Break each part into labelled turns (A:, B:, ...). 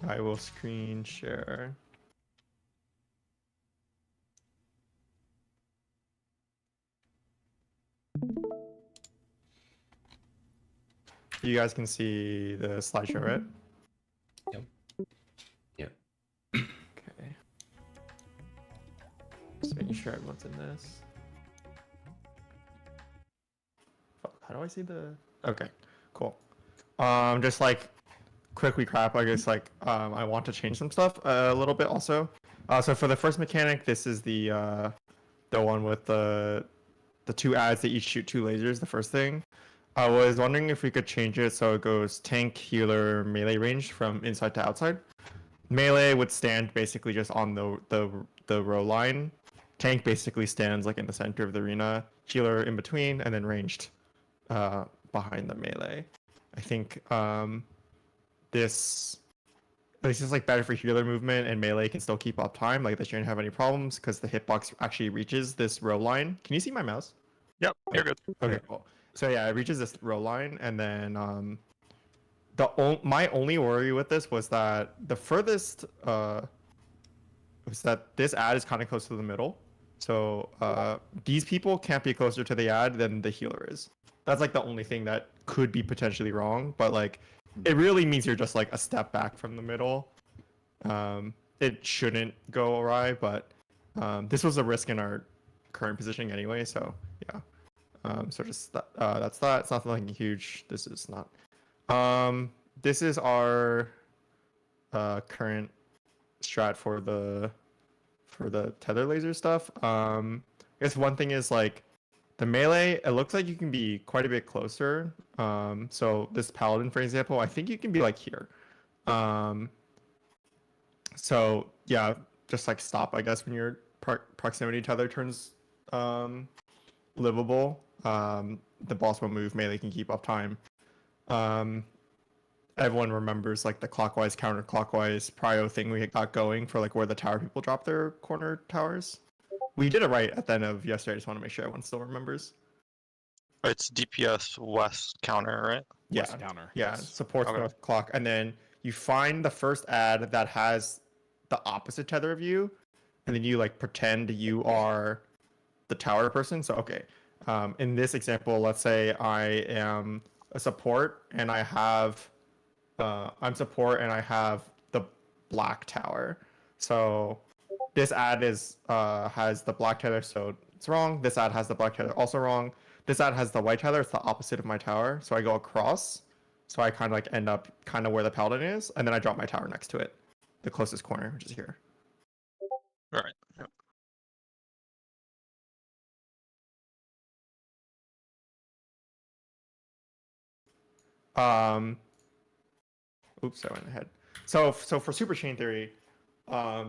A: I will screen share. You guys can see the slideshow, right?
B: Yep. Yep.
A: Okay. Just making sure everyone's in this. Fuck, how do I see the? Okay, cool. Just like quick recap. I guess like I want to change some stuff a little bit also. So for the first mechanic, this is the one with the two ads that each shoot 2 lasers. The first thing. I was wondering if we could change it so it goes tank, healer, melee range from inside to outside. Melee would stand basically just on the row line. Tank basically stands like in the center of the arena. Healer in between, and then ranged behind the melee. I think this is like better for healer movement, and melee can still keep up time. Like they shouldn't have any problems because the hitbox actually reaches this row line. Can you see my mouse?
C: Yep, you're good.
A: Okay, cool. So yeah, it reaches this row line, and then my only worry with this was that the furthest was that this ad is kind of close to the middle. So these people can't be closer to the ad than the healer is. That's like the only thing that could be potentially wrong, but like it really means you're just like a step back from the middle. It shouldn't go awry, but this was a risk in our current positioning anyway, so yeah. So just that's that. It's not nothing huge. This is not. This is our current strat for the tether laser stuff. I guess one thing is like the melee. It looks like you can be quite a bit closer. So this paladin, for example, I think you can be like here. So yeah, just like stop, I guess, when your proximity tether turns livable. The boss won't move, melee can keep up time. Everyone remembers like the clockwise counterclockwise prio thing we got going for like where the tower people drop their corner towers. We did it right at the end of yesterday. I just want to make sure everyone still remembers.
C: It's DPS west counter, right?
A: Yeah,
D: West counter.
A: yeah,
D: Yes.
A: supports
C: Okay.
A: north clock, and then you find the first ad that has the opposite tether of you, and then you like pretend you are the tower person. So okay, in this example, let's say I am a support and I have I'm support and I have the black tower. So this ad is has the black tether, so it's wrong. This ad has the black tether, also wrong. This ad has the white tether, it's the opposite of my tower. So I go across, so I kind of like end up kind of where the paladin is, and then I drop my tower next to it, the closest corner, which is here.
C: All right. Yep.
A: Oops, I went ahead. So for super chain theory,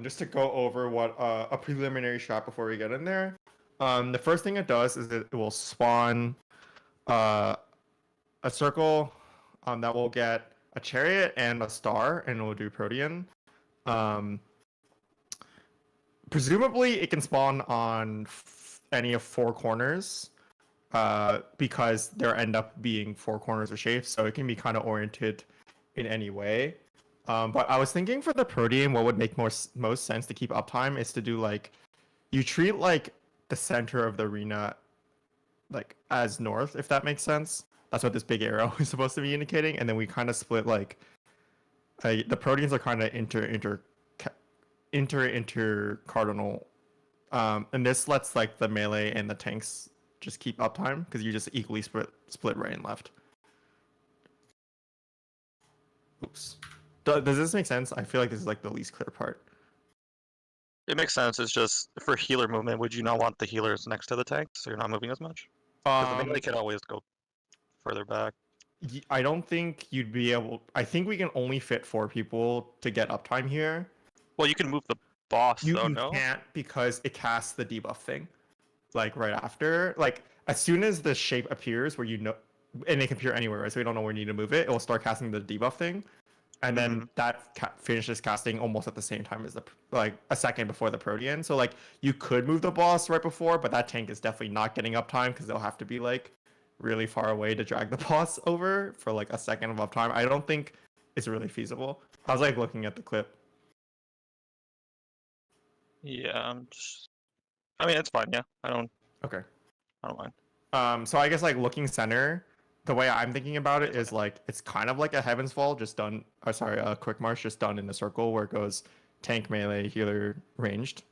A: just to go over what a preliminary shot before we get in there. The first thing it does is it will spawn a circle that will get a chariot and a star, and it will do Protean. Presumably, it can spawn on any of 4 corners because there end up being 4 corners of shape, so it can be kind of oriented in any way. But I was thinking for the Protean, what would make most sense to keep uptime is to do like, you treat like the center of the arena like as north, if that makes sense. That's what this big arrow is supposed to be indicating, and then we kind of split like the Proteans are kind of inter cardinal, and this lets like the melee and the tanks just keep uptime because you just equally split right and left. Oops. Does this make sense? I feel like this is like the least clear part.
C: It makes sense. It's just for healer movement, would you not want the healers next to the tanks so you're not moving as much? Because the melee can always go further back.
A: I don't think you'd be able. I think we can only fit 4 people to get uptime here.
C: Well, you can move the boss
A: You
C: though, no?
A: can't because it casts the debuff thing, like right after. Like as soon as the shape appears, where you know, and it can appear anywhere, right? So we don't know where we need to move it. It will start casting the debuff thing, and then that finishes casting almost at the same time as the like a second before the Protean. So like you could move the boss right before, but that tank is definitely not getting uptime because they'll have to be like really far away to drag the boss over for like a second of uptime. I don't think it's really feasible. I was like looking at the clip.
C: Yeah, I mean, it's fine. Yeah,
A: Okay.
C: I don't mind.
A: So I guess like looking center, the way I'm thinking about it is like it's kind of like a Heaven's Fall, just done. Or sorry, a Quick March just done in a circle where it goes tank, melee, healer, ranged.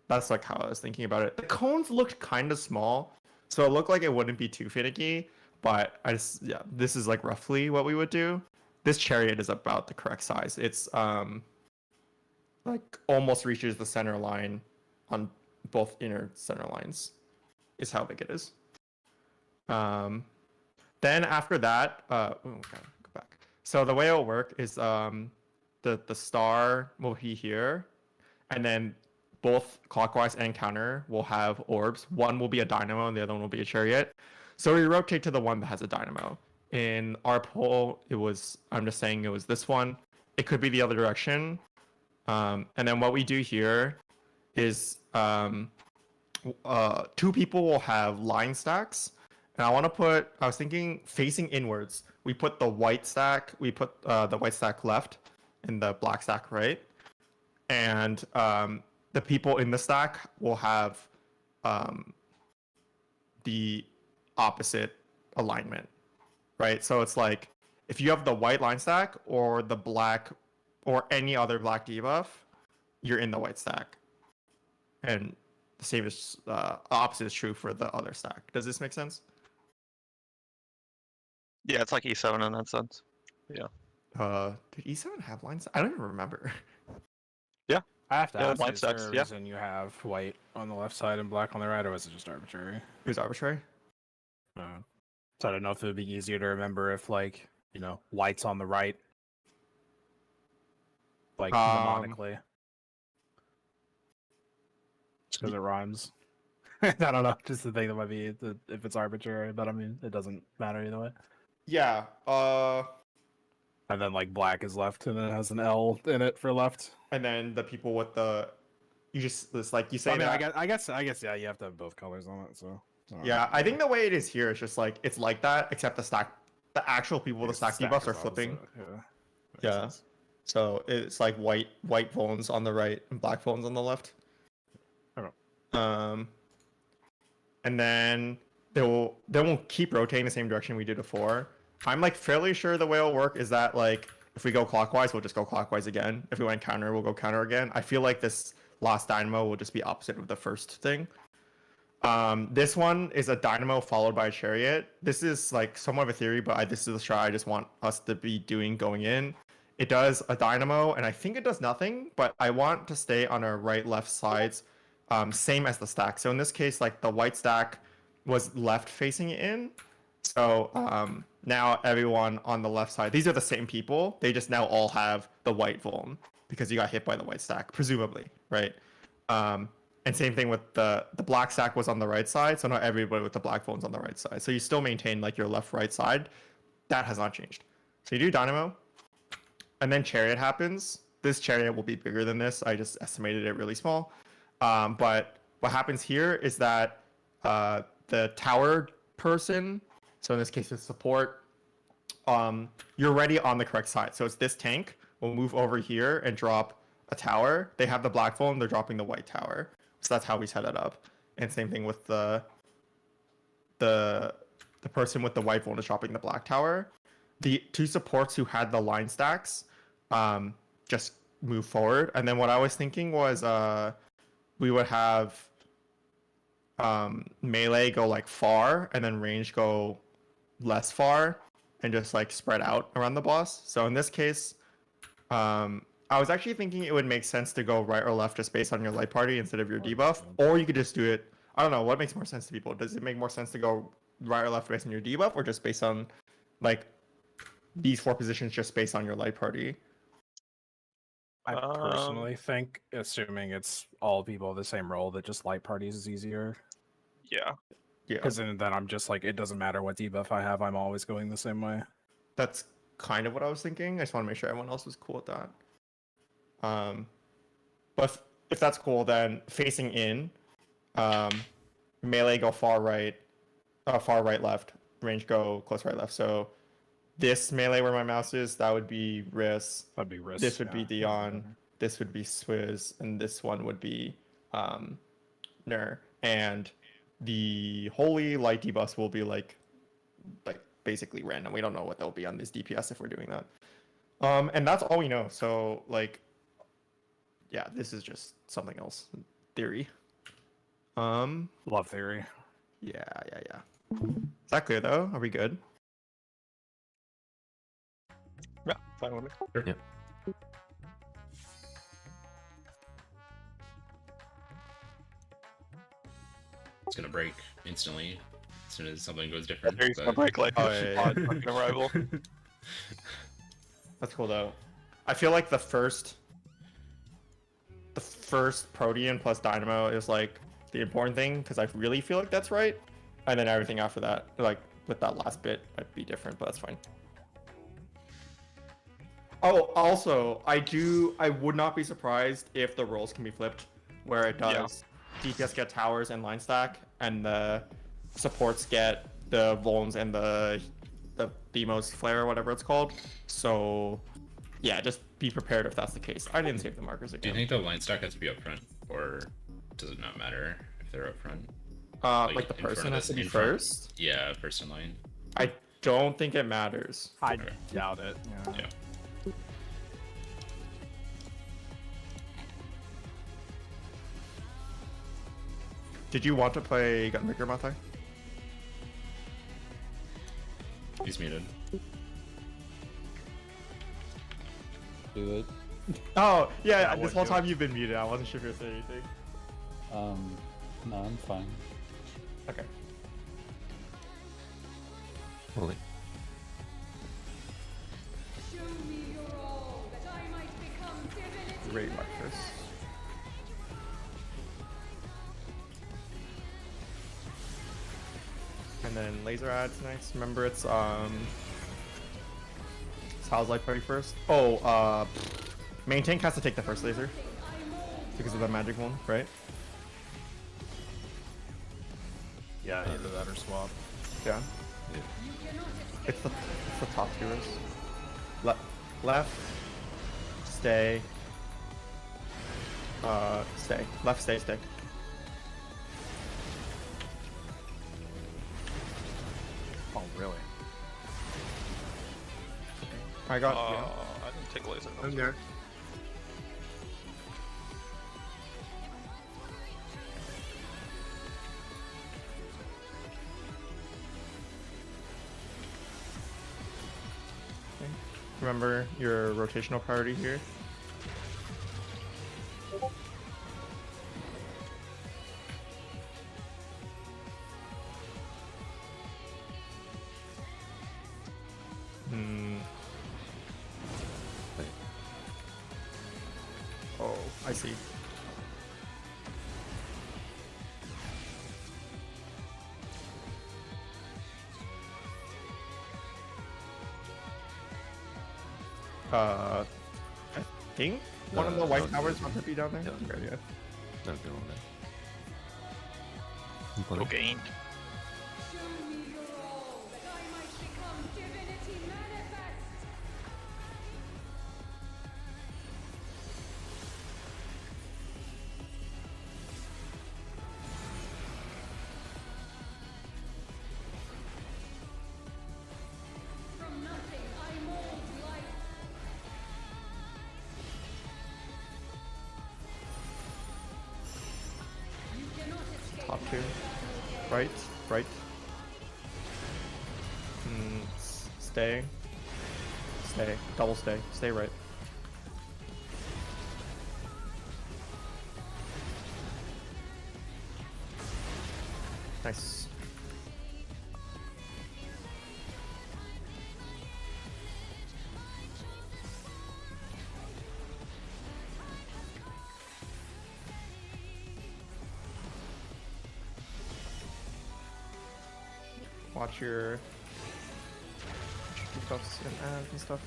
A: That's like how I was thinking about it. The cones looked kind of small, so it looked like it wouldn't be too finicky. But yeah, this is like roughly what we would do. This chariot is about the correct size. It's like almost reaches the center line on both inner center lines. Is how big it is. Then after that, okay, go back. So the way it'll work is the star will be here, and then both clockwise and counter will have orbs. One will be a dynamo, and the other one will be a chariot. So we rotate to the one that has a dynamo. In our poll, I'm just saying it was this one. It could be the other direction. And then what we do here is two people will have line stacks. And I was thinking facing inwards. We put the white stack left and the black stack right. And the people in the stack will have the opposite alignment, right? So it's like if you have the white line stack or the black or any other black debuff, you're in the white stack. And the same is opposite is true for the other stack. Does this make sense?
C: Yeah, it's like E7 in that sense. Yeah.
A: Did E7 have lines? I don't even remember.
D: I have to
C: Yeah,
D: ask,
C: line
D: is there
C: stacks,
D: a
C: yeah.
D: reason you have white on the left side and black on the right, or was it just arbitrary?
A: It was arbitrary.
D: So I don't know if it would be easier to remember if, like, you know, white's on the right, like, mnemonically. Just because it rhymes. I don't know, just the thing that might be if it's arbitrary, but I mean, it doesn't matter either way.
A: Yeah.
D: And then, like, black is left, and then it has an L in it for left.
A: And then the people with it's like you say.
D: I mean,
A: that,
D: I guess, yeah, you have to have both colors on it. So
A: yeah, I think the way it is here is just like it's like that, except the actual people with the stack debuffs are flipping. Yeah.
D: Sense.
A: So it's like white phones on the right and black phones on the left.
D: Okay.
A: And then they will keep rotating the same direction we did before. I'm like fairly sure the way it'll work is that like if we go clockwise, we'll just go clockwise again. If we went counter, we'll go counter again. I feel like this last dynamo will just be opposite of the first thing. This one is a dynamo followed by a chariot. This is like somewhat of a theory, but this is a strat I just want us to be doing going in. It does a dynamo, and I think it does nothing, but I want to stay on our right-left sides, same as the stack. So in this case, like the white stack was left facing it in. So now everyone on the left side, these are the same people. They just now all have the white vuln because you got hit by the white stack, presumably, right? And same thing with the black stack was on the right side. So now everybody with the black vuln's on the right side. So you still maintain like your left-right side. That has not changed. So you do dynamo, and then chariot happens. This chariot will be bigger than this. I just estimated it really small. But what happens here is that the tower person, so in this case it's support, you're already on the correct side. So it's this tank will move over here and drop a tower. They have the black phone, they're dropping the white tower. So that's how we set it up. And same thing with the person with the white phone is dropping the black tower. The two supports who had the line stacks just move forward. And then what I was thinking was we would have melee go like far and then range go less far and just like spread out around the boss. So in this case, I was actually thinking it would make sense to go right or left just based on your light party instead of your debuff, or you could just do it. I don't know what makes more sense to people. Does it make more sense to go right or left based on your debuff, or just based on like these four positions just based on your light party?
D: I personally think, assuming it's all people of the same role, that just light parties is easier.
C: Yeah.
A: Yeah,
D: Because then I'm just like, it doesn't matter what debuff I have, I'm always going the same way.
A: that's kind of what I was thinking. I just want to make sure everyone else was cool with that. But if that's cool, then facing in, melee go far right left, range go close right left. So this melee where my mouse is, that would be Riss.
D: That'd be risk.
A: This would be Dion. This would be Swizz, and this one would be Nur. And the holy light debuffs will be like basically random. We don't know what they'll be on this DPS if we're doing that. And that's all we know. So like, yeah, this is just something else. Theory.
D: Love theory.
A: Yeah. Is that clear though? Are we good?
C: Yeah, fine with me.
B: Yep. It's gonna break instantly as soon as something goes different.
C: He's gonna break like
A: Oh, yeah,
C: on fucking arrival.
A: That's cool though. I feel like the first Protean plus Dynamo is like the important thing because I really feel like that's right, and then everything after that, like with that last bit, might be different, but that's fine. Oh, also, I would not be surprised if the roles can be flipped, where it does DPS get towers and line stack, and the supports get the Volns and the Demos flare or whatever it's called. So, yeah, just be prepared if that's the case. I didn't save the markers
B: Do you
A: again.
B: think the line stack has to be up front, or does it not matter if they're up front?
A: Like the
B: in front
A: person
B: of
A: has to
B: this-
A: be
B: in front-
A: first.
B: Yeah, first in line.
A: I don't think it matters.
D: I
B: Okay.
D: doubt it.
B: Yeah.
A: Did you want to play Gunbreaker, Mathai?
B: He's muted.
E: Do it.
A: Oh, yeah,
C: Yeah, I
A: this
C: would
A: whole
C: do
A: time you've been muted. I wasn't sure if you were saying anything.
E: No, I'm fine.
A: Okay.
B: Holy.
F: Show me your all, that I might become divinity.
A: Great Marcus. And then laser ads next. Remember it's Sal's Light Party first. Oh, main tank has to take the first laser because of the magic one, right?
D: Yeah, either that or swap.
A: Yeah. It's the top tiers. Left. Stay. Stay. Left. Stay. Stay.
D: Oh, really?
A: I got.
C: I didn't take laser.
A: I'm there. Okay. Remember your rotational priority here. Oh, I see. I think one of the white towers want to be down there.
G: Yeah.
A: Okay, yeah.
G: No, go on then.
C: Okay.
F: Show me your all, that I might become divinity manifest. From nothing I mold life. You cannot escape.
A: Top two. Right. Right. Stay. Stay. Double stay. Stay right. Nice. Watch your buffs and ads and stuff.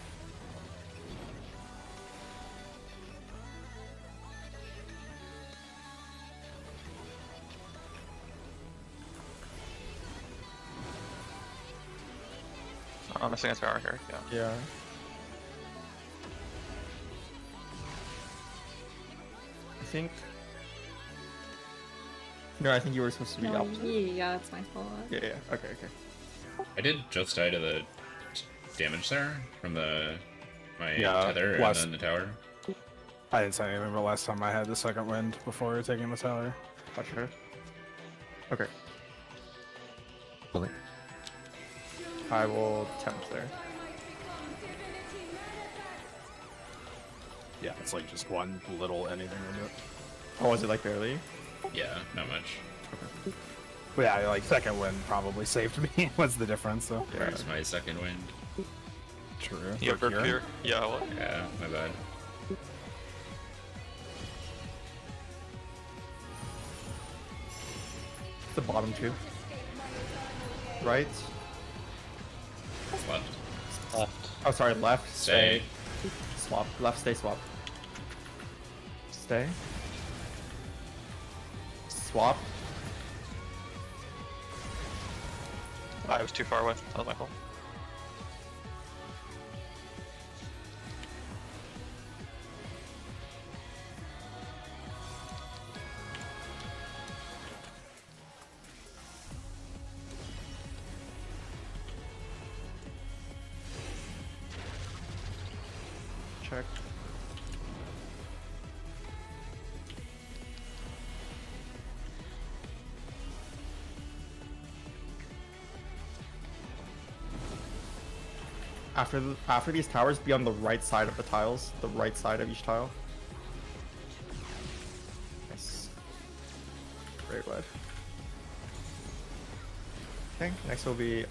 C: I'm missing a tower here. Yeah.
A: Yeah. I think. No, I think you were supposed to be
F: No,
A: up.
F: yeah, it's my fault.
A: Yeah, yeah. Okay, okay.
B: I did just die to the damage there from my
D: Yeah,
B: tether and
D: last-
B: then the tower.
D: I didn't say anything, but last time I had the second wind before taking the tower.
A: Watch her. Okay.
G: Bullet.
A: I will tempt there.
D: Yeah, it's like just one little anything to do it.
A: Oh, was it like barely?
B: Yeah, not much.
D: But yeah, like second wind probably saved me. What's the difference though?
A: Yeah.
B: Where's my second wind?
D: True.
C: Yeah,
D: For
C: for pure. Yeah, well,
B: Yeah, my bad.
A: The bottom two. Right.
B: Left.
E: Left.
A: Oh, sorry, left.
B: Stay.
A: Swap. Left, stay, swap. Stay. Swap.
C: I was too far away. That was my fault.
A: Check. After these towers, be on the right side of the tiles. The right side of each tile. Nice. Great red. Okay, next will be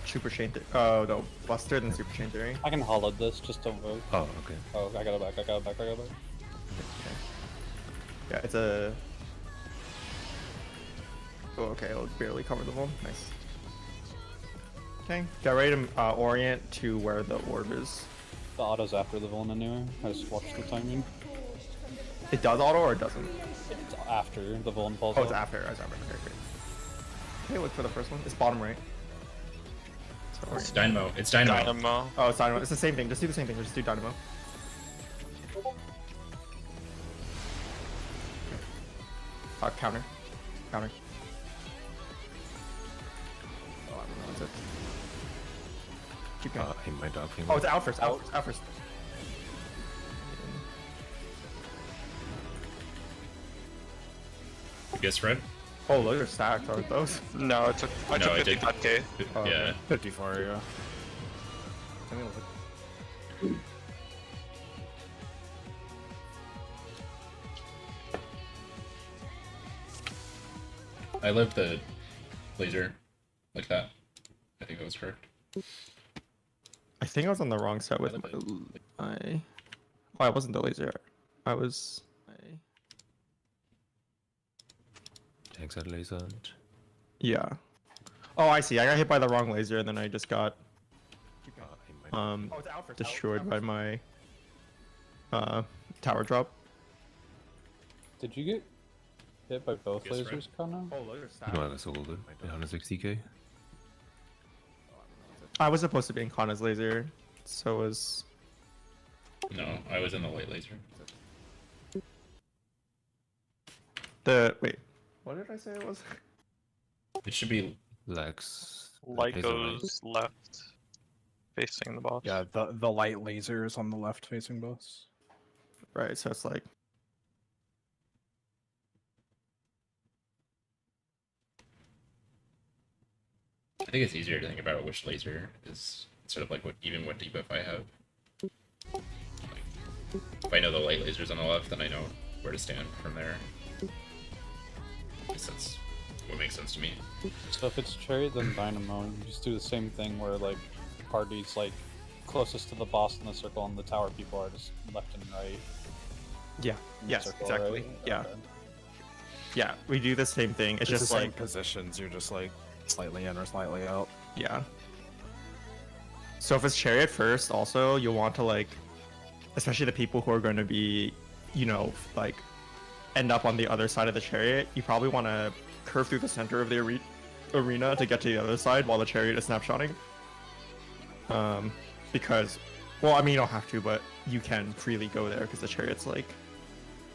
A: Super Chain oh no, Buster then Super Chain Theory.
E: I can hollow this, just don't vote.
G: Oh, okay.
E: Oh, I got it back, I got it back, I got it back.
A: Okay. Yeah, it's a. Oh, okay, it'll barely cover the wall. Nice. Okay, get ready to orient to where the orb is.
E: The auto's after the villain anyway. I just watched the timing.
A: It does auto or it doesn't?
E: It's after the villain falls
A: Oh, it's
E: out.
A: after. It's after. Okay, great. Okay, look for the first one. It's bottom right. So
B: It's
A: orient.
B: Dynamo. It's Dynamo.
C: Dynamo.
A: Oh, it's Dynamo. It's the same thing. Just do the same thing. Just do Dynamo. Counter. Counter. Oh, I don't know. What's it? Keep going.
G: Hit my dog finger.
A: Oh, it's out first. Out first. Out first.
B: You guess red?
A: Oh, those are stacked, aren't those?
C: No, it took. I
B: No,
C: took
B: it did.
C: 55k.
A: Oh,
B: Yeah.
A: okay.
D: 54, yeah.
A: Let me look.
B: I lived the laser like that. I think that was correct.
A: I think I was on the wrong side with
B: I
A: my. Oh, I wasn't the laser. I was.
G: Exit laser.
A: Yeah. Oh, I see. I got hit by the wrong laser, and then I just got
G: Hit my dog.
A: destroyed by my tower drop.
E: Did you get hit by both
B: Guess red.
E: lasers, Kana?
A: Oh, those are stacked.
G: No, I got sold it. 160k.
A: I was supposed to be in Kana's laser, so was.
B: No, I was in the light laser.
A: The wait. What did I say it was?
B: It should be
G: Lex.
C: Light
G: laser
C: goes left, facing the boss.
D: Yeah, the light laser is on the left facing boss.
A: Right. So it's like.
B: I think it's easier to think about which laser is sort of like what debuff I have. Like, if I know the light laser's on the left, then I know where to stand from there. I guess that's what makes sense to me.
E: So if it's Chariot, then Dynamo, you just do the same thing where like parties like closest to the boss in the circle and the tower people are just left and right.
A: Yeah.
E: in the
A: Yes.
E: circle,
A: Exactly.
E: right?
A: Yeah.
E: Okay.
A: Yeah. We do the same thing. It's
D: It's
A: just
D: the same
A: like.
D: positions, you're just like slightly in or slightly out.
A: Yeah. So if it's chariot first, also you'll want to like, especially the people who are going to be, you know, like, end up on the other side of the chariot. You probably want to curve through the center of the arena to get to the other side while the chariot is snapshotting. Because, well, I mean, you don't have to, but you can freely go there because the chariot's like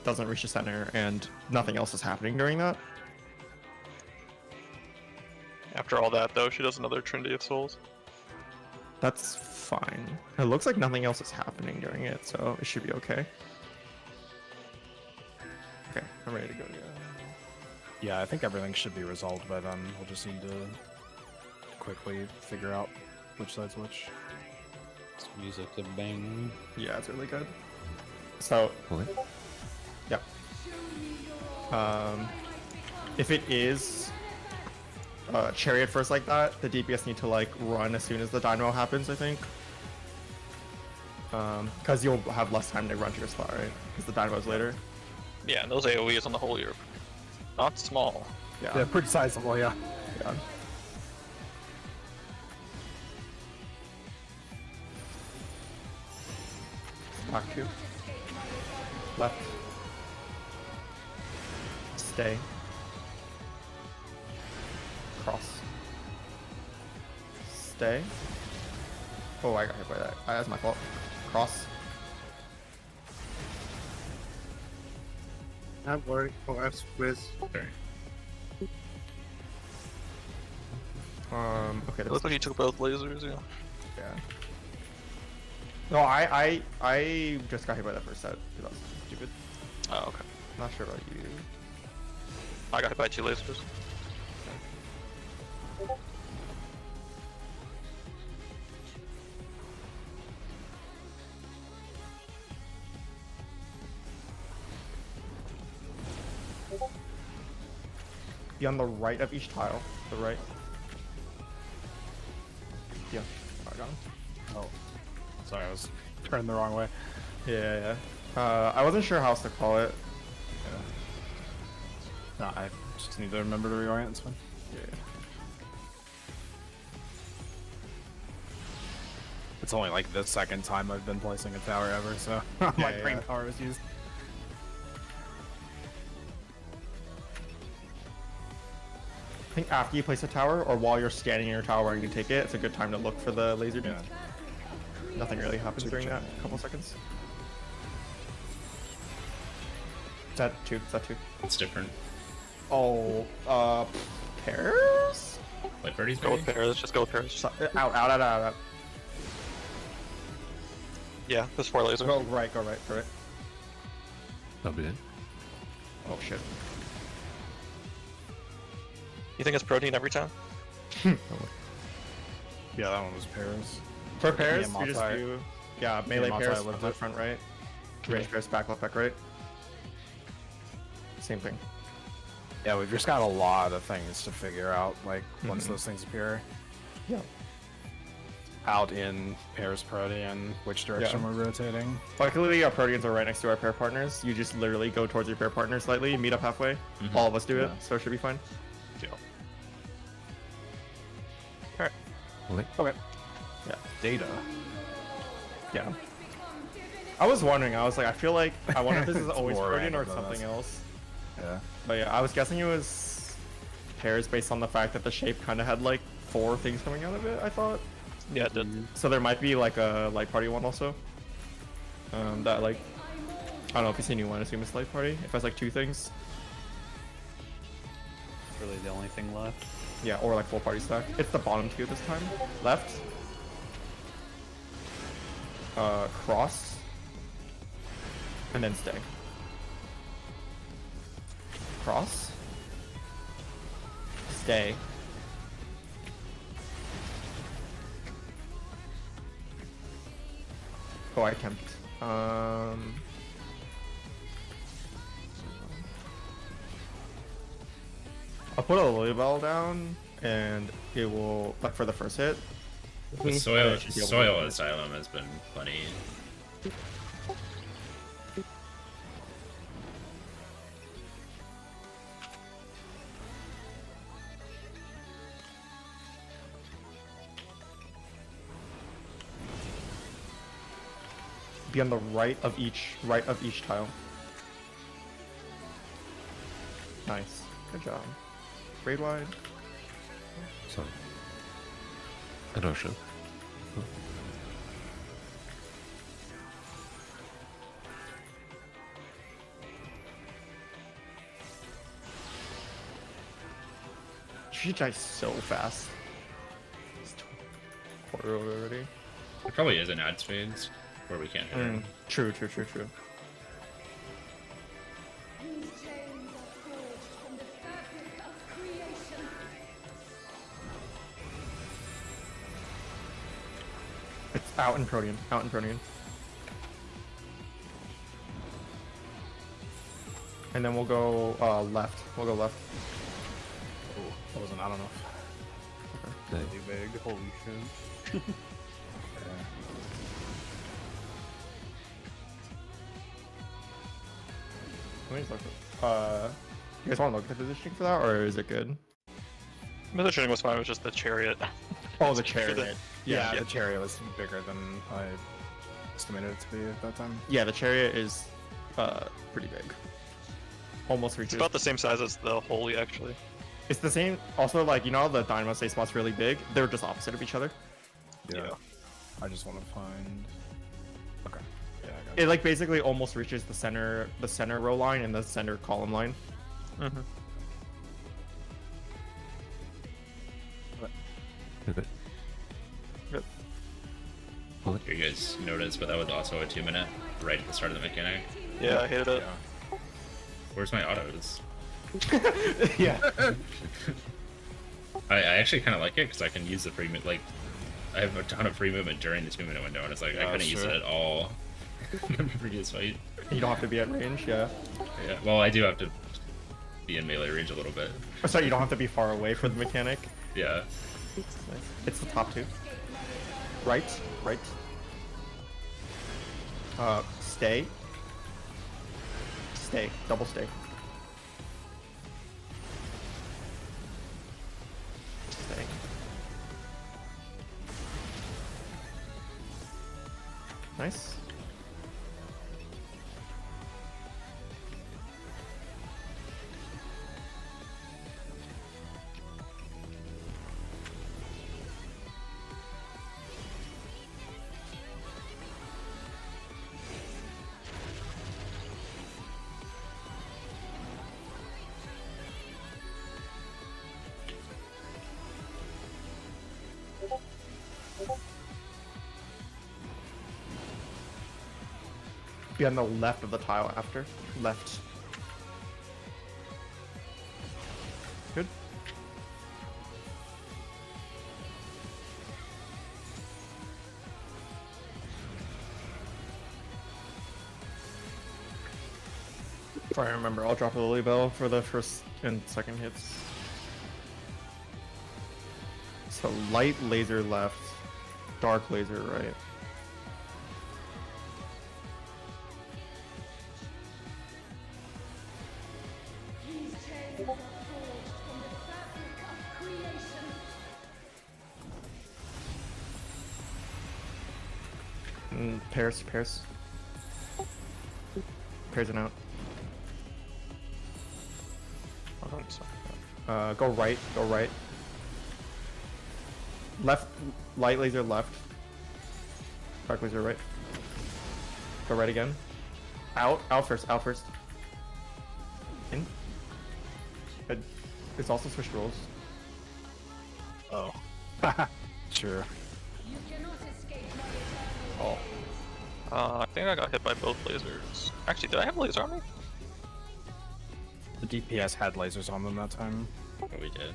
A: doesn't reach the center and nothing else is happening during that.
C: After all that, though, she does another Trinity of Souls.
A: That's fine. It looks like nothing else is happening during it, so it should be okay. Okay, I'm ready to go.
D: Yeah, I think everything should be resolved by then. We'll just need to quickly figure out which side's which.
E: It's music to bang.
A: Yeah, it's really good. So,
G: Okay.
A: yeah. If it is chariot first like that, the DPS need to like run as soon as the dynamo happens, I think. Because you'll have less time to run to your spot, right? Because the dynamo's later.
C: Yeah, and those AoEs on the whole Europe. Not small.
A: Yeah.
D: Yeah, pretty sizable, yeah.
A: Yeah. Back two. Left. Stay. Cross. Stay. Oh, I got hit by that. That's my fault. Cross.
H: Not worry. Oh, F squiz.
B: Sorry.
A: Okay.
C: It looks like you took both lasers, yeah.
A: Yeah. No, I just got hit by that first set. That was stupid.
C: Oh, okay.
A: Not sure about you.
C: I got hit by 2 lasers.
A: Be on the right of each tile. The right. Yeah. I got him.
D: Oh, sorry, I was turning the wrong way.
A: Yeah, yeah. I wasn't sure how else to call it.
D: No, I just need to remember to reorient this one.
A: Yeah.
D: It's only like the second time I've been placing a tower ever, so my
A: Yeah,
D: brain
A: yeah.
D: power was used.
A: I think after you place a tower or while you're standing in your tower and you take it, it's a good time to look for the laser beam.
D: Yeah.
A: Nothing really happens during that couple seconds. Is that two? Is that two?
B: It's different.
A: Oh, pairs?
B: Like birdies,
C: Go with
B: maybe?
C: pairs, just go with pairs.
A: So, out.
C: Yeah, there's 4 lasers.
A: Go right.
G: Double in.
A: Oh shit.
C: You think it's protein every time?
D: Yeah, that one was pairs.
A: For pairs,
D: Yeah,
A: we just
D: multi-
A: do melee
D: multi
A: pairs
D: lift
A: left,
D: it.
A: front, right. Range pairs back, left, back, right. Same thing.
D: Yeah, we've just got a lot of things to figure out, like, once
A: Mhm.
D: those things appear.
A: Yeah.
D: Out in pairs protean, which direction
A: Yeah.
D: we're rotating.
A: Luckily, our Proteans are right next to our pair partners. You just literally go towards your pair partner slightly, meet up halfway.
B: Mhm.
A: All of us do it,
D: Yeah.
A: so it should be fine.
G: Okay.
D: Okay.
A: Yeah.
D: Data.
A: Yeah. I was wondering. I was like, I feel like I wonder if this is
D: It's
A: always
D: more
A: Protean or
D: random than
A: something
D: this.
A: else.
D: Yeah.
A: But yeah, I was guessing it was pairs based on the fact that the shape kind of had like 4 things coming out of it. I thought.
C: Yeah, it did.
A: So there might be like a light party one also. That like, I don't know if you see new one. Assume it's light party. If it has like 2 things.
E: Really the only thing left.
A: Yeah, or like full party stack. It's the bottom 2 this time. Left. Cross. And then stay. Cross. Stay. Oh, I attempt. I'll put a lily bell down, and it will, like, for the first hit.
B: The soil,
A: I should be able to
B: soil
A: do it.
B: asylum has been plenty.
A: Be on the right of each tile. Nice. Good job. Raid wide.
G: Sorry. I don't show.
A: Shichai is so fast. It's quarter over already.
B: There probably is an ad spades where we can't hit her.
A: True.
F: These chains are forged from the fabric of creation.
A: It's out in Protean. Out in Protean. And then we'll go left. We'll go left.
D: Oh, that wasn't out enough.
G: Nice.
E: Pretty big. Holy shit.
A: Let me just look you guys want to look at the positioning for that, or is it good?
C: Positioning was fine, it was just the chariot.
A: Oh, the chariot.
D: Yeah, the chariot was bigger than I estimated it to be at that time.
A: Yeah, the chariot is pretty big. Almost
C: It's
A: reaches.
C: about the same size as the holy, actually.
A: It's the same. Also, like, you know how the Dynamo Say spot's really big? They're just opposite of each other.
D: Yeah. I just want to find. Okay. Yeah, I got
A: It like basically almost reaches the center row line and the center column line.
C: Mm-hmm.
G: Okay.
B: You guys noticed, but that was also a 2-minute right at the start of the mechanic.
C: Yeah, I hated it.
D: Yeah.
B: Where's my autos?
A: Yeah.
B: I actually kind of like it because I can use the free like I have a ton of free movement during the 2-minute window, and it's like I
D: Yeah,
B: couldn't use
D: sure.
B: it at all in the previous fight.
A: You don't have to be at range. Yeah.
B: Yeah, well, I do have to be in melee range a little bit.
A: Oh, sorry, you don't have to be far away for the mechanic.
B: Yeah.
A: Nice. It's the top two. Right. Stay. Stay. Double stay. Stay. Nice. Be on the left of the tile after. Left. Good. If I remember, I'll drop a Lily Bell for the first and second hits. So light laser left, dark laser right.
F: These chains are forged from the fabric of creation.
A: Pairs. Pairs and out. Go right. Left, light laser left. Dark laser right. Go right again. Out first. In. Good. It's also switched roles.
D: Oh. Sure.
F: You cannot escape my eternal
A: Oh.
C: I think I got hit by both lasers. Actually, did I have a laser on me?
D: The DPS had lasers on them that time.
B: What we did.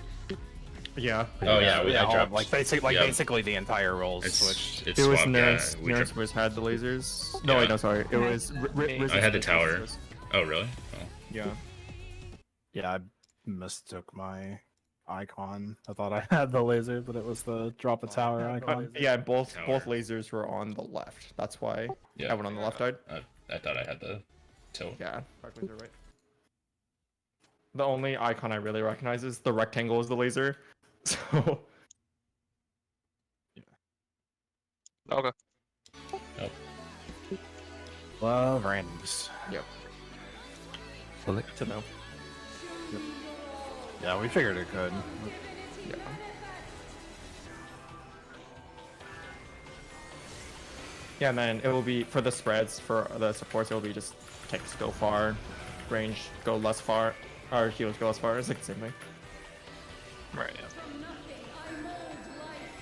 A: Yeah.
B: Oh yeah, I
D: all-
B: dropped.
D: like
B: yeah.
D: basically the entire rolls
B: It's,
D: switched.
B: it's
A: It was
B: swapped,
A: Nurse.
B: yeah. We
A: Nurse
B: dropped-
A: was had the lasers. No,
B: Yeah.
A: wait, no, sorry. It was.
B: I had the tower. Oh really? Oh.
A: Yeah.
D: Yeah, I mistook my icon. I thought I had the laser, but it was the drop a tower icon.
A: Yeah, both
B: Tower.
A: lasers were on the left. That's why
B: Yeah.
A: I went on the left side.
B: I thought I had the tilt.
A: Yeah, dark laser right. The only icon I really recognize is the rectangle is the laser. So
C: Okay.
D: Love randoms.
G: Select.
A: to know.
D: Yeah, we figured it could.
A: Yeah. Yeah, and then it will be for the spreads for the supports. It will be just tanks go far, range go less far, or healers go less far. It's like the same thing.
C: Right. Yeah.
F: From nothing, I mold life.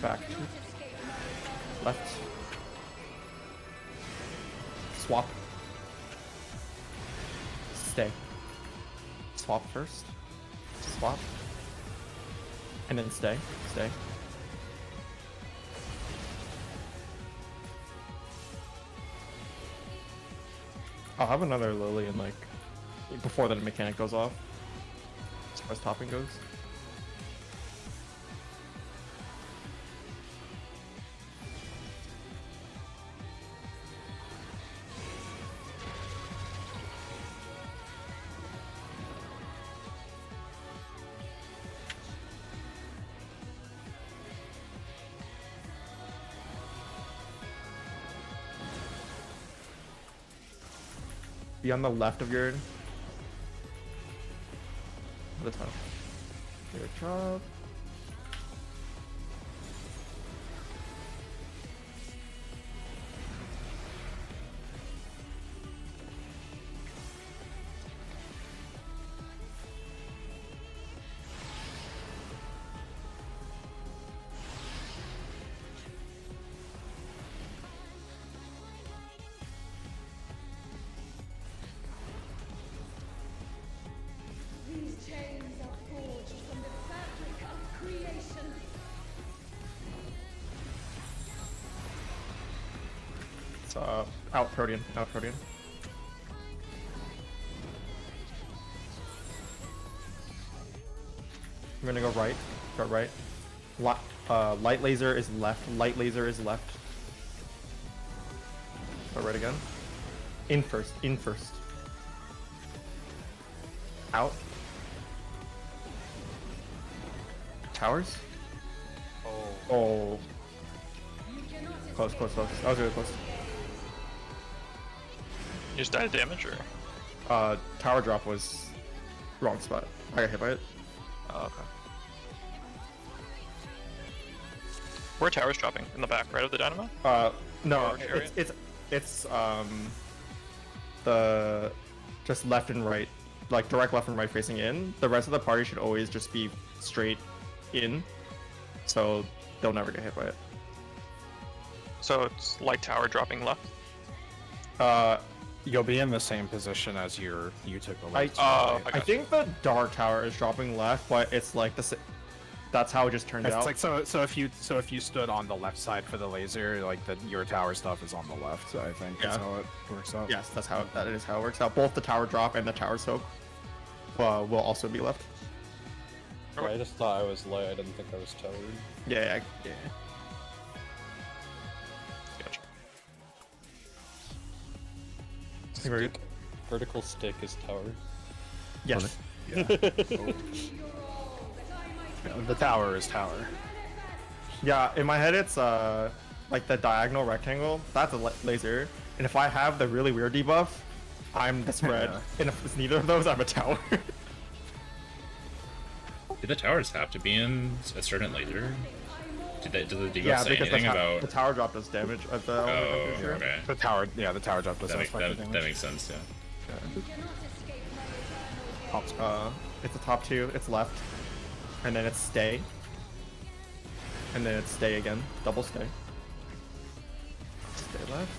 A: Back.
F: Cannot escape my eternal
A: Left. Swap. Stay. Swap first. Swap. And then stay. Stay. I'll have another Lily in like before the mechanic goes off. As far as topping goes. Be on the left of your the top. Your chop.
F: These chains are forged from the fabric of creation.
A: It's out Protean. Out Protean. I'm gonna go right. Go right. Light laser is left. Light laser is left. Go right again. In first. In first. Out. Towers. Oh.
F: You cannot escape
A: Close, close, close. That was really close.
C: You just died of damage, or?
A: Tower drop was wrong spot. I got hit by it.
C: Oh, okay. Where are towers dropping? In the back, right of the dynamo?
A: No,
C: Tower area?
A: it's the just left and right, like direct left and right facing in. The rest of the party should always just be straight in, so they'll never get hit by it.
C: So it's light tower dropping left.
D: You'll be in the same position as you took the
A: I,
D: left.
A: I think the dark tower is dropping left, but it's like that's how it just turned
D: It's
A: out.
D: like so if you stood on the left side for the laser, like your tower stuff is on the left. I think that's
A: Yeah.
D: how it works out.
A: Yes, that is how it works out. Both the tower drop and the tower soak will also be left.
E: Yeah, I just thought I was light. I didn't think I was towered.
A: Yeah.
C: Gotcha.
E: Stick. Vertical stick is tower.
A: Yes.
D: Yeah. The tower is tower.
A: Yeah, in my head it's like the diagonal rectangle. That's a laser, and if I have the really weird debuff, I'm the spread.
D: Yeah.
A: And if it's neither of those, I'm a tower.
B: Do the towers have to be in a certain laser? Do the debuff
A: Yeah,
B: say
A: because
B: anything
A: the
B: about?
A: tower drop does damage at the.
B: Oh,
A: I'm sure.
B: okay.
D: The tower drop does
B: That,
D: that,
B: that makes sense. Yeah.
F: You cannot escape my eternal gaze.
A: It's the top two. It's left, and then it's stay, and then it's stay again. Double stay. Stay left.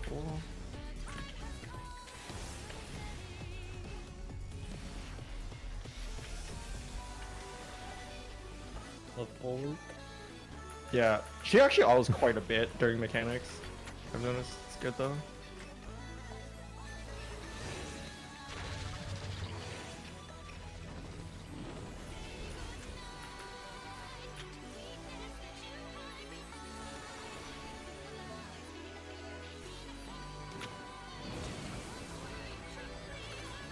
A: Cool.
E: Level loop.
A: Yeah, she actually always quite a bit during mechanics. I've noticed. It's good though.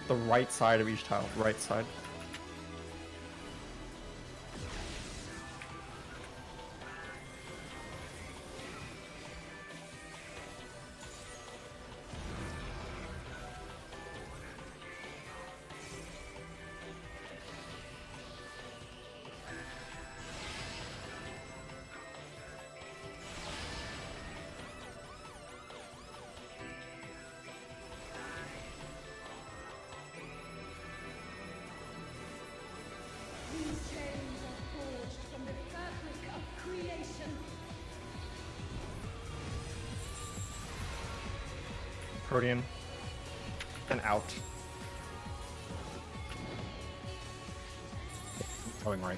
A: The right side of each tile. Right side. Protean. And out.
D: Going right.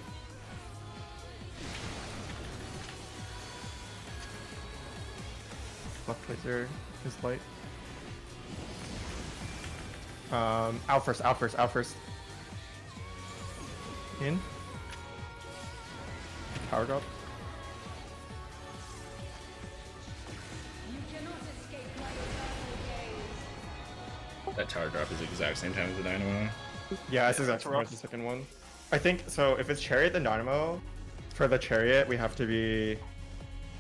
A: Left laser is light. Out first, out first, out first. In. Power drop.
F: You cannot escape my eternal gaze.
B: That tower drop is the exact same time as the Dynamo.
A: Yeah, it's exactly
C: rough.
A: the second one. I think so. If it's Chariot then Dynamo, for the Chariot we have to be.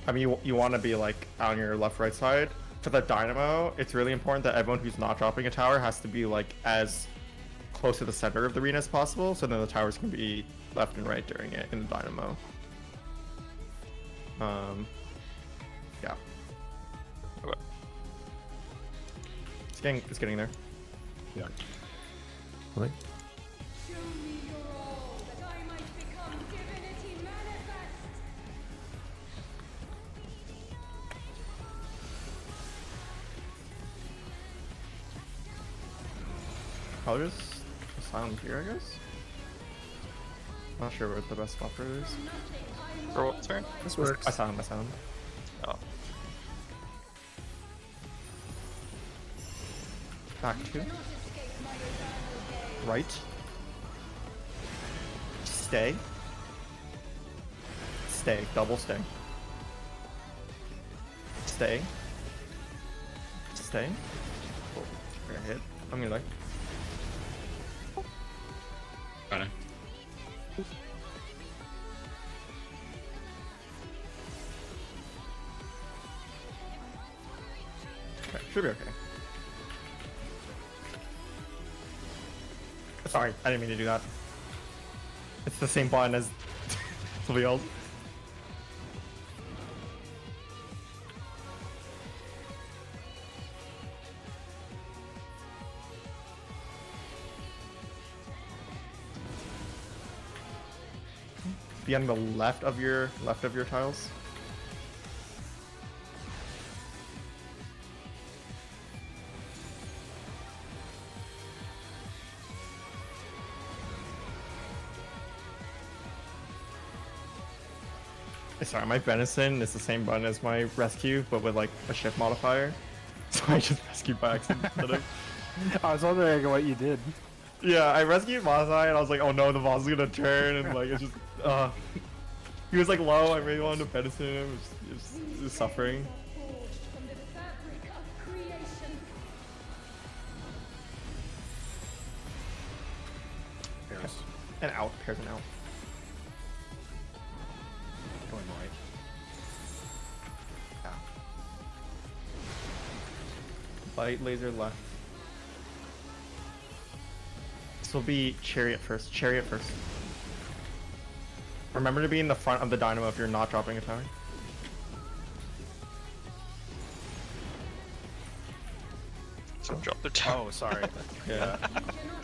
A: I mean, you want to be like on your left-right side. For the Dynamo, it's really important that everyone who's not dropping a tower has to be like as close to the center of the arena as possible, so then the towers can be left and right during it in the Dynamo. Yeah.
C: Okay.
A: It's getting there.
D: Yeah.
G: Like,
F: Show me your all, that I might become divinity manifest.
A: I'll just asylum here, I guess. Not sure what the best spot for it is.
C: For what turn?
H: This works.
A: Asylum.
C: Oh.
A: Back two. Right. Stay. Stay. Double stay. Stay. Stay. Oh, I got hit. I'm gonna die.
B: Kinda.
A: Okay, should be okay. Sorry, I didn't mean to do that. It's the same button as somebody else. Be on the left of your tiles. Sorry, my venison is the same button as my rescue, but with like a shift modifier. So I just rescued by accident instead of.
D: I was wondering what you did.
A: Yeah, I rescued Mazai and I was like, oh no, the boss is gonna turn and like it's just he was like low, I really wanted to venison him, it was suffering.
F: Forged from the fabric of creation.
D: Pairs.
A: And out, pairs and out.
D: Going right.
A: Yeah. Light laser left. This will be Chariot first. Chariot first. Remember to be in the front of the Dynamo if you're not dropping a tower.
C: So drop the tower.
D: Oh, sorry.
A: Yeah.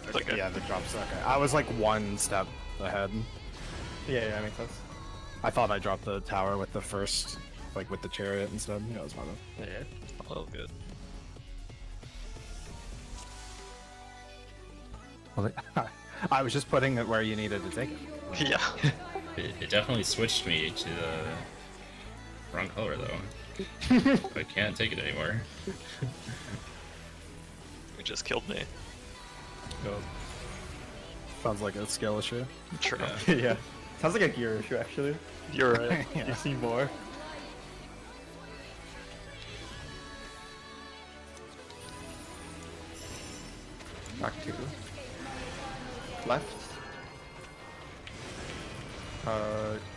C: It's okay.
D: Yeah, the drop's okay. I was like one step ahead.
A: Yeah, that makes sense.
D: I thought I dropped the tower with the first, like with the chariot instead. Yeah, it was my bad.
A: Yeah.
C: A little good.
G: well, like,
D: I was just putting it where you needed to take it.
C: Yeah.
B: It definitely switched me to the wrong color though. I can't take it anymore.
C: It just killed me.
D: Sounds like a skill issue.
C: True.
B: Yeah.
A: Yeah. Sounds like a gear issue actually.
C: You're right.
A: You see more. Back two. Left.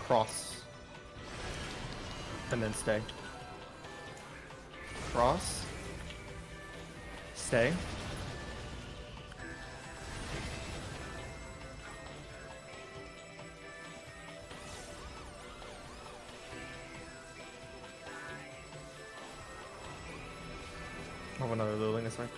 A: Cross. And then stay. Cross. Stay. Oh, another Lilling is right.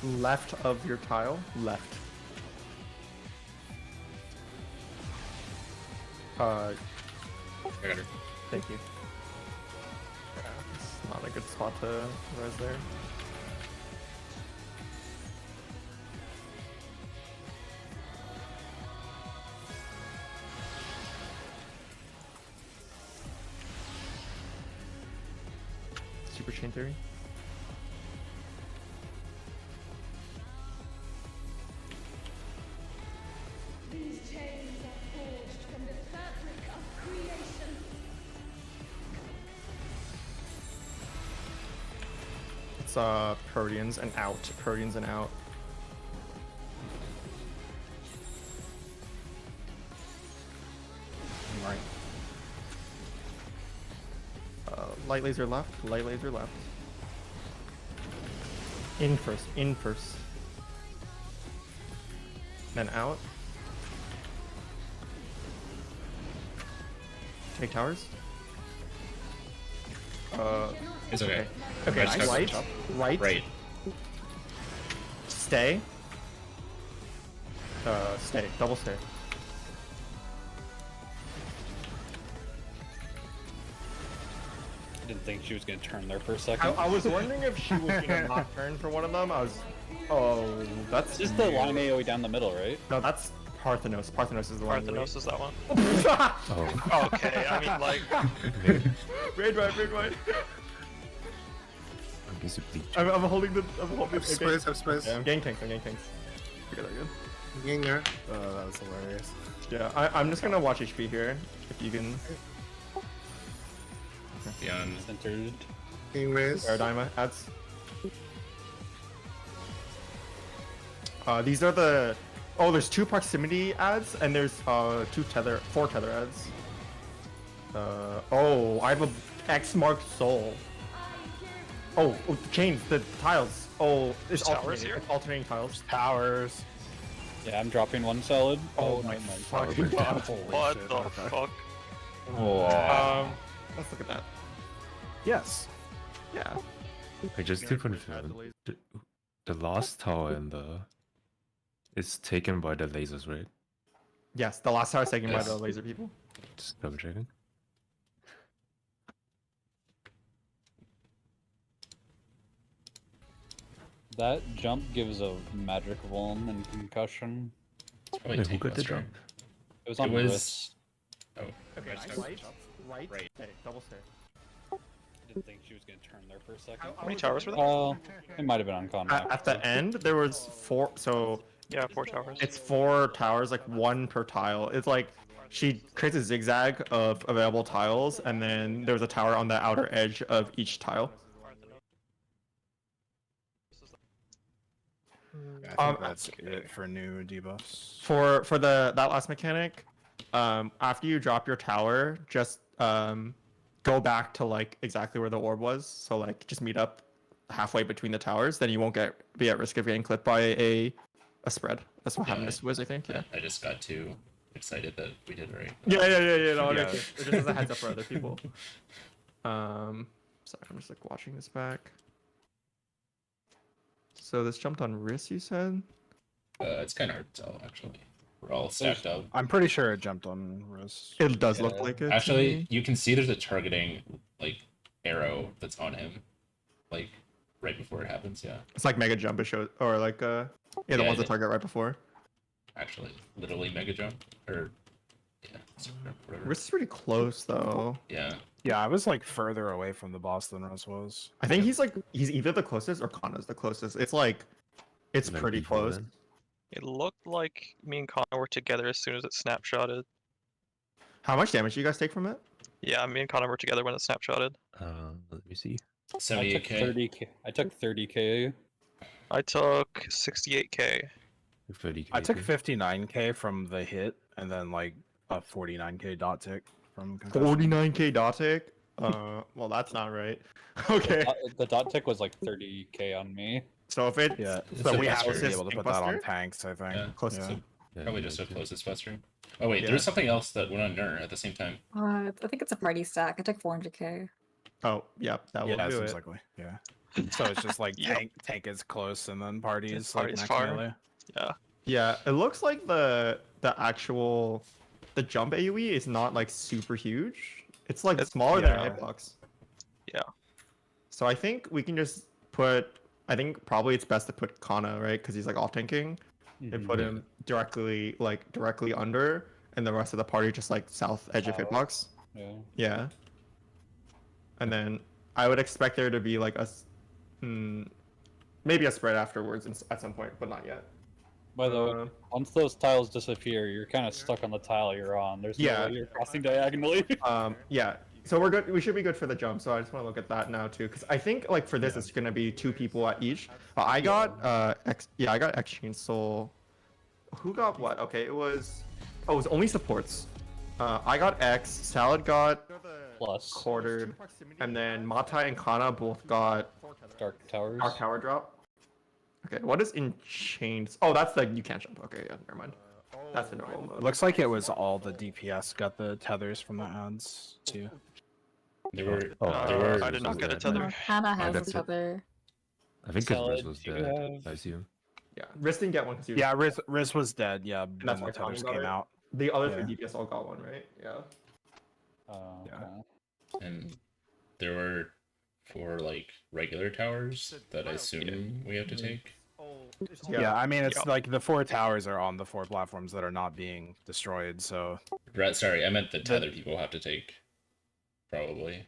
A: left of your tile. Left.
B: I got her.
A: Thank you. Yeah, it's not a good spot to res there. Super chain theory.
F: These chains are forged from the fabric of creation.
A: It's Proteans and out. Proteans and out.
D: Right.
A: Light laser left. Light laser left. In first. In first. Then out. Take towers.
B: It's okay.
A: Okay,
B: I just got
A: right.
B: switched.
A: Right.
B: Right.
A: Stay. Stay. Double stay.
E: I didn't think she was gonna turn there for a second.
A: I was wondering if she was gonna not turn for one of them. I was. Oh, that's
E: It's just the line AoE down the middle, right?
A: No, that's Parthenos. Parthenos is the one.
C: Parthenos is that one.
G: Oh.
C: Okay, I mean, like,
A: Raid right, raid right.
G: I'm busy bleach.
A: I'm holding the. I'm holding
H: Have space, have space.
A: Yeah, I'm getting tanks. I'm getting tanks. Okay, that good.
H: Getting there.
D: Oh, that was hilarious.
A: Yeah, I'm just gonna watch HP here. If you can.
B: Beyond.
E: Centered.
H: Getting raised.
A: Paradigma adds. These are the. Oh, there's 2 proximity ads and there's 4 tether ads. Oh, I have a X marked soul. Oh, the chains, the tiles. Oh, it's
C: There's towers
A: alternating.
C: here?
A: It's alternating tiles.
D: Towers.
E: Yeah, I'm dropping one solid.
A: Oh
E: my
A: my
D: Fucking
A: fucking god.
D: Holy
C: what
D: shit,
C: the
D: okay.
C: fuck?
A: Let's look at that.
D: Yes.
A: Yeah.
G: I just to confirm, the last tower in the is taken by the lasers, right?
A: Yes, the last tower is taken by
B: Yes.
A: the laser people.
G: Just double checking.
E: That jump gives a magic vuln and concussion.
B: It's probably
G: Wait, who
B: tank
G: got the
B: Buster.
G: jump?
E: It was
B: It
E: on
B: was.
E: wrist.
B: Oh,
A: Okay,
B: I just
A: right,
B: got-
A: right,
B: Right.
A: stay, double stay.
E: I didn't think she was gonna turn there for a second.
C: How many towers were there?
E: Oh, it might have been on con.
A: At the end, there was 4. So
C: Yeah, 4 towers.
A: it's 4 towers, like 1 per tile. It's like she creates a zigzag of available tiles, and then there's a tower on the outer edge of each tile.
D: I think that's it for new debuffs.
A: For that last mechanic, after you drop your tower, just go back to like exactly where the orb was. So like just meet up halfway between the towers. Then you won't be at risk of getting clipped by a spread. That's what happened to Swizz, I think. Yeah.
B: I just got too excited that we did right.
A: Yeah. No,
D: Yeah.
A: it just as a heads up for other people. Sorry, I'm just like watching this back. So this jumped on wrist, you said?
B: It's kind of hard to tell actually. We're all stacked up.
D: I'm pretty sure it jumped on wrist.
A: It does look
E: Yeah.
A: like it. to
B: Actually,
A: me.
B: you can see there's a targeting like arrow that's on him, like right before it happens. Yeah,
A: It's like mega jump. It shows, or like the
B: Yeah,
A: ones that
B: it-
A: target right before.
B: actually, literally mega jump or yeah, whatever.
A: Wrist is pretty close though.
B: Yeah,
D: Yeah, I was like further away from the boss than Russ was.
A: I think he's either the closest or Kana's the closest. It's like, it's
G: Like
A: pretty
G: before
A: close.
G: then?
C: It looked like me and Connor were together as soon as it snapshotted.
A: How much damage do you guys take from it?
C: Yeah, me and Connor were together when it snapshotted.
G: Let me see.
E: I took
B: 78k.
E: 30k. I took 30k.
C: I took 68k.
G: 30k.
D: I took 59k from the hit, and then like a 49k dot tick from concussion.
A: 49k dot tick? Well, that's not right. Okay.
E: The dot tick was like 30k on me.
A: So if it,
D: Yeah,
B: It's
D: so
B: a
D: we have to
B: buster.
D: be able to put that on tanks, I think.
B: Yeah.
A: Close
D: Yeah.
A: to.
G: Yeah,
B: Probably
G: me
B: just a
G: too.
B: closest buster. Oh wait,
A: Yeah.
B: there was something else that went on Nur at the same time.
I: I think it's a party stack. I took 400k.
A: Oh, yeah, that will
D: Yeah, it
A: do
D: seems
A: it.
D: likely. Yeah. So it's just like
C: Yep.
D: tank is close and then parties like
C: Party's
D: next
C: far.
D: melee.
C: Yeah.
A: Yeah, it looks like the actual the jump AoE is not like super huge. It's like
C: It's-
A: smaller than a
D: yeah.
A: hitbox.
C: Yeah.
A: So I think we can just put. I think probably it's best to put Kana, right? Because he's like off tanking, and put him directly under, and the rest of the party just like south edge of
E: South.
A: hitbox.
E: Yeah.
A: Yeah. And then I would expect there to be like maybe a spread afterwards at some point, but not yet.
E: By the way, once those tiles disappear, you're kind of stuck on the tile you're on. There's no
A: Yeah.
E: way you're crossing diagonally.
A: Yeah. So we're good. We should be good for the jump. So I just want to look at that now too, because I think like for this it's gonna be 2 people at each. I got I got Exchange Soul. Who got what? Okay, it was only supports. I got X. Salad got
E: Plus
A: quartered, and then Matai and Kana both got
E: Dark Towers.
A: our tower drop. Okay, what is Enchained? Oh, that's the you can't jump. Okay, yeah, never mind. That's the normal
D: It
A: mode.
D: looks like it was all the DPS got the tethers from the ads too.
B: There were.
G: Oh,
B: there were.
C: I did not get a
G: dead.
C: tether.
I: No, Hannah has a
G: that's it.
I: tether.
G: I think
E: Salad,
G: his was
E: do you
G: dead.
E: have-
G: I assume.
A: Yeah, Riz didn't get one because
D: Yeah, Riz was dead. Yeah, when
A: that's
D: the
A: why Tommy
D: tethers
A: got
D: came
A: it.
D: out.
A: The other
D: Yeah.
A: 3 DPS all got one, right? Yeah.
D: Yeah.
E: Okay.
B: And there were 4 like regular towers that I assume we have to take.
D: Yeah, I mean it's
C: Yeah.
D: like the 4 towers are on the 4 platforms that are not being destroyed. So
B: Right, sorry, I meant the tether people have to take. Probably.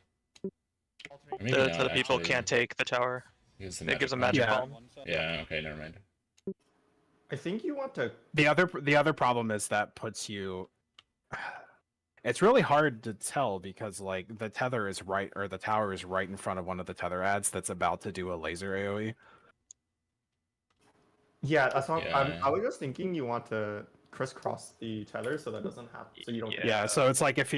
B: Or maybe
C: The
B: not,
C: tether people
B: actually.
C: can't take the tower.
B: Because the
C: It gives a
B: magic
C: magic
D: Yeah.
C: bomb.
B: Yeah, okay, never mind.
A: I think you want to.
D: the other problem is that puts you. It's really hard to tell because like the tether is right or the tower is right in front of one of the tether ads that's about to do a laser AOE.
A: Yeah, that's what
B: Yeah.
A: I was just thinking. You want to crisscross the tether so that doesn't happen. So you don't.
D: Yeah, so it's like if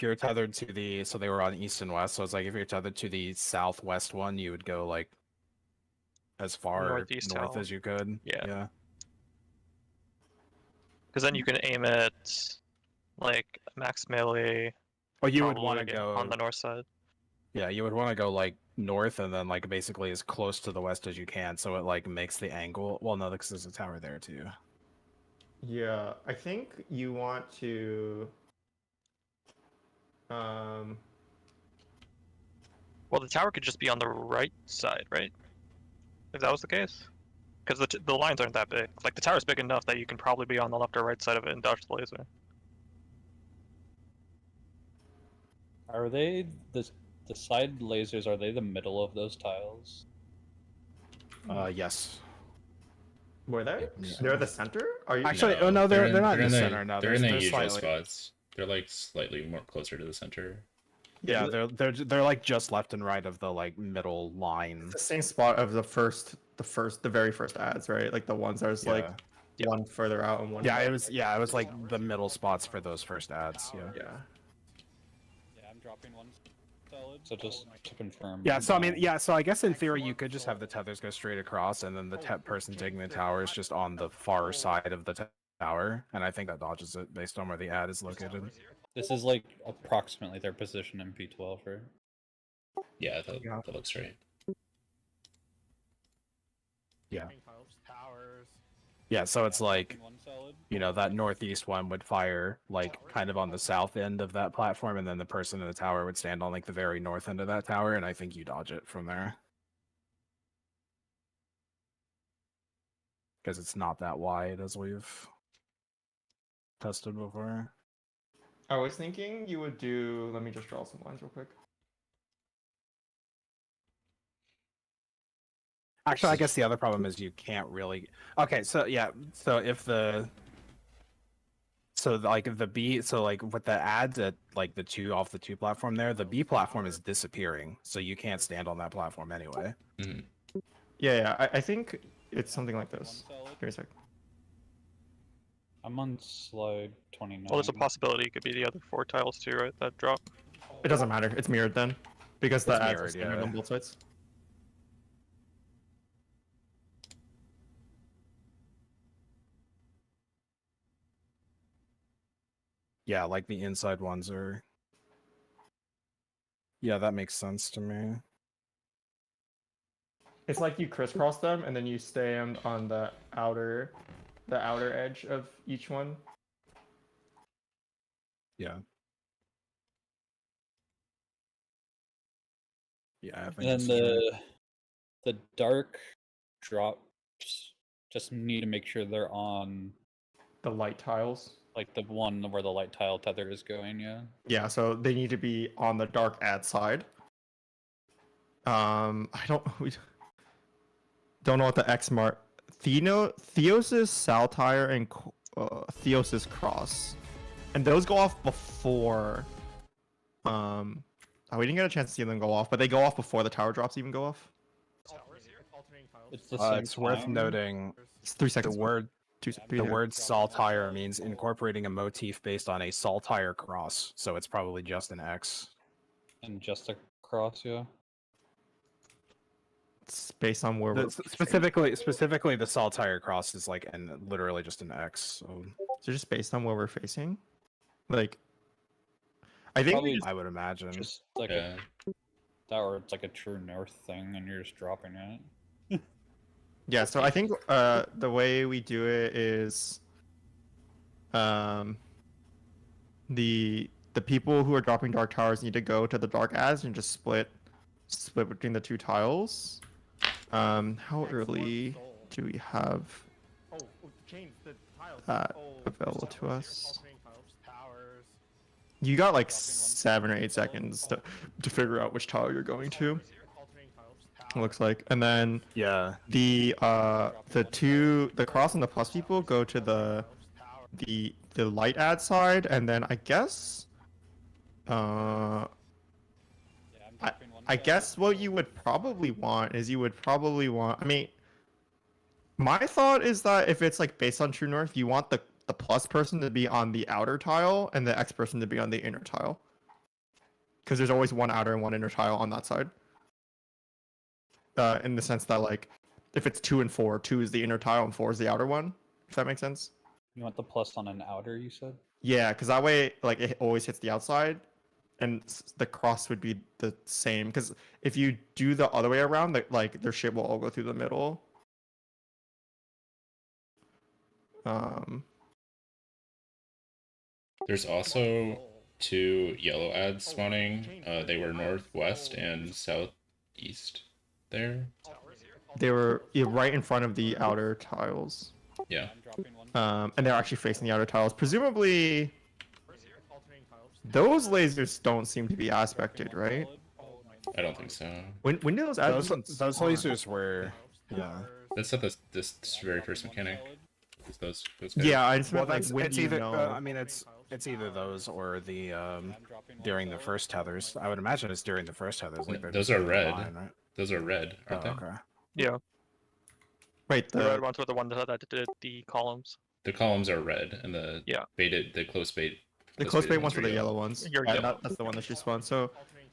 D: you're tethered to the so they were on east and west, so it's like if you're tethered to the southwest one, you would go like as far
C: Northeast
D: north
C: tower.
D: as you could.
C: Yeah.
D: Yeah.
C: Because then you can aim at like max melee.
D: Well, you would
C: probably
D: want to
C: again
D: go
C: on the north side.
D: Yeah, you would want to go like north and then like basically as close to the west as you can, so it like makes the angle. Well, no, because there's a tower there too.
A: Yeah, I think you want to.
C: Well, the tower could just be on the right side, right? If that was the case, because the lines aren't that big. Like the tower's big enough that you can probably be on the left or right side of it and dodge the laser.
E: Are they the side lasers? Are they the middle of those tiles?
D: Yes.
A: Were they?
D: Yeah.
A: They're the center. Are you?
D: Actually, oh no, they're not in the
B: in
D: center. No,
B: they're in the
D: they're
B: usual
D: slightly.
B: spots. They're like slightly more closer to the center.
D: Yeah, they're like just left and right of the like middle line.
A: the same spot of the very first ads, right? Like the ones that was like one further out and one.
D: Yeah, it was like the middle spots for those first ads. Yeah.
A: Yeah.
E: Yeah, I'm dropping one salad. So just to confirm.
D: Yeah, so I mean, so I guess in theory you could just have the tethers go straight across, and then the person taking the tower is just on the far side of the tower, and I think that dodges it based on where the ad is located.
E: This is like approximately their position in P12, right?
B: Yeah, that looks right.
D: Yeah, so it's like,
E: One salad.
D: you know, that northeast one would fire like kind of on the south end of that platform, and then the person in the tower would stand on like the very north end of that tower, and I think you dodge it from there. Because it's not that wide as we've tested before.
A: I was thinking you would do. Let me just draw some lines real quick.
D: Actually, I guess the other problem is you can't really. Okay, so yeah, so if like the B, so like with the ads at like the 2 off the 2 platform there, the B platform is disappearing, so you can't stand on that platform anyway.
B: Mhm.
A: Yeah. I think it's something like this.
E: One salad.
A: Give me a sec.
E: I'm on slide 29.
C: Well, there's a possibility it could be the other 4 tiles too, right? That drop.
A: It doesn't matter. It's mirrored then, because the
D: It's
A: ads are
D: mirrored,
A: standard
D: yeah.
A: on both sides.
D: Yeah, like the inside ones are. Yeah, that makes sense to me.
A: It's like you crisscross them and then you stand on the outer edge of each one.
D: Yeah. Yeah, I think
E: And
D: this is right.
E: the dark drops just need to make sure they're on
A: The light tiles.
E: like the one where the light tile tether is going. Yeah.
A: Yeah, so they need to be on the dark ad side. I don't know what the X mark. Theos' Saltire and Theos' Cross, and those go off before. We didn't get a chance to see them go off, but they go off before the tower drops even go off.
E: It's the same
D: It's worth
E: time.
D: noting
A: It's 3
D: the
A: seconds.
D: the word saltire means incorporating a motif based on a saltire cross, so it's probably just an X.
E: And just a cross. Yeah.
A: It's based on where we're
D: Specifically, the saltire cross is like literally just an X. So
A: So just based on where we're facing, like, I think
E: Probably
D: I would imagine.
E: just like
B: Yeah.
E: or it's like a true north thing, and you're just dropping it.
A: yeah. So I think the way we do it is, the people who are dropping dark towers need to go to the dark ads and just split between the two tiles. How early do we have that available to us? You got like 7 or 8 seconds to figure out which tile you're going to. It looks like, and then
D: Yeah.
A: the cross and the plus people go to the light ad side, and then I guess I guess what you would probably want is I mean, my thought is that if it's like based on true north, you want the plus person to be on the outer tile and the X person to be on the inner tile, because there's always one outer and one inner tile on that side. In the sense that, like, if it's 2 and 4, 2 is the inner tile and 4 is the outer one. If that makes sense.
E: You want the plus on an outer, you said?
A: Yeah, because that way, like, it always hits the outside, and the cross would be the same. Because if you do the other way around, like, their shit will all go through the middle.
B: There's also 2 yellow ads spawning. They were northwest and southeast there.
A: They were right in front of the outer tiles.
B: Yeah.
A: And they're actually facing the outer tiles. Presumably, those lasers don't seem to be aspected, right?
B: I don't think so.
A: When do those
D: Those
A: spawn?
D: lasers were, yeah.
B: That's not this very first mechanic. It's those guys.
A: Yeah, I just
D: Well,
A: meant, like,
D: that's
A: when
D: it's
A: do you
D: either.
A: know?
D: I mean, it's either those or the during the first tethers. I would imagine it's during the first tethers. Like they're
B: Those
D: just
B: are red.
D: fine, right?
B: Those are red,
D: Oh,
B: aren't they?
D: okay.
C: Yeah,
A: Wait,
C: the red ones were the ones that did the columns.
B: The columns are red, and the
C: Yeah.
B: the close bait.
A: the close bait ones are the yellow ones.
C: Your
A: Yeah,
C: yellow.
A: that's the one that she spawned. So,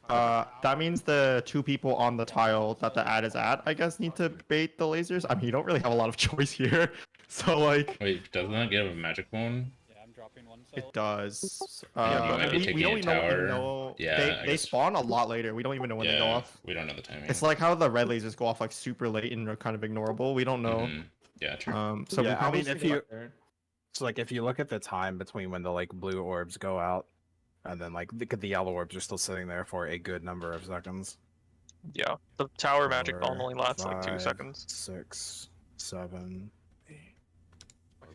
A: that means the 2 people on the tile that the ad is at, I guess, need to bait the lasers. I mean, you don't really have a lot of choice here. So, like,
B: Wait, doesn't that give a magic one?
E: Yeah, I'm dropping one.
A: it does.
B: Yeah, you might be
A: we
B: taking
A: don't
B: a
A: even
B: tower.
A: know.
B: Yeah, I
A: they
B: guess-
A: spawn a lot later. We don't even know when they go off.
B: we don't know the timing.
A: It's like how the red lasers go off like super late and are kind of ignorable. We don't know.
B: Mhm. Yeah, true.
A: So we
D: Yeah, I
A: probably
D: mean,
A: should
D: if
A: go
D: you-
A: back there.
D: So like, if you look at the time between when the like blue orbs go out, and then like the yellow orbs are still sitting there for a good number of seconds.
C: Yeah, the tower magic bomb
D: 4,
C: only lasts like 2
D: 5,
C: seconds.
D: 6, 7, 8.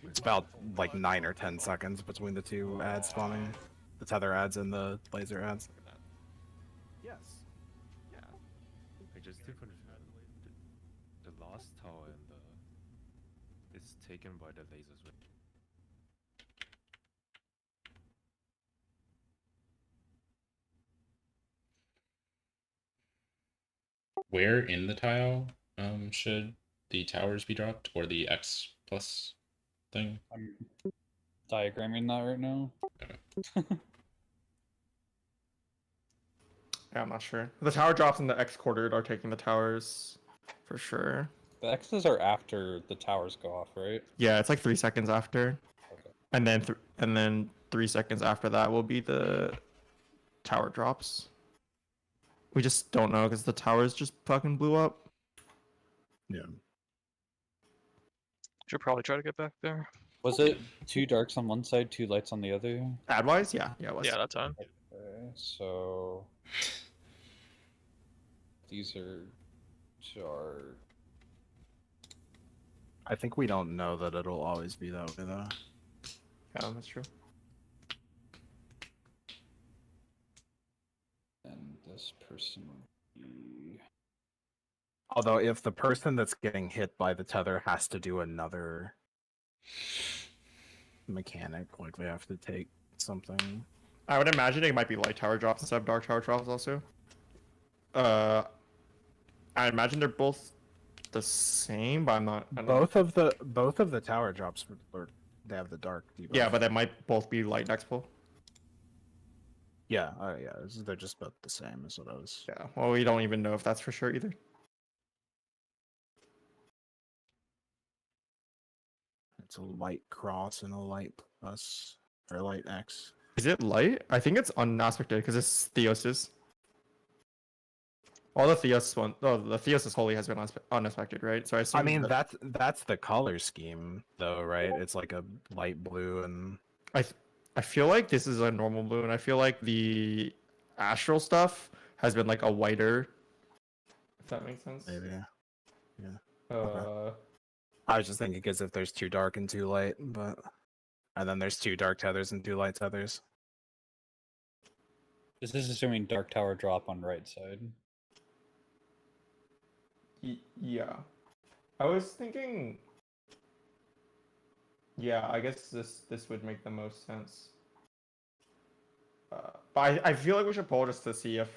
D: It's about like 9 or 10 seconds between the 2 ads spawning, the tether ads and the laser ads.
G: Yes. Yeah. I just do confirm the last tower and it's taken by the lasers. Right?
B: Where in the tile should the towers be dropped, or the X plus thing?
E: I'm diagramming that right now.
A: Yeah, I'm not sure. The tower drops in the X quartered are taking the towers for sure.
E: The X's are after the towers go off, right?
A: Yeah, it's like 3 seconds after,
E: Okay.
A: and then 3 seconds after that will be the tower drops. We just don't know because the towers just fucking blew up.
D: Yeah.
C: Should probably try to get back there.
E: Was it 2 darks on one side, 2 lights on the other?
A: Ad wise, yeah, it was.
C: Yeah, that time.
E: Okay, so these are dark.
D: I think we don't know that it'll always be that way though.
A: Yeah, that's true.
E: And this person would be.
D: Although if the person that's getting hit by the tether has to do another mechanic, like they have to take something.
A: I would imagine it might be light tower drops instead of dark tower drops also. I imagine they're both the same, but I'm not. I don't know.
D: Both of the tower drops they have the dark debuff.
A: Yeah, but they might both be light next pull.
D: yeah, they're just both the same. Is what I was.
A: Yeah. Well, we don't even know if that's for sure either.
D: It's a light cross and a light plus or light X.
A: Is it light? I think it's unaspected because it's Theos's. All the Theos one, oh, the Theos' holy has been unaspected, right? So I assume.
D: I mean that's the color scheme though, right? It's like a light blue and
A: I feel like this is a normal blue, and I feel like the astral stuff has been like a whiter. If that makes sense.
D: maybe. Yeah.
A: Uh,
D: I was just thinking because if there's 2 dark and 2 light, but and then there's 2 dark tethers and 2 light tethers.
E: This is assuming dark tower drop on right side.
A: yeah. I was thinking. Yeah, I guess this would make the most sense. But I feel like we should poll just to see if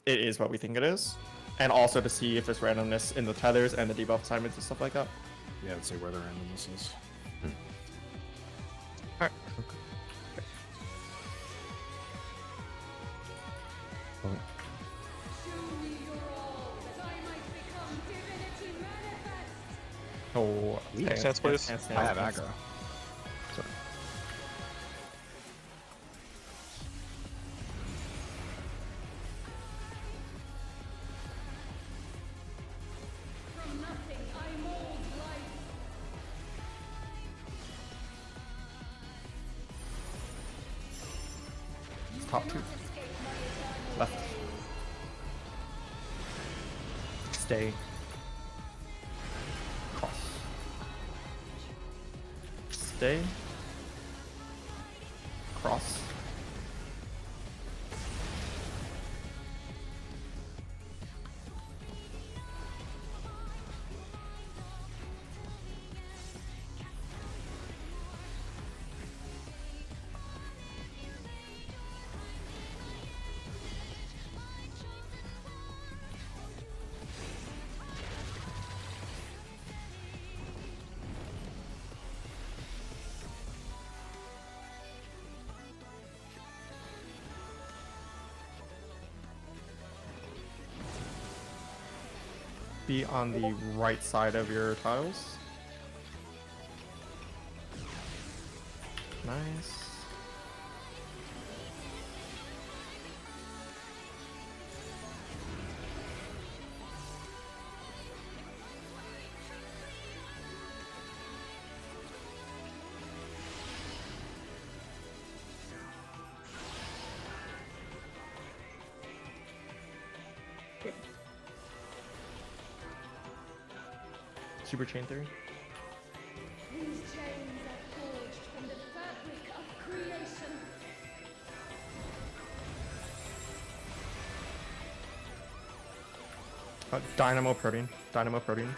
A: it is what we think it is, and also to see if there's randomness in the tethers and the debuff assignments and stuff like that.
D: Yeah, I'd say where the randomness is.
A: Alright.
F: Show me your all, that I might become divinity manifest.
A: Oh,
C: Make sense, please.
D: I have aggro.
F: From nothing I mold life.
A: Top 2.
F: Escape my eternal
A: Left.
F: gaze.
A: Stay. Cross. Stay. Cross. Be on the right side of your tiles. Nice. Super chain theory.
F: These chains are forged from the fabric of creation.
A: Dynamo protein. Dynamo protein.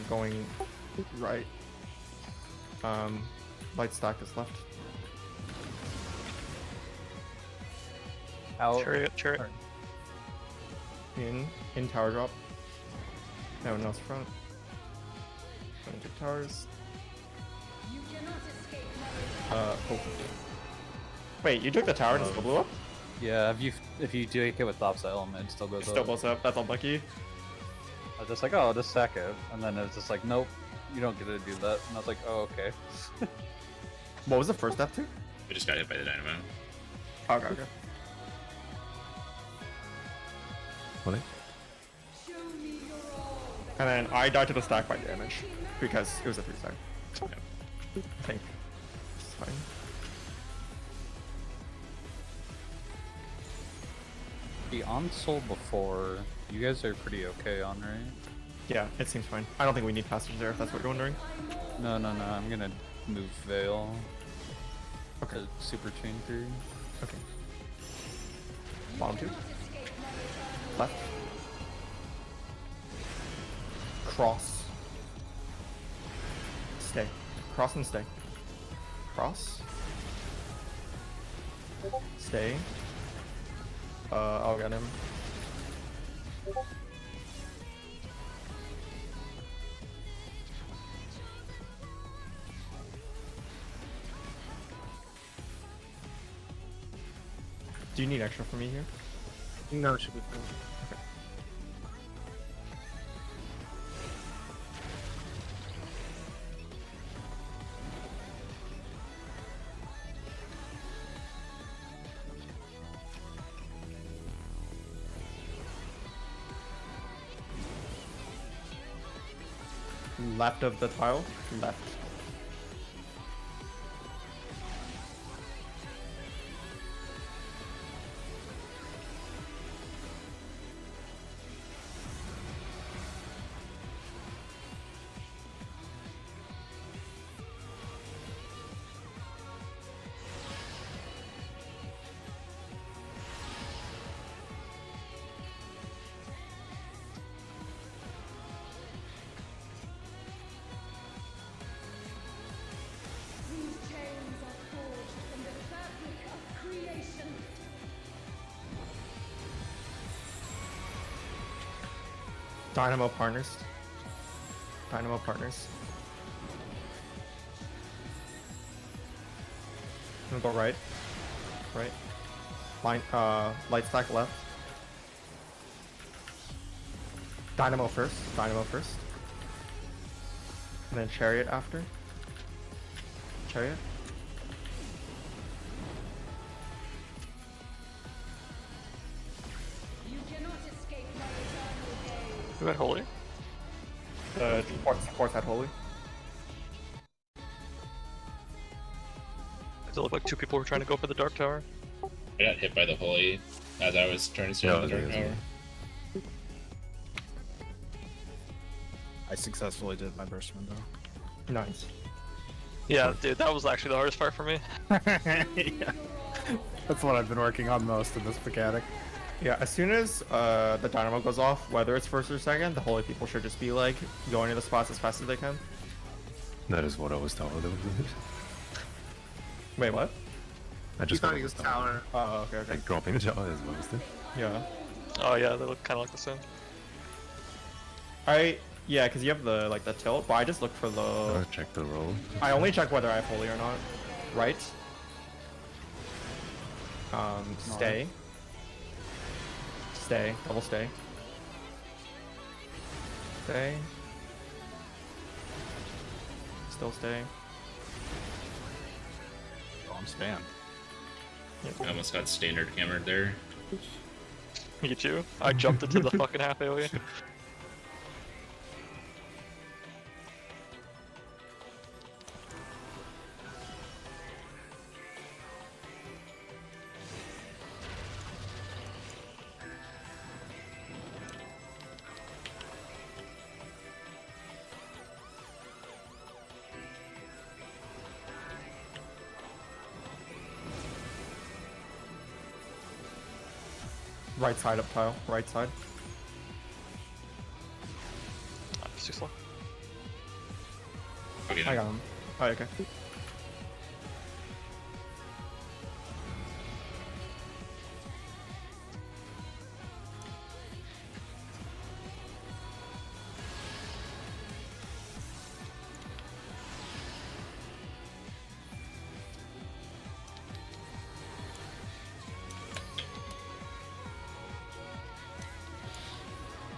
A: Going right. Light stack is left.
E: Out.
C: Chariot.
A: In tower drop. No one else front. Going to towers.
F: You cannot escape my eternal
A: Oh. Wait, you took the tower and it still blew up?
E: Yeah, if you do it with opposite element, it still goes
A: It still
E: up.
A: blows up. That's unlucky.
E: I was just like, oh, just sack it, and then it's just like, nope. you don't get to do that. And I was like, oh, okay.
A: What was the first step to?
B: We just got hit by the dynamo.
A: Okay, okay.
G: What?
A: And then I died to the stack by damage because it was a 3-stack.
B: Yeah.
A: I think it's fine.
E: The on-soul before, you guys are pretty okay on, right?
A: Yeah, it seems fine. I don't think we need passage there if that's what you're wondering.
E: No, I'm gonna move Veil
A: Okay.
E: to Super Chain 3.
A: Okay. Bottom 2. Left. Cross. Stay. Cross and stay. Cross. Stay. I'll get him. Do you need extra from me here?
H: No, it should be fine.
A: Left of the tile. Left.
F: These chains are forged from the fabric of creation.
A: Dynamo partners. Dynamo partners. I'm gonna go right. Right. Line, light stack left. Dynamo first. Dynamo first. And then chariot after. Chariot.
F: You cannot escape my eternal gaze.
C: Is that holy?
A: Supports had holy.
C: Does it look like two people were trying to go for the dark tower?
B: I got hit by the holy as I was trying to steal
G: Yeah,
B: the
G: there
B: dark
G: is
B: tower.
D: I successfully did my burst window.
A: Nice.
C: Yeah, dude, that was actually the hardest part for me.
D: Yeah. That's what I've been working on most in this mechanic.
A: Yeah, as soon as the dynamo goes off, whether it's first or second, the holy people should just be like going to the spots as fast as they can.
G: That is what I was told.
A: Wait, what?
G: I
H: He
G: just
H: thought he was tower.
A: Oh, okay, okay.
G: Like dropping the tower as well as this.
A: Yeah.
C: Oh yeah, they look kind of like the same.
A: Yeah, because you have the like the tilt, but I just look for the.
G: I'll check the roll.
A: I only check whether I have holy or not. Right. Stay. Stay. Double stay. Stay. Still stay.
D: Oh, I'm spammed.
B: I almost got standard hammered there.
C: Me too. I jumped into the fucking half AoE.
A: Right side up tile. Right side.
C: It's too slow.
B: Okay,
A: I got him. Oh, okay.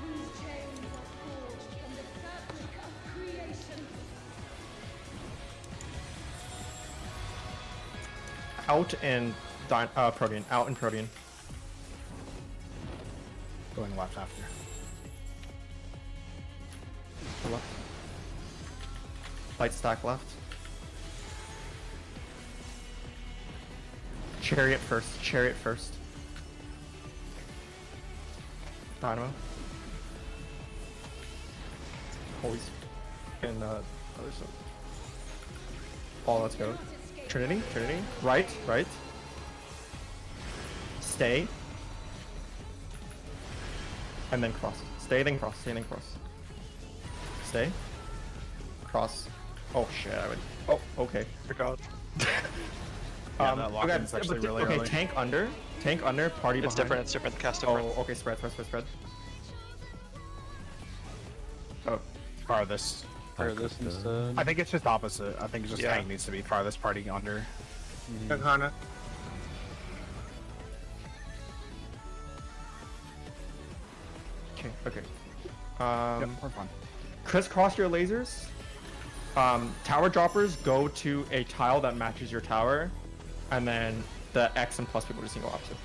F: These chains are forged from the fabric of creation.
A: out and Protean. Out and Protean.
D: Going left after.
A: Left. Light stack left. Chariot first. Chariot first. Dynamo. Always. And other stuff. Paul, let's go. Trinity. Trinity. Right. Right. Stay. And then cross. Stay, then cross. Stay, then cross. Stay. Cross. Oh shit, I would. Oh, okay.
C: Forgot.
D: Yeah, that lock-in's actually really
A: okay,
D: early.
A: tank under. Tank under, party
C: It's
A: behind.
C: different. It's different. The cast different.
A: Oh, okay, spread. Oh,
D: Farthest.
E: Or this instead.
D: I think it's just opposite. I think it's just
C: Yeah.
D: tank needs to be farthest party under.
H: Hana.
A: okay, okay.
D: Yep, we're fine.
A: Crisscross your lasers. Tower droppers go to a tile that matches your tower, and then the X and plus people just go opposite.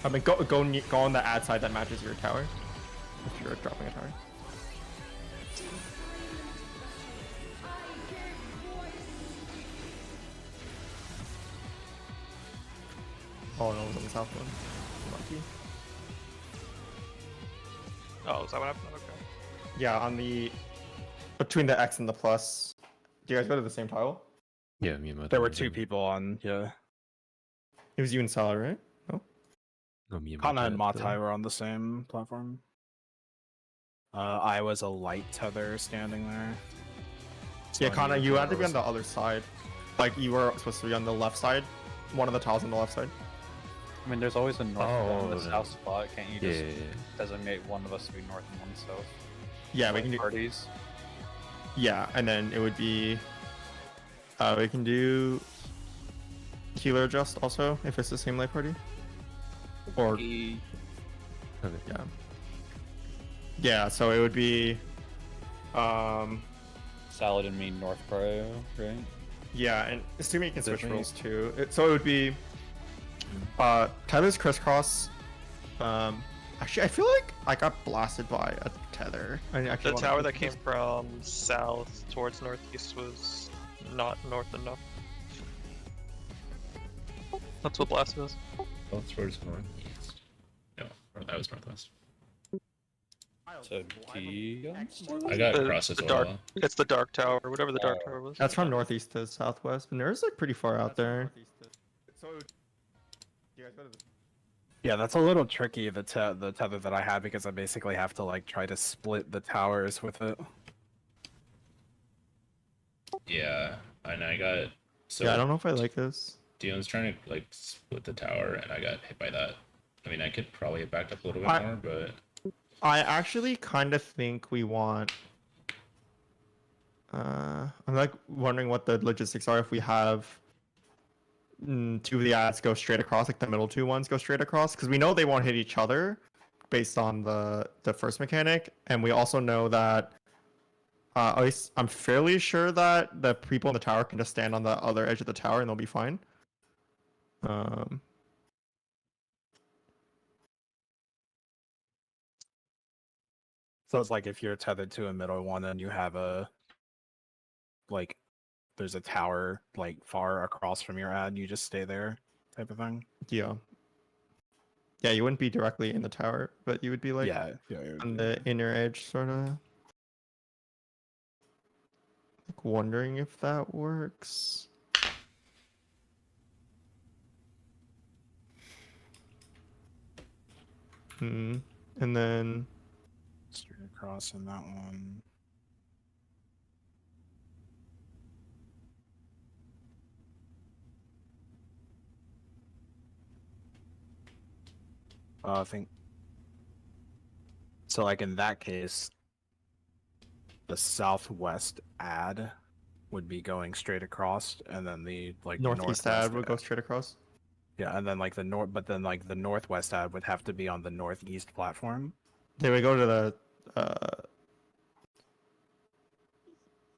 A: I mean, go on the ad side that matches your tower. If you're dropping a tower. Oh no, it was on the south one. Lucky.
C: Oh, is that what happened? Okay.
A: Yeah, on the between the X and the plus. Do you guys go to the same tile?
G: Yeah, me and my
D: There were two people on, yeah.
A: It was you and Salah, right? No.
G: No, me and
D: Kana and
G: dad,
D: Matai were on the same platform. I was a light tether standing there. So
A: Yeah,
D: I
A: Kana,
D: needed
A: you had to be
D: whoever
A: on the other side. Like you were supposed to be on the left side. One of the tiles on the left side.
E: I mean, there's always a north and
G: Oh,
E: a
G: no.
E: south spot. Can't you
G: Yeah,
E: just
G: yeah, yeah.
E: designate one of us to be north and one south?
A: Yeah, we
E: Like
A: can do.
E: parties.
A: Yeah, and then it would be. We can do. Healer adjust also if it's the same light party. Or
G: Okay.
A: yeah. Yeah, so it would be.
E: Salad and me north prio, right?
A: Yeah, and assuming you can switch
D: Definitely.
A: roles too. So it would be. Tether's crisscross. Actually, I feel like I got blasted by a tether. I actually
C: The
A: wanna
C: tower
A: keep
C: that came
A: this.
C: from south towards northeast was not north enough. That's what blast is.
B: Both towards northeast. No, or that was northwest.
E: So D.
B: I got
C: The-
B: cross as
C: the
B: well.
C: dark- It's the dark tower, whatever the dark
E: Oh.
C: tower was.
A: That's from northeast to southwest, but there's like pretty far out there. So, you guys go to the.
D: Yeah, that's a little tricky, the tether that I have, because I basically have to like try to split the towers with it.
B: Yeah, and I got so
A: Yeah, I don't know if I like this.
B: Dion's trying to like split the tower, and I got hit by that. I mean, I could probably have backed up a little bit more, but
A: I actually kind of think we want. I'm like wondering what the logistics are if we have two of the ads go straight across, like the middle two ones go straight across, because we know they won't hit each other based on the first mechanic, and we also know that. At least I'm fairly sure that the people in the tower can just stand on the other edge of the tower and they'll be fine.
D: So it's like if you're tethered to a middle one and you have a like there's a tower like far across from your ad, you just stay there type of thing.
A: Yeah. Yeah, you wouldn't be directly in the tower, but you would be like
D: yeah,
A: on the inner edge, sort of. Like wondering if that works. And then
D: straight across in that one. I think so. Like in that case, the southwest ad would be going straight across, and then the like
A: northeast ad would go straight across.
D: Yeah, and then like the north, but then like the northwest ad would have to be on the northeast platform.
A: They would go to the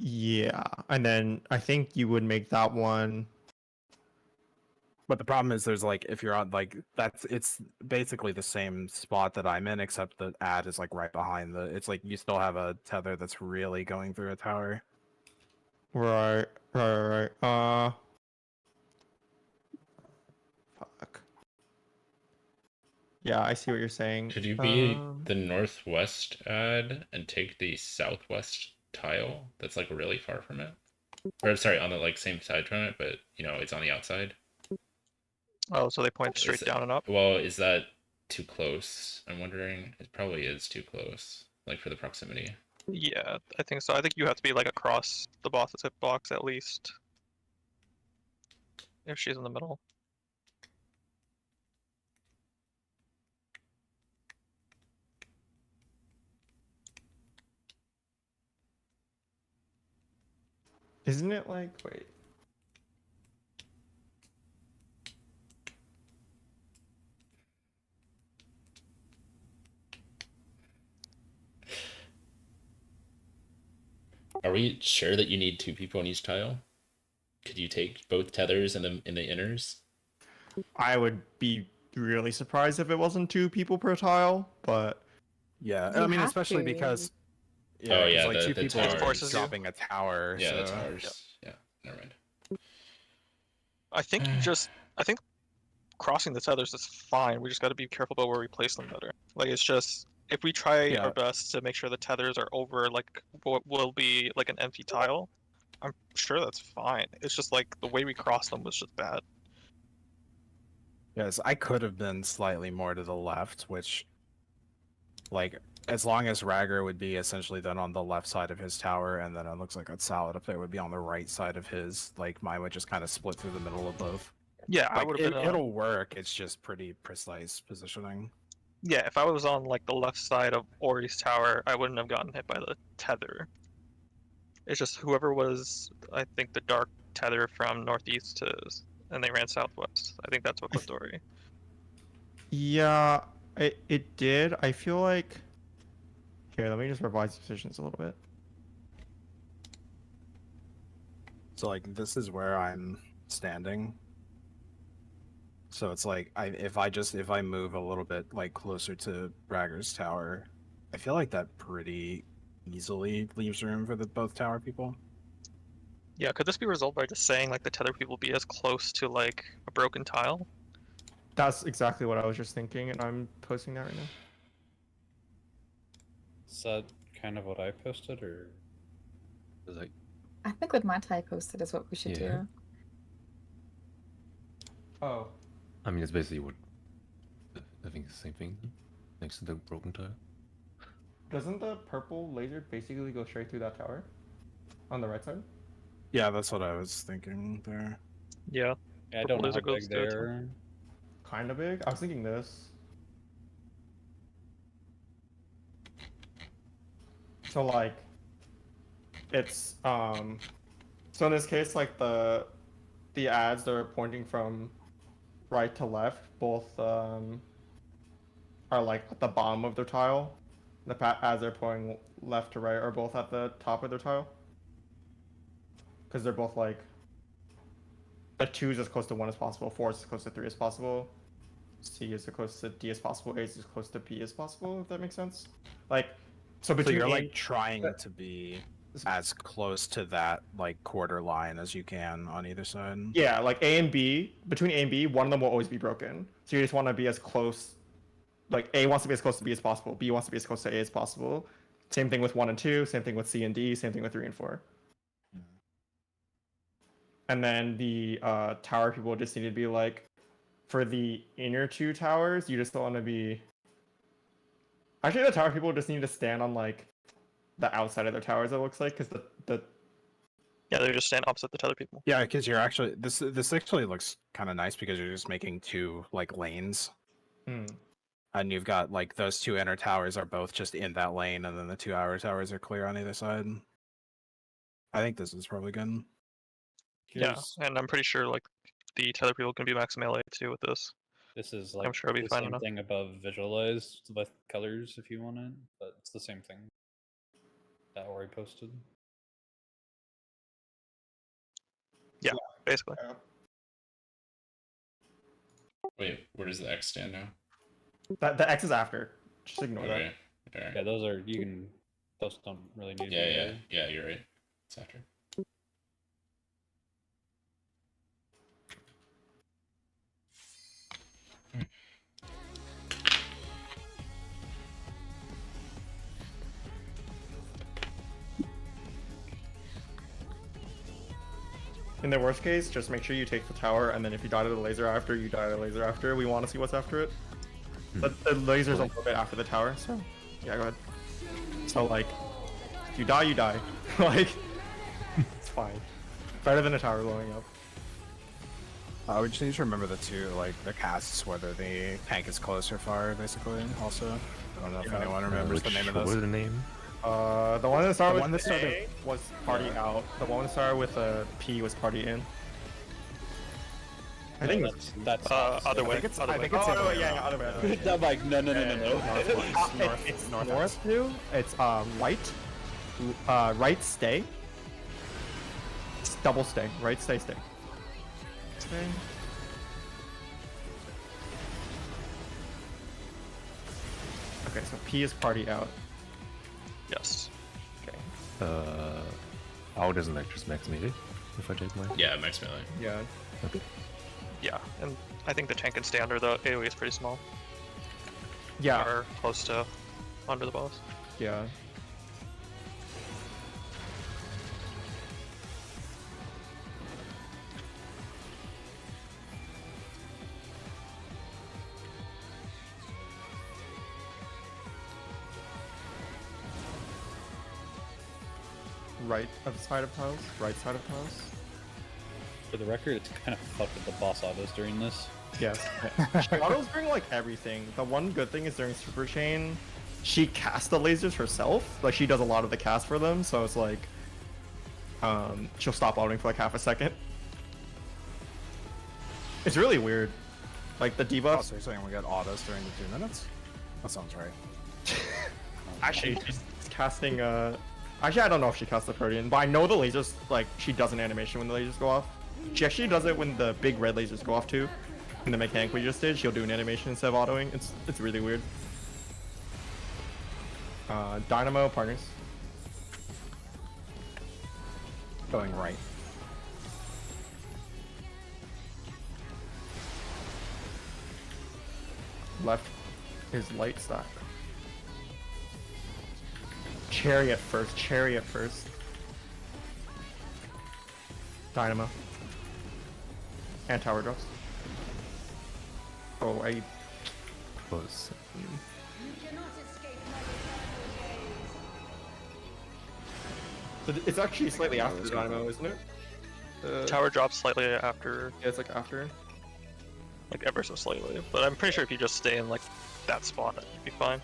A: Yeah, and then I think you would make that one.
D: But the problem is, there's like, if you're on like it's basically the same spot that I'm in, except the ad is like right behind the. It's like you still have a tether that's really going through a tower.
A: Right. Fuck. Yeah, I see what you're saying.
B: Could you be the northwest ad and take the southwest tile that's like really far from it? Or sorry, on the like same side from it, but you know, it's on the outside.
C: Oh, so they point straight
B: Is
C: down and up?
B: Well, is that too close? I'm wondering. It probably is too close, like for the proximity.
C: Yeah, I think so. I think you have to be like across the boss's hitbox at least. If she's in the middle.
A: Isn't it like wait?
B: Are we sure that you need 2 people on each tile? Could you take both tethers in the inners?
A: I would be really surprised if it wasn't 2 people per tile, but
D: Yeah,
F: You
D: I mean,
F: have
D: especially
F: to.
D: because.
B: Oh,
D: 'cause,
B: yeah,
D: like
B: the
D: 2 people
B: towers.
D: are
C: Forces you.
D: dropping a tower.
B: Yeah, the
D: so...
B: towers. Yeah, never mind.
C: I think I think crossing the tethers is fine. We just got to be careful about where we place them better. Like it's just if we try
D: Yeah.
C: our best to make sure the tethers are over like what will be like an empty tile, I'm sure that's fine. It's just like the way we crossed them was just bad.
D: Yes, I could have been slightly more to the left, which, like, as long as Ragger would be essentially then on the left side of his tower, and then it looks like a Salad up there would be on the right side of his, like, mine would just kind of split through the middle of both.
C: Yeah, I
D: Like,
C: would have been.
D: it'll work, it's just pretty precise positioning.
C: Yeah, if I was on like the left side of Ori's tower, I wouldn't have gotten hit by the tether. It's just whoever was, I think, the dark tether from northeast to, and they ran southwest. I think that's what clipped Ori.
A: yeah, it did. I feel like here, let me just revise the positions a little bit.
D: So, like, this is where I'm standing. So it's like, if I move a little bit, like, closer to Ragger's tower, I feel like that pretty easily leaves room for the both tower people.
C: Yeah, could this be resolved by just saying like the tether people be as close to like a broken tile?
A: That's exactly what I was just thinking, and I'm posting that right now.
E: Is that kind of what I posted, or
G: Like,
F: I think what Matai posted is what we should
G: Yeah.
F: do.
A: Oh,
G: I mean, it's basically what I think it's the same thing next to the broken tile.
A: doesn't the purple laser basically go straight through that tower on the right side?
D: Yeah, that's what I was thinking there.
C: Yeah.
E: yeah, I
C: Purple
E: don't know
C: laser
E: how
C: goes
E: big
C: through it,
E: they
C: too.
E: are.
A: Kind of big. I was thinking this. So like, it's so in this case, like the ads that are pointing from right to left, both are like at the bottom of their tile. The ads that are pointing left to right are both at the top of their tile. Because they're both like, the 2 is as close to 1 as possible, 4 is as close to 3 as possible, C is as close to D as possible, A is as close to B as possible, if that makes sense. Like, so
D: So
A: between
D: you're
A: A-
D: like trying to be as close to that like quarter line as you can on either side.
A: yeah, like A and B, between A and B, one of them will always be broken. So you just want to be as close, like A wants to be as close to B as possible, B wants to be as close to A as possible. Same thing with 1 and 2, same thing with C and D, same thing with 3 and 4. And then the tower people just need to be like, for the inner 2 towers, you just don't want to be. Actually, the tower people just need to stand on like the outside of their towers. It looks like, because the
C: Yeah, they just stand opposite the tether people.
D: Yeah, because you're actually this actually looks kind of nice because you're just making 2 like lanes, and you've got like those 2 inner towers are both just in that lane, and then the 2 outer towers are clear on either side. I think this is probably good.
E: Here's,
C: Yeah, and I'm pretty sure like the tether people can be max melee too with this.
E: This is
C: I'm
E: like
C: sure it'll be
E: the
C: fine
E: same
C: enough.
E: thing above visualized with colors if you want it, but it's the same thing that Ori posted.
C: Basically.
B: Wait, where does the X stand now?
A: That the X is after. Just ignore that.
B: Okay. Alright.
E: Yeah, those are you can. Those don't really need. to
B: Yeah,
E: be
B: yeah,
E: there.
B: yeah. You're right. It's after.
A: In the worst case, just make sure you take the tower, and then if you die to the laser after, you die to the laser after. We want to see what's after it. But the laser's a little bit after the tower, so yeah, go ahead. So like, if you die, you die. Like, it's fine. Better than a tower blowing up.
D: We just need to remember the two, like the casts, whether the tank is close or far, basically. Also, I don't know if anyone remembers the name of
G: What was
D: those.
G: the name?
A: The one that started
D: The
A: with
D: one that started-
A: A was party out. The one that started with a P was party in. I think
E: that's
C: Other way.
D: think it's-
C: Other
D: I
C: way.
D: think it's the other way
A: yeah,
D: around.
A: yeah, other way. Other way.
E: I'm like, no.
A: It's north too. It's right, right stay. It's double stay. Right stay stay. Stay. Okay, so P is party out.
C: Yes.
A: Okay.
G: Owl doesn't like just max melee if I take mine.
B: Yeah, max melee.
A: Yeah.
G: Okay.
C: Yeah, and I think the tank can stay under the AoE is pretty small.
A: Yeah.
C: Or close to under the boss.
A: Yeah. Right of side of house. Right side of house.
E: For the record, it's kind of fucked with the boss autos during this.
A: Yes. She autos during like everything. The one good thing is during Super Chain, she casts the lasers herself. Like she does a lot of the cast for them, so it's like she'll stop autoing for like half a second. It's really weird. Like the
D: Oh,
A: debuffs.
D: so you're saying we got autos during the 2 minutes? That sounds right.
A: Actually, she's casting actually I don't know if she casts the Protean, but I know the lasers like she does an animation when the lasers go off. She actually does it when the big red lasers go off too. In the mechanic we just did, she'll do an animation instead of autoing. It's really weird. Dynamo partners.
D: Going right.
A: Left is light stack. Chariot first, chariot first. Dynamo. And tower drops. Oh, I
G: Close.
F: You cannot escape my eternal gaze.
A: It's actually slightly after the Dynamo, isn't it?
C: Tower drops slightly after,
A: Yeah, it's like after.
C: like ever so slightly. But I'm pretty sure if you just stay in like that spot, you'd be fine.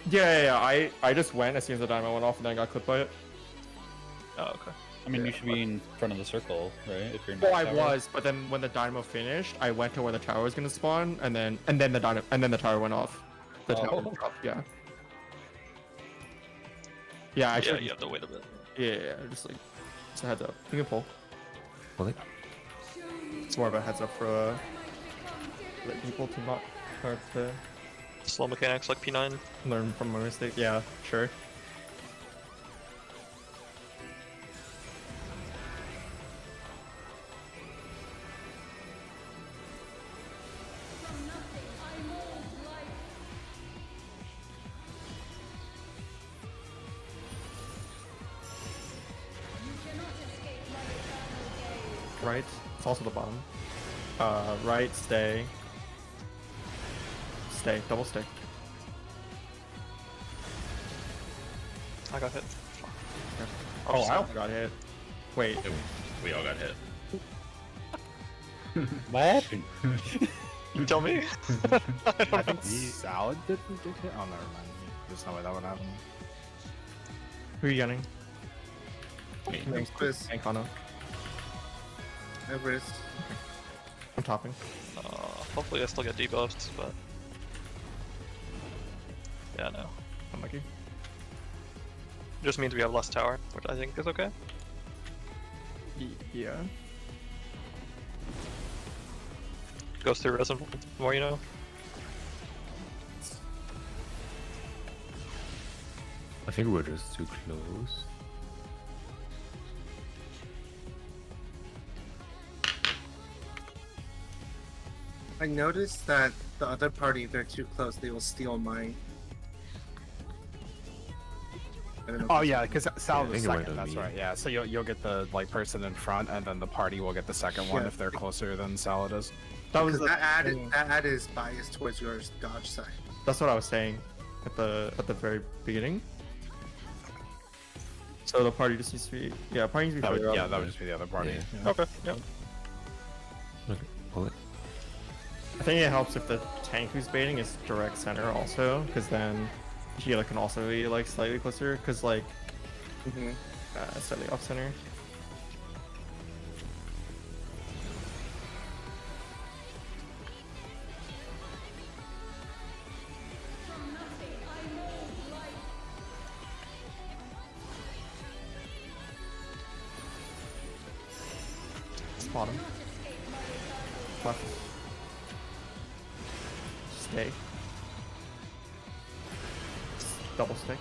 A: Yeah. I just went as soon as the Dynamo went off and then I got clipped by it.
C: Oh, okay.
E: I mean, you should be in front of the circle, right? If you're in
A: Well,
E: that
A: I
E: tower.
A: was, but then when the Dynamo finished, I went to where the tower was gonna spawn, and then the tower went off. The tower
E: Oh.
A: dropped. Yeah. Yeah,
C: Yeah,
A: actually.
C: you have to wait a bit.
A: Yeah, just like it's a heads up. You can pull.
G: Hold it.
A: It's more of a heads up for let people to not start to
C: Slow mechanics like P9.
A: learn from my mistake. Yeah, sure.
F: From nothing, I mold life. You cannot escape my eternal gaze.
A: Right. It's also the bottom. Right. Stay. Stay. Double stay.
C: I got hit.
A: Oh, I also got hit. Wait.
B: We all got hit.
E: What happened?
C: You tell me.
D: I think Salad didn't get hit. Oh, never mind. There's no way that would happen.
A: Who are you getting?
B: Me.
H: Chris,
A: And Kano.
H: Everest.
A: I'm topping.
C: Hopefully I still get debuffs, but yeah, no.
A: I'm lucky.
C: Just means we have less tower, which I think is okay.
A: Yeah.
C: Goes through resin more, you know.
G: I think we're just too close.
H: I noticed that the other party, if they're too close, they will steal my. I don't know if
D: Oh
H: that's-
D: yeah, because Sal
G: I
D: was
G: think it went
D: second.
G: on
D: That's
G: me.
D: right. Yeah, so you'll get the like person in front, and then the party will get the second one
H: Yeah.
D: if they're closer than Salad is.
A: That was
H: Because
A: the
H: that ad is biased towards your dodge side.
A: That's what I was saying at the very beginning. So the party just needs to be party needs to be
D: That would,
A: further
D: yeah,
A: up.
D: that would just be the other party.
G: Yeah.
D: Yeah.
C: Okay. Yeah.
G: Okay, pull it.
A: I think it helps if the tank who's baiting is direct center also, because then Gila can also be like slightly closer, because like
H: Mm-hmm.
A: slightly off center. Spot him. Left. Stay. Double stick.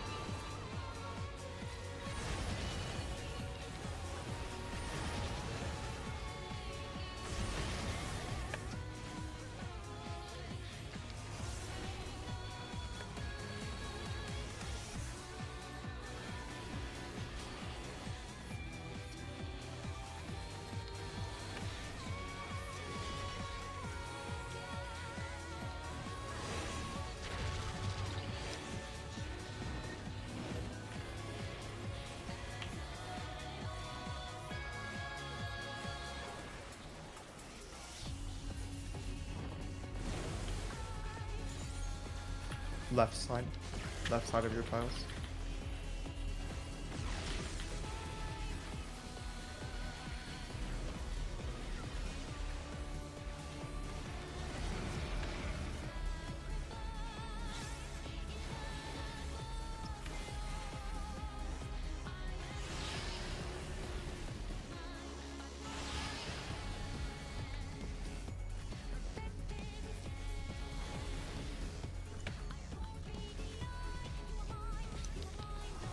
A: Left side of your tiles.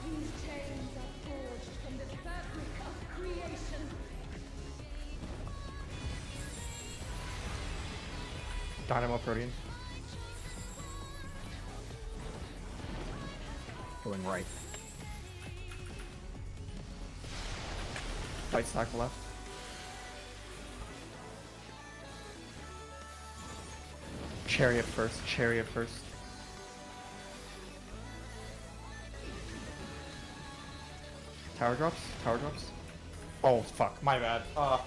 F: These chains are forged from the fabric of creation.
A: Dynamo Protean.
D: Going right.
A: Right stack left. Chariot first. Chariot first. Tower drops. Tower drops. Oh fuck! My bad. My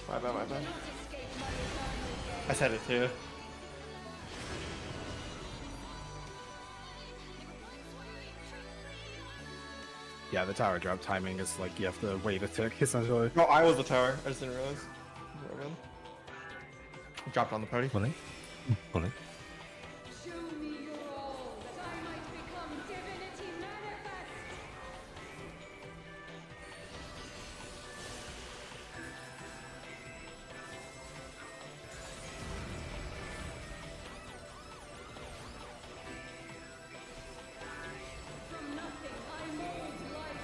A: bad. My bad. I said it too.
D: Yeah, the tower drop timing is like you have to wait a tick essentially.
A: No, I was the tower. I just didn't realize. Dropped on the party.
G: Pull it. Pull it.
F: Show me your all, that I might become divinity manifest. From nothing I mold life.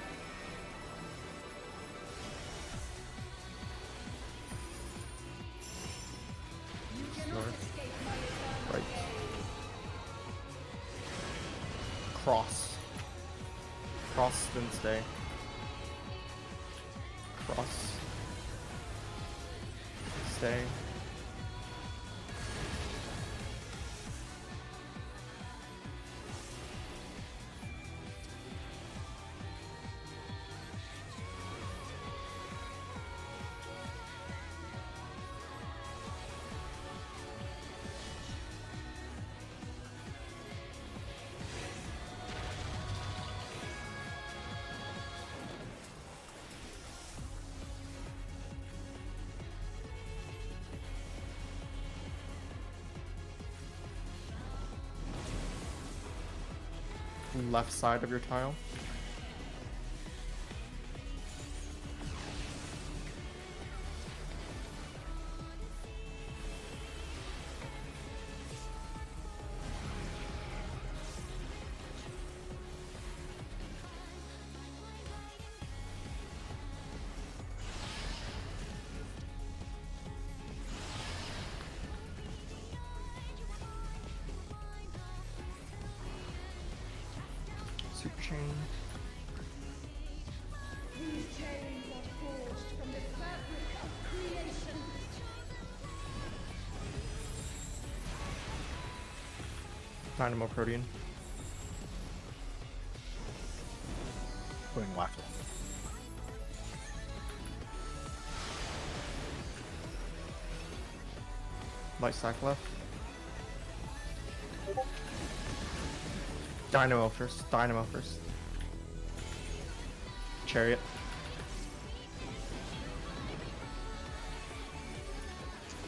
F: You cannot escape my eternal
A: Right.
F: gaze.
A: Cross. Cross, then stay. Cross. Stay. Left side of your tile. Chain.
F: These chains are forged from the fabric of creation.
A: Dynamo Protean.
D: Putting left.
A: Light stack left. Dynamo first. Dynamo first. Chariot.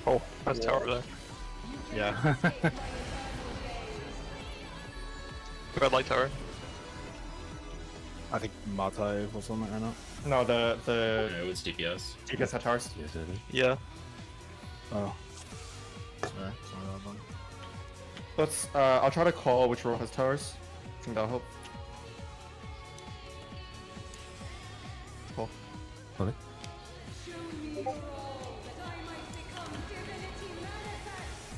C: Oh, that's tower there.
D: Yeah.
C: Red light tower.
D: I think Matai was on it right now.
A: No, the
B: It was DPS.
A: DPS had towers.
G: Yes, it is.
C: Yeah.
D: Oh. Sorry. Sorry about that.
A: Let's. I'll try to call which row has towers. I think that'll help. Cool.
G: Okay.
F: Show me your all, that I might become divinity manifest.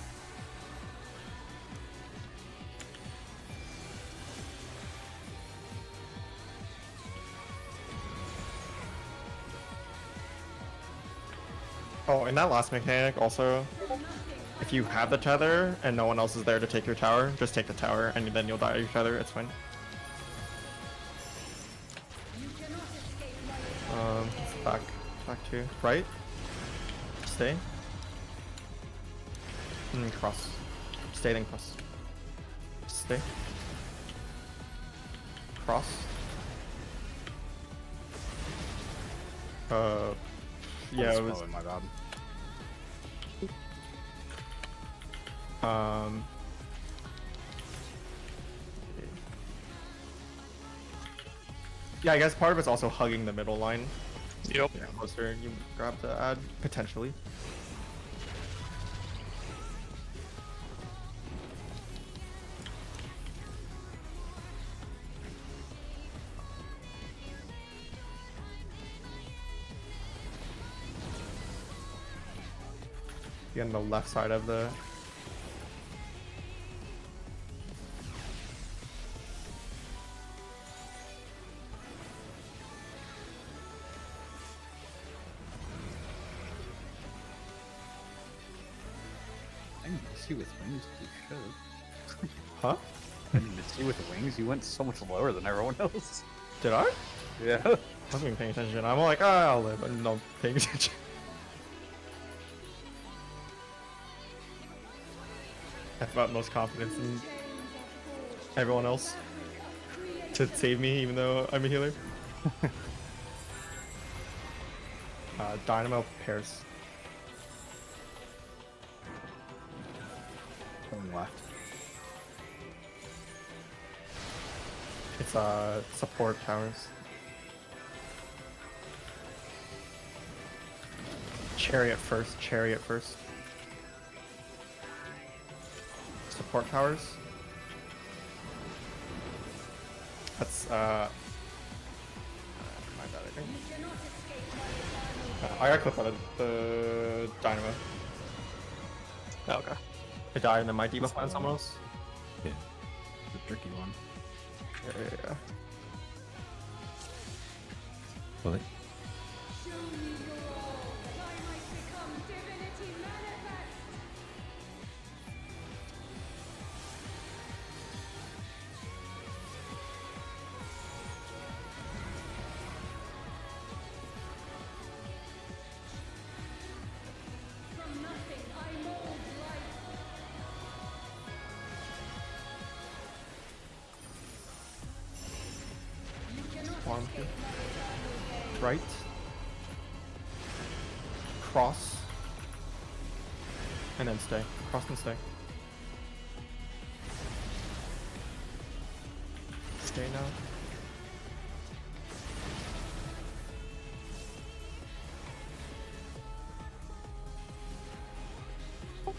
A: Oh, in that last mechanic, also, if you have the tether and no one else is there to take your tower, just take the tower and then you'll die to your tether. It's fine. Back to right. Stay. And cross. Stay then cross. Stay. Cross. Yeah, it was.
D: probably my bad.
A: Yeah, I guess part of it's also hugging the middle line.
C: Yep.
A: Yeah, closer you grab the ad potentially. Be on the left side of the.
E: I didn't see with wings, you should.
A: Huh?
E: I didn't see with wings, you went so much lower than everyone else.
A: Did I?
E: Yeah.
A: I wasn't even paying attention. I'm like, ah, I'll live, and not paying attention. I have utmost confidence in everyone else to save me, even though I'm a healer. Dynamo pairs.
D: Going left.
A: It's support towers. Chariot first. Chariot first. Support towers. That's my bad, I think. I got clipped on the dynamo.
C: Okay.
A: I died and then my debuff went on someone else.
G: Yeah.
D: The tricky one.
A: Yeah.
G: Fully.
F: Show me your all, that I might become divinity manifest. From nothing I mold life. You cannot
A: One,
F: escape my
A: Right. Cross. And then stay. Cross and stay. Stay now.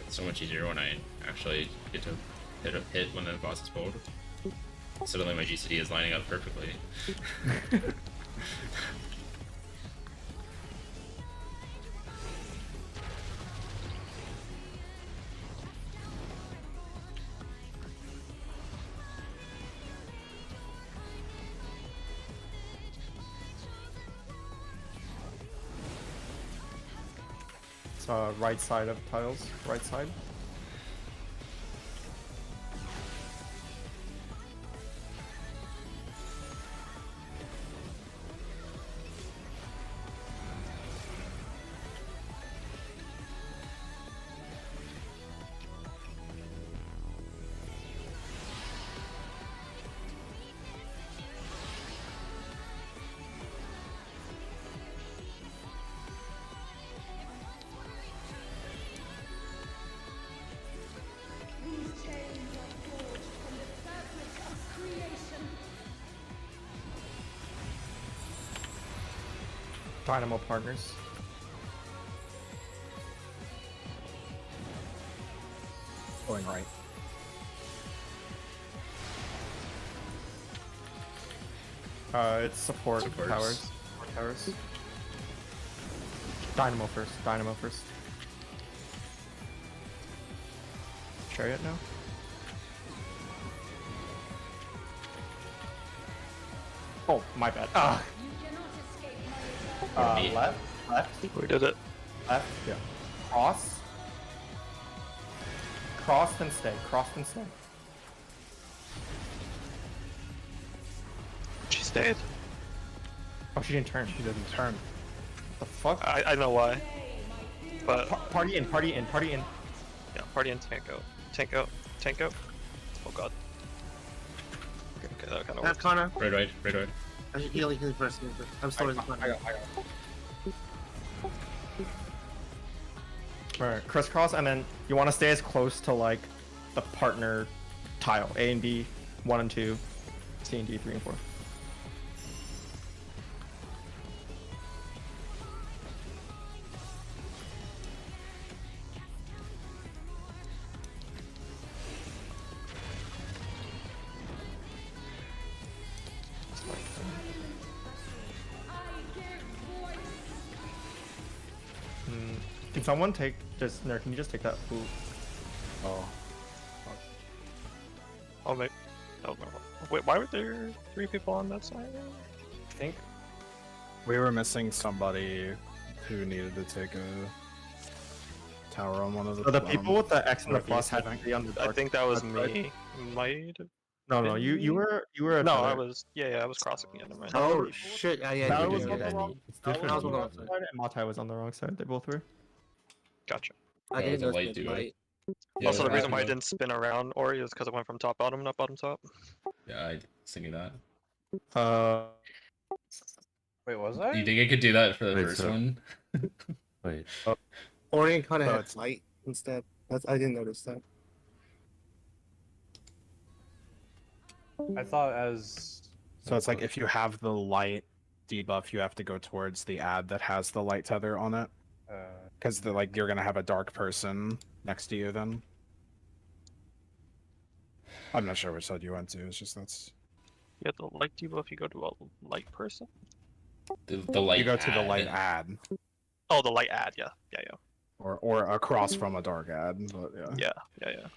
B: It's so much easier when I actually get to hit when the boss is pulled. Suddenly my GCD is lining up perfectly.
A: right side of tiles. Right side.
F: These chains are forged from the fabric of creation.
A: Dynamo partners.
D: Going right.
A: It's support
B: Supports.
A: towers. Support towers. Dynamo first. Dynamo first. Chariot now. Oh, my bad. Ah.
F: You cannot escape my attack.
B: Me.
A: Left.
C: We did it.
A: Left. Yeah. Cross. Cross then stay. Cross then stay.
C: She stayed.
A: Oh, she didn't turn.
D: She didn't turn.
A: The fuck?
C: I know why. But
A: Party in. Party in. Party in.
C: yeah, party and tank out. Tank out. Tank out. Oh god. Okay, that kind of
H: That
C: works.
H: Connor.
B: Right.
H: I should heal him first. I'm slower than
A: I
H: Connor.
A: got. Alright, crisscross, and then you want to stay as close to like the partner tile. A and B, 1 and 2, C and D, 3 and 4.
F: I give voice.
A: Can someone take just no? Can you just take that? Ooh.
D: Oh.
C: Oh wait. Oh no. Wait, why were there 3 people on that side?
A: I think.
D: We were missing somebody who needed to take a tower on one of the.
A: So the people with the X and the
D: northeast,
A: plus had
D: I
A: to
D: think.
A: be on the
C: I
A: dark
C: think that was
A: side, right?
C: me. Might have
A: No,
C: been
A: you
C: me?
A: were. A
C: No, I
A: tether.
C: was. Yeah, I was crossing the other man.
H: Oh shit! Yeah,
A: That
H: you
A: was
H: did.
A: on the
H: Yeah.
A: wrong.
G: It's
A: That
G: different.
A: was on the
H: on
A: wrong
H: the
A: side, and Matai was on the wrong side. They both were.
C: Gotcha.
H: I
B: That was
H: didn't
B: a
H: know
B: light
H: it's
B: duo.
H: light.
B: Yeah,
C: Also, the
B: right.
C: reason why I didn't spin around Ori is because I went from top bottom, not bottom top.
B: Yeah, I was thinking that.
E: Wait, was
B: Do
E: I?
B: you think I could do that for the
G: Wait,
B: first
G: so-
B: one?
G: Wait.
H: Orion kind of
D: So
H: had
D: it's-
H: light instead. I didn't notice that.
E: I thought as.
D: So it's like if you have the light debuff, you have to go towards the ad that has the light tether on it, because like you're gonna have a dark person next to you then. I'm not sure which side you went to. It's just that's
C: You have the light debuff, you go to a light person?
B: The light.
D: you go to the light
B: ad.
D: ad
C: Oh, the light ad, yeah.
D: or across from a dark ad. But yeah.
C: Yeah.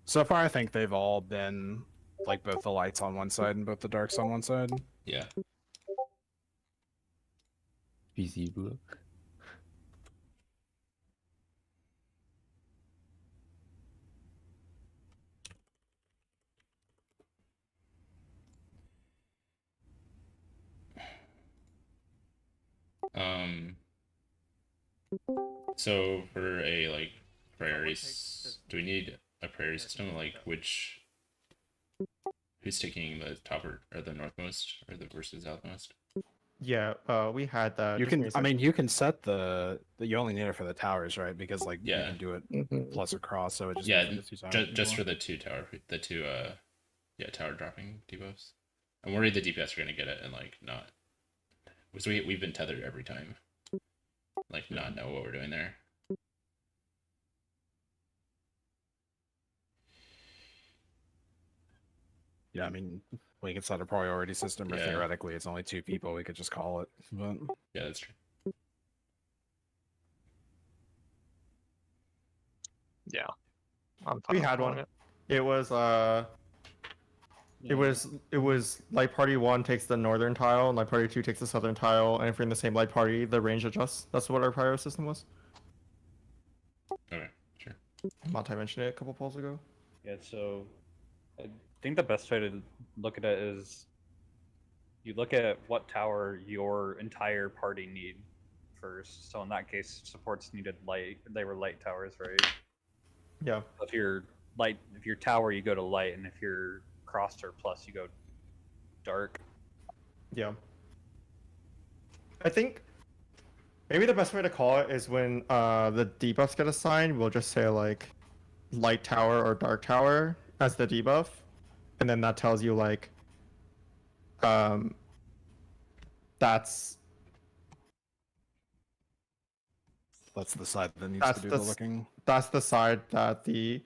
D: So far, I think they've all been like both the lights on one side and both the darks on one side.
B: Yeah.
G: PC book.
B: So for a like priorities, do we need a priority system? Like who's taking the top or the northmost or the versus southmost?
A: Yeah, we had that.
D: You
A: Just give me
D: can,
A: a
D: I
A: second.
D: mean, you can set you only need it for the towers, right? Because like you
B: Yeah.
D: can do it
H: Mhm.
D: plus across, so it just
B: Yeah,
D: makes it 2 towers
B: just for
D: more.
B: the two tower dropping debuffs. I'm worried the DPS are gonna get it and like not, because we've been tethered every time, like not know what we're doing there.
D: Yeah, I mean, we could set a priority system, or
B: Yeah.
D: theoretically, it's only 2 people. We could just call it. But
B: Yeah, that's true.
C: Yeah. I'm
A: We
C: fine
A: had
C: with
A: one.
C: it.
A: It was It was light party 1 takes the northern tile, and light party 2 takes the southern tile, and if you're in the same light party, the range adjusts. That's what our prior system was.
B: Okay, sure.
A: Monty mentioned it a couple polls ago.
E: Yeah, so I think the best way to look at it is you look at what tower your entire party need first. So in that case, supports needed light. They were light towers, right?
A: Yeah.
E: If you're light, if you're tower, you go to light, and if you're crossed or plus, you go dark.
A: Yeah. I think maybe the best way to call it is when the debuffs get assigned, we'll just say like light tower or dark tower as the debuff, and then that tells you like that's
D: the side that needs to do the looking.
A: That's the side that the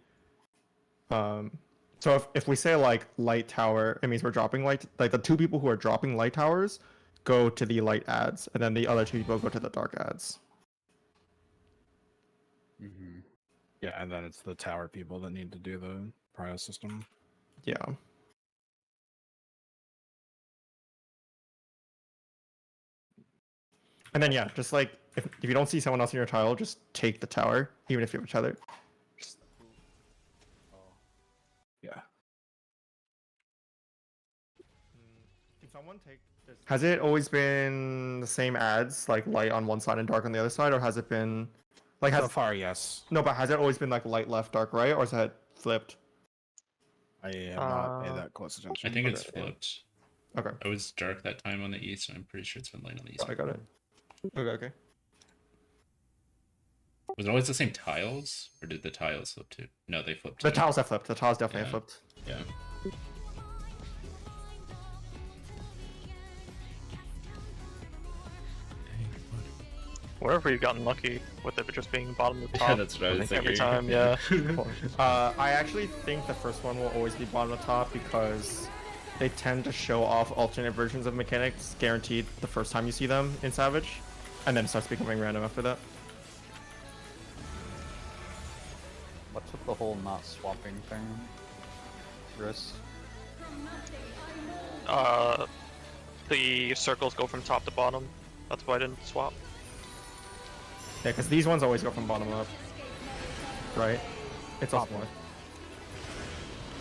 A: so if we say like light tower, it means we're dropping light, like the 2 people who are dropping light towers go to the light ads, and then the other 2 people go to the dark ads.
E: Mm-hmm.
D: Yeah, and then it's the tower people that need to do the prio system.
A: Yeah. And then yeah, just like if you don't see someone else in your tile, just take the tower, even if you have a tether.
D: Yeah.
A: Can someone take this? Has it always been the same ads, like light on one side and dark on the other side, or has it been like
D: So far, yes.
A: No, but has it always been like light left, dark right, or is that flipped?
D: I have not paid that close attention.
B: I think it's
A: Okay.
B: flipped.
A: Okay.
B: I was dark that time on the east, and I'm pretty sure it's been light on the east.
A: I got it. Okay.
B: Was it always the same tiles, or did the tiles flip too? No, they flipped.
A: The
B: too.
A: tiles have flipped. The tiles definitely have
B: Yeah.
A: flipped.
B: Yeah.
C: Where have we gotten lucky with it just being bottom of the top?
B: Yeah, that's what I was
C: every
B: thinking.
C: time. Yeah.
A: I actually think the first one will always be bottom of top because they tend to show off alternate versions of mechanics guaranteed the first time you see them in Savage, and then it starts becoming random after that.
E: What's with the whole not swapping thing? Risk.
C: The circles go from top to bottom. That's why I didn't swap.
A: Yeah, because these ones always go from bottom up. Right? It's also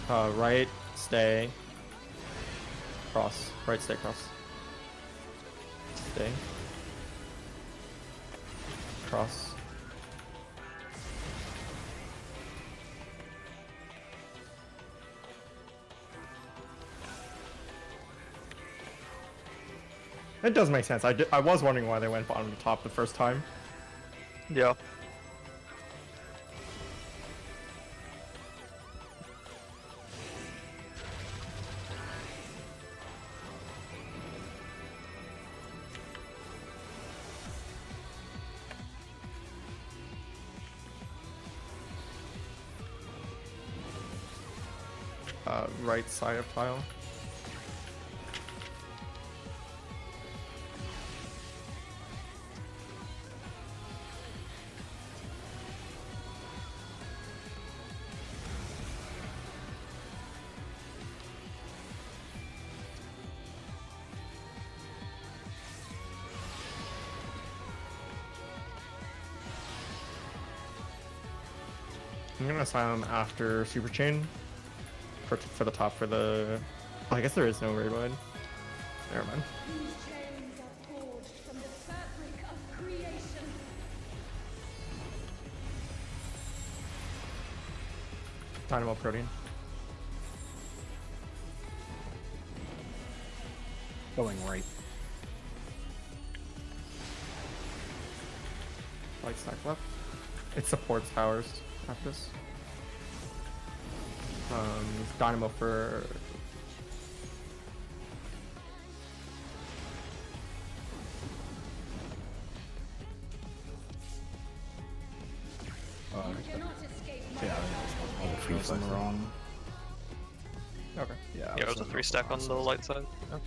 A: north. Right, stay. Cross. Right, stay, cross. Stay. Cross. It does make sense. I was wondering why they went bottom to top the first time.
C: Yeah.
A: Right side of tile. I'm gonna assign them after Super Chain for the top for the. Oh, I guess there is no raid wide. Never mind.
F: These chains are forged from the fabric of creation.
A: Dynamo Protein.
D: Going right.
A: Light stack left. It supports towers after this. Dynamo for.
F: Cannot escape my
D: Yeah, all the freeze in the wrong.
A: Okay.
D: Yeah,
C: Yeah, it was a 3-stack on the light side. Yeah.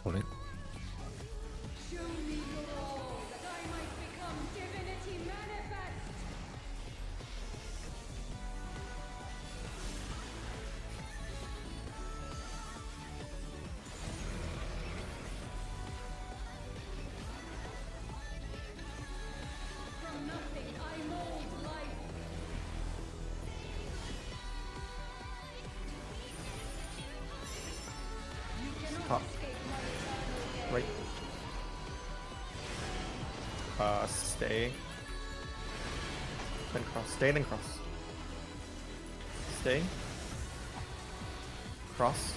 G: Hold it.
F: Show me your all, that I might become divinity manifest.
A: top. Right. Stay. Then cross. Stay, then cross. Stay. Cross.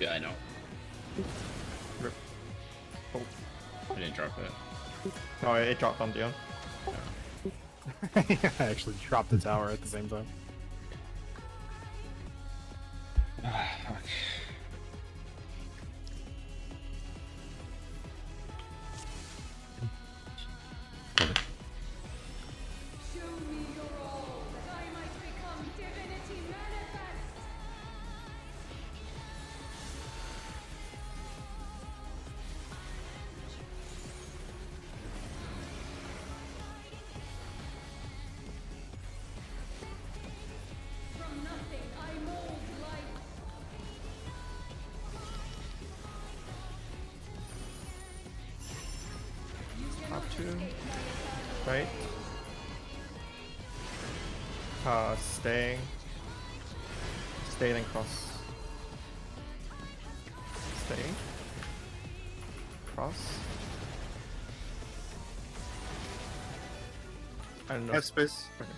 B: Yeah, I know.
A: Rip. Oh.
B: I didn't drop it.
A: No, it dropped on Dion.
D: I actually dropped the tower at the same time.
B: Fuck.
F: Show me your all, that I might become divinity manifest. From nothing I mold life. You cannot
A: Top two.
F: escape my
A: Right. Stay. Stay, then cross. Stay. Cross. I don't know.
H: Have space.
A: Okay.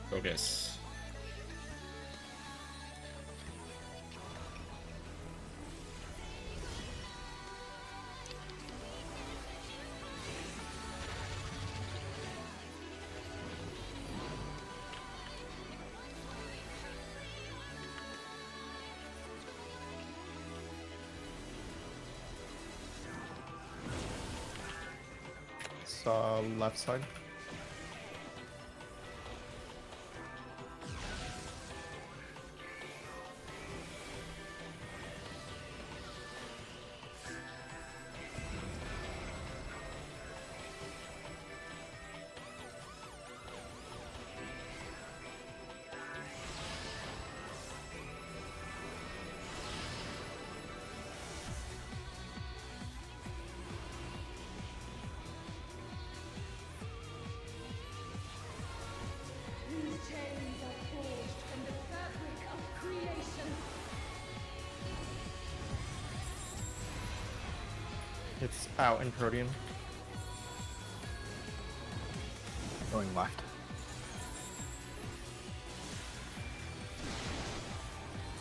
B: Focus.
A: It's left side.
F: These chains are forged from the fabric of creation.
A: It's out in Protean.
D: Going left.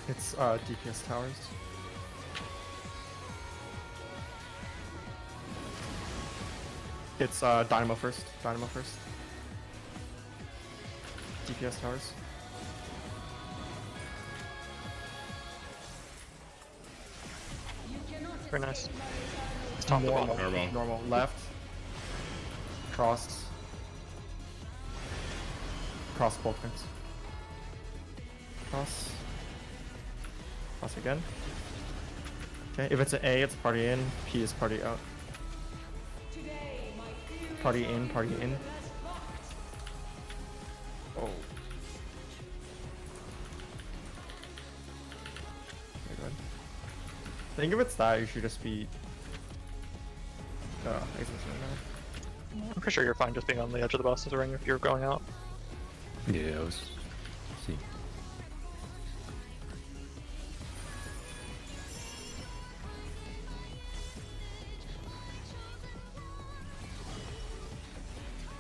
A: It's DPS towers. It's Dynamo first. Dynamo first. DPS towers.
F: You cannot
C: Very nice.
F: escape my
C: It's top to bottom.
B: Normal.
A: Normal. Left. Cross. Cross both things. Cross. Cross again. Okay, if it's an A, it's party in. P is party out.
F: today, my theory
A: Party in, party in.
F: has fought.
A: Oh. Okay, good. I think if it's that, you should just be. I guess it's not now.
C: I'm pretty sure you're fine just being on the edge of the boss's ring if you're going out.
G: Yeah, I was. See.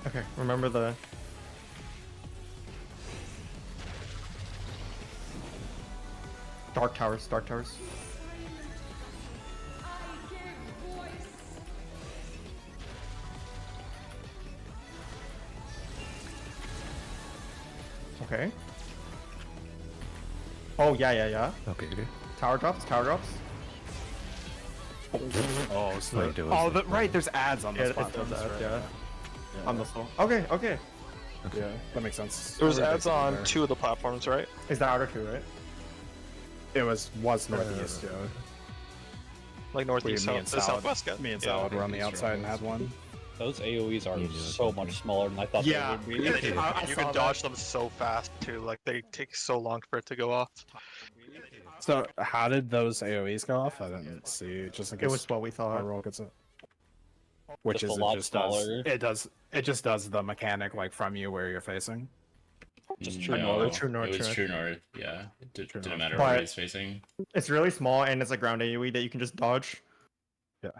A: Okay, remember the. Dark towers, dark towers.
F: I give voice.
A: Okay. Oh, yeah.
G: Okay, okay.
A: Tower drops, tower drops.
D: Oh, so
G: Right, there was
D: oh,
G: the-
D: right. There's ads on
A: Yeah,
D: this
A: it's
D: platform.
A: those ads,
D: right,
A: yeah. On the slow. Okay.
D: Yeah, that makes sense.
C: There was
D: We're
C: ads
D: basically
C: on
D: there.
C: 2 of the platforms, right?
A: Is the outer 2, right?
D: It was northeast, yeah.
C: Like northeast,
D: Me and
C: the
D: Salad,
C: southwest guy.
D: me and
C: Yeah.
D: Salad were on the
G: Northeast,
D: outside and had one.
E: Those AoEs are
G: You knew it,
E: so
G: okay.
E: much smaller than I thought
A: Yeah.
E: they would be.
C: And then
A: I
C: you
A: saw
C: can
A: that.
C: dodge them so fast too. Like they take so long for it to go off.
D: So how did those AoEs go off? I didn't see. Just in case
A: It was what we
D: our
A: thought.
D: roll gets it. Which
E: Just
D: is
E: a lot
D: it just does
E: smaller.
D: it just does the mechanic like from you where you're facing.
E: Just true
B: No,
E: north.
A: True north,
B: It was
A: true
B: true north. Yeah, it
D: True
B: didn't
D: north.
B: matter
A: But-
B: where he's facing.
A: It's really small and it's a ground AoE that you can just dodge.
D: Yeah.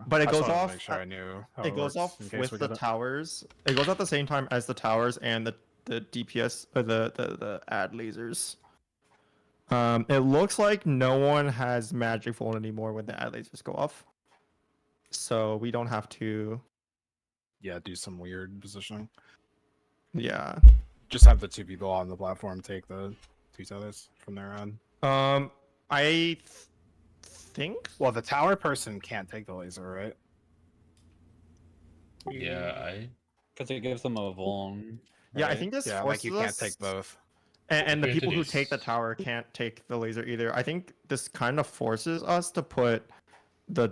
A: But it
D: I
A: goes
D: just wanted to
A: off
D: make sure
A: at-
D: I knew how
A: It goes
D: works
A: off
D: in case
A: with
D: we
A: the
D: get it.
A: towers. It goes off the same time as the towers and the DPS or the ad lasers. It looks like no one has magic phone anymore when the ad lasers go off. So we don't have to.
D: Yeah, do some weird positioning.
A: Yeah.
D: Just have the 2 people on the platform take the 2 tethers from there on.
A: I think.
D: Well, the tower person can't take the laser, right?
B: Yeah,
E: Because it gives them a vuln.
A: Yeah, I
E: right?
A: think this
D: Yeah,
A: forces
D: like you can't
A: us-
D: take both.
A: And the
B: We have to
A: people
B: do
A: who take the
B: s-
A: tower can't take the laser either. I think this kind of forces us to put the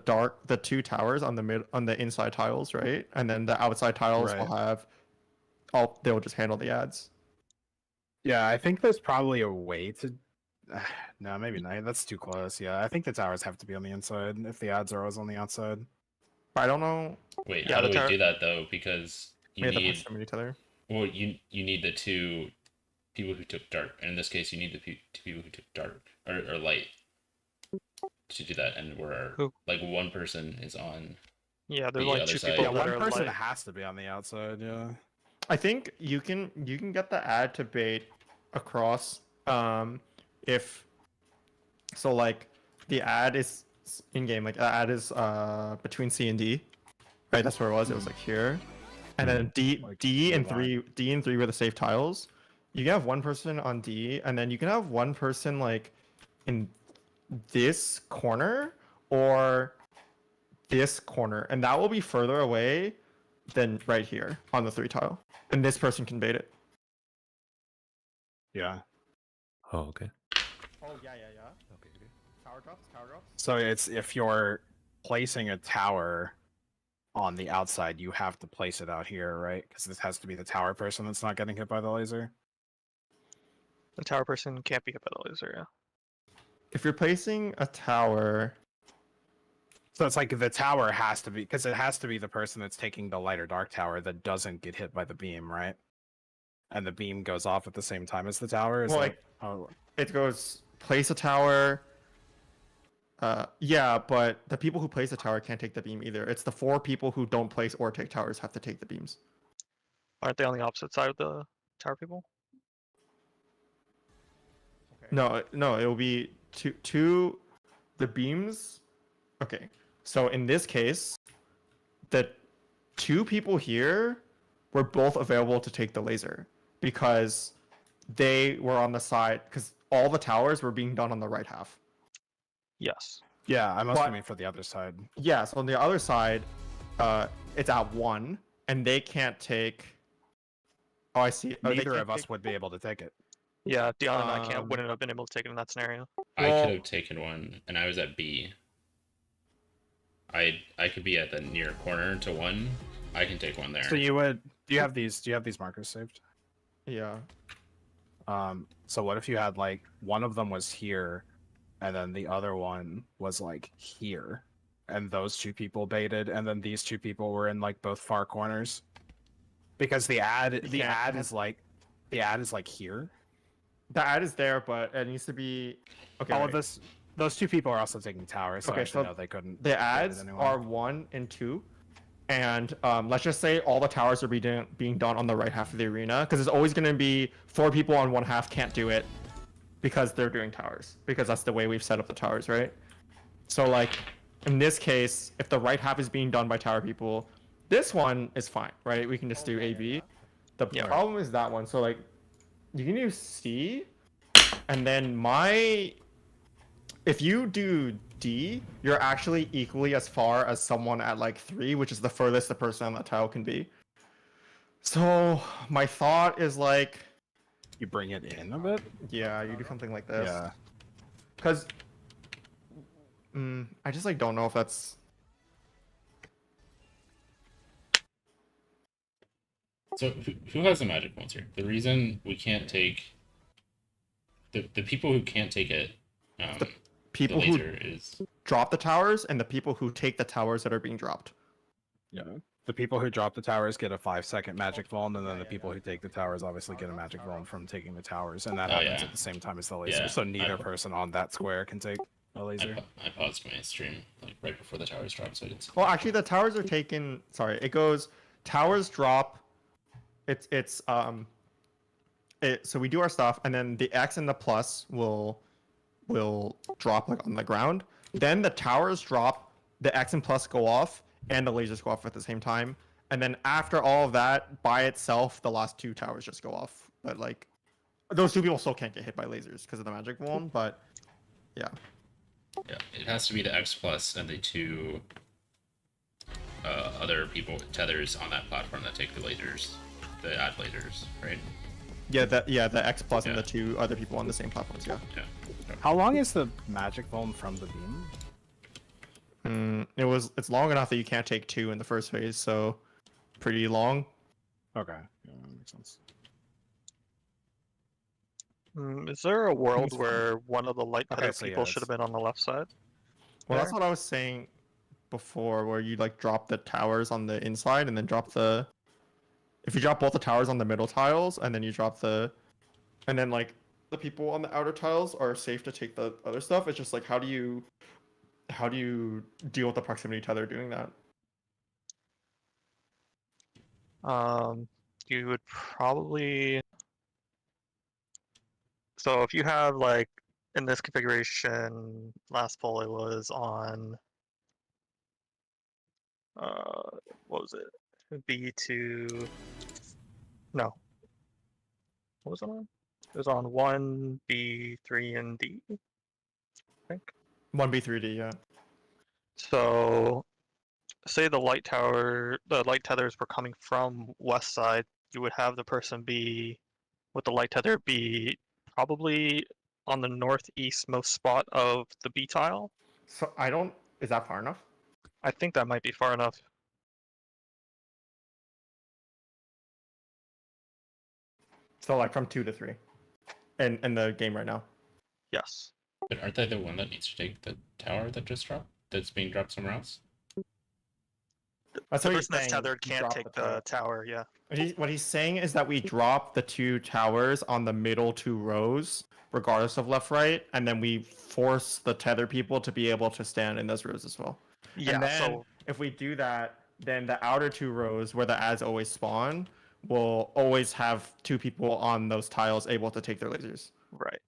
A: 2 towers on the inside tiles, right? And then the outside tiles will
D: Right.
A: have they'll just handle the ads.
D: Yeah, I think there's probably a way to. No, maybe not. That's too close. Yeah, I think the towers have to be on the inside if the ads are always on the outside.
A: But I don't know.
B: Wait,
C: Yeah,
B: how
C: the
B: do we
C: tower-
B: do that though? Because
A: We
B: you
A: have to
B: need
A: push them each other.
B: well, you need the 2 people who took dark, and in this case, you need the 2 people who took dark or light to do that. And we're
C: Who?
B: like one person is on.
C: Yeah, there's
B: The
C: like
B: other
C: 2
B: side.
C: people
D: Yeah,
C: that
D: one
C: are
D: person
C: like,
D: has to be on the outside. Yeah.
A: I think you can get the ad to bait across. If so, like the ad is in game. Like the ad is between C and D, right? That's where it was. It was like here, and then
D: Like
A: D and
D: the
A: 3 were the safe tiles. You can have one person on D, and then you can have one person like in this corner or this corner, and that will be further away than right here on the 3 tile, and this person can bait it.
D: Yeah.
G: Oh, okay.
A: Oh yeah.
G: Okay, okay.
A: Tower drops.
D: So it's if you're placing a tower on the outside, you have to place it out here, right? Because this has to be the tower person that's not getting hit by the laser.
C: the tower person can't be hit by the laser. Yeah.
A: If you're placing a tower,
D: So it's like the tower has to be because it has to be the person that's taking the light or dark tower that doesn't get hit by the beam, right? And the beam goes off at the same time as the tower. Is
A: Well,
D: that
A: like-
D: how it works?
A: it goes place a tower. Yeah, but the people who place the tower can't take the beam either. It's the 4 people who don't place or take towers have to take the beams.
C: Aren't they on the opposite side of the tower people?
A: No, it will be two the beams. Okay, so in this case, the 2 people here were both available to take the laser because they were on the side because all the towers were being done on the right half.
C: Yes.
D: Yeah, I must
A: But-
D: mean for the other side.
A: Yeah, so on the other side, it's at 1, and they can't take. Oh, I see. Oh, they
D: Neither
A: can't
D: of us
A: take-
D: would be able to take it.
C: Yeah, Dion and I
A: Um,
C: wouldn't have been able to take it in that scenario.
B: I
A: Well-
B: could have taken one, and I was at B. I could be at the near corner to 1. I can take one there.
D: So you would. Do you have these? Do you have these markers saved?
A: Yeah.
D: So what if you had like one of them was here, and then the other one was like here, and those 2 people baited, and then these 2 people were in like both far corners, because the ad
A: can't-
D: is like here.
A: The ad is there, but it needs to be. Okay.
D: All
A: wait.
D: of this, those 2 people are also taking towers, so
A: Okay,
D: actually
A: so
D: no, they couldn't.
A: The
D: bait it
A: ads
D: anyway.
A: are 1 and 2, and let's just say all the towers are being done on the right half of the arena because it's always going to be 4 people on one half can't do it because they're doing towers because that's the way we've set up the towers, right? So like in this case, if the right half is being done by tower people, this one is fine, right? We can just do AB. The
C: Yeah.
A: problem is that one. So like you can do C, and then if you do D, you're actually equally as far as someone at like 3, which is the furthest the person on that tile can be. So my thought is like,
D: You bring it in a bit.
A: yeah, you do something like this.
D: Yeah.
A: Because I just like don't know if that's.
B: So who has the magic ones here? The reason we can't take the people who can't take it,
A: The
B: the
A: people who
B: laser is
A: drop the towers and the people who take the towers that are being dropped.
D: Yeah. The people who drop the towers get a 5-second magic vuln, and then the people who take the towers obviously get a magic vuln from taking the towers, and that
B: Oh,
D: happens
B: yeah.
D: at the same time as the laser.
B: Yeah,
D: So neither
B: I-
D: person on that square can take a laser.
B: I paused my stream like right before the towers dropped, so I didn't see.
A: Well, actually, the towers are taken. Sorry, it goes towers drop. So we do our stuff, and then the X and the plus will drop like on the ground. Then the towers drop, the X and plus go off, and the lasers go off at the same time. And then after all of that, by itself, the last two towers just go off. But like, those two people still can't get hit by lasers because of the magic wand. But yeah,
B: Yeah, it has to be the X plus and the two other people tethers on that platform that take the lasers, the ad lasers, right?
A: the X plus and
B: Yeah.
A: the two other people on the same platforms. Yeah.
B: Yeah.
D: How long is the magic vuln from the beam?
A: It's long enough that you can't take two in the first phase, so pretty long.
D: Okay. Yeah, that makes sense.
C: Is there a world
A: it's fine.
C: where one of the light
D: Okay,
C: tether
D: so yeah,
C: people should have
D: it's-
C: been on the left side?
A: Well, that's
C: There?
A: what I was saying before, where you like drop the towers on the inside and then drop the. If you drop both the towers on the middle tiles and then you drop the, and then like the people on the outer tiles are safe to take the other stuff. It's just like how do you deal with the proximity tether doing that?
C: You would probably. So if you have like in this configuration, last poll it was on. What was it? B2. No. What was it on? It was on 1, B, 3, and D, I think.
A: 1B3D, yeah.
C: So, say the light tethers were coming from west side, you would have the person be, with the light tether, be probably on the northeast most spot of the B tile.
A: So is that far enough?
C: I think that might be far enough.
A: So like from 2 to 3, in the game right now.
C: Yes.
B: But aren't they the one that needs to take the tower that just dropped? That's being dropped somewhere else?
A: That's
C: The
A: what he's
C: person that's
A: saying,
C: tethered
A: you
C: can't
A: drop
C: take
A: tower.
C: the tower, yeah.
A: What he's saying is that we drop the two towers on the middle two rows, regardless of left, right, and then we force the tether people to be able to stand in those rows as well.
C: Yeah,
A: And then
C: so
A: if we do that, then the outer two rows where the ads always spawn will always have two people on those tiles able to take their lasers.
C: right.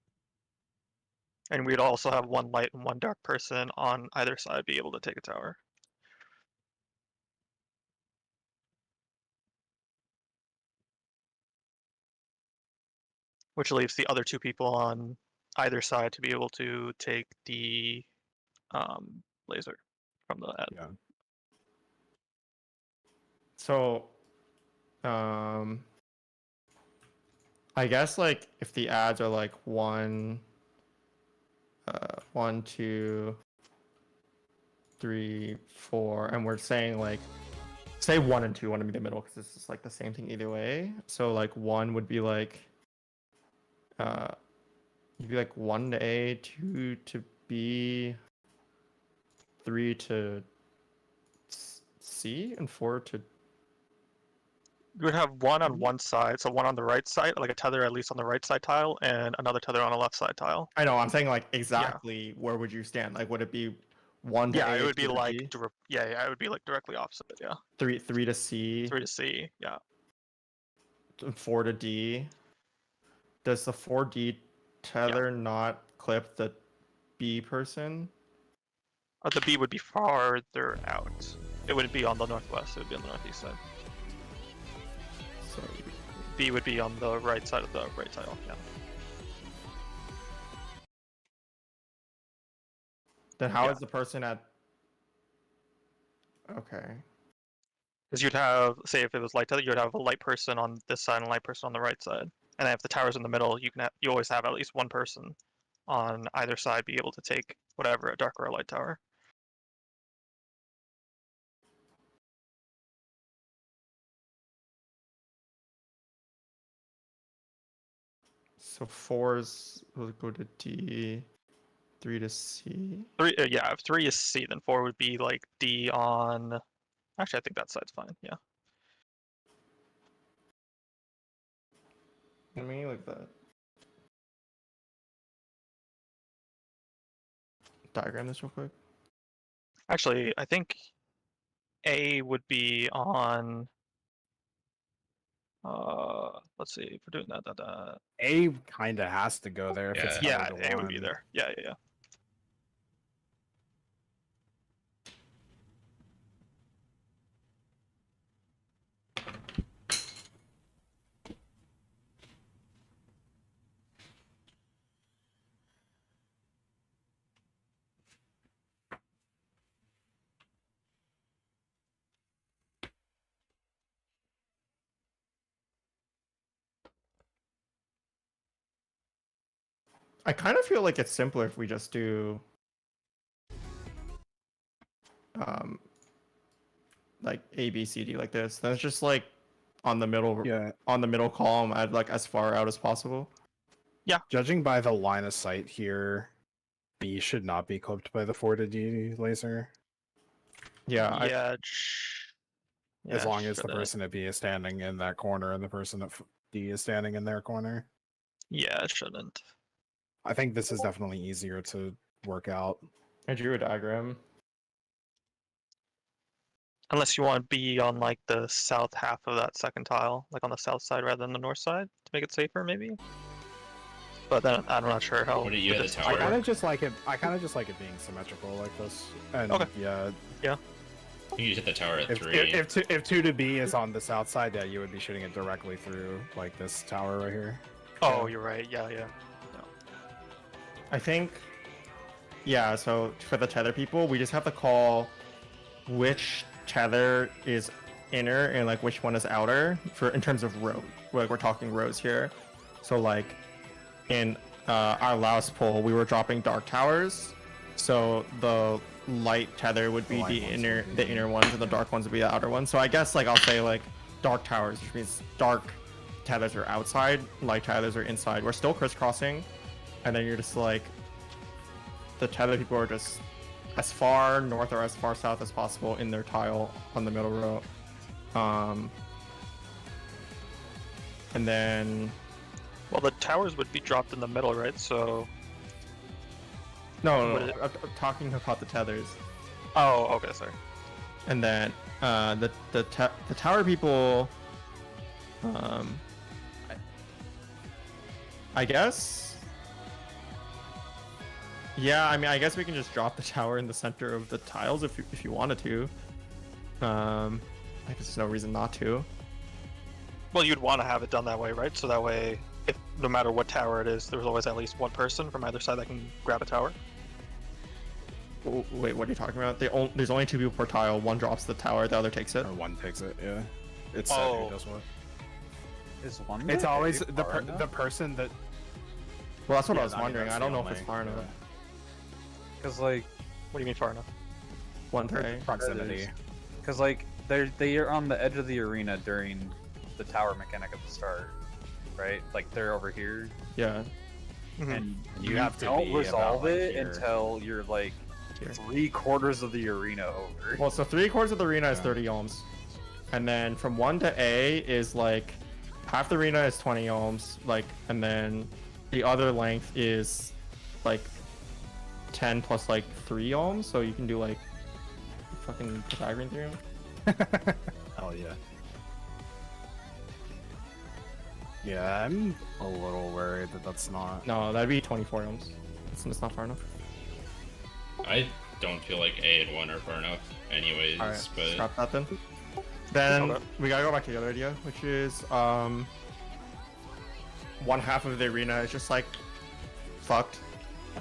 C: And we'd also have one light and one dark person on either side be able to take a tower. Which leaves the other two people on either side to be able to take the laser from the ad.
D: Yeah.
A: So, I guess like if the ads are like 1, 1, 2, 3, 4, and we're saying like, say 1 and 2 want to be the middle because this is like the same thing either way. So like 1 would be like, you'd be like 1 to A, 2 to B, 3 to C, and 4 to.
C: You would have one on one side, so one on the right side, like a tether at least on the right side tile, and another tether on the left side tile.
A: I know. I'm saying like exactly where would you stand? Like, would it be 1 to
C: Yeah,
A: A,
C: it would
A: 2
C: be
A: to
C: like
A: B,
C: yeah, it would be like directly opposite. Yeah,
A: 3 to C,
C: 3 to C. Yeah,
A: 4 to D. Does the 4D tether not clip the B person?
C: the B would be farther out. It wouldn't be on the northwest. It would be on the northeast side.
A: So
C: B would be on the right side of the right tile. Yeah.
A: then how
C: Yeah.
A: is the person at? Okay.
C: Because you'd have, say, if it was light tether, you'd have a light person on this side and a light person on the right side. And then if the tower's in the middle, you always have at least one person on either side be able to take whatever, a dark or a light tower.
A: So 4s will go to D, 3 to C.
C: Yeah, if 3 is C, then 4 would be like D on. Actually, I think that side's fine. Yeah.
A: Let me like that. Diagram this real quick.
C: Actually, I think A would be on. Let's see. If we're doing that.
D: A kind of has to go there if it's
B: Yeah.
C: Yeah,
D: tower to
C: A would be
D: one.
C: there. Yeah.
A: I kind of feel like it's simpler if we just do like A, B, C, D like this. Then it's just like on the middle
D: Yeah.
A: on the middle column, add like as far out as possible.
D: Judging by the line of sight here, B should not be clipped by the 4 to D laser.
A: Yeah,
D: As long as the
C: shouldn't.
D: person at B is standing in that corner and the person at D is standing in their corner.
C: Yeah, it shouldn't.
D: I think this is definitely easier to work out.
A: I drew a diagram.
C: Unless you want to be on like the south half of that second tile, like on the south side rather than the north side to make it safer, maybe. But then I'm not sure how.
B: What do you at the
C: distance
B: tower?
D: I
C: would
D: kind
C: work.
D: of just like it. I kind of just like it being symmetrical like this. And
C: Okay.
D: yeah,
B: You just hit the tower at
D: if
B: 3.
D: if 2 to B is on the south side, yeah, you would be shooting it directly through like this tower right here.
C: Oh, you're right. Yeah.
A: I think, yeah, so for the tether people, we just have to call which tether is inner and like which one is outer for in terms of row. Like we're talking rows here. So like in our last poll, we were dropping dark towers. So the light tether would be
D: light
A: the
D: ones
A: inner
D: would be
A: the inner ones and the dark ones would be the outer ones. So I guess like I'll say like dark towers, which means dark tethers are outside, light tethers are inside. We're still crisscrossing. And then you're just like, the tether people are just as far north or as far south as possible in their tile on the middle row. And then,
C: Well, the towers would be dropped in the middle, right? So.
A: no,
C: What is it?
A: I'm talking about the tethers.
C: Oh, okay, sorry.
A: And then the tower people, I guess. Yeah, I mean, I guess we can just drop the tower in the center of the tiles if you wanted to. I guess there's no reason not to.
C: Well, you'd want to have it done that way, right? So that way, if no matter what tower it is, there's always at least one person from either side that can grab a tower.
A: Wait, what are you talking about? There's only 2 people per tile. One drops the tower, the other takes it.
D: Or one takes it. Yeah, it's set
C: Oh.
D: who does what.
E: Is one?
D: It's
E: to
D: always
E: A
D: the
E: far enough?
D: the person that.
A: Well, that's what
D: Yeah,
A: I was wondering.
D: that's
A: I don't
D: the
A: know if it's
D: only-
A: far enough.
D: yeah.
E: Because like
C: What do you mean far enough?
A: One
E: I've heard
A: pay.
E: that
D: Proximity.
E: is- Because like they are on the edge of the arena during the tower mechanic at the start, right? Like they're over here,
A: Yeah.
E: and
D: You
E: you
D: have to
E: don't
D: be
E: resolve
D: about, like,
E: it
D: here.
E: until you're like
A: Here.
E: 3/4 of the arena over.
A: Well, so 3/4 of the arena is
D: Yeah.
A: 30 ohms, and then from 1 to A is like half the arena is 20 ohms, like, and then the other length is like 10 plus like 3 ohms, so you can do like fucking Pythagorean theorem.
D: Hell yeah. Yeah, I'm a little worried that that's not.
A: No, that'd be 24 ohms. It's not far enough.
B: I don't feel like A and 1 are far enough anyways,
A: All right,
B: but
A: scrap that then. Then
C: Okay.
A: we gotta go back to the other idea, which is one half of the arena is just like fucked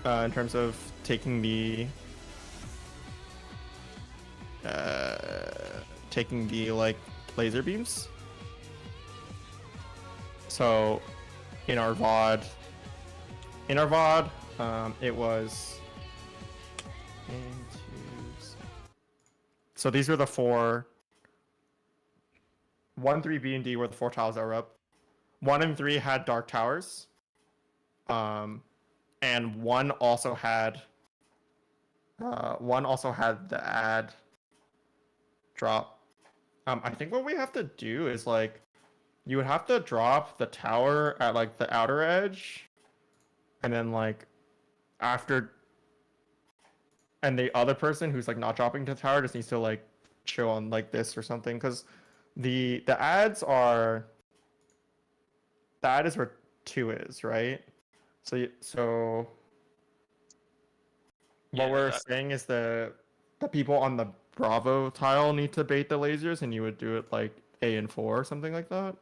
A: in terms of taking taking the like laser beams. So in our VOD, it was so these were the 4. 1, 3, B, and D were the 4 tiles that were up. 1 and 3 had dark towers. And 1 also had the ad drop. I think what we have to do is like you would have to drop the tower at like the outer edge, and then like after, and the other person who's like not dropping the tower just needs to like show on like this or something, because the ads are, the ad is where 2 is, right? So what
C: Yeah,
A: we're saying is the people on the Bravo tile need to bait the lasers, and you would do it like A and 4 or something like that.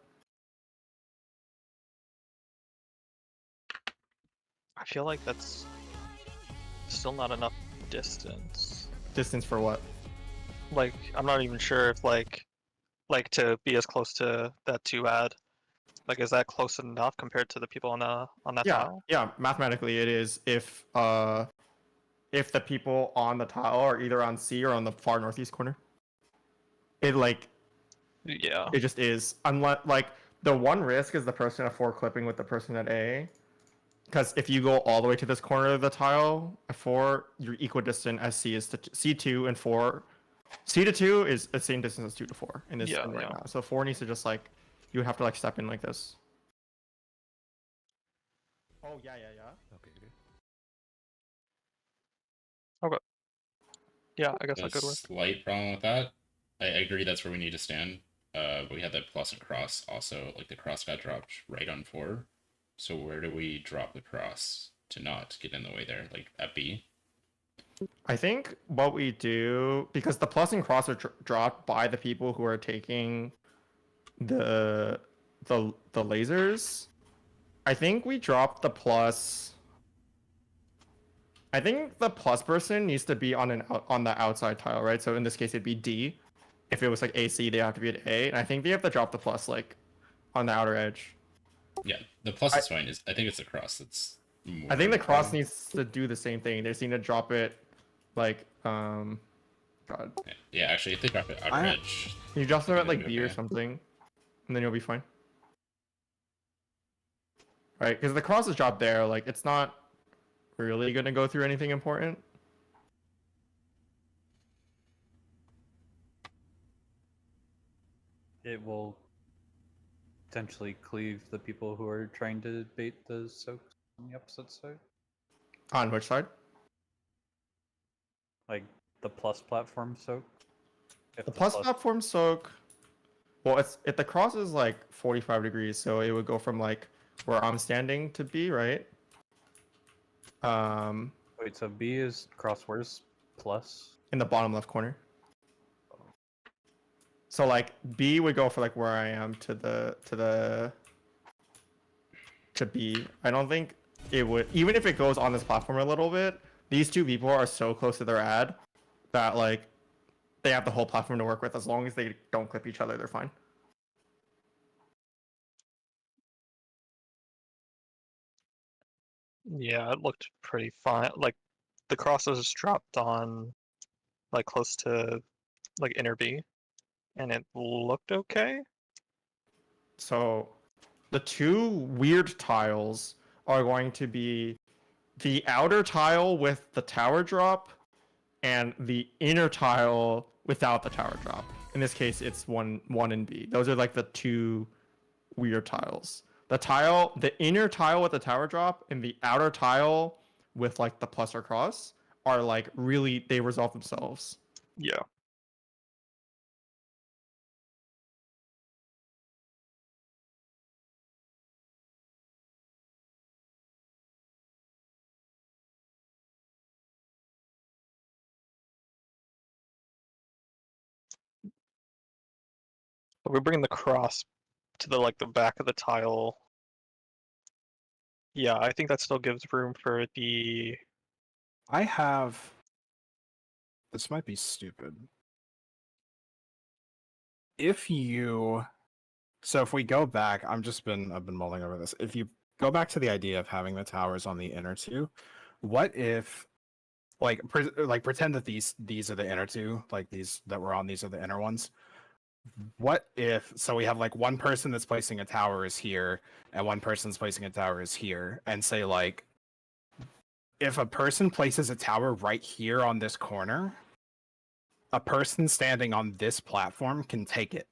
C: I feel like that's still not enough distance.
A: Distance for what?
C: Like, I'm not even sure if like to be as close to that 2 ad. Like, is that close enough compared to the people on that
A: Yeah,
C: tile?
A: yeah. Mathematically, it is if the people on the tile are either on C or on the far northeast corner. It like
C: Yeah.
A: it just is. Unless like the one risk is the person at 4 clipping with the person at A. Because if you go all the way to this corner of the tile at 4, you're equidistant as C is to C2 and 4. C to 2 is the same distance as 2 to 4 in this
C: Yeah,
A: right
C: yeah.
A: now. So 4 needs to just like, you would have to like step in like this. Oh yeah.
G: Okay.
C: Yeah, I guess
B: The
C: that could work.
B: slight problem with that, I agree that's where we need to stand. But we had that plus and cross also. Like the cross got dropped right on 4. So where do we drop the cross to not get in the way there? Like at B?
A: I think what we do, because the plus and cross are dropped by the people who are taking the lasers, I think we drop the plus. I think the plus person needs to be on the outside tile, right? So in this case, it'd be D. If it was like AC, they have to be at A, and I think they have to drop the plus like on the outer edge.
B: Yeah, the plus is fine. I think it's the cross that's more
A: I think the cross
B: important.
A: needs to do the same thing. They just need to drop it like God.
B: Yeah, actually, if they drop it outer edge,
A: You just throw it
B: it'll
A: like
B: be
A: B or
B: okay.
A: something, and then you'll be fine. Right? Because the cross is dropped there, like it's not really gonna go through anything important.
E: It will potentially cleave the people who are trying to bait the soaks on the opposite side.
A: On which side?
E: Like the plus platform soak. If
A: The plus platform soak. Well, if the cross is like 45 degrees, so it would go from like where I'm standing to B, right?
E: Wait, so B is cross, where's plus?
A: In the bottom left corner. So like B would go for like where I am to B. I don't think it would, even if it goes on this platform a little bit, these 2 people are so close to their ad that like they have the whole platform to work with. As long as they don't clip each other, they're fine.
C: Yeah, it looked pretty fine. Like the crosses dropped on like close to like inner B, and it looked okay.
A: So the 2 weird tiles are going to be the outer tile with the tower drop and the inner tile without the tower drop. In this case, it's 1 and B. Those are like the 2 weird tiles. The inner tile with the tower drop and the outer tile with like the plus or cross are like really, they resolve themselves.
C: Yeah. But we're bringing the cross to the like the back of the tile. Yeah, I think that still gives room for the.
D: I have. This might be stupid. if you, so if we go back, I've been mulling over this. If you go back to the idea of having the towers on the inner two, what if, like, pretend that these are the inner two, like these that were on, these are the inner ones. What if, so we have like one person that's placing a tower is here, and one person's placing a tower is here, and say like, if a person places a tower right here on this corner, a person standing on this platform can take it,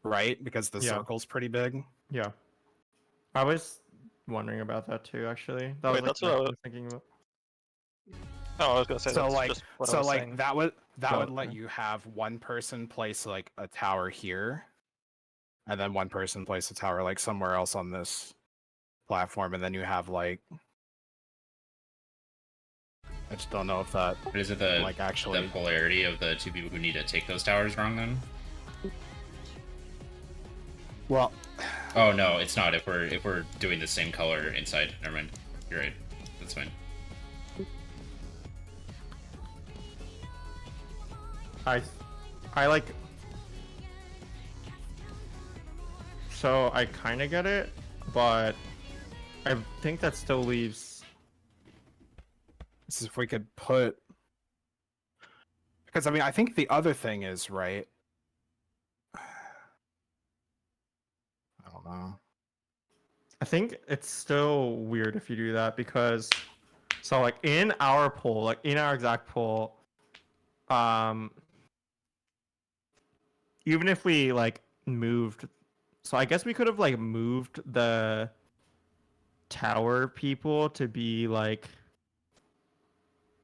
D: right? Because the
A: Yeah.
D: circle's pretty big.
A: Yeah. I was wondering about that too, actually. That
C: Wait,
A: was
C: that's
A: like
C: what I
A: I
C: was-
A: was thinking about.
C: Oh, I was gonna say
D: So
C: that's
D: like,
C: just what I
D: so
C: was
D: like
C: saying.
D: that would
A: Oh,
D: let
A: okay.
D: you have one person place like a tower here, and then one person place a tower like somewhere else on this platform, and then you have like, I just don't know if that
B: But is it the
D: like actually.
B: the polarity of the two people who need to take those towers wrong then?
D: Well,
B: Oh no, it's not. If we're doing the same color inside, never mind. You're right. That's fine.
A: I like. So I kind of get it, but I think that still leaves.
D: this is if we could put, because I mean I think the other thing is right. I don't know.
A: I think it's still weird if you do that because, so like in our poll, like in our exact poll, even if we like moved, so I guess we could have like moved the tower people to be like.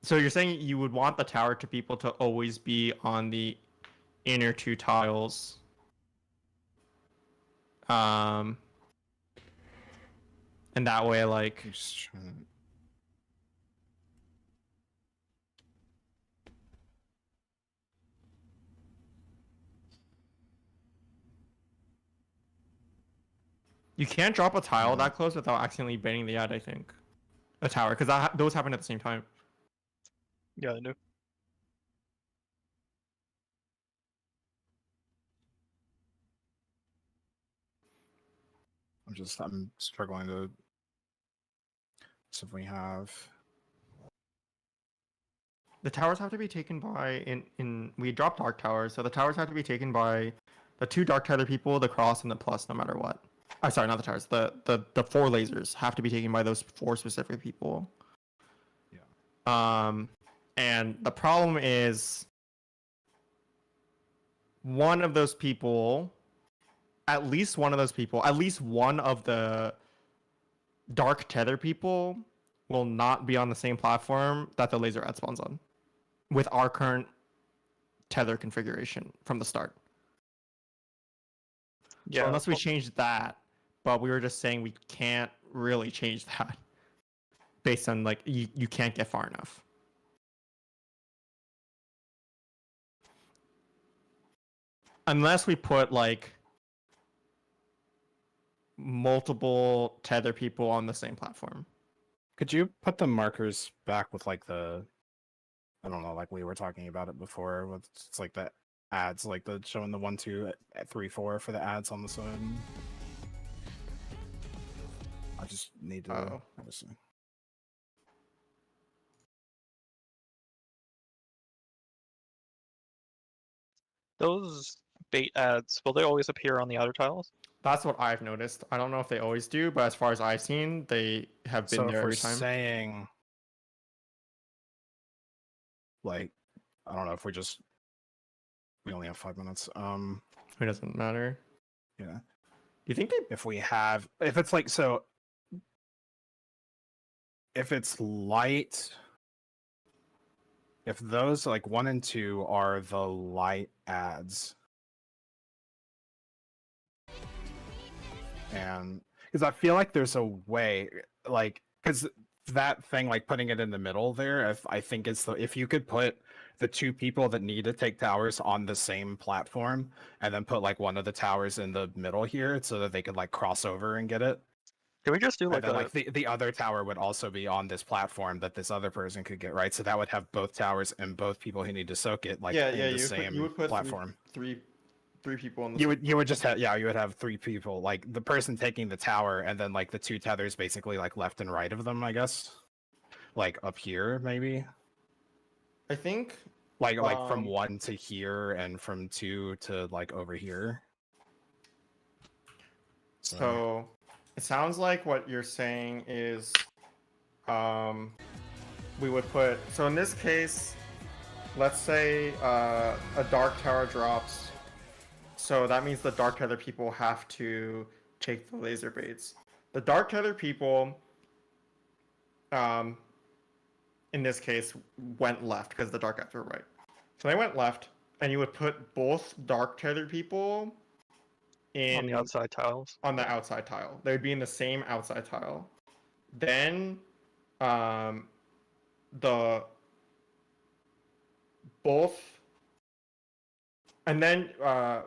A: So you're saying you would want the tower to people to always be on the inner two tiles. And that way, like,
D: I'm just trying-
A: you can't drop a tile
D: Yeah.
A: that close without accidentally baiting the ad. I think a tower because those happen at the same time.
C: Yeah, I do.
D: I'm struggling to. So if we have.
A: The towers have to be taken by we dropped dark towers, so the towers have to be taken by the two dark tether people, the cross, and the plus, no matter what. I'm sorry, not the towers. The four lasers have to be taken by those four specific people.
D: Yeah.
A: And the problem is one of those people, at least one of those people, at least one of the dark tether people will not be on the same platform that the laser ad spawns on with our current tether configuration from the start.
C: Yeah.
A: So unless we change that, but we were just saying we can't really change that based on like you can't get far enough. Unless we put like multiple tether people on the same platform.
D: Could you put the markers back with like the, I don't know, like we were talking about it before with it's like the ads, like the showing the 1, 2, 3, 4 for the ads on the side. I just need to.
A: Oh.
D: Obviously.
C: Those bait ads, will they always appear on the outer tiles?
A: That's what I've noticed. I don't know if they always do, but as far as I've seen, they have been
D: So if
A: there
D: we're
A: every time.
D: saying, like, I don't know if we only have 5 minutes.
A: It doesn't matter.
D: Yeah.
A: Do you think they?
D: If it's like, so if it's light, if those like 1 and 2 are the light ads, and because I feel like there's a way, like, because that thing, like putting it in the middle there, I think it's if you could put the two people that need to take towers on the same platform, and then put like one of the towers in the middle here, so that they could like cross over and get it.
C: Can we just do
D: And
C: like
D: then,
C: a
D: like the other tower would also be on this platform that this other person could get, right? So that would have both towers and both people who need to soak it, like in the same platform.
A: three three people in the
D: You would just have you would have three people, like the person taking the tower, and then like the two tethers basically like left and right of them, I guess. Like up here, maybe.
A: I think
D: Like from
A: Um,
D: 1 to here and from 2 to like over here.
A: so. It sounds like what you're saying is, we would put. So in this case, let's say a dark tower drops. So that means the dark tether people have to take the laser baits. The dark tether people, in this case, went left because the dark guys were right. So they went left, and you would put both dark tether people
C: On the outside tiles.
A: on the outside tile. They would be in the same outside tile. Then, the both, and then a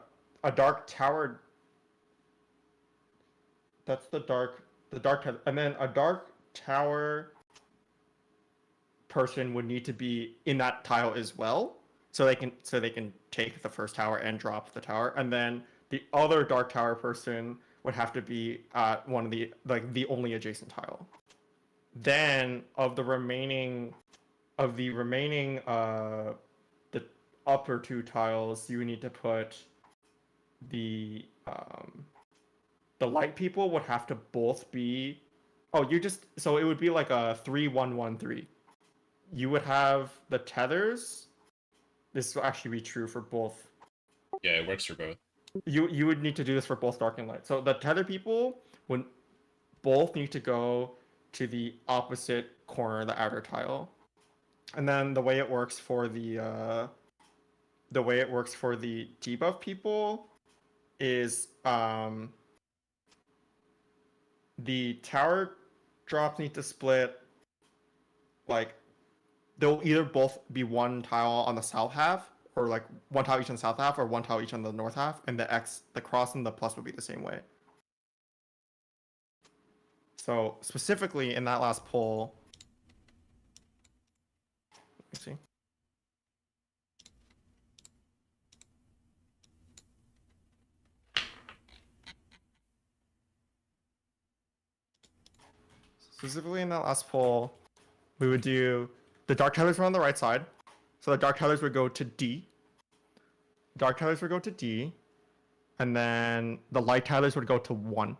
A: dark tower. That's the dark tower, and then a dark tower person would need to be in that tile as well, so they can take the first tower and drop the tower, and then the other dark tower person would have to be at one of the only adjacent tile. Then the upper two tiles, you would need to put the light people would have to both be. So it would be like a 3-1-1-3. You would have the tethers. This will actually be true for both.
B: Yeah, it works for both.
A: You would need to do this for both dark and light. So the tether people would both need to go to the opposite corner of the outer tile. And then the way it works for the debuff people is the tower drops need to split, like they'll either both be one tile on the south half, or like one tile each on the south half, or one tile each on the north half, and the cross and the plus would be the same way. So specifically in that last poll, let me see. Specifically in that last poll, we would do the dark tethers were on the right side, so the dark tethers would go to D. Dark tethers would go to D, and then the light tethers would go to 1.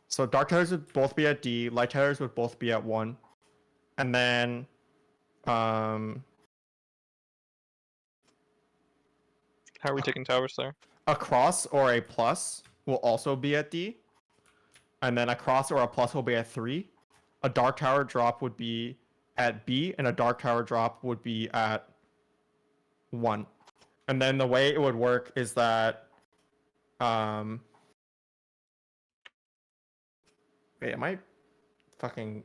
A: So dark tethers would both be at D, light tethers would both be at 1, and then
C: How are we taking towers there?
A: a cross or a plus will also be at D, and then a cross or a plus will be at 3. A dark tower drop would be at B, and a dark tower drop would be at 1. And then the way it would work is that wait, am I fucking,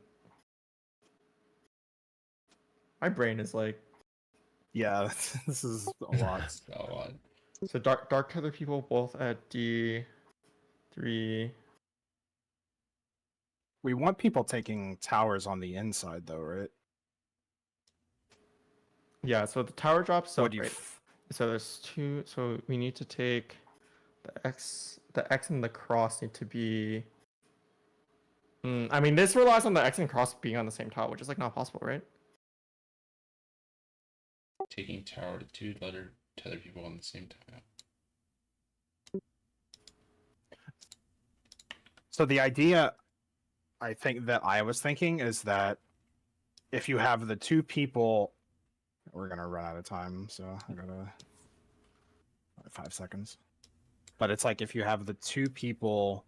A: my brain is like,
D: Yeah, this is a lot.
B: That's a lot.
A: so dark tether people both at D3.
D: We want people taking towers on the inside though, right?
A: Yeah, so the tower drops. So
D: What do you
A: wait, so there's 2. So we need to take the X and the cross need to be. I mean, this relies on the X and cross being on the same tile, which is like not possible, right?
B: Taking tower to 2 letter tether people on the same tile.
D: So the idea I think that I was thinking is that if you have the two people, we're gonna run out of time, so I gotta 5 seconds. But it's like if you have the two people,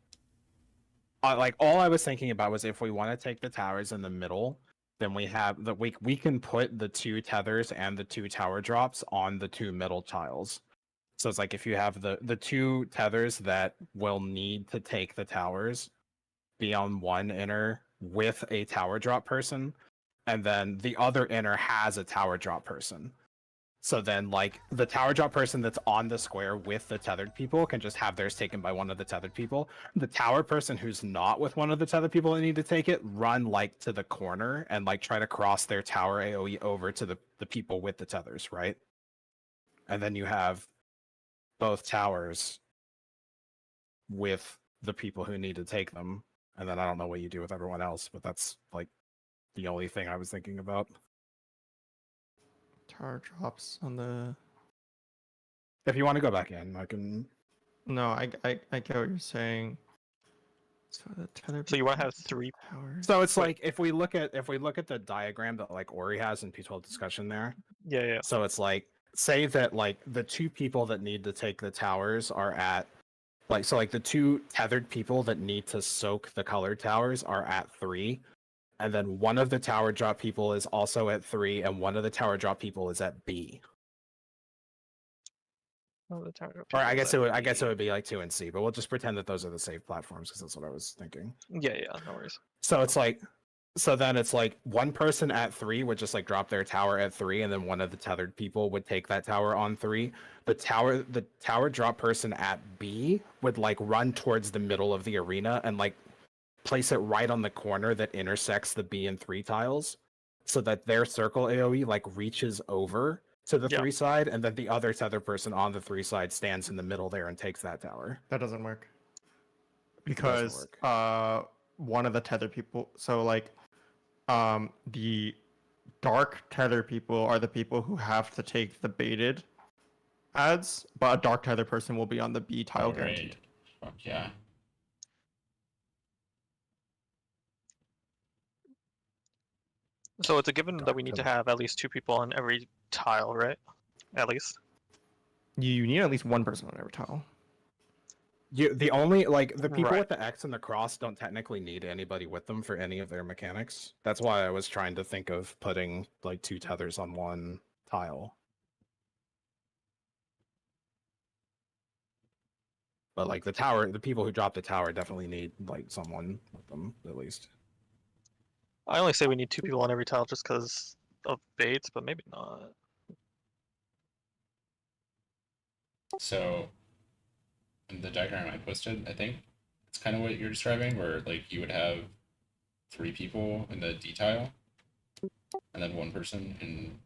D: like all I was thinking about was if we want to take the towers in the middle, then we have the we can put the 2 tethers and the 2 tower drops on the 2 middle tiles. So it's like if you have the 2 tethers that will need to take the towers be on one inner with a tower drop person, and then the other inner has a tower drop person. So then, like, the tower drop person that's on the square with the tethered people can just have theirs taken by one of the tethered people. The tower person who's not with one of the tethered people that need to take it, run, like, to the corner and, like, try to cross their tower AoE over to the people with the tethers, right? And then you have both towers with the people who need to take them. And then I don't know what you do with everyone else, but that's, like, the only thing I was thinking about.
A: Tower drops on the.
D: If you want to go back in, I can.
A: No, I get what you're saying. So the tether.
C: So you want to have 3
A: towers.
D: So it's like if we look at the diagram that like Ori has in P12 discussion there.
C: Yeah, yeah.
D: So it's like say that like the 2 people that need to take the towers are at like so like the 2 tethered people that need to soak the colored towers are at 3. And then one of the tower drop people is also at 3, and one of the tower drop people is at B.
C: Oh, the tower
D: Or I guess it would
C: B.
D: be like 2 and C, but we'll just pretend that those are the save platforms because that's what I was thinking.
C: Yeah, yeah, no worries.
D: So it's like so then it's like one person at 3 would just like drop their tower at 3, and then one of the tethered people would take that tower on 3. The tower drop person at B would like run towards the middle of the arena and like place it right on the corner that intersects the B and 3 tiles, so that their circle AoE like reaches over to the 3 side, and then the other tether person on the 3 side stands in the middle there and takes that tower.
A: That doesn't work.
D: It doesn't
A: Because one of the tether people, so like the dark tether people are the people who have to take the baited ads, but a dark tether person will be on the B tile guaranteed.
B: Fuck yeah.
C: So it's a given that we need to have at least 2 people on every tile, right? At least.
A: You need at least one person on every tile.
D: The only like the people
C: Right.
D: with the X and the cross don't technically need anybody with them for any of their mechanics. That's why I was trying to think of putting like 2 tethers on one tile. But like the people who drop the tower definitely need like someone with them at least.
C: I only say we need 2 people on every tile just because of baits, but maybe not.
B: So, in the diagram I posted, I think it's kind of what you're describing, where like you would have 3 people in the D tile, and then 1 person in,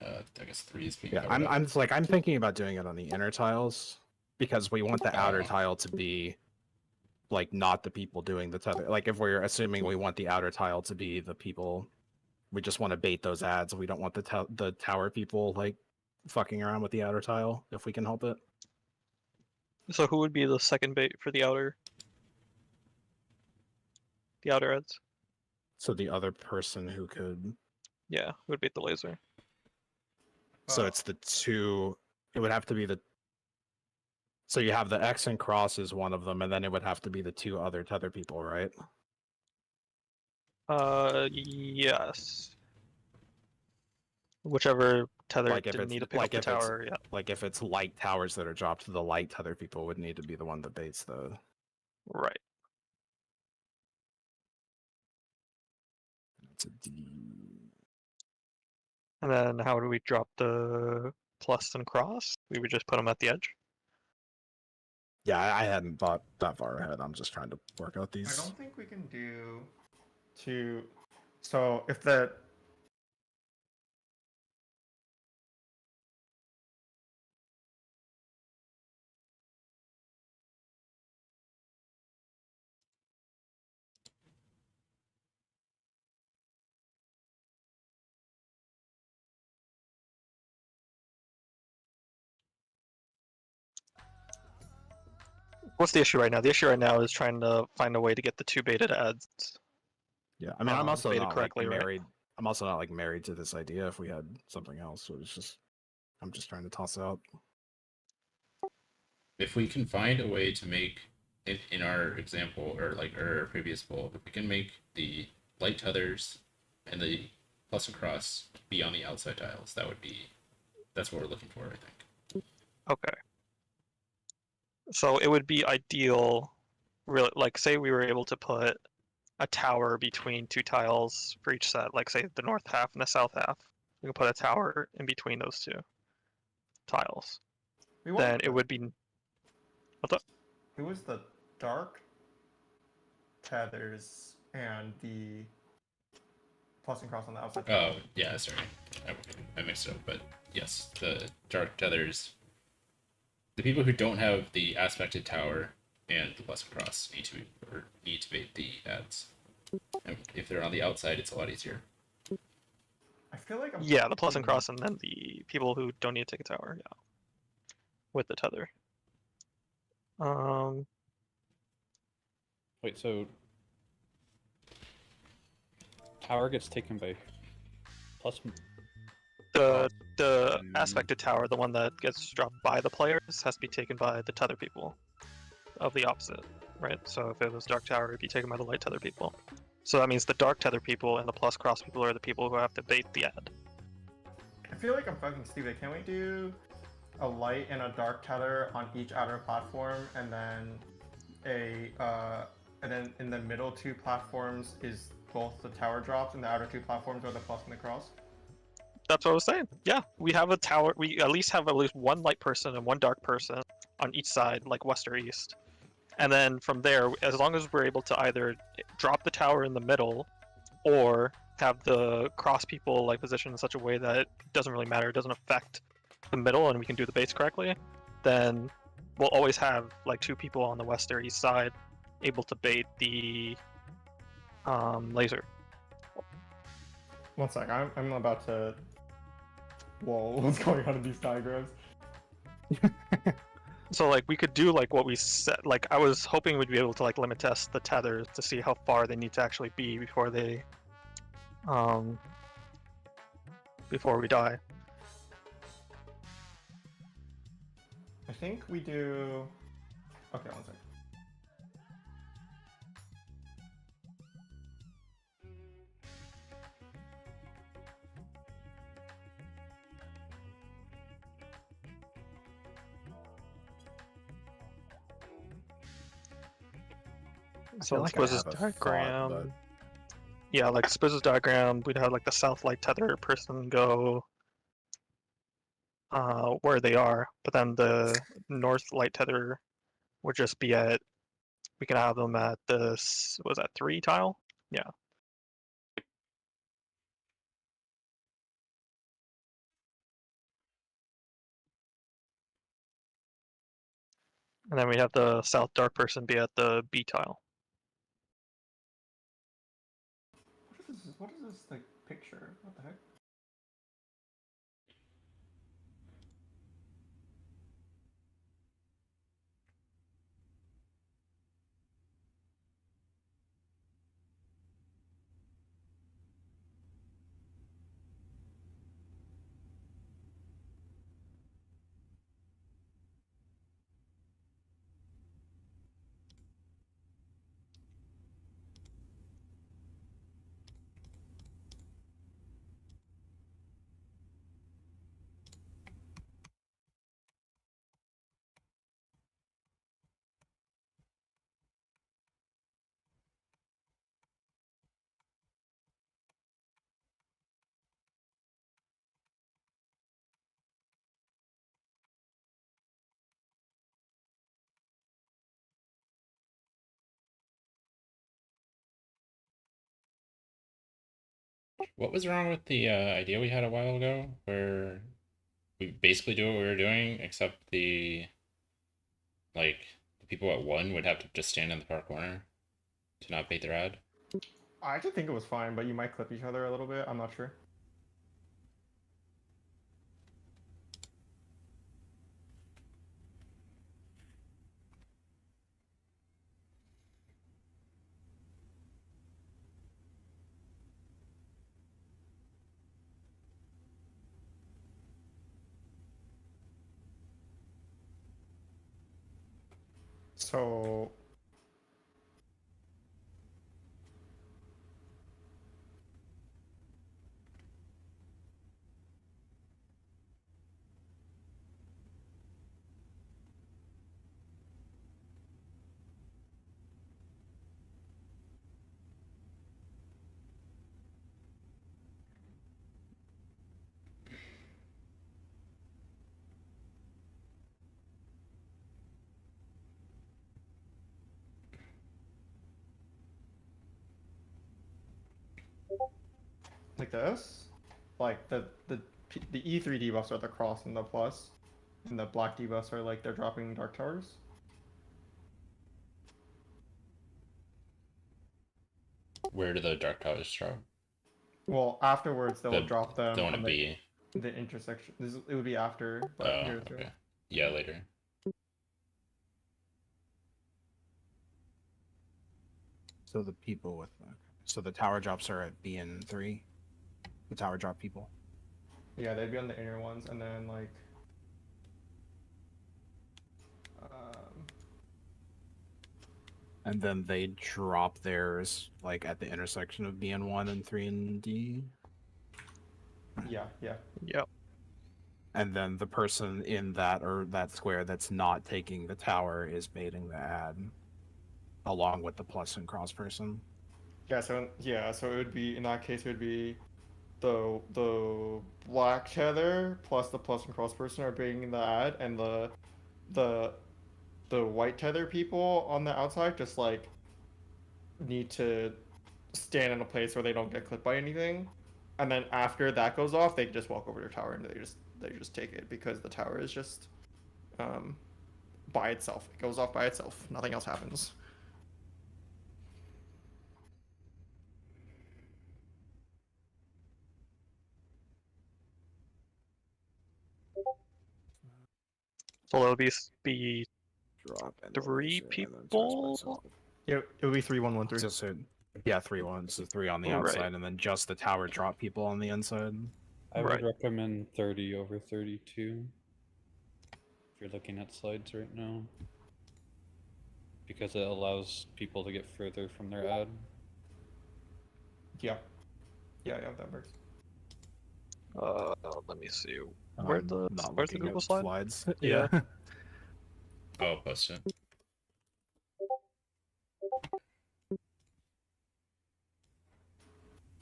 B: I guess 3 is being.
D: Yeah,
B: covered up.
D: I'm thinking about doing it on the inner tiles because we want the outer
B: Oh.
D: tile to be like not the people doing the tether. Like if we're assuming we want the outer tile to be the people, we just want to bait those ads. We don't want the tower people like fucking around with the outer tile if we can help it.
C: So who would be the second bait for the outer? The outer ads?
D: So the other person who could.
C: Yeah, who would bait the laser?
D: So it's the 2. It would have to be the. So you have the X and cross is one of them, and then it would have to be the 2 other tether people, right?
C: Yes. Whichever tether
D: Like if
C: didn't
D: it's
C: need to pick
D: like
C: up the
D: if it's
C: tower, yeah.
D: like if it's light towers that are dropped, the light tether people would need to be the one that baits the.
C: Right.
D: It's a D.
C: And then how do we drop the plus and cross? We would just put them at the edge.
D: Yeah, I hadn't thought that far ahead. I'm just trying to work out
A: I
D: these.
A: don't think we can do 2. So if the
C: What's the issue right now? The issue right now is trying to find a way to get the 2 baited ads.
D: Yeah, I mean, I'm also
C: baited
D: not like
C: correctly, right?
D: married. I'm also not like married to this idea. If we had something else, so it's just, I'm just trying to toss out.
B: If we can find a way to make, in our example or like our previous poll, if we can make the light tethers and the plus and cross be on the outside tiles, that's what we're looking for, I think.
C: Okay. So it would be ideal, really, like say we were able to put a tower between 2 tiles for each set, like say the north half and the south half. We can put a tower in between those 2. tiles,
A: We want
C: then it
A: the-
C: would be. What's up?
A: It was the dark tethers and the plus and cross on the outside.
B: Oh, yeah, sorry. I mixed it up, but yes, the dark tethers. The people who don't have the aspected tower and the plus and cross need to bait the ads. And if they're on the outside, it's a lot easier.
A: I feel like I'm
C: Yeah, the plus and
A: thinking-
C: cross, and then the people who don't need to take a tower. Yeah, with the tether.
E: Wait, so tower gets taken by plus.
C: The
E: And-
C: aspected tower, the one that gets dropped by the players, has to be taken by the tether people of the opposite, right? So if it was dark tower, it'd be taken by the light tether people. So that means the dark tether people and the plus cross people are the people who have to bait the ad.
A: I feel like I'm fucking stupid. Can we do a light and a dark tether on each outer platform, and then and then in the middle two platforms is both the tower drops, and the outer two platforms are the plus and the cross?
C: That's what I was saying. Yeah, we have a tower. We at least have one light person and one dark person on each side, like west or east. And then from there, as long as we're able to either drop the tower in the middle, or have the cross people like positioned in such a way that it doesn't really matter, it doesn't affect the middle, and we can do the baits correctly, then we'll always have like two people on the west or east side able to bait the laser.
A: One sec, I'm about to. Whoa, what's going on in these diagrams?
C: So like we could do like what we said. Like I was hoping we'd be able to like limit test the tethers to see how far they need to actually be before they, before we die.
A: I think we do. Okay, one sec.
C: So
D: feel
C: in
D: like I
C: Squiz's
D: have a thought,
C: diagram,
D: but-
C: yeah, like Squiz's diagram, we'd have like the south light tether person go where they are, but then the north light tether would just be at. We can have them at this. Was that 3 tile? Yeah. And then we have the south dark person be at the B tile.
A: What is this like picture? What the heck?
B: What was wrong with the idea we had a while ago, where we basically do what we were doing, except the people at 1 would have to just stand in the far corner to not bait their ad?
A: I actually think it was fine, but you might clip each other a little bit. I'm not sure. So Like this? Like the E3 debuffs are the cross and the plus, and the black debuffs are like they're dropping Dark Towers.
B: Where do the Dark Towers drop?
A: Well, afterwards they'll
B: The
A: drop them
B: don't
A: on
B: it be?
A: the intersection. It would be after, but
B: Oh,
A: here too.
B: okay. Yeah, later.
D: So the people with so the tower drops are at B and 3. The tower drop people.
A: Yeah, they'd be on the inner ones, and then like.
D: And then they drop theirs like at the intersection of B and 1 and 3 and D.
A: Yeah, yeah.
C: Yep.
D: And then the person in that or that square that's not taking the tower is baiting the ad, along with the plus and cross person.
A: Yeah, so it would be in that case it would be the black tether plus the plus and cross person are bringing the ad, and the white tether people on the outside just like need to stand in a place where they don't get clipped by anything, and then after that goes off, they can just walk over to the tower and they just take it because the tower is just by itself. It goes off by itself. Nothing else happens.
C: So there'll be
D: Drop and
C: three
D: laser, and then turns by
C: people.
D: itself.
A: Yeah, it would be 3-1-1-3.
D: So, yeah, 3-1. So 3 on the
C: Right.
D: outside, and then just the tower drop people on the inside.
E: I would
C: Right.
E: recommend 30 over 32 if you're looking at slides right now, because it allows people to get further from their ad.
A: Yeah, that works.
C: Let me see. Where's the
D: Not
C: where's the
D: looking
C: Google
D: at
C: slide?
D: slides.
C: Yeah.
D: Yeah.
B: I'll post it.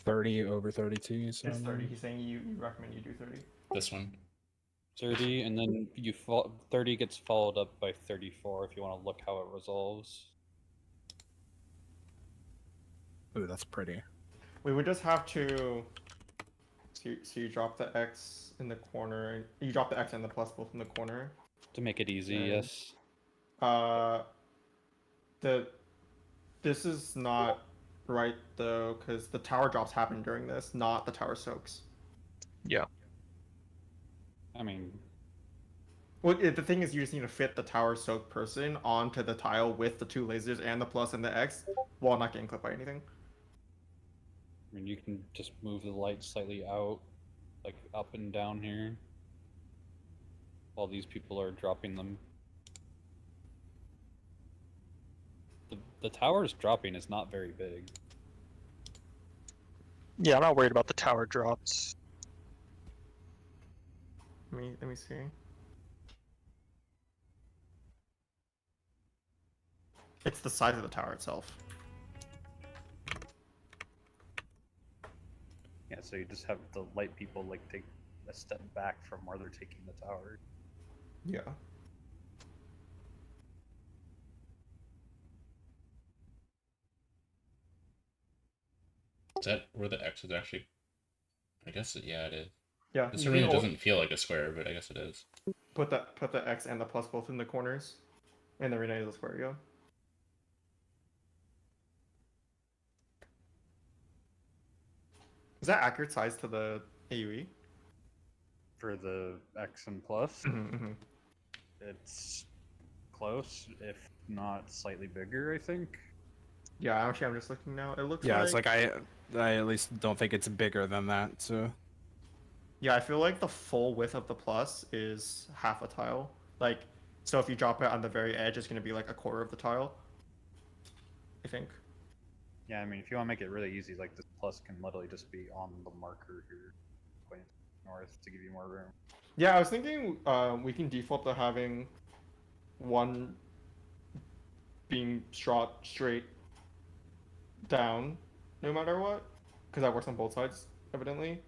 D: $30 over 32. You said?
A: It's 30. He's saying you recommend you do 30.
B: This one.
E: 30, and then 30 gets followed up by 34 if you want to look how it resolves.
D: Ooh, that's pretty.
A: We would just have to. So you drop the X in the corner. You drop the X and the plus both in the corner.
E: To make it easy,
A: And-
E: yes.
A: This is not right though, because the tower drops happen during this, not the tower soaks.
C: Yeah.
E: I mean,
A: Well, the thing is, you just need to fit the tower soak person onto the tile with the 2 lasers and the plus and the X, while not getting clipped by anything.
E: you can just move the light slightly out, like up and down here, while these people are dropping them. The tower's dropping is not very big.
C: Yeah, I'm not worried about the tower drops.
A: Let me see. It's the size of the tower itself.
E: Yeah, so you just have the light people like take a step back from where they're taking the tower.
A: Yeah.
B: Is that where the X is actually? I guess yeah, it is.
A: Yeah.
B: This
A: you
B: arena
A: can
B: doesn't feel like a square, but I guess it is.
A: put the X and the plus both in the corners, and the arena is a square. Yeah. Is that accurate size to the AUE?
E: For the X and plus,
A: Mm-hmm.
E: it's close, if not slightly bigger, I think.
A: Yeah, actually, I'm just looking now. It looks
D: Yeah,
A: like...
D: it's like I at least don't think it's bigger than that. So
A: Yeah, I feel like the full width of the plus is half a tile. Like, so if you drop it on the very edge, it's going to be like a quarter of the tile. I think.
E: Yeah, I mean, if you want to make it really easy, like this plus can literally just be on the marker here, pointing north to give you more room.
A: Yeah, I was thinking we can default to having one being shot straight down, no matter what, because that works on both sides, evidently.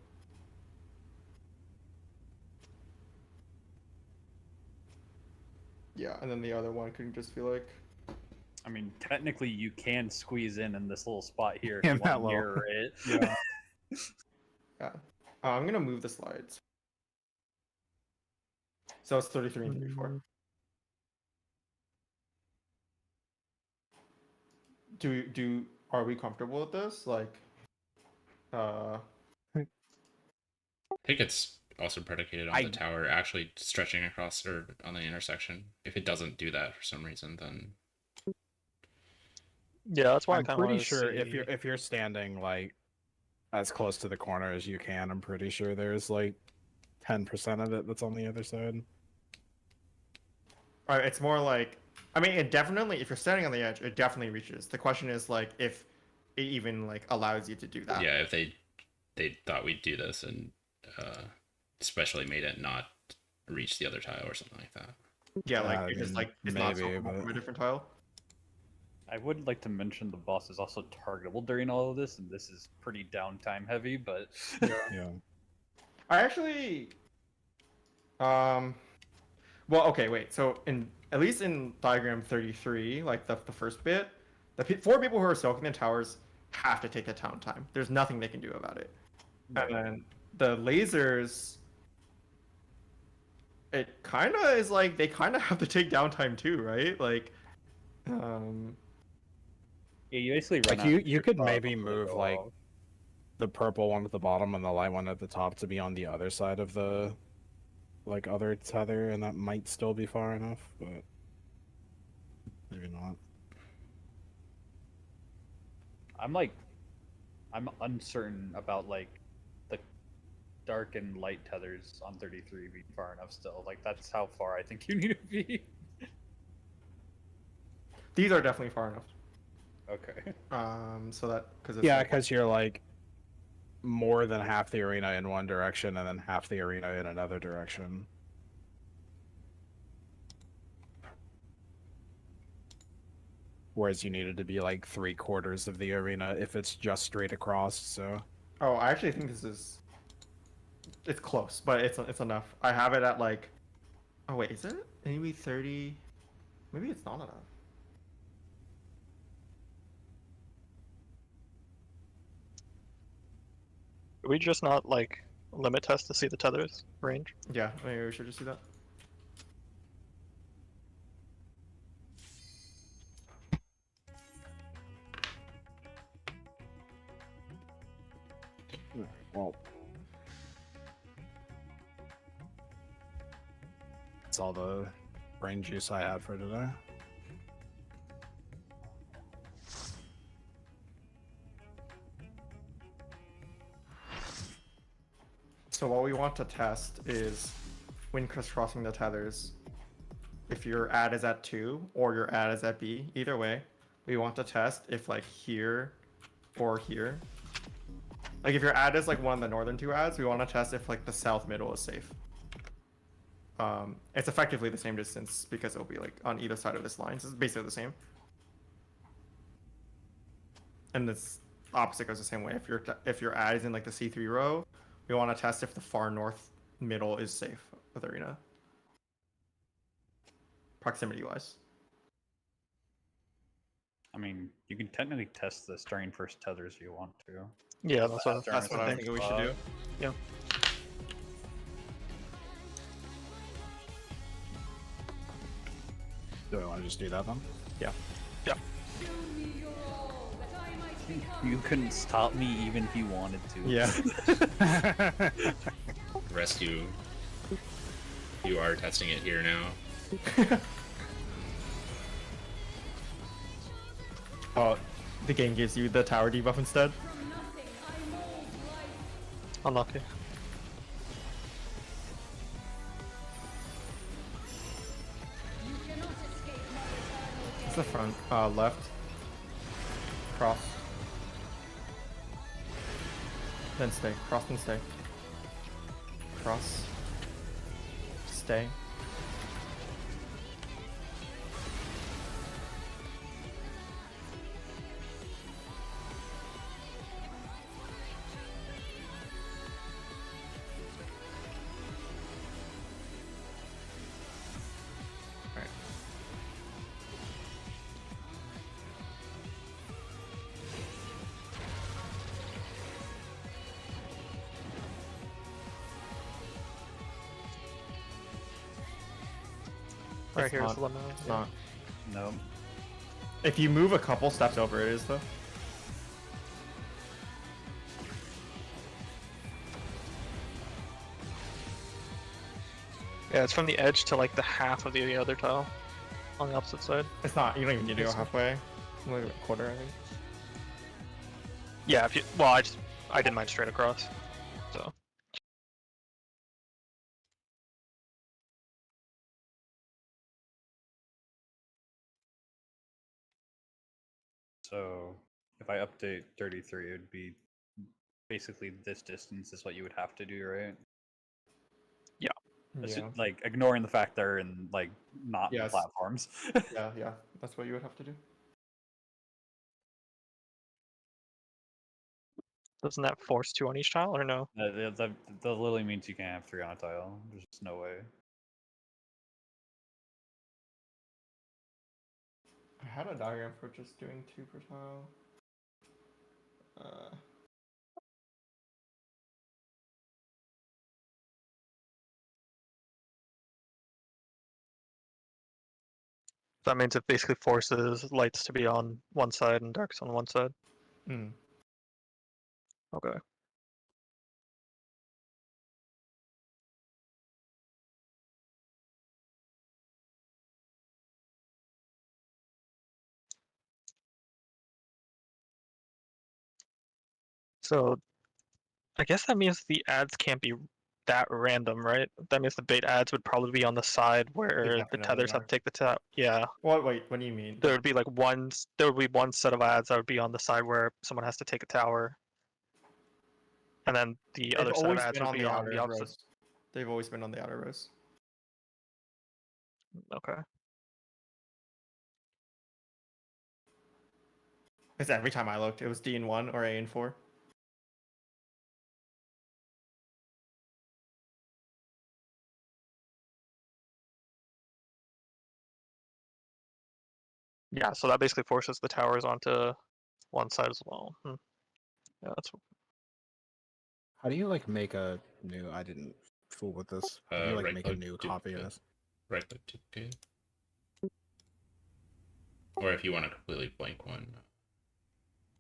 A: Yeah, and then the other one can just be like...
E: I mean, technically, you can squeeze in this little spot here if
D: In
E: you
D: that
E: want to
D: little-
E: mirror it.
A: Yeah. Yeah. I'm gonna move the slides. So it's 33 and 34. Are we comfortable with this? Like,
B: I think it's also predicated on
D: I-
B: the tower actually stretching across or on the intersection. If it doesn't do that for some reason, then
C: Yeah, that's why I
D: I'm
C: kind of
D: pretty
C: want to
D: sure
C: see.
D: if you're standing like as close to the corner as you can, I'm pretty sure there's like 10% of it that's on the other side.
A: it's more like, I mean, it definitely, if you're standing on the edge, it definitely reaches. The question is like if it even like allows you to do that.
B: yeah, if they thought we'd do this and especially made it not reach the other tile or something like that.
A: Yeah, like
D: I
A: it's just
D: mean,
A: like it's not
D: maybe,
A: solvable from
D: but-
A: a different tile.
E: I would like to mention the boss is also targetable during all of this, and this is pretty downtime heavy, but
D: Yeah.
A: I actually, well, okay, wait. So in at least in diagram 33, like the first bit, the 4 people who are soaking the towers have to take the town time. There's nothing they can do about it. And then the lasers, it kind of is like they kind of have to take downtime too, right? Like,
E: yeah, you basically run
D: Like
E: out
D: you
E: of
D: you
E: your
D: could
E: Prog
D: maybe
E: before they
D: move
E: go
D: like
E: off.
D: the purple one at the bottom and the light one at the top to be on the other side of the like other tether, and that might still be far enough, but maybe not.
E: I'm uncertain about like the dark and light tethers on 33 being far enough still. Like that's how far I think you need to be.
A: these are definitely far enough.
E: Okay.
A: So that because
D: Yeah, because you're like more than half the arena in one direction and then half the arena in another direction. Whereas you needed to be like 3/4 of the arena if it's just straight across. So
A: Oh, I actually think this is. It's close, but it's enough. I have it at like. Oh wait, is it maybe 30? Maybe it's not enough.
C: Did we just not like limit test to see the tethers range?
A: Yeah, maybe we should just do that.
D: well, that's all the brain juice I had for today.
A: So what we want to test is when crisscrossing the tethers, if your add is at 2 or your add is at B, either way, we want to test if like here or here. Like if your add is like one of the northern 2 adds, we want to test if like the south middle is safe. It's effectively the same distance because it'll be like on either side of this line. So it's basically the same. And this opposite goes the same way. If your add is in like the C3 row, we want to test if the far north middle is safe with arena. Proximity wise.
E: I mean, you can technically test this during first tethers if you want to.
C: Yeah, that's what.
A: That's what I think we should do.
C: Yeah.
D: Do I want to just do that then?
A: Yeah.
C: Yeah.
F: Show me your all, that I might become
E: You couldn't stop me even if you wanted to.
A: Yeah.
B: Rescue. You are testing it here now.
A: Oh, the game gives you the tower debuff instead.
F: from nothing. I mold life.
C: Unlucky.
F: You cannot escape my eternal
A: It's the
F: gaze.
A: front. Left. Cross. Then stay. Cross and stay. Cross. Stay. Alright.
C: Right
A: It's
C: here's
A: not.
C: the limo.
A: It's
C: yeah.
A: not.
E: No.
A: If you move a couple steps over, it is though.
C: Yeah, it's from the edge to like the half of the other tile on the opposite side.
A: It's not. You don't even need to go
C: It's-
A: halfway. Only a quarter, I think.
C: Yeah, if you well, I did mine straight across. So
E: So if I update 33, it would be basically this distance is what you would have to do, right? It's
A: Yeah.
E: just, like ignoring the fact they're in like not
A: Yes.
E: platforms.
A: Yeah. That's what you would have to do.
C: doesn't that force 2 on each tile or no?
E: That literally means you can't have 3 on a tile. There's just no way.
A: I had a diagram for just doing 2 per tile.
C: That means it basically forces lights to be on one side and darks on one side.
A: Mm.
C: Okay. So I guess that means the ads can't be that random, right? That means the bait ads would probably be on the side where the
A: definitely
C: tethers have
A: are.
C: to take the tap. Yeah,
A: Wait, what do you mean?
C: there would be like there would be one set of ads that would be on the side where someone has to take a tower, and then the
A: They've
C: other set of
A: always
C: ads
A: been
C: would
A: on
C: be
A: the
C: on the
A: outer
C: opposite.
A: rows. They've always been on the outer rows.
C: Okay.
A: Because every time I looked, it was D in 1 or A in 4.
C: Yeah, so that basically forces the towers onto one side as well. Yeah, that's
D: How do you like make a new? I didn't fool with this. How do you like
B: Right
D: make a
B: click
D: new copy of this?
B: Right click duplicate. Or if you want a completely blank one.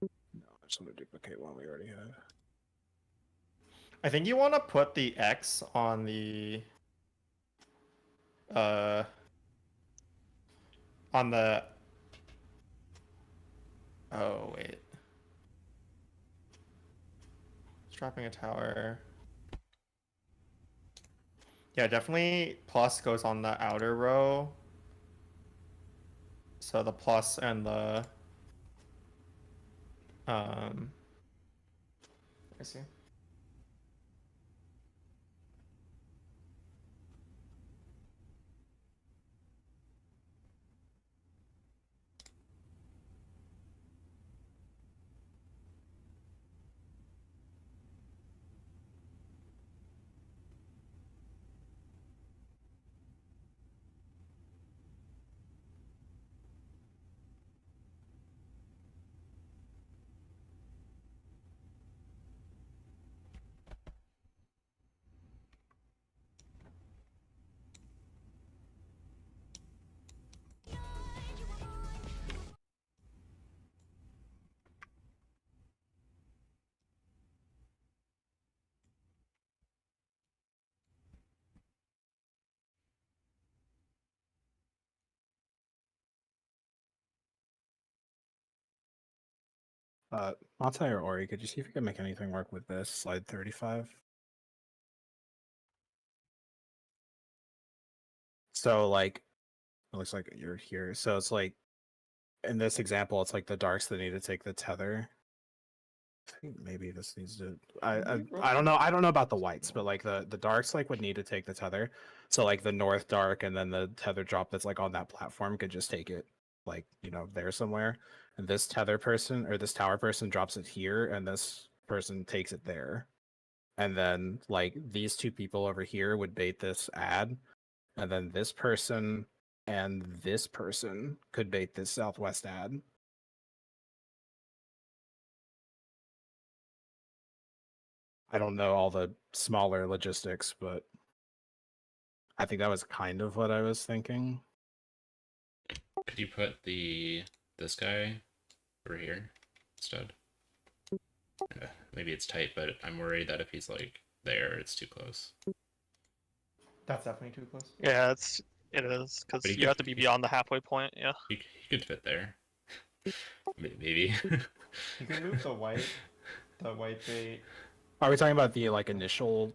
D: No, I just want to duplicate one we already have.
A: I think you want to put the X on the on the oh wait. Strapping a tower. Yeah, definitely plus goes on the outer row. So the plus and the I see.
D: Mate or Ori, could you see if you can make anything work with this slide 35? So like, it looks like you're here. So it's like, in this example, it's like the darks that need to take the tether. I think maybe this needs to. I don't know. I don't know about the whites, but like the darks like would need to take the tether. So like the north dark and then the tether drop that's like on that platform could just take it like there somewhere. And this tether person or this tower person drops it here, and this person takes it there. And then like these two people over here would bait this ad, and then this person and this person could bait this southwest ad. I don't know all the smaller logistics, but I think that was kind of what I was thinking.
B: Could you put this guy over here instead? Maybe it's tight, but I'm worried that if he's like there, it's too close.
A: That's definitely too close.
C: Yeah, it is because
B: But he
C: you
B: could-
C: have to be beyond the halfway point. Yeah.
B: He could fit there. Maybe.
A: You can move the white bait.
D: Are we talking about the like initial?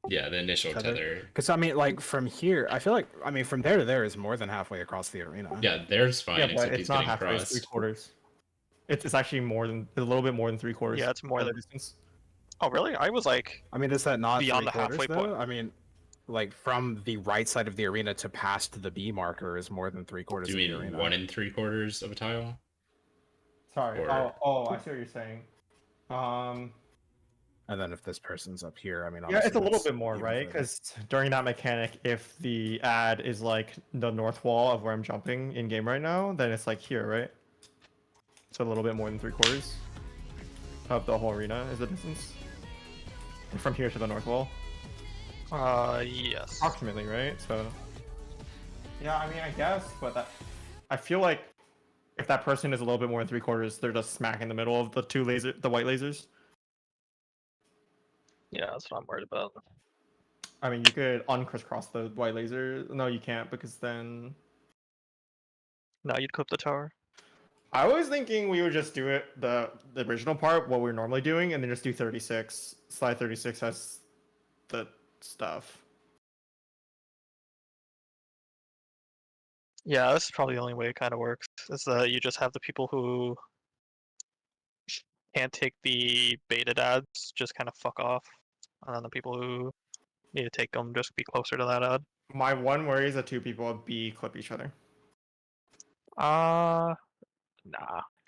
B: Yeah, the initial tether.
D: Because I mean, like from here, I feel like from there to there is more than halfway across the arena.
B: Yeah, there's fine,
A: Yeah, but
B: except
A: it's
B: he's
A: not
B: getting
A: halfway. It's
B: crossed.
A: 3/4. It's actually a little bit more than 3/4.
C: Yeah, it's more
A: of the
C: than-
A: distance.
C: Oh, really? I was like,
D: I mean, is that not
C: Beyond the
D: 3/4
C: halfway
D: though?
C: point.
D: I mean, like from the right side of the arena to past the B marker is more than 3/4
B: Do
D: of
B: you
D: the
B: mean
D: arena.
B: 1 3/4 of a tile?
A: Sorry.
B: Or-
A: I see what you're saying.
D: And then if this person's up here, I mean,
A: Yeah, it's
D: obviously
A: a little
D: that's
A: bit more,
D: even
A: right?
D: further.
A: Because during that mechanic, if the ad is like the north wall of where I'm jumping in game right now, then it's like here, right? So a little bit more than 3/4 of the whole arena is the distance. From here to the north wall.
C: yes.
A: Approximately, right? So. Yeah, I mean, I guess, but I feel like if that person is a little bit more than 3/4, they're just smack in the middle of the white lasers.
C: Yeah, that's what I'm worried about.
A: I mean, you could uncrisscross the white laser. No, you can't because then.
C: No, you'd clip the tower.
A: I was thinking we would just do it the original part, what we're normally doing, and then just do 36. Slide 36 as the stuff.
C: Yeah, this is probably the only way it kind of works. Is that you just have the people who can't take the baited ads just kind of fuck off, and then the people who need to take them just be closer to that ad.
A: My one worry is that two people B clip each other.
C: Nah,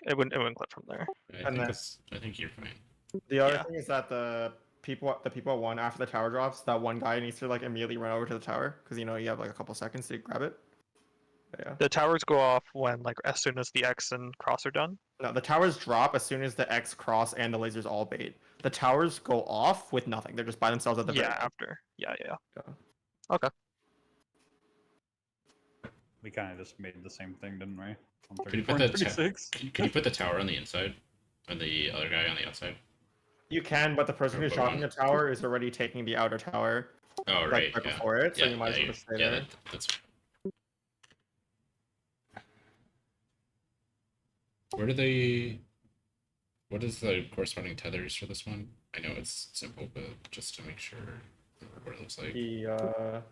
C: it wouldn't clip from there.
B: I think you're fine.
A: The other
C: Yeah.
A: thing is that the people at one after the tower drops, that one guy needs to like immediately run over to the tower because you have like a couple seconds to grab it. But yeah.
C: The towers go off when like as soon as the X and cross are done.
A: No, the towers drop as soon as the X cross and the lasers all bait. The towers go off with nothing. They're just by themselves at the very
C: Yeah,
A: end.
C: after. Yeah.
A: Yeah.
C: Okay.
E: We kind of just made the same thing, didn't we? On
B: Could you
E: 34
B: put
E: and
B: the
E: 36.
B: Could you put the tower on the inside? And the other guy on the outside?
A: You can, but the person who's dropping the tower is already taking the outer tower
B: Oh, right.
A: right
B: yeah.
A: before it, so
B: Yeah,
A: you might as well
B: yeah,
A: just stay
B: yeah,
A: there.
B: that's. Where do they? What is the corresponding tethers for this one? I know it's simple, but just to make sure what it looks like.
A: The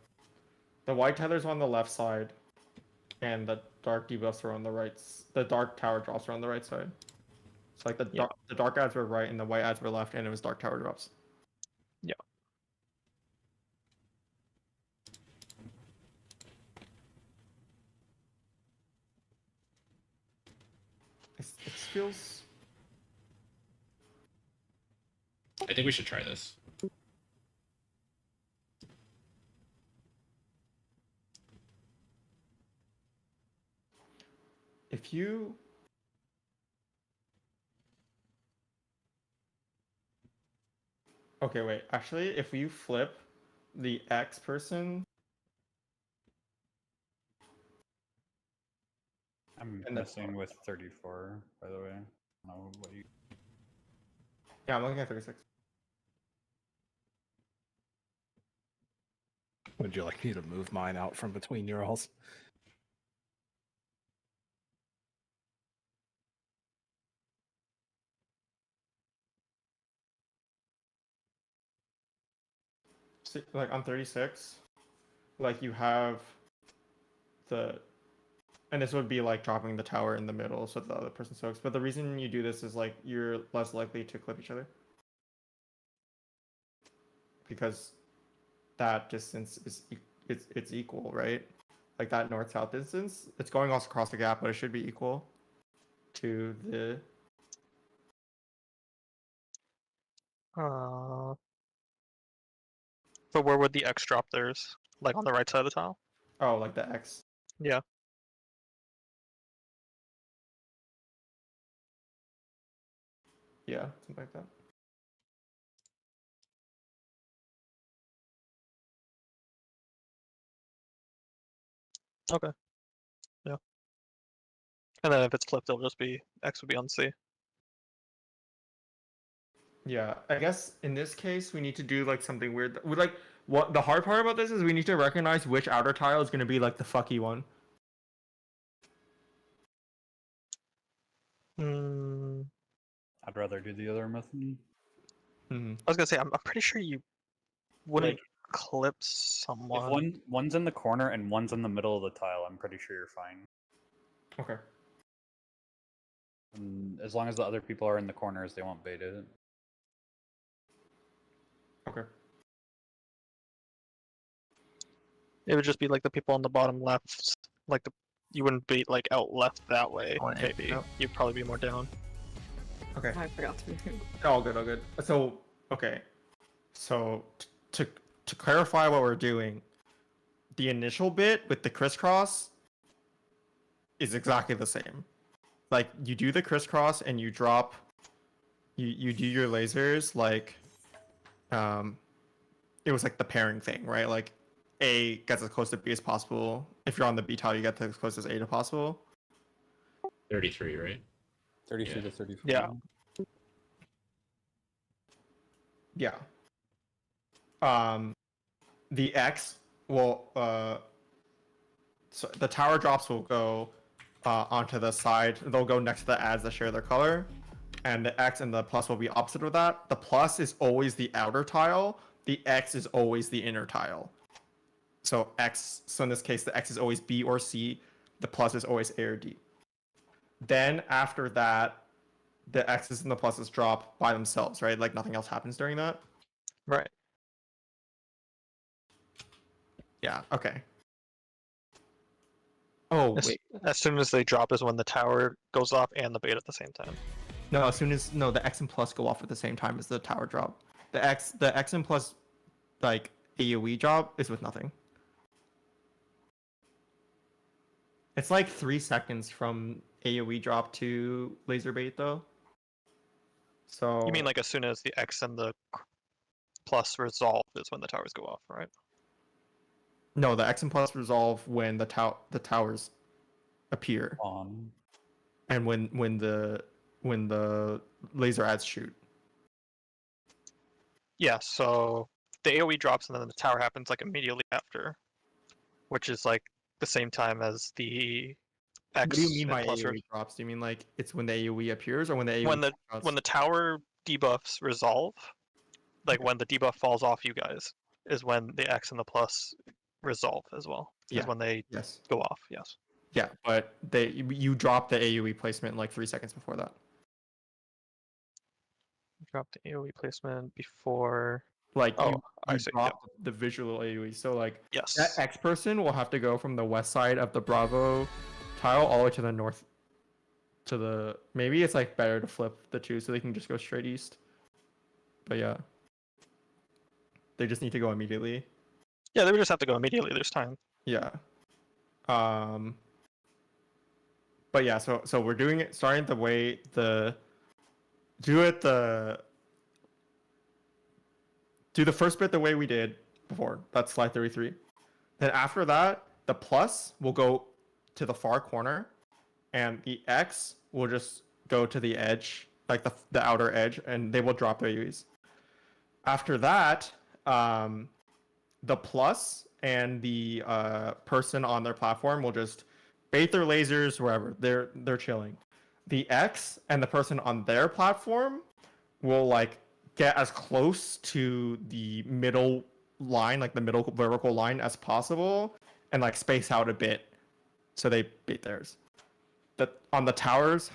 A: white tethers on the left side, and the dark debuffs are on the right. The dark tower drops are on the right side. So like the dark ads were right and the white ads were left, and it was dark tower drops.
C: Yeah.
A: It feels.
B: I think we should try this.
A: If you. Okay, wait. Actually, if you flip the X person.
E: I'm
A: And the-
E: messing with 34, by the way. I don't know what you.
A: Yeah, I'm looking at 36.
D: Would you like me to move mine out from between your alls?
A: See, like on 36, like you have the. And this would be like dropping the tower in the middle so the other person soaks. But the reason you do this is like you're less likely to clip each other. Because that distance is it's equal, right? Like that north-south distance, it's going also across the gap, but it should be equal to the.
C: So where would the X drop theirs? Like on the right side of the tile?
A: Oh, like the X.
C: Yeah.
A: Yeah, something like that.
C: Okay. Yeah. And then if it's flipped, it'll just be X would be on C.
A: Yeah, I guess in this case we need to do like something weird. We like what the hard part about this is we need to recognize which outer tile is going to be like the fucky one.
C: Hmm.
E: I'd rather do the other method.
A: Hmm.
C: I was gonna say I'm pretty sure you wouldn't
E: Like,
C: clip
E: if
C: someone.
E: one's in the corner and one's in the middle of the tile, I'm pretty sure you're fine.
A: Okay.
E: And as long as the other people are in the corners, they won't bait it.
A: Okay.
C: It would just be like the people on the bottom left, like you wouldn't be like out left that way.
A: Oh, yeah.
C: Maybe
A: Nope.
C: you'd probably be more down.
A: Okay.
I: I forgot to move.
A: All good. All good. So okay. So to clarify what we're doing, the initial bit with the crisscross is exactly the same. Like you do the crisscross and you drop. You do your lasers like, it was like the pairing thing, right? Like A gets as close to B as possible. If you're on the B tile, you get as close as A to possible.
B: 33, right?
E: 33
B: Yeah.
E: to 34.
C: Yeah.
A: Yeah. The X will so the tower drops will go onto the side. They'll go next to the adds that share their color, and the X and the plus will be opposite of that. The plus is always the outer tile. The X is always the inner tile. So X. So in this case, the X is always B or C. The plus is always A or D. Then after that, the X's and the pluses drop by themselves, right? Like nothing else happens during that.
C: Right.
A: Yeah. Okay. Oh
C: As,
A: wait.
C: as soon as they drop is when the tower goes off and the bait at the same time.
A: No. As soon as the X and plus go off at the same time as the tower drop. The X and plus, like AOE drop is with nothing. It's like 3 seconds from AOE drop to laser bait though. So
C: You mean like as soon as the X and the plus resolve is when the towers go off, right?
A: no, the X and plus resolve when the towers appear
E: On.
A: and when the laser adds shoot.
C: Yeah, so the AoE drops and then the tower happens like immediately after, which is like the same time as the X.
A: What do you mean
C: and
A: by
C: plus
A: AOE drops? Do you mean like it's when the AOE appears or when the AOE
C: when the tower debuffs resolve, like when the debuff falls off you guys, is when the X and the plus resolve as well.
A: Yeah.
C: Is when they
A: yes.
C: go off, yes.
A: Yeah, but you drop the AoE placement like 3 seconds before that.
C: Drop the AoE placement before.
A: Like
C: Oh,
A: you
C: I see,
A: drop the visual AoE. So like
C: Yes.
A: that X person will have to go from the west side of the Bravo tile all the way to the north. To the maybe it's like better to flip the two so they can just go straight east. But yeah, they just need to go immediately.
C: Yeah, they would just have to go immediately. There's time.
A: Yeah. But yeah, so we're doing it starting the way do the first bit the way we did before. That's slide 33. Then after that, the plus will go to the far corner, and the X will just go to the edge, like the outer edge, and they will drop their AoEs. After that, the plus and the person on their platform will just bait their lasers wherever they're chilling. The X and the person on their platform will like get as close to the middle line, like the middle vertical line as possible, and like space out a bit so they bait theirs. On the towers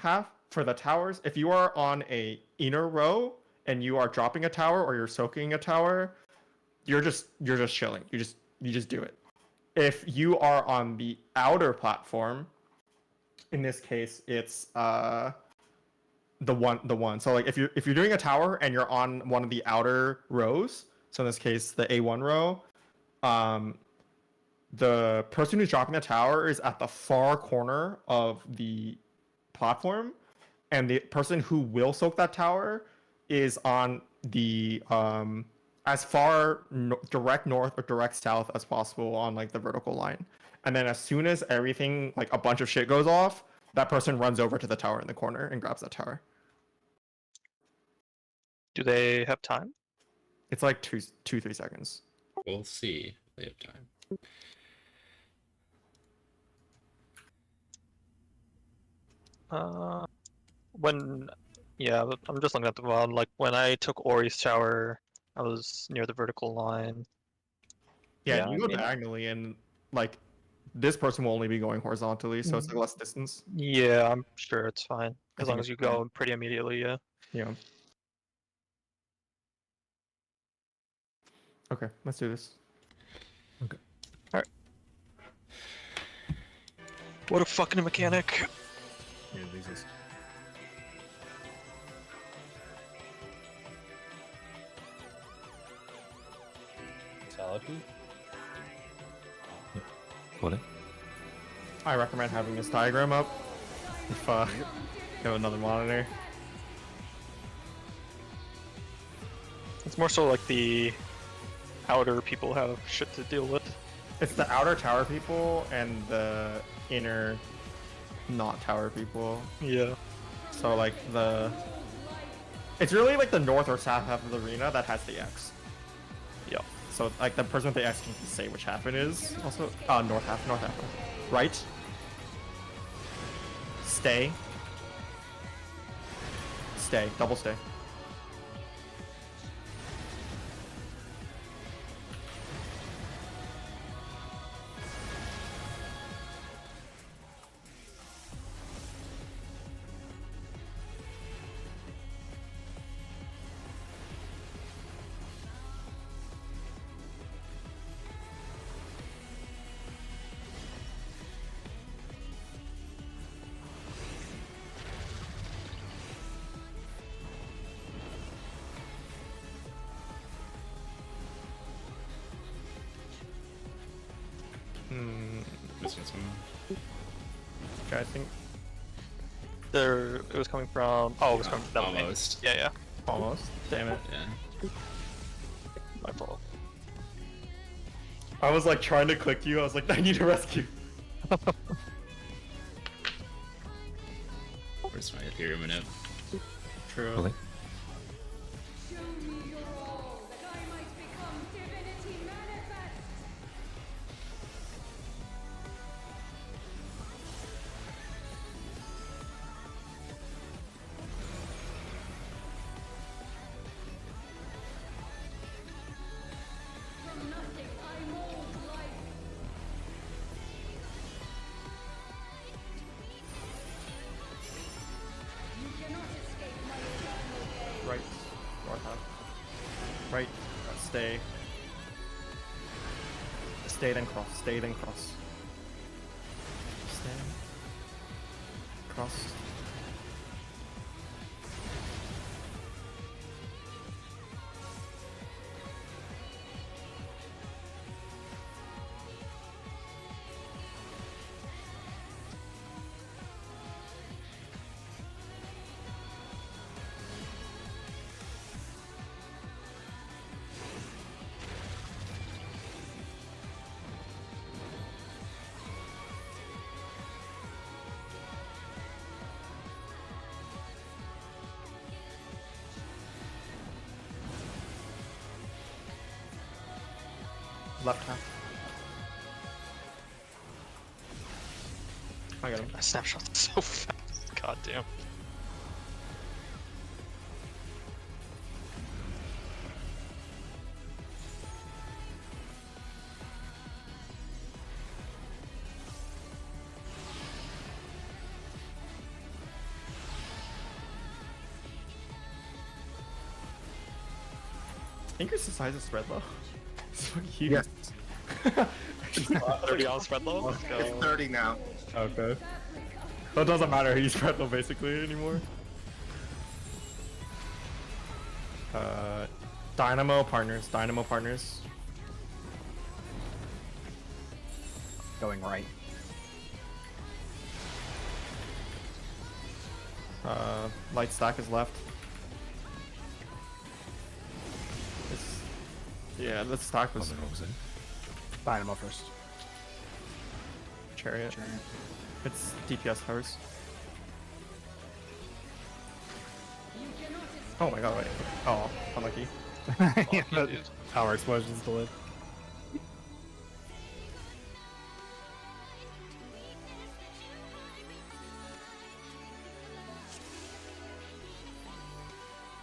A: for the towers, if you are on a inner row and you are dropping a tower or you're soaking a tower, you're just chilling. You just do it. If you are on the outer platform, in this case, it's the one. So like if you're doing a tower and you're on one of the outer rows, so in this case the A1 row, the person who's dropping the tower is at the far corner of the platform, and the person who will soak that tower is on the as far direct north or direct south as possible on like the vertical line. And then as soon as everything, like a bunch of shit goes off, that person runs over to the tower in the corner and grabs that tower.
C: Do they have time?
A: It's like 3 seconds.
B: We'll see. If they have time.
C: When, yeah, but I'm just looking at the VOD. Like when I took Ori's tower, I was near the vertical line.
A: Yeah,
C: Yeah,
A: you
C: I
A: go
C: mean-
A: diagonally, and like this person will only be going horizontally, so it's like less distance.
C: Yeah, I'm sure it's fine
A: I
C: as
A: think
C: long
A: it's
C: as you
A: fine.
C: go pretty immediately. Yeah.
A: Yeah. Okay, let's do this.
C: What a fucking mechanic!
D: Yeah, Jesus.
E: Salad heat?
A: I recommend having this diagram up if you have another monitor.
C: It's more so like the outer people have shit to deal with.
A: It's the outer tower people and the inner not tower people.
C: Yeah.
A: So like it's really like the north or south half of the arena that has the X.
C: Yeah.
A: So like the person with the X can say which half it is. Also, north half. Right. Stay. Stay. Double stay.
B: Missing some.
A: Okay, I think
C: It was coming from. Oh, it was coming from that way.
B: Almost.
C: Yeah, yeah.
A: almost. Damn it.
B: Yeah.
C: My fault.
A: I was like trying to click you. I was like, I need a rescue.
B: Where's my Ethereum in it?
A: True.
F: Show me your all, that I might become divinity manifest. From nothing I mold life. You cannot escape my eternal gaze.
A: Right. North half. Right. Stay. Stay then cross. Stay then cross. Stay. Cross. Left half. I got him.
C: My snapshot's so fast. God damn.
A: I think it's the size of spread though. It's so huge.
H: Yes,
C: 30 on spread low. Let's
H: it's
C: go.
H: 30 now.
A: Okay. So it doesn't matter who you spread though basically anymore. Dynamo partners.
D: Going right.
A: Light stack is left. Yeah, the stack was
D: Dynamo first.
A: chariot. It's DPS towers. Oh my god, wait. Oh, unlucky.
D: Yeah,
C: Lucky,
D: that
C: dude.
D: power explosion's delayed.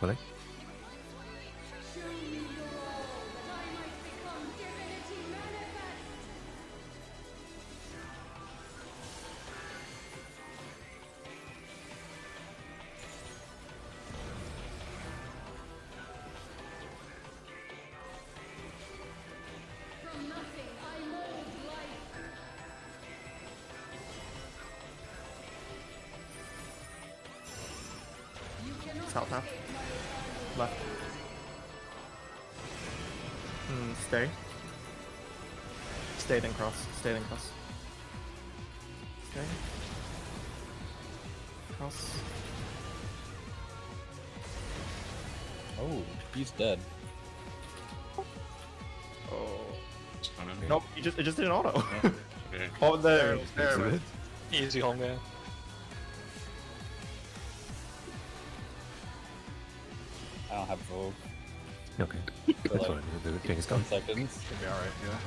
G: What?
F: Show me your all, that I might become divinity manifest. From nothing I mold life. You cannot
A: South half.
F: escape my eternal
A: Left. Stay. Stay, then cross. Stay, then cross. Stay. Cross.
E: Oh, he's dead.
A: Oh.
B: Spawn in.
A: Nope, it just did an auto.
B: Okay.
A: Oh, there.
H: There, man.
C: Easy home game.
E: I don't have Vogue
G: Okay.
E: for
G: That's
E: like
G: fine. The thing is
E: 10
G: gone.
E: seconds.
D: Should be alright, yeah.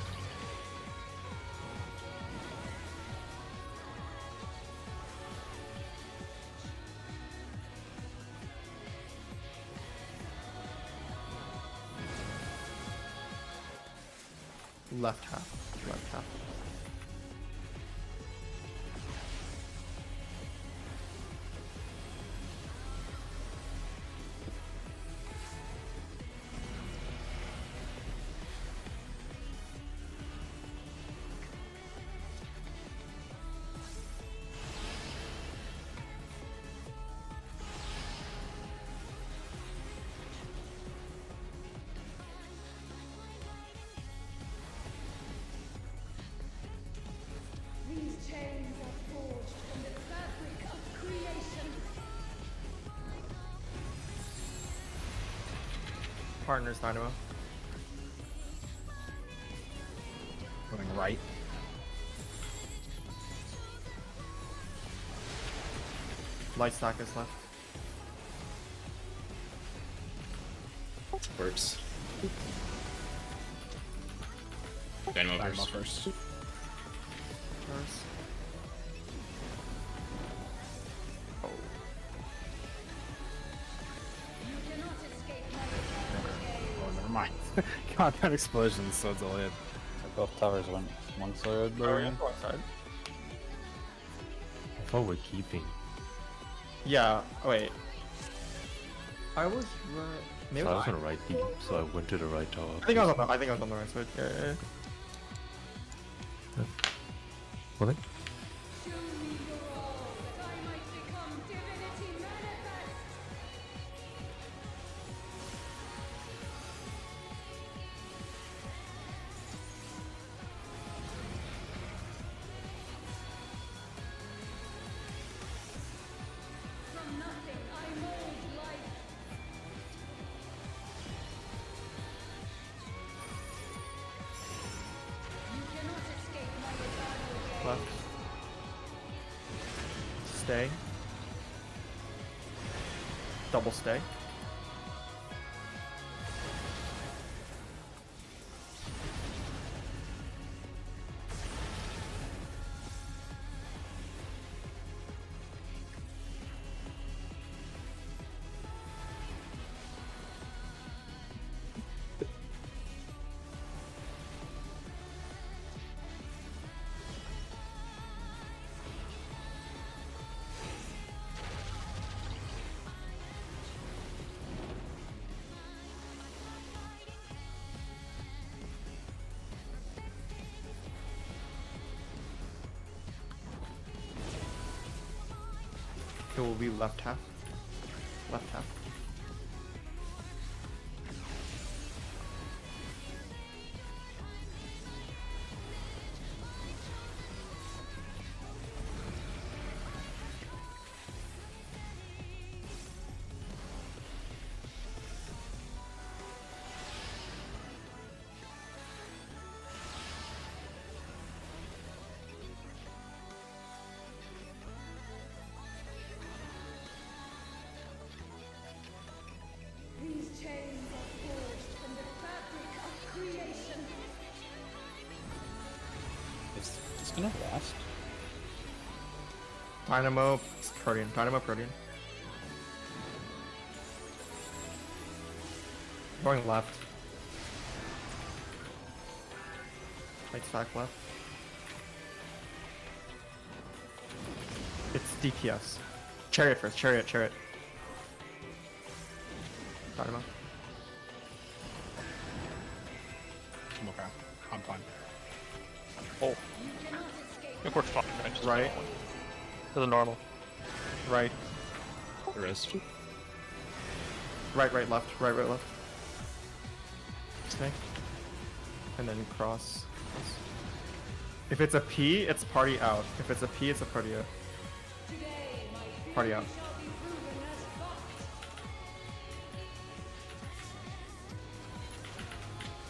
A: Left half. Left half.
F: These chains are forged from the fabric of creation.
A: Partners Dynamo.
D: Going right.
A: Light stack is left.
B: Works. Dynamo
D: Dynamo
B: first.
D: first.
A: First. Oh.
F: You cannot escape my eternal gaze.
D: Oh, never mind. God, that explosion's so delayed.
E: Both towers went one side.
A: Oh,
E: there.
A: yeah, one side.
G: I thought we're keeping.
A: Yeah, wait. I was right. Maybe
G: So I was
A: I,
G: on the right deep, so I went to the right tower.
A: I think I was on the. I think I was on the right side. Yeah.
G: What?
F: Show me your all, that I might become divinity manifest. From nothing I mold life. You cannot escape my eternal gaze.
A: Left. Stay. Double stay. It will be left half. Left half.
E: Dynamo last.
A: Dynamo Protean. Dynamo Protean. Going left. Right stack left. It's DPS. Chariot first. Chariot. Dynamo.
D: I'm okay. I'm fine.
C: Oh. I think we're fine. Just
A: Right.
C: To the normal.
A: Right.
B: The rest.
A: Right, left. Right, left. Snake. And then cross. If it's a P, it's party out. If it's a P, it's a party out. Party out.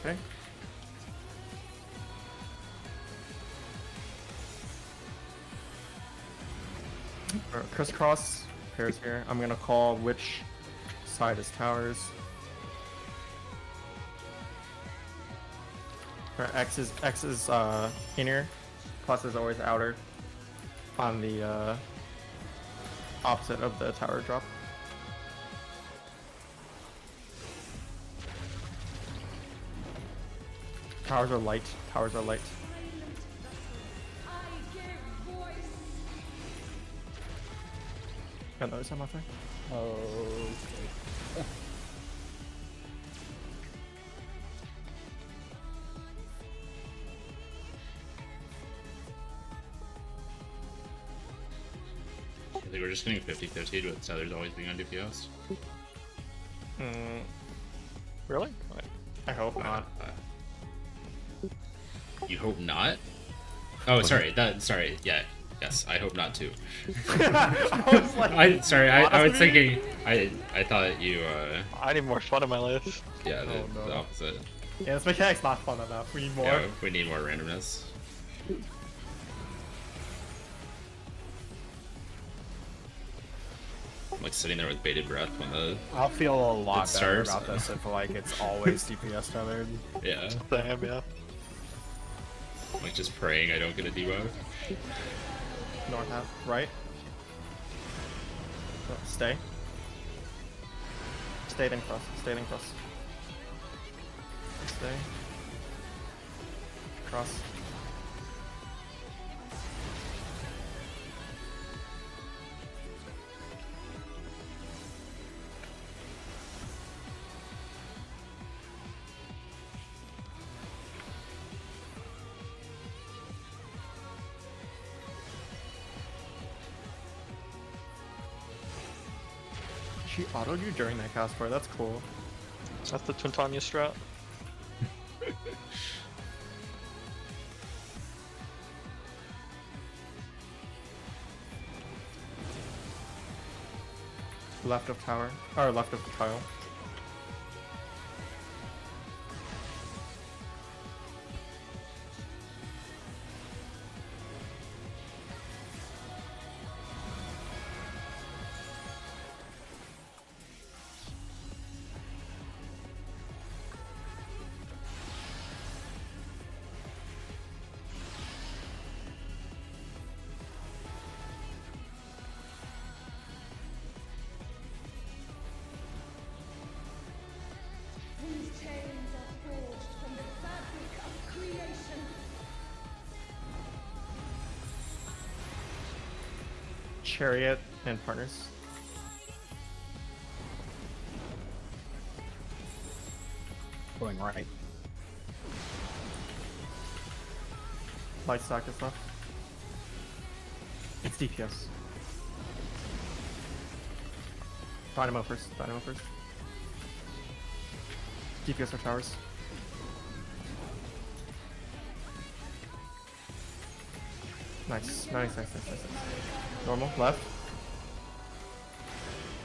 A: Okay. Crisscross pairs here. I'm gonna call which side is towers. X is inner, plus is always outer on the opposite of the tower drop. Towers are light. Towers are light. Got notice on my thing?
E: Okay.
B: I think we're just getting 50-50 with Tethers always being on DPS.
C: Really?
A: I hope not.
B: You hope not? Oh, sorry. Sorry. Yeah. Yes, I hope not too.
A: I was like,
B: I was thinking. I thought you.
C: I need more fun in my life.
B: Yeah,
A: Oh, no.
B: the opposite.
A: yeah, this mechanic's not fun enough. We need more.
B: Yeah, we need more randomness. I'm like sitting there with bated breath when the
D: I'll feel a lot better
B: starts.
D: about this if like it's always DPS tethered.
B: yeah,
C: Damn, yeah.
B: like just praying I don't get a debuff.
A: North half, right. Oh, stay. Stay then cross. Stay then cross. Stay. Cross. She autoed you during that cast part. That's cool.
C: That's the Twintanya strat.
A: Left of tower, or left of the tile.
F: These chains are forged from the fabric of creation.
A: Chariot and partners.
D: Going right.
A: Light stack is left. It's DPS. Dynamo first. Dynamo first. DPS or towers. Nice. Nice. Normal. Left.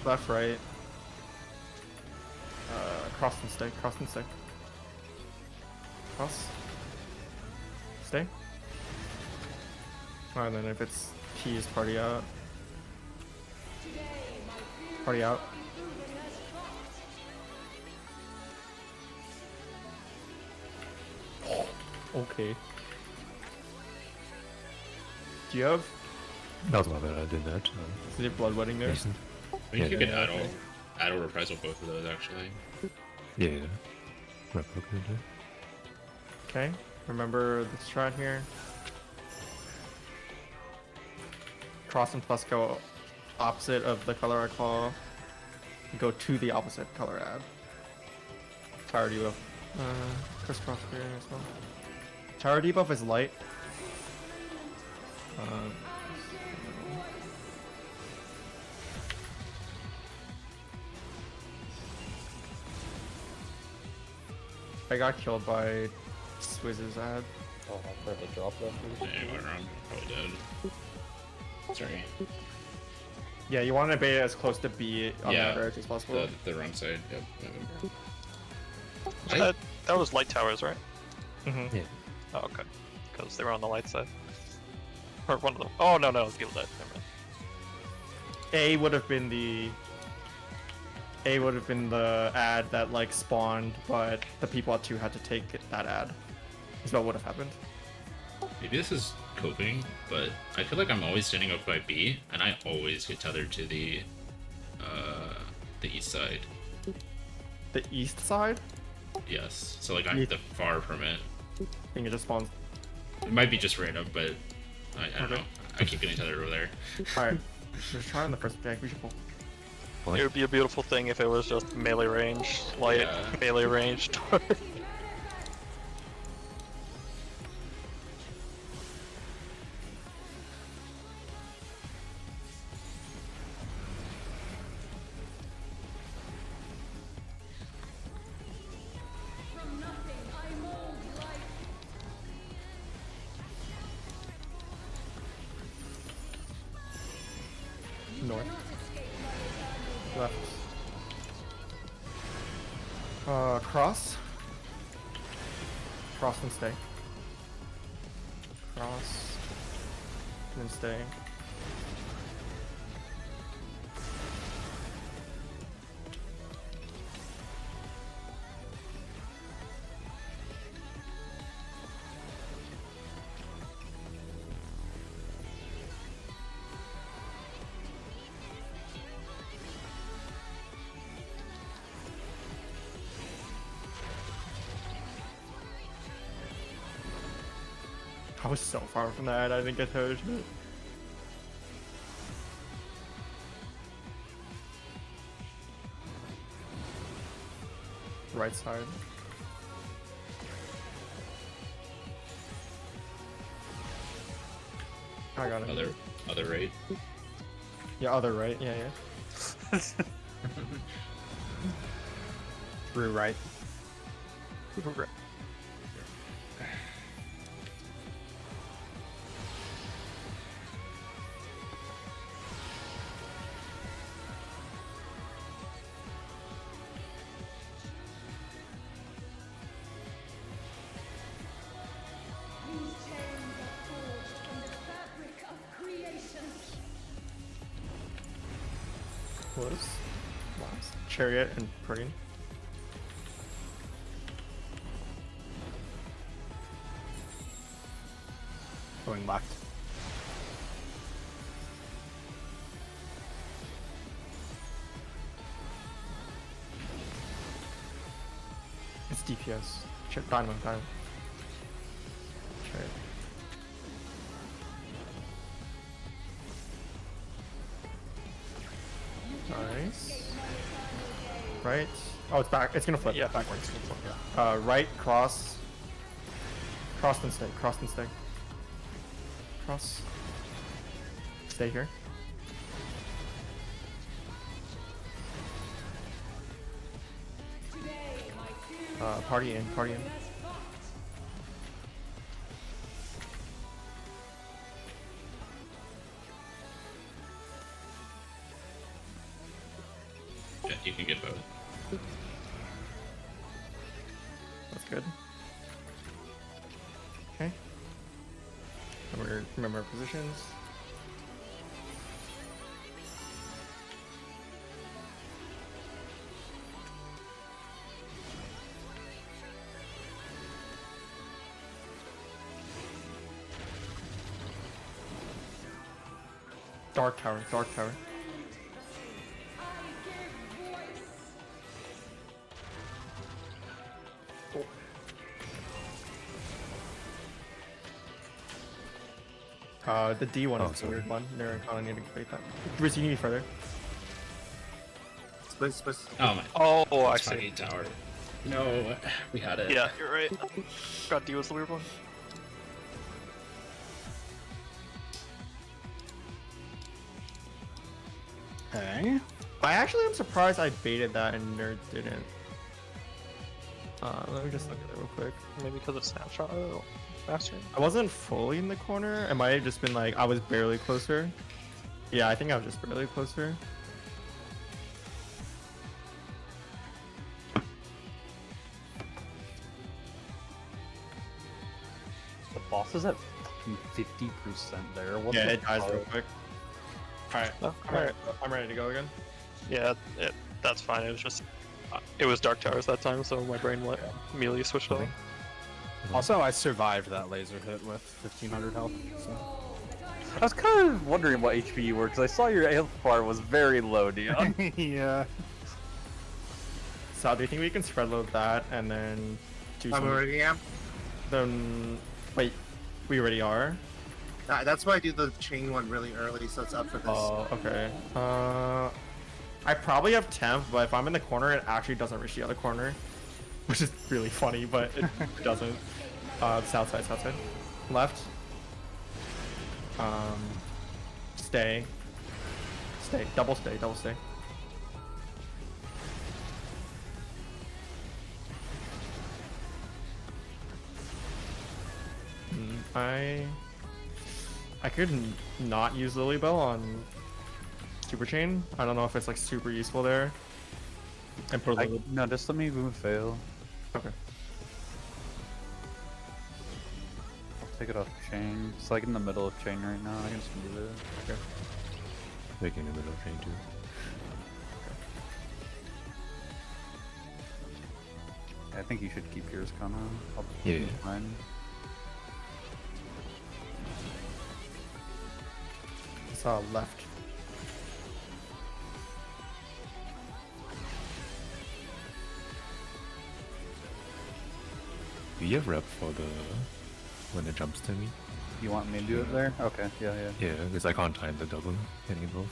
A: Left, right. Cross and stay. Cross and stay. Cross. Stay. And then if it's P is party out. Party out. Okay. Do you have
G: That was my bad. I did that.
A: is it bloodletting there?
G: Decent.
B: I think you could add or reprisal both of those actually.
G: Yeah. Yeah. My poker did.
A: Okay. Remember the strat here. Cross and plus go opposite of the color I call. Go to the opposite color add. Tower debuff. Crisscross here as well. Tower debuff is light. I got killed by Swizz's ad.
E: Oh, I forgot to drop that.
B: Yeah, you went wrong. Probably dead. Sorry.
A: Yeah, you want to bait it as close to B on
B: Yeah,
A: the average as possible.
B: The wrong side. Yep.
C: That was light towers, right?
A: Mm-hmm.
G: Yeah.
C: Oh, okay. Because they were on the light side. Or one of them. Oh, no, people dead. Never mind.
A: A would have been the ad that like spawned, but the people at 2 had to take that ad. Is what would have happened.
B: Maybe this is coping, but I feel like I'm always standing up by B, and I always get tethered to the east side.
A: The east side,
B: Yes, so like I'm
A: Ye-
B: the far from it.
A: I think it just spawns.
B: It might be just random, but I don't
A: Okay.
B: know. I keep getting tethered over there.
A: Alright, just try on the first pick. We should pull.
C: It would be a beautiful thing if it was just melee range, light,
B: Yeah.
C: melee range.
F: From nothing, I mold life.
A: North,
F: Not escape my eternal
A: left. Cross. Cross and stay. Cross. And then stay. I was so far from that, I didn't get hurt. Right side. I got it.
B: Other right.
A: Yeah, other right. Yeah, yeah.
D: Through right.
F: These chains are forged from the fabric of creation.
A: Was last chariot and Protein.
D: Going left.
A: It's DPS. Dynamo. Chariot. Nice. Right. Oh, it's back. It's gonna flip.
C: Yeah.
A: Backwards. Right, cross. Cross and stay. Cross and stay. Cross. Stay here.
F: Today, my fear
A: Party in. Party in.
F: has fought.
B: Yeah, you can get both.
A: That's good. Okay. Remember our positions. Dark tower, dark tower. The D one
G: Oh,
A: is the
G: sorry.
A: weird one. They're kind of need to create that. Riz, you need further.
H: Split.
B: Oh my.
C: Oh, I
B: It's
C: see.
B: fucking tower. No, we had it.
C: Yeah, you're right. God, D was the weird one.
D: Okay.
A: I actually am surprised I baited that and Nerd didn't. Let me just look at it real quick.
C: Maybe because of snapshot faster.
A: I wasn't fully in the corner. It might have just been like I was barely closer. Yeah, I think I was just barely closer.
E: The boss is at fucking 50% there. What
A: Yeah,
E: the
A: it dies
E: fuck?
A: real quick. Alright,
C: Oh,
A: I'm ready to go again.
C: Yeah, that's fine. It was just it was Dark Towers that time, so my brain went immediately switched over.
D: Also, I survived that laser hit with 1500 health. So.
E: I was kind of wondering what HP you were, because I saw your health bar was very low, Dion.
D: Yeah.
A: So do you think we can spread load that and then do
H: I'm
A: some...
H: already am.
A: Then... Wait, we already are?
H: That's why I do the chain one really early, so it's up for this.
A: Oh, okay. I probably have temp, but if I'm in the corner, it actually doesn't reach the other corner. Which is really funny, but it doesn't. South side, south side. Left. Stay. Stay. Double stay, double stay. I could not use Lily Bell on Super Chain. I don't know if it's like super useful there. And put a little...
E: No, just let me move fail.
A: Okay.
E: I'll take it off chain. It's like in the middle of chain right now. I can just move it.
A: Okay.
G: Like in the middle of chain too.
E: I think you should keep yours, Kana. I'll
G: Yeah.
E: use mine.
A: It's left.
G: Do you have rep for the when it jumps to me?
E: You want me to do it there? Okay, yeah, yeah.
G: Yeah, because I can't time the double hitting both.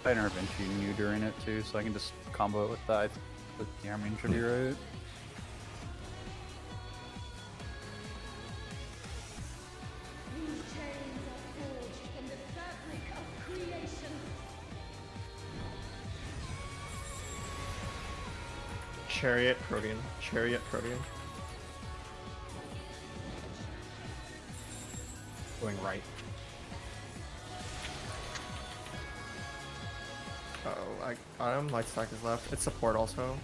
E: I intervention you during it too, so I can just combo it with that. With the arming should be right.
F: These chains are forged from the fabric of creation.
A: Chariot Protean. Chariot Protean.
D: Going right.
A: Oh, light stack is left. It's support also.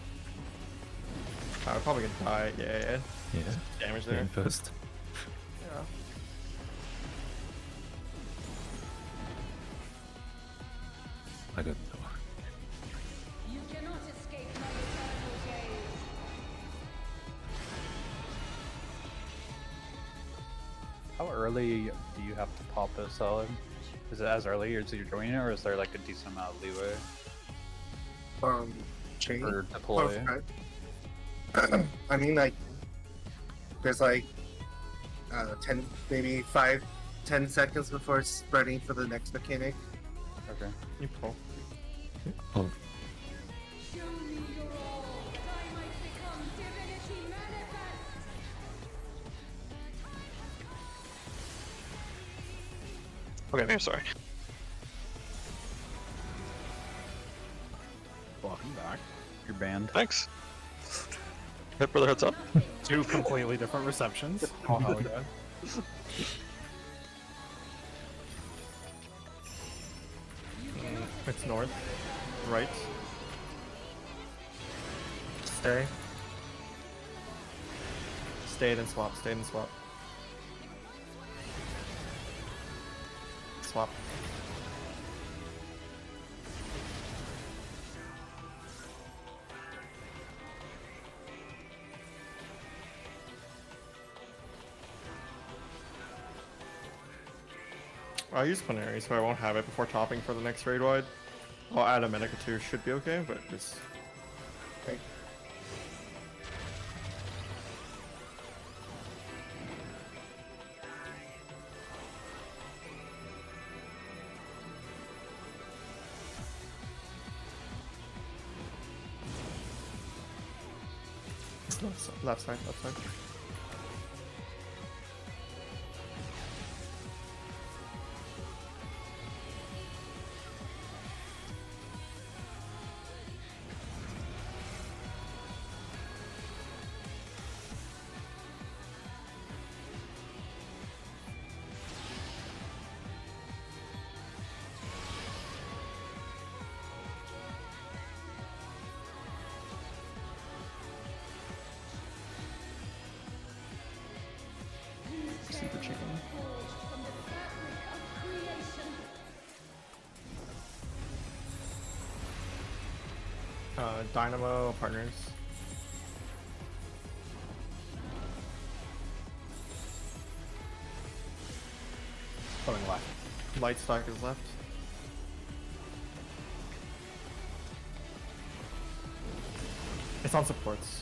A: I'm probably gonna die. Yeah.
G: Yeah.
A: Damage
G: Yeah,
A: there.
G: first.
A: Yeah.
G: I don't know.
F: You cannot escape my eternal gaze.
E: How early do you have to pop it solid? Is it as early as you're joining it, or is there like a decent amount of leeway
H: Chain.
E: for deploy?
H: Okay. I mean, like, there's like 10, maybe 5-10 seconds before spreading for the next mechanic.
E: Okay.
A: You pull.
G: Oh,
F: Show me your all, that I might become divinity manifest.
C: Okay, I'm sorry.
D: Welcome back.
E: You're banned.
C: Thanks. Hit brother heads up.
D: Two completely different receptions. Oh, hell yeah.
A: It's north. Right. Stay. Stay, then swap. Stay, then swap. Swap. I'll use Plenary so I won't have it before topping for the next raid wide. I'll add a Medica too, should be okay, but just.
H: Okay.
A: Left side, left side. Super chicken.
F: From the fabric of creation.
A: Dynamo partners.
D: Going left.
A: Light stock is left. It's on supports.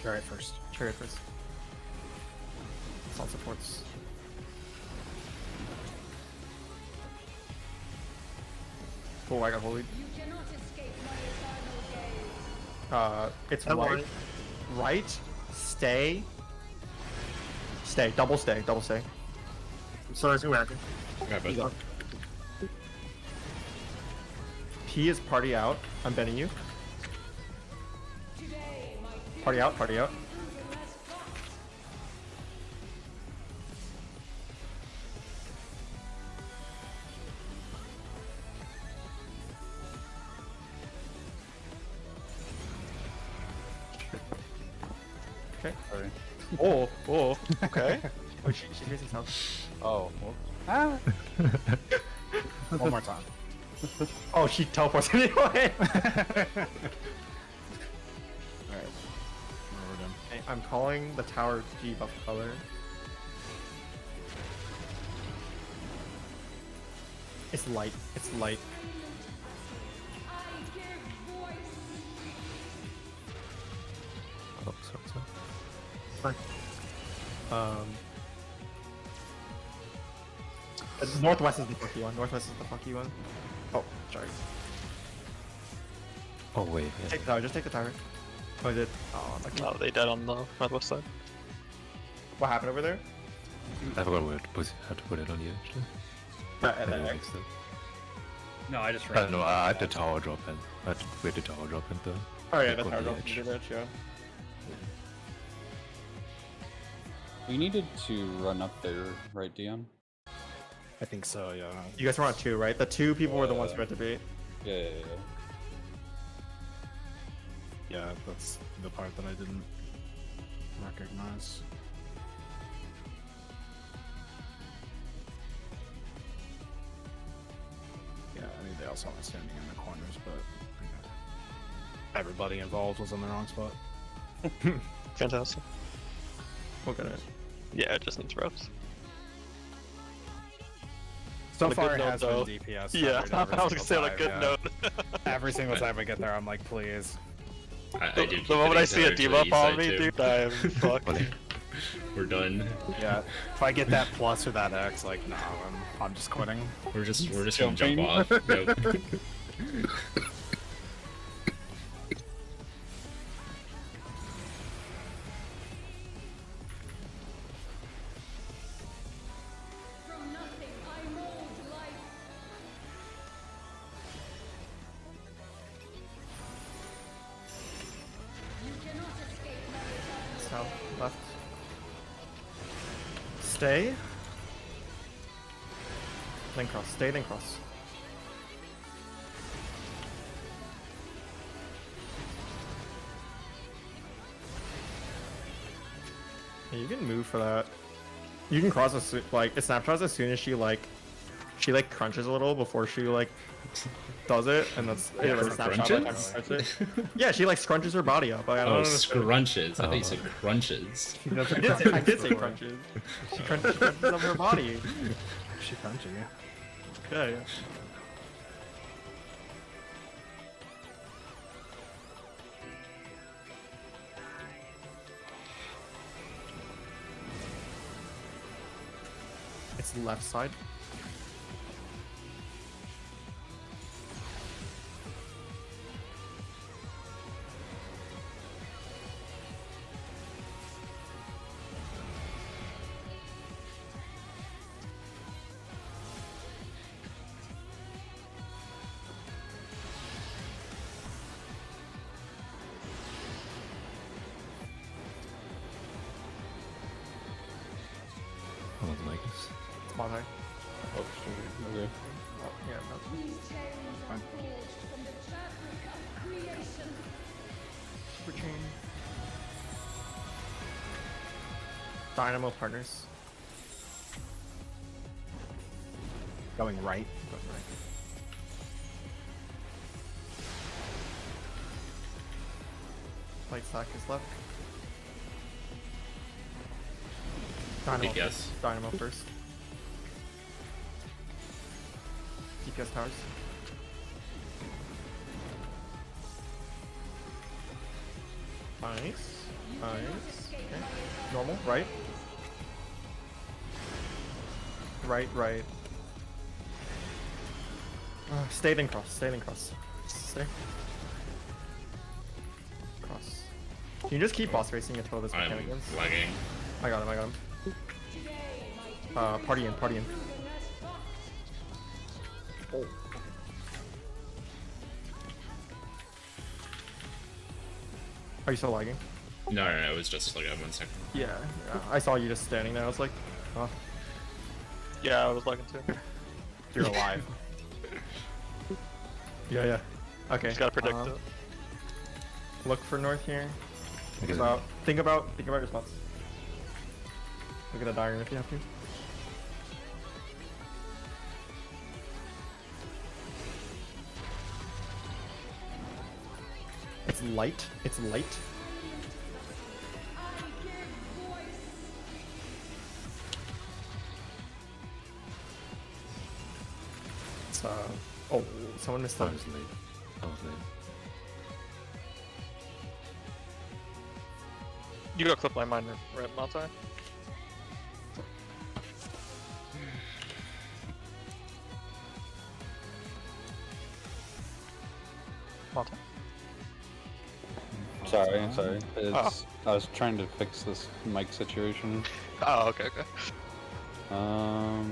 D: Chariot first.
A: Chariot first. It's on supports. Oh, I got holy.
F: You cannot escape my eternal gaze.
A: It's
H: Don't
A: right.
H: worry.
A: Right. Stay. Stay. Double stay. Double stay.
H: I'm sorry to imagine.
B: Got both.
A: P is party out. I'm betting you.
F: Today, my
A: Party out. Party out.
F: proven as fact.
A: Okay.
E: Sorry.
A: Oh. Oh. Okay. Oh, she's raising sound.
E: Oh. Well, ah.
D: One more time.
A: Oh, she teleports anyway.
D: Alright. We're done.
A: Okay, I'm calling the tower G buff color. It's light. It's light.
F: I give voice.
G: Oh, sorry.
H: Fine.
A: Northwest is the fucky one. Northwest is the fucky one. Oh, sorry.
G: Oh wait, yeah.
A: Take the tower. Just take the tower. Oh, I did. Oh, lucky.
C: No, they dead on the northwest side.
A: What happened over there?
G: I forgot where to put, how to put it on you actually.
A: And then
G: Anyway,
A: X.
G: so-
E: No, I just
G: I
E: ran.
G: don't know, I had the tower drop in. I had to wait the tower drop in though.
A: Oh yeah,
G: Like,
A: the
G: on
A: tower
G: the
A: drop
G: edge.
A: from the edge, yeah.
I: We needed to run up there, right, Dion?
D: I think so, yeah.
A: You guys were on 2, right? The 2 people were the ones who had to beat.
I: Yeah.
D: Yeah, that's the part that I didn't recognize. Yeah, I mean, they also weren't standing in the corners, but everybody involved was in the wrong spot.
C: Fantastic.
A: We'll get it.
C: Yeah, it just needs reps.
D: So
C: On a
D: far,
C: good
D: it
C: note,
D: has
C: though.
D: been DPS.
C: Yeah,
D: covered
C: I
D: every
C: was gonna say on a
D: single
C: good
D: time,
C: note.
D: yeah. Every single time I get there, I'm like, please.
B: I do keep
C: The moment I
B: hitting
C: see a
B: tower to the
C: debuff
B: east
C: on
B: side,
C: me,
B: too.
C: dude, I am fucked.
B: We're done.
D: Yeah, if I get that plus or that X, like, no, I'm just quitting.
B: We're just gonna jump
I: Jumping.
B: off. Nope.
F: From nothing, I mold life. You cannot escape my eternal
A: South,
F: gaze.
A: left. Stay. Then cross. Stay, then cross. Yeah, you can move for that. You can cross as soon, like, it snapshots as soon as she crunches a little before she does it, and that's
B: Yeah,
A: like, snapshot by the time
B: crunches?
A: she starts it. Yeah, she scrunches her body up. Like, I don't
B: Oh,
A: understand.
B: scrunches. I thought you said crunches.
A: I did say crunches. She crunches up her body.
D: She crunchy.
A: Yeah, yeah. It's left side.
G: Oh, like this.
A: It's mod high.
I: Oh, sure. Okay.
A: Oh, yeah, no.
F: These tales are forged from the fabric of creation.
A: Switching. Dynamo partners.
D: Going right.
A: Go right. Light stack is left. Dynamo.
B: DPS.
A: Dynamo first. DPS towers. Nice. Nice. Okay. Normal, right? Right. Stay then cross. Stay then cross. Stay. Cross. Can you just keep boss racing until this
B: I'm
A: mechanic ends?
B: lagging.
A: I got him.
F: Today, my
A: Party in.
F: wilderness fox.
A: Oh. Are you still lagging?
B: No, it was just like 1 second.
A: Yeah. I saw you just standing there. I was like, oh,
C: Yeah, I was lagging too.
A: you're alive. Yeah. Okay.
C: Just gotta predict it.
A: Look for north here.
G: Because
A: Think about your spots. Look at the diagram if you have to. It's light. It's light.
F: I give voice.
A: It's oh, someone missed
G: I
A: that.
G: was late. I was late.
C: You gotta clip my mind, right, Maltai? Maltai?
I: Sorry. It's, I was trying to fix this mic situation.
C: Oh, okay. I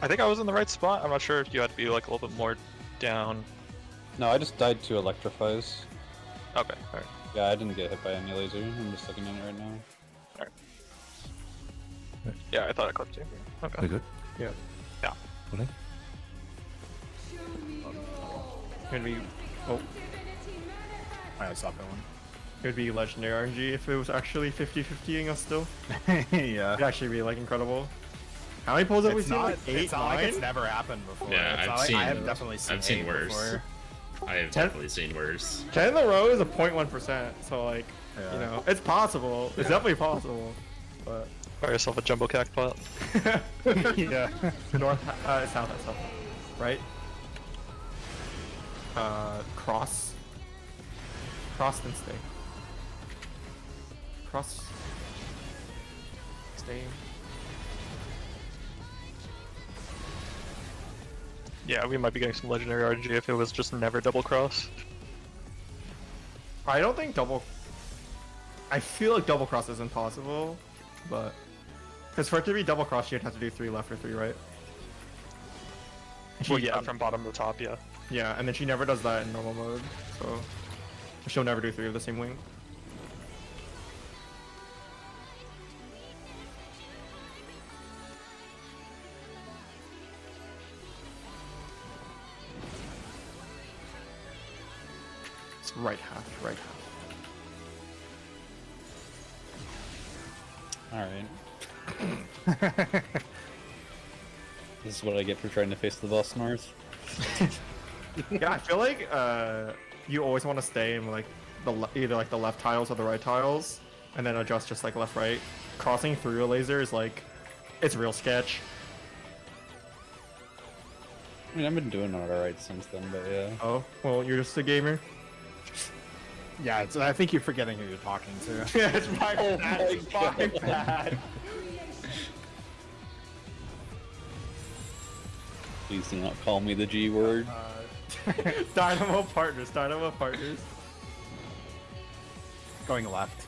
C: think I was in the right spot. I'm not sure if you had to be like a little bit more down.
I: No, I just died to electrifies.
C: Okay, alright.
I: Yeah, I didn't get hit by any laser. I'm just looking at it right now.
C: Yeah, I thought I clipped you. Okay.
G: We good?
A: Yeah.
C: Yeah.
G: Okay.
F: Show me your all that
A: Gonna be.
F: I might
A: Oh,
F: become divinity manifest.
D: Alright, stop that one.
A: it would be legendary RNG if it was actually 50-50ing us still.
D: Yeah.
A: It'd actually be like incredible. How many pulls have we
D: It's
A: seen?
D: not,
A: Like 8,
D: it's not like
A: 9?
D: it's never happened before.
B: Yeah,
D: It's
B: I've
D: not like-
B: seen-
D: I have definitely seen,
B: I've seen
D: 8
B: worse.
D: before.
B: I have definitely seen worse.
A: 10 in a row is a 0.1%, so like,
D: Yeah.
A: you know, it's possible. It's definitely possible, but
C: Buy yourself a jumbo cack pot.
A: yeah, north, south, right? Cross, then stay. Cross, stay.
C: Yeah, we might be getting some legendary RNG if it was just never double cross.
A: I don't think double. I feel like double cross isn't possible, but because for it to be double cross, you'd have to do 3 left or 3 right. And
C: Well,
A: she-
C: yeah, from bottom to top, yeah.
A: Yeah, and then she never does that in normal mode, so she'll never do 3 of the same wing. It's right half, right half.
I: Alright. This is what I get for trying to face the boss north.
A: Yeah, I feel like you always want to stay in like either like the left tiles or the right tiles, and then adjust just like left right. Crossing through a laser is like it's real sketch.
I: I mean, I've been doing it alright since then, but yeah.
A: Oh, well, you're just a gamer.
D: Yeah, I think you're forgetting who you're talking to.
A: Yeah, it's my bad. It's my bad.
I: Please do not call me the G word.
A: Dynamo partners, Dynamo partners.
D: Going left.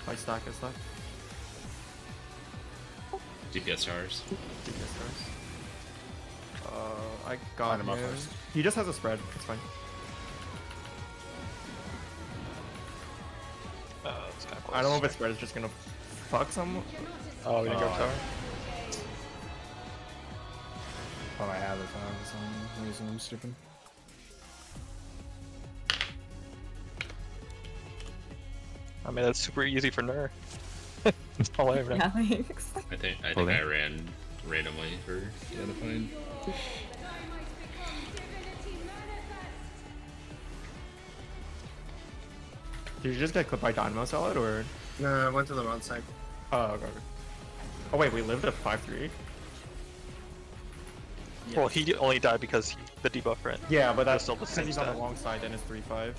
A: My stack is left.
B: DPS towers.
A: DPS stars. I got
D: Dynamo
A: him.
D: first.
A: He just has a spread. It's fine.
C: It's kind of close.
A: I don't know if his spread is just gonna fuck someone.
C: Oh, we didn't go tower.
D: Thought I had it for some reason. I'm stupid.
C: I mean, that's super easy for Nur. That's all I ever know.
F: Alex.
B: I think
G: Hold on.
B: I ran randomly for the undefined.
A: Did you just get clipped by Dynamo Salad or?
H: No, I went to the wrong side.
A: Oh, okay. Oh wait, we lived at 5-3.
C: Well, he only died because the debuff ran.
A: Yeah, but that's
C: still the
A: because
C: same
A: he's on
C: stat.
A: the wrong side. Then it's 3-5.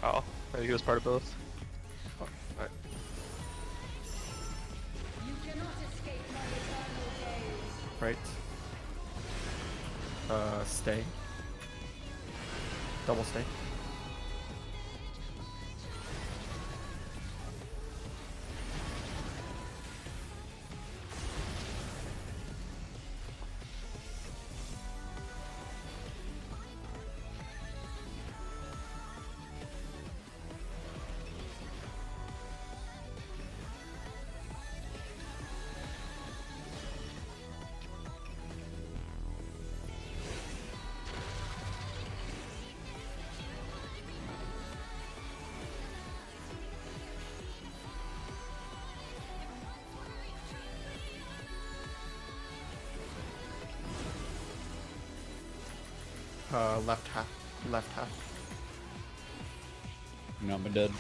C: Oh, maybe he was part of both.
A: Oh, alright. Right. Stay. Double stay. Left half. Left half.
I: No, I'm dead.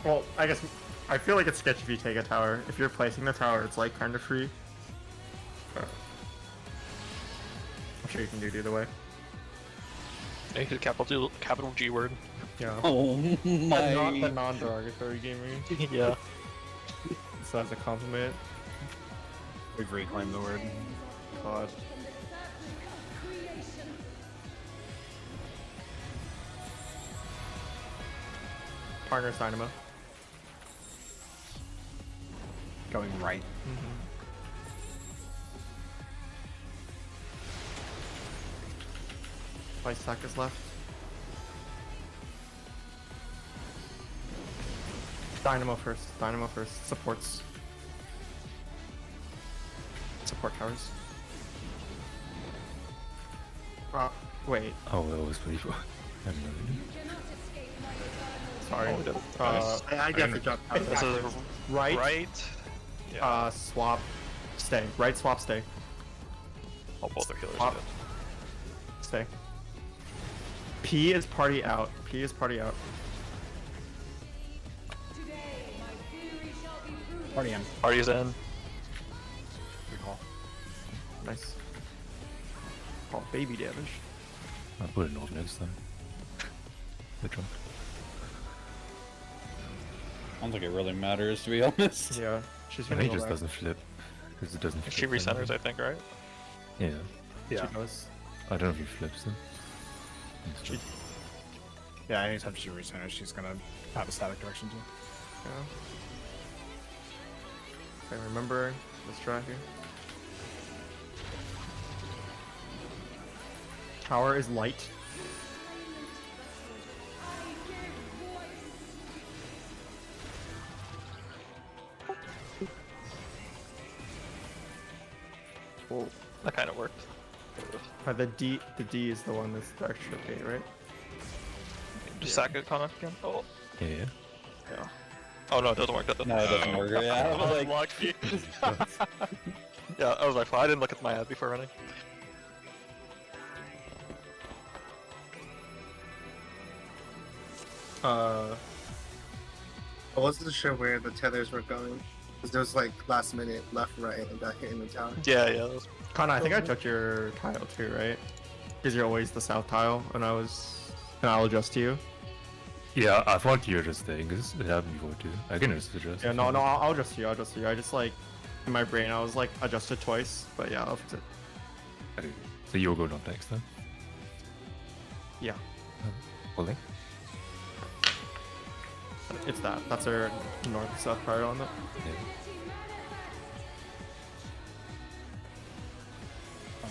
A: Well, I guess I feel like it's sketchy if you take a tower. If you're placing the tower, it's like kind of free. I'm sure you can do it either way.
C: Yeah, he's a capital G word.
A: Yeah.
I: Oh my.
A: Not the non-derogatory gamer.
C: Yeah.
A: So that's a compliment.
D: We've reclaimed the word.
A: God. Partners Dynamo.
D: Going right.
A: White stack is left. Dynamo first. Dynamo first. Supports. Support towers. Wait.
G: Oh, that was people. I have no idea.
A: Sorry.
C: Oh, we did.
H: I definitely dropped out.
C: This is
A: Right.
C: right. Yeah.
A: Swap. Stay. Right. Swap. Stay.
C: Oh, both are healers.
A: Swap. Stay. P is party out. P is party out.
D: Party in.
C: Party's in.
D: Recall.
A: Nice. Oh, baby damage.
G: I'll put it off next time. The drunk.
I: I don't think it really matters, to be honest.
A: Yeah. She's
G: I
A: gonna
G: think
A: go
G: it just
A: back.
G: doesn't flip. Because it doesn't flip.
C: She recenters, I think, right?
G: Yeah.
D: Yeah.
A: She goes.
G: I don't know if he flips them.
A: She,
D: Yeah, anytime she recenters, she's gonna have a static direction too.
A: yeah. Okay, remember this strat here. Tower is light.
C: Whoa. That kind of worked.
A: The D is the one that's the extra pay, right?
C: Just sack it, Connor, again. Oh.
G: Yeah, yeah.
A: Yeah.
C: Oh no, it doesn't work. That doesn't
I: No, it doesn't work. Yeah, I was like,
C: lucky. Yeah, I was like, well, I didn't look at my ad before running.
A: Uh,
H: I wasn't sure where the tethers were going. Because there was like last minute left, right, and got hit in the tower.
C: Yeah, yeah. That was...
A: Connor, I think I took your tile too, right? Because you're always the south tile, and I'll adjust to you.
G: Yeah, I thought you were just saying this. It happened before too. I can just adjust.
A: Yeah, no, I'll adjust to you. I'll adjust to you. I just like in my brain, I was like adjusted twice, but yeah, I'll fix it.
G: Okay. So you'll go down next then.
A: Yeah,
G: Holding.
A: it's that. That's our north-south prior on it.
G: Yeah.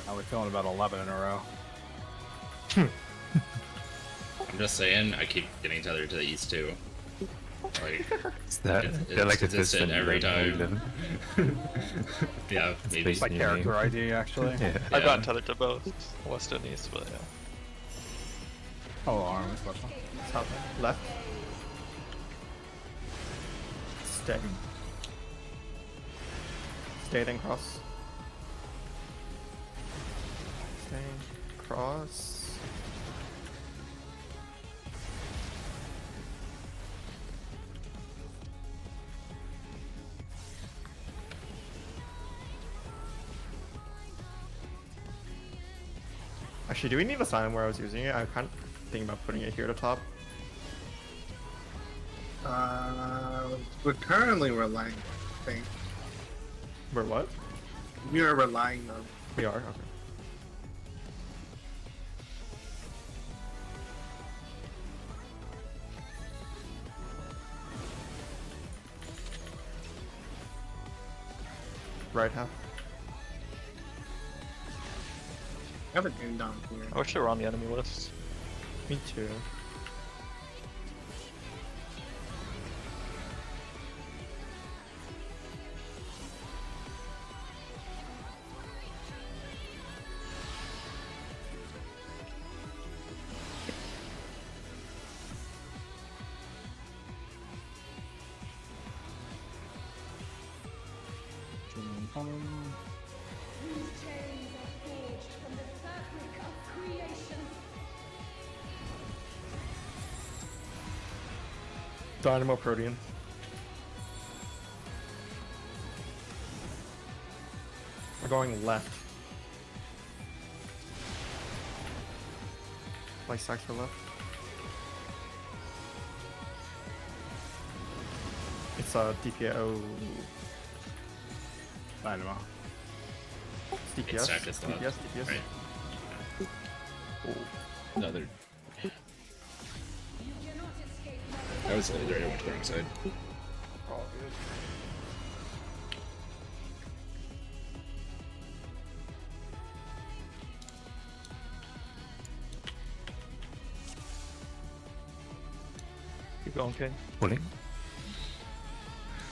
D: How are we feeling about 11 in a row?
B: I'm just saying, I keep getting tethered to the east too. Like,
G: Is that?
B: It's-
G: They're like a
B: it's consistent
G: distant
B: every
G: right now,
B: time.
G: 11.
B: yeah, maybe.
G: based-
D: My
G: Yeah,
D: character
G: yeah.
D: ID, actually.
G: Yeah.
C: I've
B: Yeah.
C: gotten tethered to both west and east, but yeah.
D: Oh, arm special.
A: South, left. Stay. Stay, then cross. Stay, cross. Actually, do we need a sign where I was using it? I'm kind of thinking about putting it here at the top.
H: We're currently relying, I think.
A: Where what?
H: We are relying on.
A: We are? Okay. Right half.
H: I have an end down here.
C: I wish they were on the enemy list.
A: Me too.
F: Whose chains are forged from the fabric of creation.
A: Dynamo Protean. We're going left. Like stacks for left. It's DPO.
D: Dynamo.
A: It's DPS.
B: It's stacked as left,
A: DPS. DPS.
B: right? Another.
F: You cannot escape
B: I was laser. I went to the wrong side.
C: Keep going, King.
G: Holding.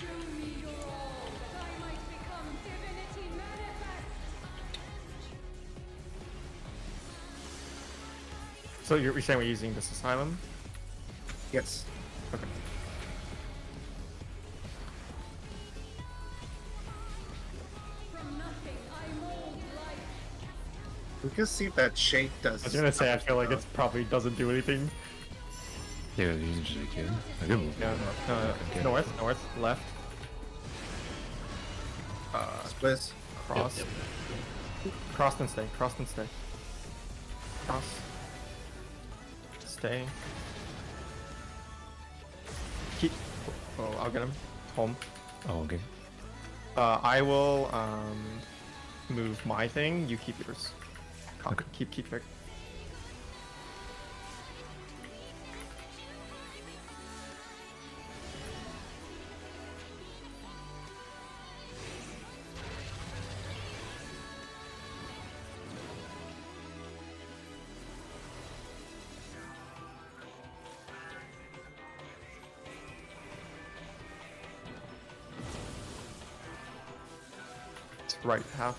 F: Show me your all, that I might become divinity manifest.
A: So you're saying we're using this asylum?
H: Yes.
A: Okay.
F: From nothing I mold life.
H: We can see if that shape does.
A: I was gonna say I feel like it probably doesn't do anything.
G: Yeah, you usually can. I can move.
A: Yeah,
G: Okay.
A: north, left.
H: Split.
A: Cross. Cross then stay. Cross then stay. Cross. Stay. Keep. Oh, I'll get him. Home.
G: Oh, okay.
A: I will move my thing. You keep yours.
G: Okay.
A: Keep pick. It's right half.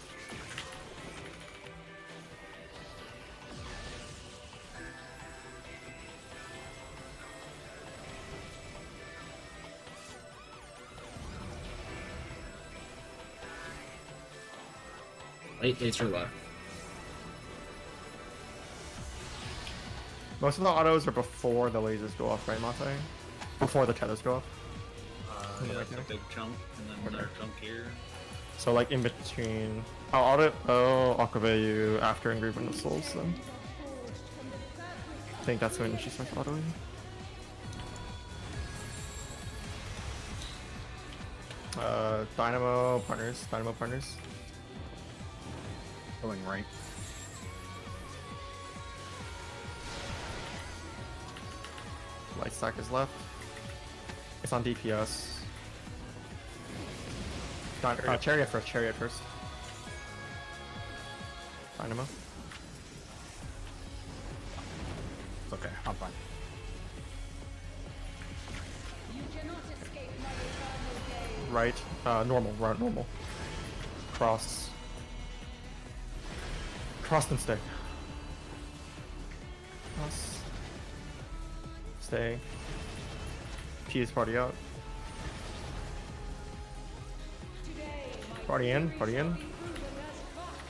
B: Late laser left.
A: Most of the autos are before the lasers go off, right, Mate? Before the tethers go off.
J: Yeah, it's a big chunk, and then another chunk here.
A: So like in between. I'll auto. Oh, Aquavay you after Engraving of Souls then. I think that's when she starts autoing. Dynamo partners. Dynamo partners.
D: Going right.
A: Light stack is left. It's on DPS. Chariot first. Chariot first. Dynamo.
D: It's okay. I'm fine.
F: You cannot escape my eternal gaze.
A: Right. Normal. Right. Normal. Cross. Cross then stay. Cross. Stay. Peace party out.
F: Today, my
A: Party in. Party in.
F: proven as fucked.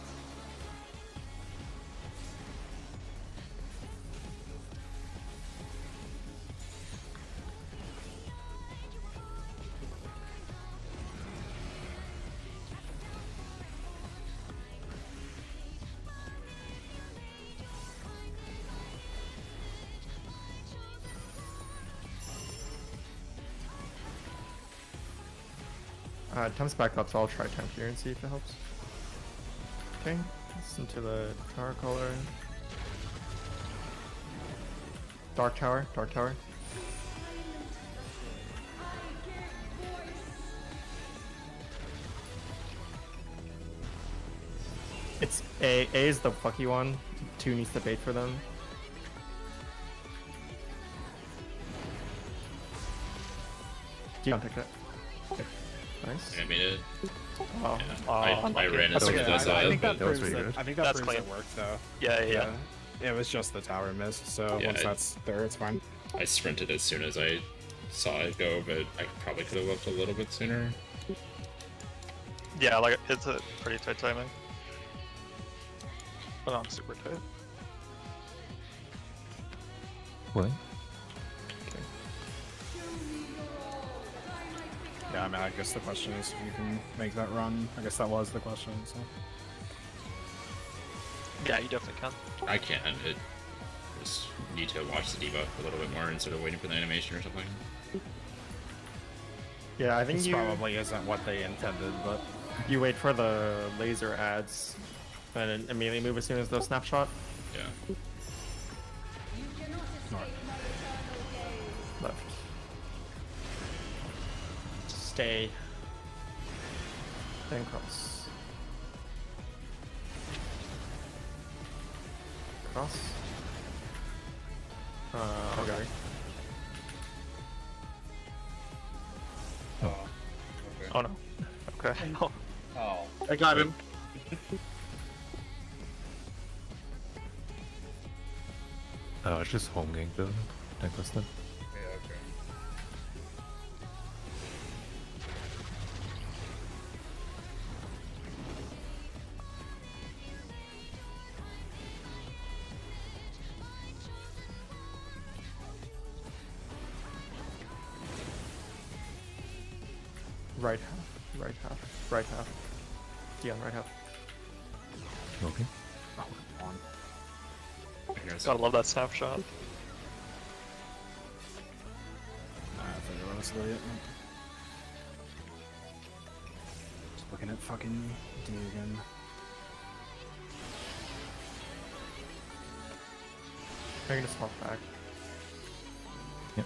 A: Temp's back up, so I'll try temp here and see if it helps. Okay, listen to the tower color. Dark tower, dark tower. It's A is the fucky one. 2 needs to bait for them. Dion picked it. Okay. Nice.
B: I made it.
A: Oh,
B: Yeah. I ran as soon as I saw
D: I
B: it.
D: think that
B: but-
D: proves
A: pretty
D: that.
A: good.
D: I think that
C: That's
D: proves
C: clean.
D: it worked though.
C: Yeah.
D: It was just the tower miss. So
B: Yeah,
D: once that's there, it's fine.
B: I sprinted as soon as I saw it go, but I probably could have left a little bit sooner.
C: Yeah, like it's a pretty tight timing. But not super tight.
G: What?
D: Yeah, I mean, I guess the question is if you can make that run. I guess that was the question. So.
C: Yeah, you definitely can.
B: I can. It just need to watch the debuff a little bit more instead of waiting for the animation or something.
A: Yeah, I think
D: This
A: you
D: probably isn't what they intended, but
A: you wait for the laser ads and then immediately move as soon as the snapshot.
B: Yeah.
F: You cannot escape my eternal gaze.
A: Left. Stay. Then cross. Cross. Okay.
C: Oh no. Okay. Oh.
E: Oh.
H: I got him.
G: It's just home gank though. Necklace then.
E: Yeah, okay.
A: Right half. Right half. Right half. Dion, right half.
G: Okay.
D: oh, come on.
B: Here's-
C: Gotta love that snapshot.
D: I think honestly, just looking at fucking D again.
A: I'm gonna swap back.
G: Yep.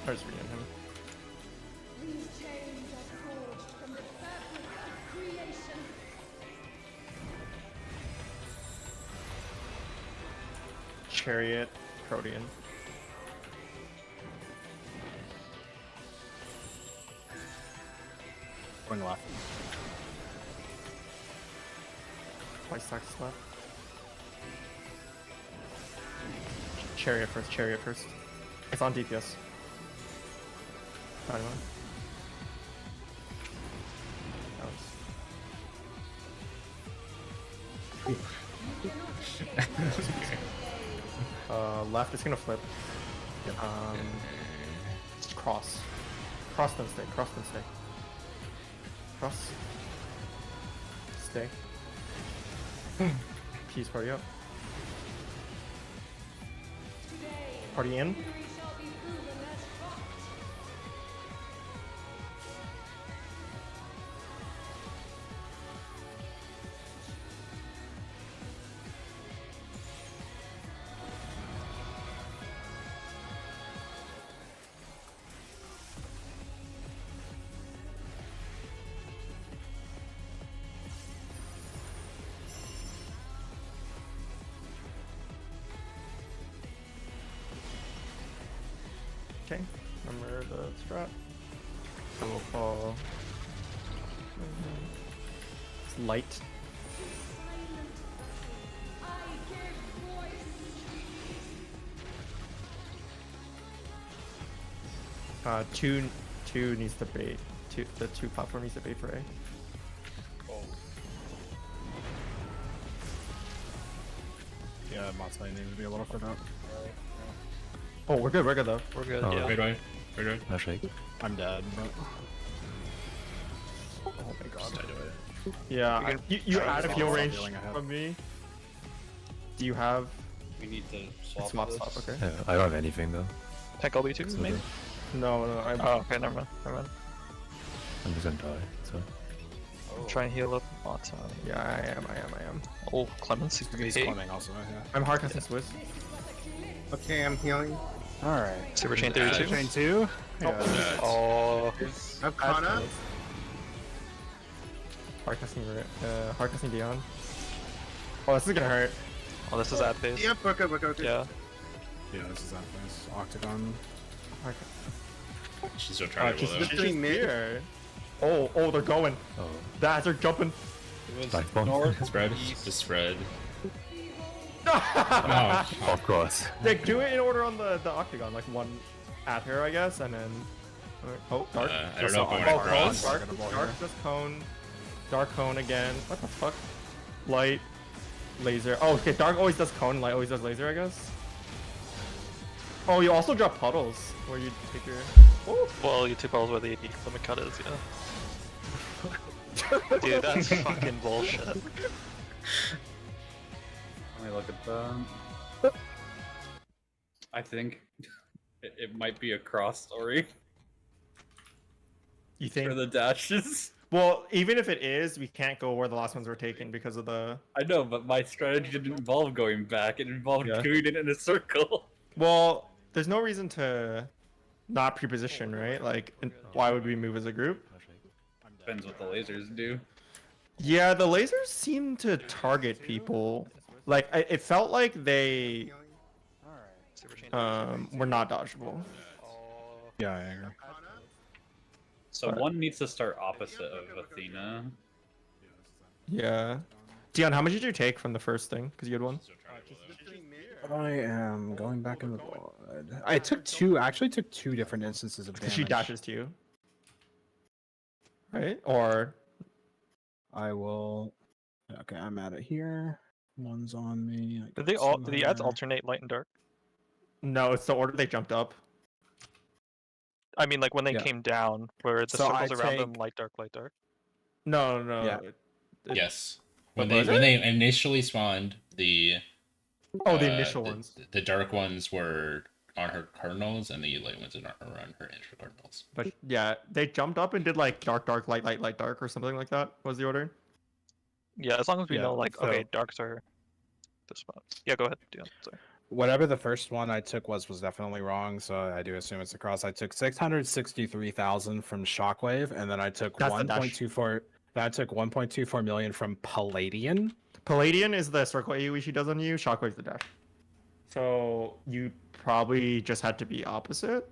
A: I was reading him.
F: These chains are forged from the fabric of creation.
A: Chariot, Protean.
D: Going left.
A: Twice stacks left. Chariot first, chariot first. It's on DPS. Dynamo. That was... Left, it's gonna flip. Just cross. Cross then stay. Cross then stay. Cross. Stay. Peace party up. Party in.
F: Victory shall be proven as fact.
A: Okay. Remember the strat. So we'll call. It's light.
F: Silent. I give voice.
A: Two needs to bait. The two platform needs to bait for A.
D: Yeah, Matsai needs to be a little further up.
A: Oh, we're good though.
C: We're good.
B: Oh,
C: Yeah.
B: wait, wait.
D: I'm dead, but
A: Oh my god.
B: Just died to it.
A: Yeah, you
D: try to
A: out of
D: stop
A: heal
D: stop
A: range
D: healing ahead.
A: from me. Do you have
E: We need to swap.
A: swap?
E: this.
A: Swap. Okay.
G: Yeah, I don't have anything though.
C: Tank LB2 maybe?
A: No, I'm.
C: Oh, okay, never mind.
G: I'm just gonna die. So
C: Try and heal up Matsai.
A: Yeah, I am.
C: Oh, Clemens.
D: he's climbing also. Yeah.
A: I'm hard casting Swiss.
H: Okay, I'm healing.
D: All right.
C: Super Chain Theory 2.
D: Chain 2. Yeah.
B: Nuts.
C: Oh,
H: I've caught up.
A: Hard casting Dion. Oh, this is gonna hurt.
C: oh, this is ad phase.
H: Yep, we're good, we're good.
C: Yeah.
D: Yeah, this is that place. Octagon.
A: Hard
B: She's still trying to
A: she's
B: willow.
H: Between mid.
A: here. Oh, they're going.
G: oh,
A: They're jumping.
E: It was
G: Dive bomb.
E: north,
B: Spread.
E: east.
B: Just spread.
A: No!
B: Oh,
G: of course.
A: Like, do it in order on the octagon, like one at her, I guess, and then. Oh, dark.
B: I don't know if I
A: Oh,
B: want to
A: cone.
B: cross.
A: Dark just cone. Dark cone again. What the fuck? Light. Laser. Oh, okay. Dark always does cone. Light always does laser, I guess. Oh, you also drop puddles where you take your. Oh.
C: Well, you took all where the AP limit cut is, yeah. Dude, that's fucking bullshit.
E: Let me look at them. I think it might be a cross story
A: You think?
E: for the dashes.
A: Well, even if it is, we can't go where the last ones were taken because of the.
E: I know, but my strategy didn't involve going back. It involved
A: Yeah.
E: doing it in a circle.
A: Well, there's no reason to not pre-position, right? Like, why would we move as a group?
E: Depends what the lasers do.
A: Yeah, the lasers seem to target people. Like, it felt like they
C: Super Chain
A: were not dodgeable.
D: Yeah, I agree.
E: So one needs to start opposite of Athena.
A: Yeah. Dion, how much did you take from the first thing? Because you had one.
D: I am going back in the blood. I took two. I actually took two different instances of damage.
A: She dashes to you. Right? Or
D: I will. Okay, I'm at it here. One's on me. I
C: Did they
D: got
C: all?
D: some
C: Did the ads
D: there.
C: alternate light and dark?
A: no, it's the order they jumped up.
C: I mean, like when they
D: Yeah.
C: came down, where the
D: So I
C: circles around them,
D: take-
C: light, dark, light, dark.
A: No.
D: Yeah.
B: Yes.
A: What
B: When
A: was
B: they
A: it?
B: initially spawned, the
A: Oh, the initial
B: the,
A: ones.
B: The dark ones were on her cardinals, and the light ones are on her intra cardinals.
A: But yeah, they jumped up and did like dark, dark, light, light, light, dark, or something like that. Was the order?
C: Yeah, as long as we
D: Yeah,
C: know, like,
A: so-
C: okay, darks are this spot. Yeah, go ahead, Dion. Sorry.
D: Whatever the first one I took was definitely wrong, so I do assume it's a cross. I took 663,000 from Shockwave, and then I took
A: That's the dash.
D: 1.24. Then I took 1.24 million from Palladian.
A: Palladian is the circle AoE she does on you. Shockwave's the dash. So you probably just had to be opposite.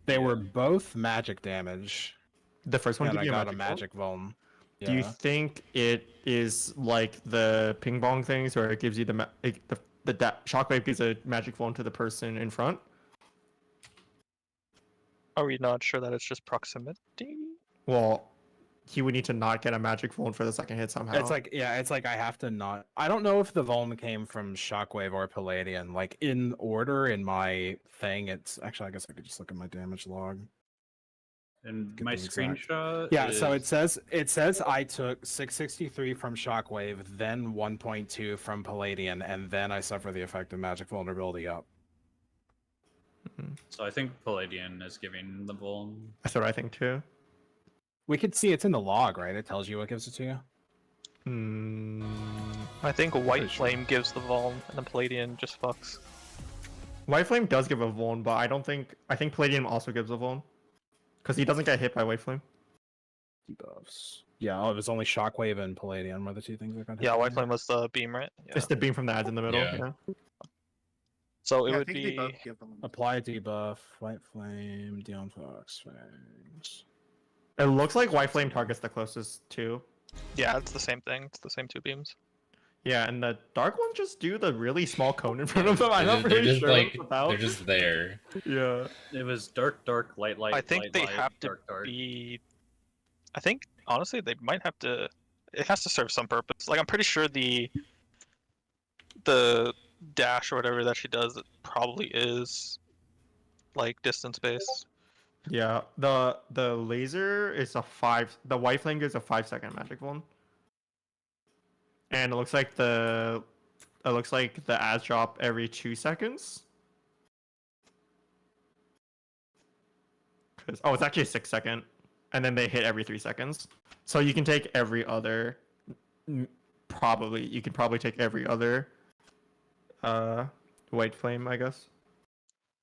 D: They were both magic damage,
A: The first one
D: and
A: gave
D: I
A: you
D: got a
A: roll?
D: magic vuln.
A: Do you think it is like the ping pong things where it gives you the shockwave gives a magic phone to the person in front?
C: Are we not sure that it's just proximity?
A: Well, he would need to not get a magic phone for the second hit somehow.
D: It's like, yeah, it's like I have to not. I don't know if the Vuln came from Shockwave or Palladian. Like in order in my thing, it's actually I guess I could just look at my damage log.
E: And
D: Get
E: my
D: the exact-
E: screenshot.
D: Yeah, so
E: is-
D: it says I took 663 from Shockwave, then 1.2 from Palladian, and then I suffer the effect of magic vulnerability up.
E: So I think Palladian is giving the Vuln.
A: That's what I think too.
D: We could see it's in the log, right? It tells you what gives it to you.
C: I think White
D: Pretty sure.
C: Flame gives the Vuln, and then Palladian just fucks.
A: White Flame does give a Vuln, but I think Palladium also gives a Vuln. Because he doesn't get hit by White Flame.
D: Debuffs. Yeah, oh, it was only Shockwave and Palladian were the two things that got hit.
C: Yeah, White Flame was the beam, right? Yeah.
A: It's the beam from the ads in the middle.
B: Yeah.
A: Yeah.
C: So it
H: Yeah, I
C: would
H: think
C: be.
H: they both give them.
D: Apply debuff, White Flame, Dion Fox, Fangs.
A: It looks like White Flame targets the closest two.
C: Yeah, it's the same thing. It's the same two beams.
A: Yeah, and the dark ones just do the really small cone in front of them. I'm not
B: They're
A: really
B: just
A: sure
B: like
A: what it's about.
B: they're just there.
A: Yeah.
E: It was dark, light,
C: I think
E: light,
C: they
E: light,
C: have to
E: dark, dark.
C: be. I think honestly they might have to. It has to serve some purpose. Like I'm pretty sure the dash or whatever that she does it probably is like distance based.
A: Yeah. The laser is a 5. The White Flame gives a 5-second magic one. And it looks like the ads drop every 2 seconds. It's actually a 6-second, and then they hit every 3 seconds. So you can take every other. You can probably take every other. White Flame, I guess.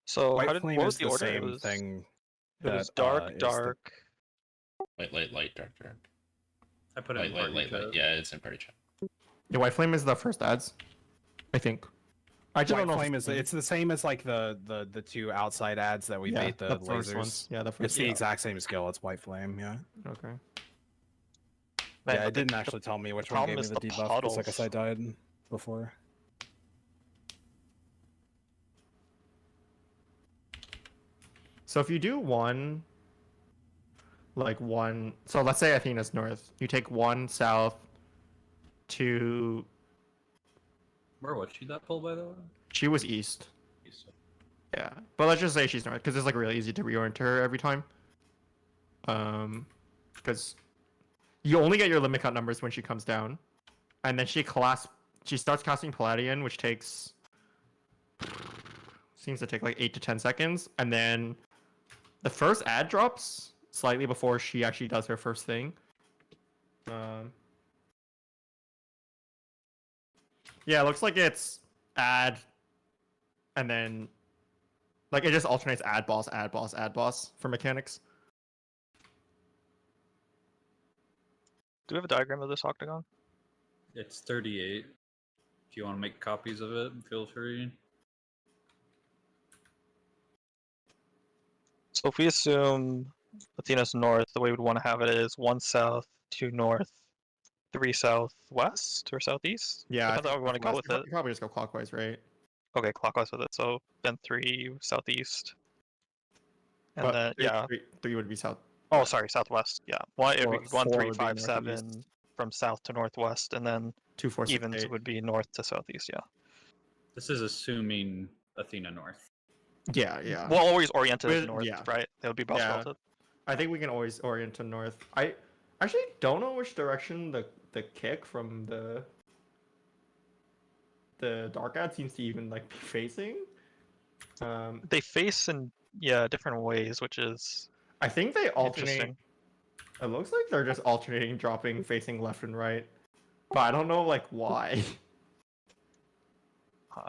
C: So
D: White
C: how did
D: Flame
C: what was
D: is
C: the
D: the
C: order?
D: same thing.
C: It was
D: that,
C: dark,
D: is the-
C: dark.
B: Light, dark.
E: I put it in party
B: Light.
E: chat.
B: Yeah, it's in party chat.
A: Yeah, White Flame is the first ads, I think. I just
D: White
A: don't know.
D: Flame is it's the same as like the two outside ads that we bait the
A: first
D: lasers.
A: ones. Yeah, the first.
D: It's the exact same skill. It's White Flame. Yeah.
A: Okay.
C: Man,
D: Yeah,
C: but
D: it didn't actually tell me which
C: the
D: one gave
C: problem
D: me
C: is
D: the
C: the
D: debuff because I guess
C: puddles.
D: I died before.
A: So if you do one, so let's say Athena's north. You take one south to.
E: Where was she that pull, by the way?
A: She was east. Yeah, but let's just say she's north because it's like really easy to reorient her every time. Because you only get your limit cut numbers when she comes down, and then she starts casting Palladian, which seems to take like 8 to 10 seconds, and then the first ad drops slightly before she actually does her first thing. Yeah, it looks like it's ad, and then like it just alternates ad boss, ad boss, ad boss for mechanics.
C: Do we have a diagram of this octagon?
E: It's 38. If you want to make copies of it, feel free.
C: So if we assume Athena's north, the way we'd want to have it is 1 south, 2 north, 3 southwest or southeast.
A: Yeah,
C: Depends how we want to go with it.
A: You probably just go clockwise, right?
C: Okay, clockwise with it. So then 3 southeast, and
A: But
C: then yeah.
A: three would be south.
C: Oh, sorry, southwest. Yeah, one it'd be
A: Four
C: 1,
A: would
C: 3,
A: be
C: 5,
A: northeast.
C: 7 from south to northwest, and then
A: 2, 4, 6,
C: evens
A: 8.
C: would be north to southeast. Yeah.
E: This is assuming Athena North.
A: Yeah, yeah.
C: We'll always orient it
A: With-
C: north,
A: yeah.
C: right? They would be belt
A: Yeah.
C: belted.
A: I think we can always orient to north. I actually don't know which direction the kick from the dark ad seems to even like be facing.
C: They face in different ways, which is
A: I think they alternate.
C: interesting.
A: It looks like they're just alternating, dropping, facing left and right. But I don't know like why.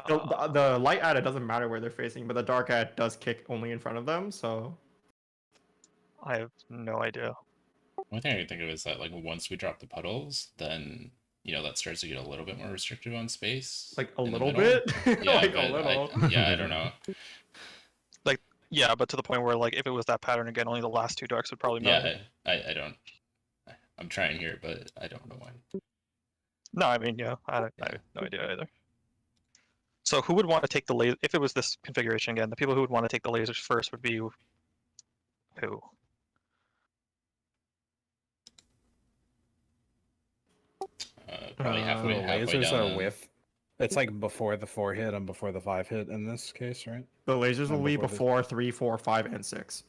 A: The light ad, it doesn't matter where they're facing, but the dark ad does kick only in front of them. So
C: I have no idea.
B: One thing I can think of is that like once we drop the puddles, then that starts to get a little bit more restrictive on space.
A: like a
B: in the
A: little
B: middle.
A: bit,
B: Yeah,
A: like
B: but
A: a little.
B: I don't know.
C: Yeah, but to the point where like if it was that pattern again, only the last 2 darks would probably matter.
B: Yeah, I don't. I'm trying here, but I don't know why.
C: No, I mean I have no idea either. So who would want to take the laser if it was this configuration again? The people who would want to take the lasers first would be who?
B: Probably
D: So
B: halfway,
D: the
B: halfway
D: lasers
B: down.
D: are with. It's like before the 4 hit and before the 5 hit in this case, right?
A: The lasers will
D: And
A: be
D: before the-
A: before 3, 4, 5, and 6.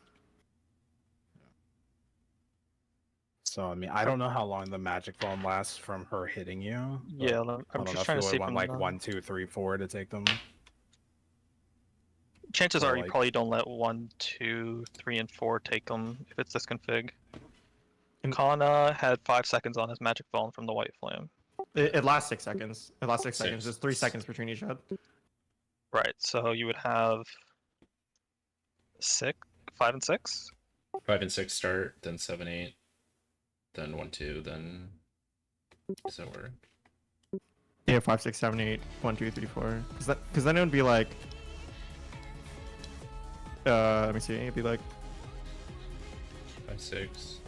D: So I mean, I don't know how long the magic bomb lasts from her hitting you. but
C: Yeah,
D: I
C: I'm
D: don't know
C: just
D: if
C: trying
D: you
C: to
D: would
C: see
D: want
C: from
D: like
C: the...
D: 1, 2, 3, 4 to take them.
C: Chances
D: So,
C: are you
D: like-
C: probably don't let 1, 2, 3, and 4 take them if it's this config.
A: And-
C: Kana had 5 seconds on his magic phone from the white flame.
A: It lasts 6 seconds. It lasts 6 seconds.
B: Six.
A: There's 3 seconds between each head.
C: Right, so you would have 5 and 6.
B: 5 and 6 start, then 7, 8, then 1, 2, then. Does that work?
A: Yeah, 5, 6, 7, 8, 1, 2, 3, 4. Because then it would be like. Let me see. It'd be like
B: 5, 6.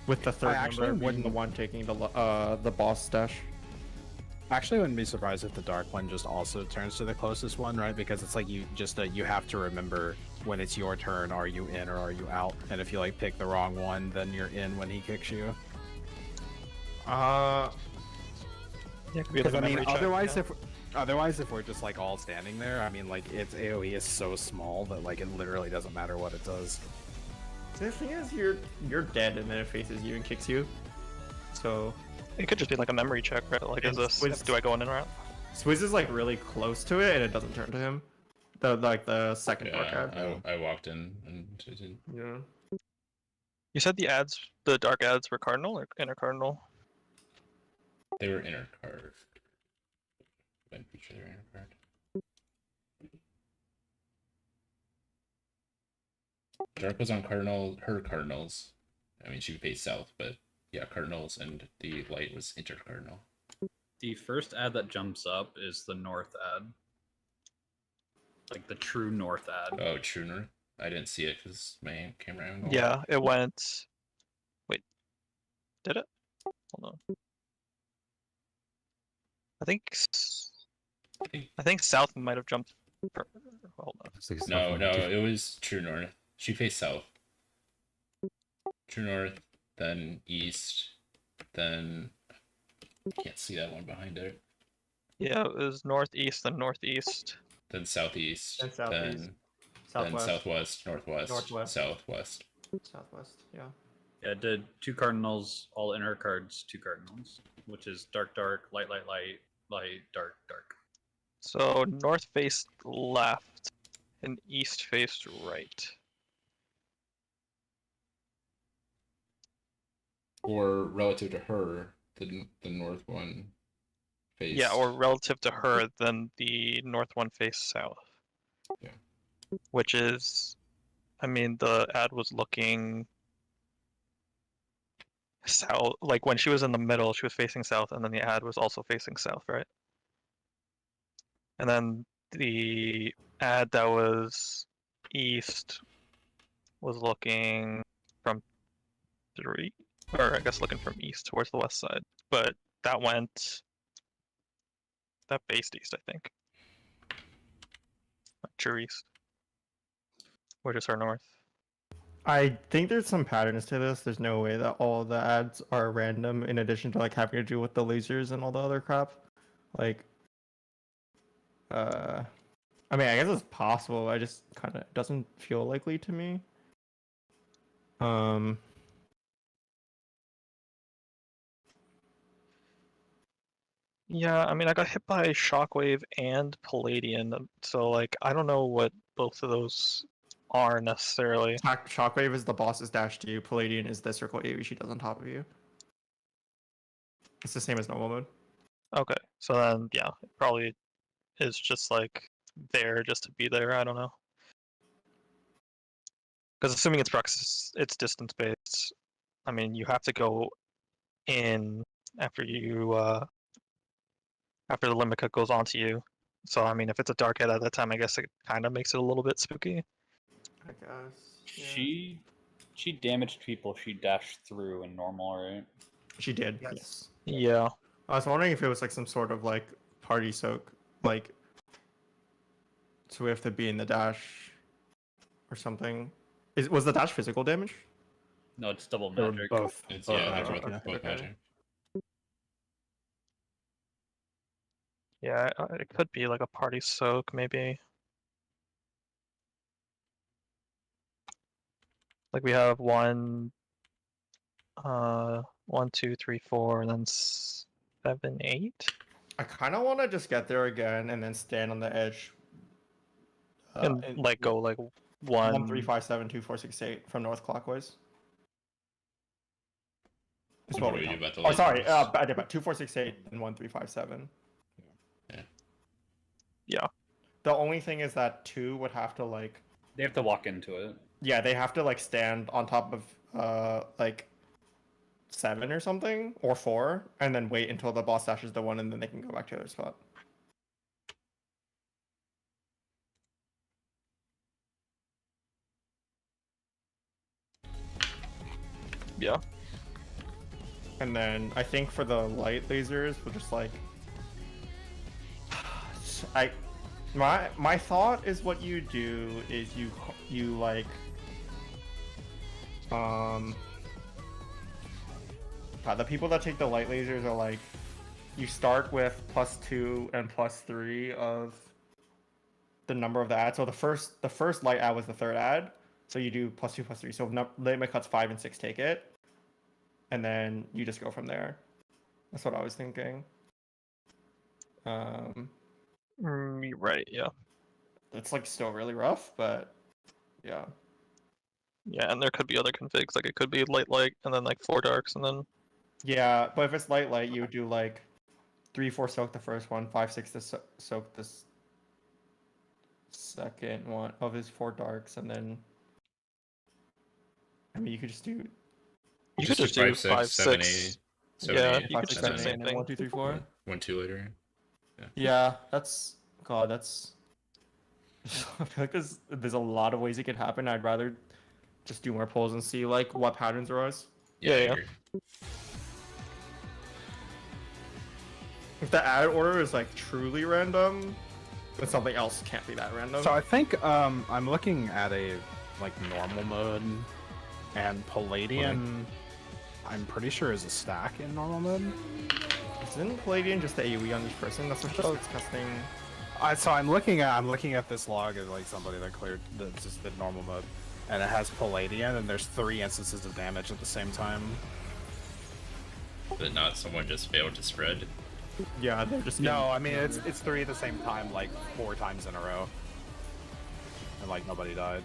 A: with the third
D: actually
A: member being the
D: wouldn't-
A: one taking the boss stash.
D: I actually wouldn't be surprised if the dark one just also turns to the closest one, right? Because it's like you just you have to remember when it's your turn, are you in or are you out? And if you like pick the wrong one, then you're in when he kicks you.
C: Yeah, it could be like
D: Because
C: a
D: I mean,
C: memory check,
D: otherwise, if we're just like all standing there, I mean, like its AOE is so small that like it literally doesn't matter what it does.
A: The thing is, you're dead, and then it faces you and kicks you. So
C: It could just be like a memory check, right? Like, is
A: It's-
C: this, do I go in and out?
A: Swizz is like really close to it, and it doesn't turn to him. The second dark ad.
B: Yeah, I walked in and it did.
A: Yeah.
C: You said the dark ads were cardinal or inner cardinal?
B: They were inner card. I'm pretty sure they were inner card. Dark was on her cardinals. I mean, she faced south, but yeah, cardinals, and the light was intercardinal.
E: The first ad that jumps up is the north ad. Like the true north ad.
B: Oh, true north. I didn't see it because my camera angle.
C: Yeah, it went. Wait, did it? Hold on. I think South might have jumped. Hold on.
B: No, it was true north. She faced south. True north, then east, then can't see that one behind it.
C: Yeah, it was northeast, then northeast.
B: Then southeast,
A: Then southeast.
B: then
A: Southwest.
B: southwest, northwest,
A: Northwest.
B: southwest.
A: Southwest. Yeah.
E: Yeah, it did 2 cardinals, all inner cards, 2 cardinals, which is dark, dark, light, light, light, light, dark, dark.
C: So north faced left, and east faced right.
B: Or relative to her, the north one faced.
C: Yeah, or relative to her, then the north one faced south.
B: Yeah.
C: Which is, I mean, the ad was looking south. Like when she was in the middle, she was facing south, and then the ad was also facing south, right? And then the ad that was east was looking from 3, or I guess looking from east towards the west side. But that faced east, I think. True east. Which is her north.
A: I think there's some patterns to this. There's no way that all the ads are random in addition to like having to do with the lasers and all the other crap. Like I mean, I guess it's possible. I just kind of doesn't feel likely to me.
C: Yeah, I mean, I got hit by Shockwave and Palladian, so like, I don't know what both of those are necessarily.
A: Shockwave is the boss's dash to you. Palladian is the circle AoE she does on top of you. It's the same as normal mode.
C: Okay, so then, yeah, it probably is just like there just to be there. I don't know. Because assuming it's it's distance based. I mean, you have to go in after you after the limit cut goes onto you. So I mean, if it's a dark head at that time, I guess it kind of makes it a little bit spooky.
A: I guess. Yeah.
E: She damaged people she dashed through in normal, right?
A: She did.
H: Yes.
A: Yes.
C: Yeah.
A: I was wondering if it was like some sort of like party soak, like so we have to be in the dash or something. Was the dash physical damage?
E: No, it's double
D: They were
E: magic.
D: both.
B: It's
D: both
B: yeah,
D: magic,
B: they're both,
D: yeah.
B: both magic.
C: Yeah, it could be like a party soak, maybe. Like we have 1, 1, 2, 3, 4, and then 7, 8.
A: I kind of want to just get there again and then stand on the edge.
C: And like go like
A: 1, 3, 5, 7, 2, 4, 6, 8 from north clockwise. Is
B: What
A: what
B: do
A: we
B: we do
A: know.
B: about the
A: Oh, sorry.
B: lasers?
A: I did about 2, 4, 6, 8 and 1, 3, 5, 7.
C: Yeah.
A: The only thing is that 2 would have to like.
E: They have to walk into it.
A: Yeah, they have to like stand on top of like 7 or something or 4, and then wait until the boss dashes the 1, and then they can go back to their spot.
C: Yeah.
A: And then I think for the light lasers, we'll just like. My thought is what you do is you like. The people that take the light lasers are like, you start with +2 and +3 of the number of the ad. So the first light ad was the third ad. So you do +2, +3. So limit cuts 5 and 6 take it, and then you just go from there. That's what I was thinking.
C: You're right. Yeah.
A: It's like still really rough, but yeah.
C: Yeah, and there could be other configs. Like it could be light, and then like 4 darks, and then.
A: Yeah, but if it's light, you would do like 3, 4 soak the first one, 5, 6 to soak this second one of his 4 darks, and then. I mean, you could just do.
C: You could just do 5,
B: 7,
C: 6.
B: 8.
C: Yeah,
B: 8,
C: you could just do the same thing.
A: 1, 2, 3, 4.
B: 1, 2 later.
A: Yeah, that's God. That's. I feel like there's a lot of ways it could happen. I'd rather just do more polls and see like what patterns arise.
C: Yeah.
B: I agree.
A: If the ad order is like truly random, then something else can't be that random.
D: So I think I'm looking at a like normal mode, and Palladian, I'm pretty sure is a stack in normal mode.
A: Isn't Palladian just the AoE on each person? That's what's just disgusting.
D: So I'm looking at this log of like somebody that cleared just the normal mode, and it has Palladian, and there's 3 instances of damage at the same time.
B: But not someone just failed to spread.
A: Yeah, they're just
D: No, I mean it's 3 at the same time, like 4 times in a row, and like nobody died.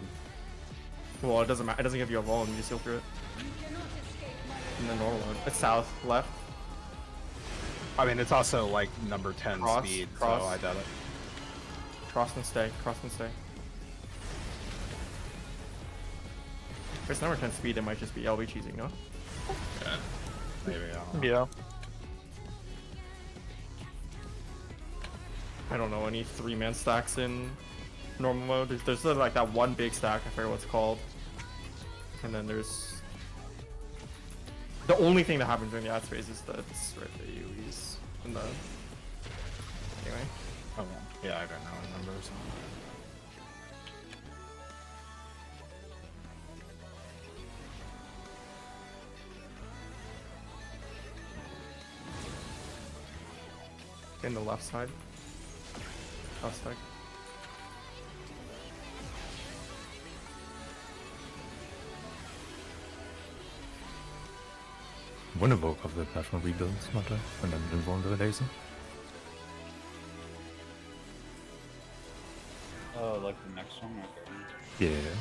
A: Well, it doesn't matter. It doesn't give you a roll, and you just heal through it. In the normal mode, it's south, left.
D: I mean it's also like number 10
A: Cross,
D: speed,
A: cross.
D: so I doubt it.
A: Cross and stay. Cross and stay. If it's number 10 speed, it might just be LB cheesing, no?
B: Yeah.
D: Maybe. I don't know.
C: Yeah.
A: I don't know any 3-man stacks in normal mode. There's like that one big stack, I forget what it's called. And then there's... The only thing that happens during the ad phase is the AoEs in the... Anyway.
D: Oh yeah, I don't know numbers.
A: In the left side. Left side.
G: Wundervogue auf der Platform Rebuilds matte und dann den Wunder Laser.
E: Oh, like the next one? Okay.
G: Yeah.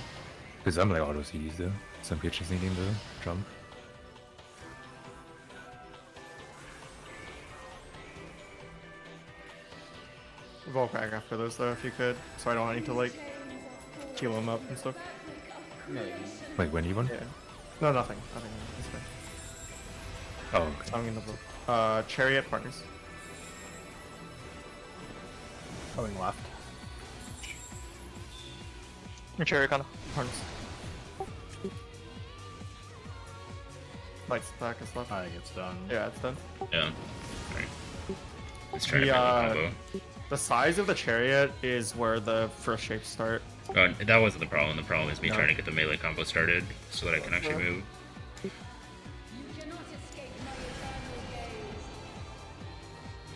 G: Because I'm like auto CDs though. Some pitches needing to jump.
A: Volk back after those though, if you could, so I don't need to like heal them up and stuff.
E: No,
G: Like when you want?
A: Yeah. No, nothing. Nothing. It's fine.
G: Oh, okay.
A: I'm gonna vote. Chariot partners.
D: Going left.
C: Cherry kind of.
A: Partners. Lights back is left.
D: I think it's done.
A: Yeah, it's done.
B: Yeah. Alright. Let's try to
A: The,
B: make a combo.
A: The size of the chariot is where the first shapes start.
B: Oh, that wasn't the problem. The problem is me
A: No.
B: trying to get the melee combo started so that I can actually move.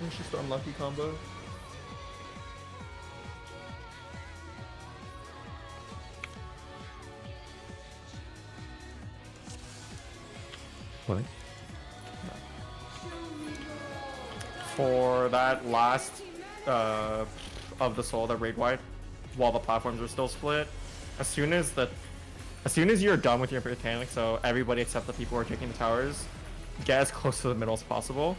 A: It's just an unlucky combo.
G: What?
A: For that last of the soul that raid wide, while the platforms are still split, as soon as you're done with your mechanic, so everybody except the people who are taking the towers, get as close to the middle as possible.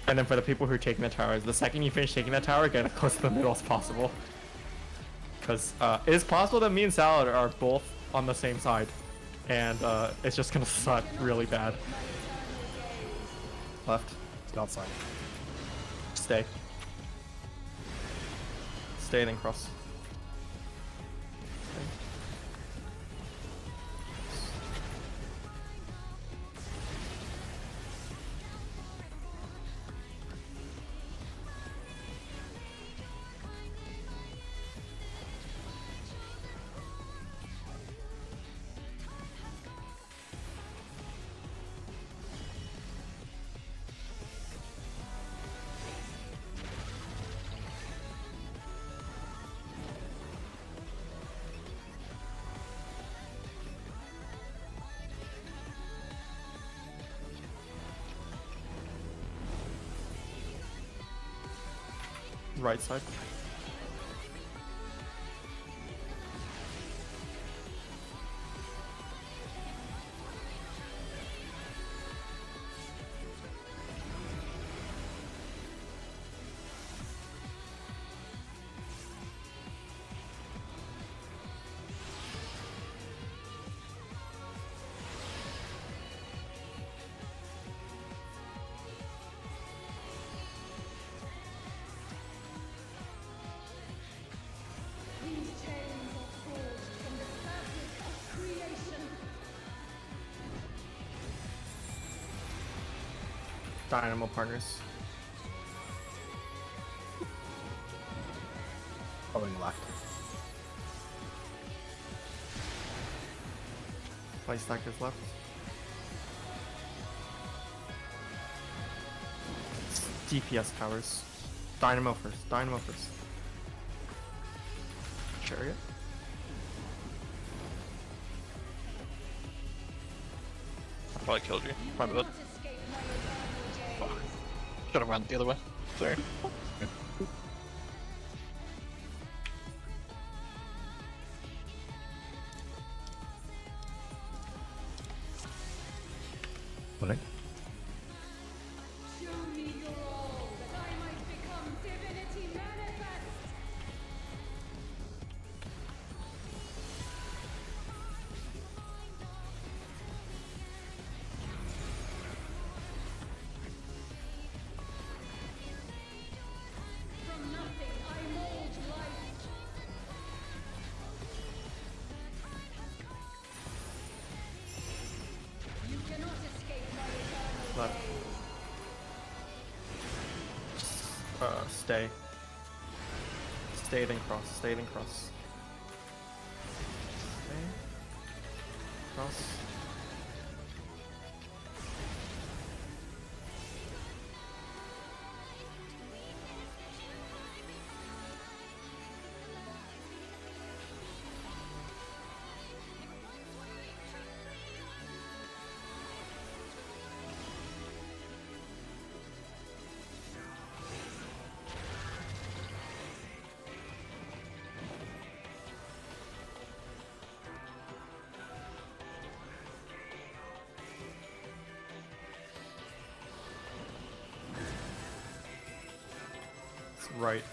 A: And then for the people who are taking the towers, the second you finish taking that tower, get as close to the middle as possible. Because it is possible that me and Salad are both on the same side, and it's just gonna suck really bad. Left.
D: Outside.
A: Stay. Stay, then cross. Right side.
F: These chains are forged from the fabric of creation.
A: Dynamo partners.
D: Going left.
A: Play stackers left. DPS towers. Dynamo first. Dynamo first. Chariot.
C: I probably killed you. My bad.
F: Not escape my eternal gaze.
C: Should have run the other way. Sorry.
G: What?
F: Show me your all, that I might become divinity manifest. From nothing I mold life. You cannot escape my eternal
A: Left.
F: gaze.
A: Stay. Stay, then cross. Stay, then cross. Stay. Cross. It's right.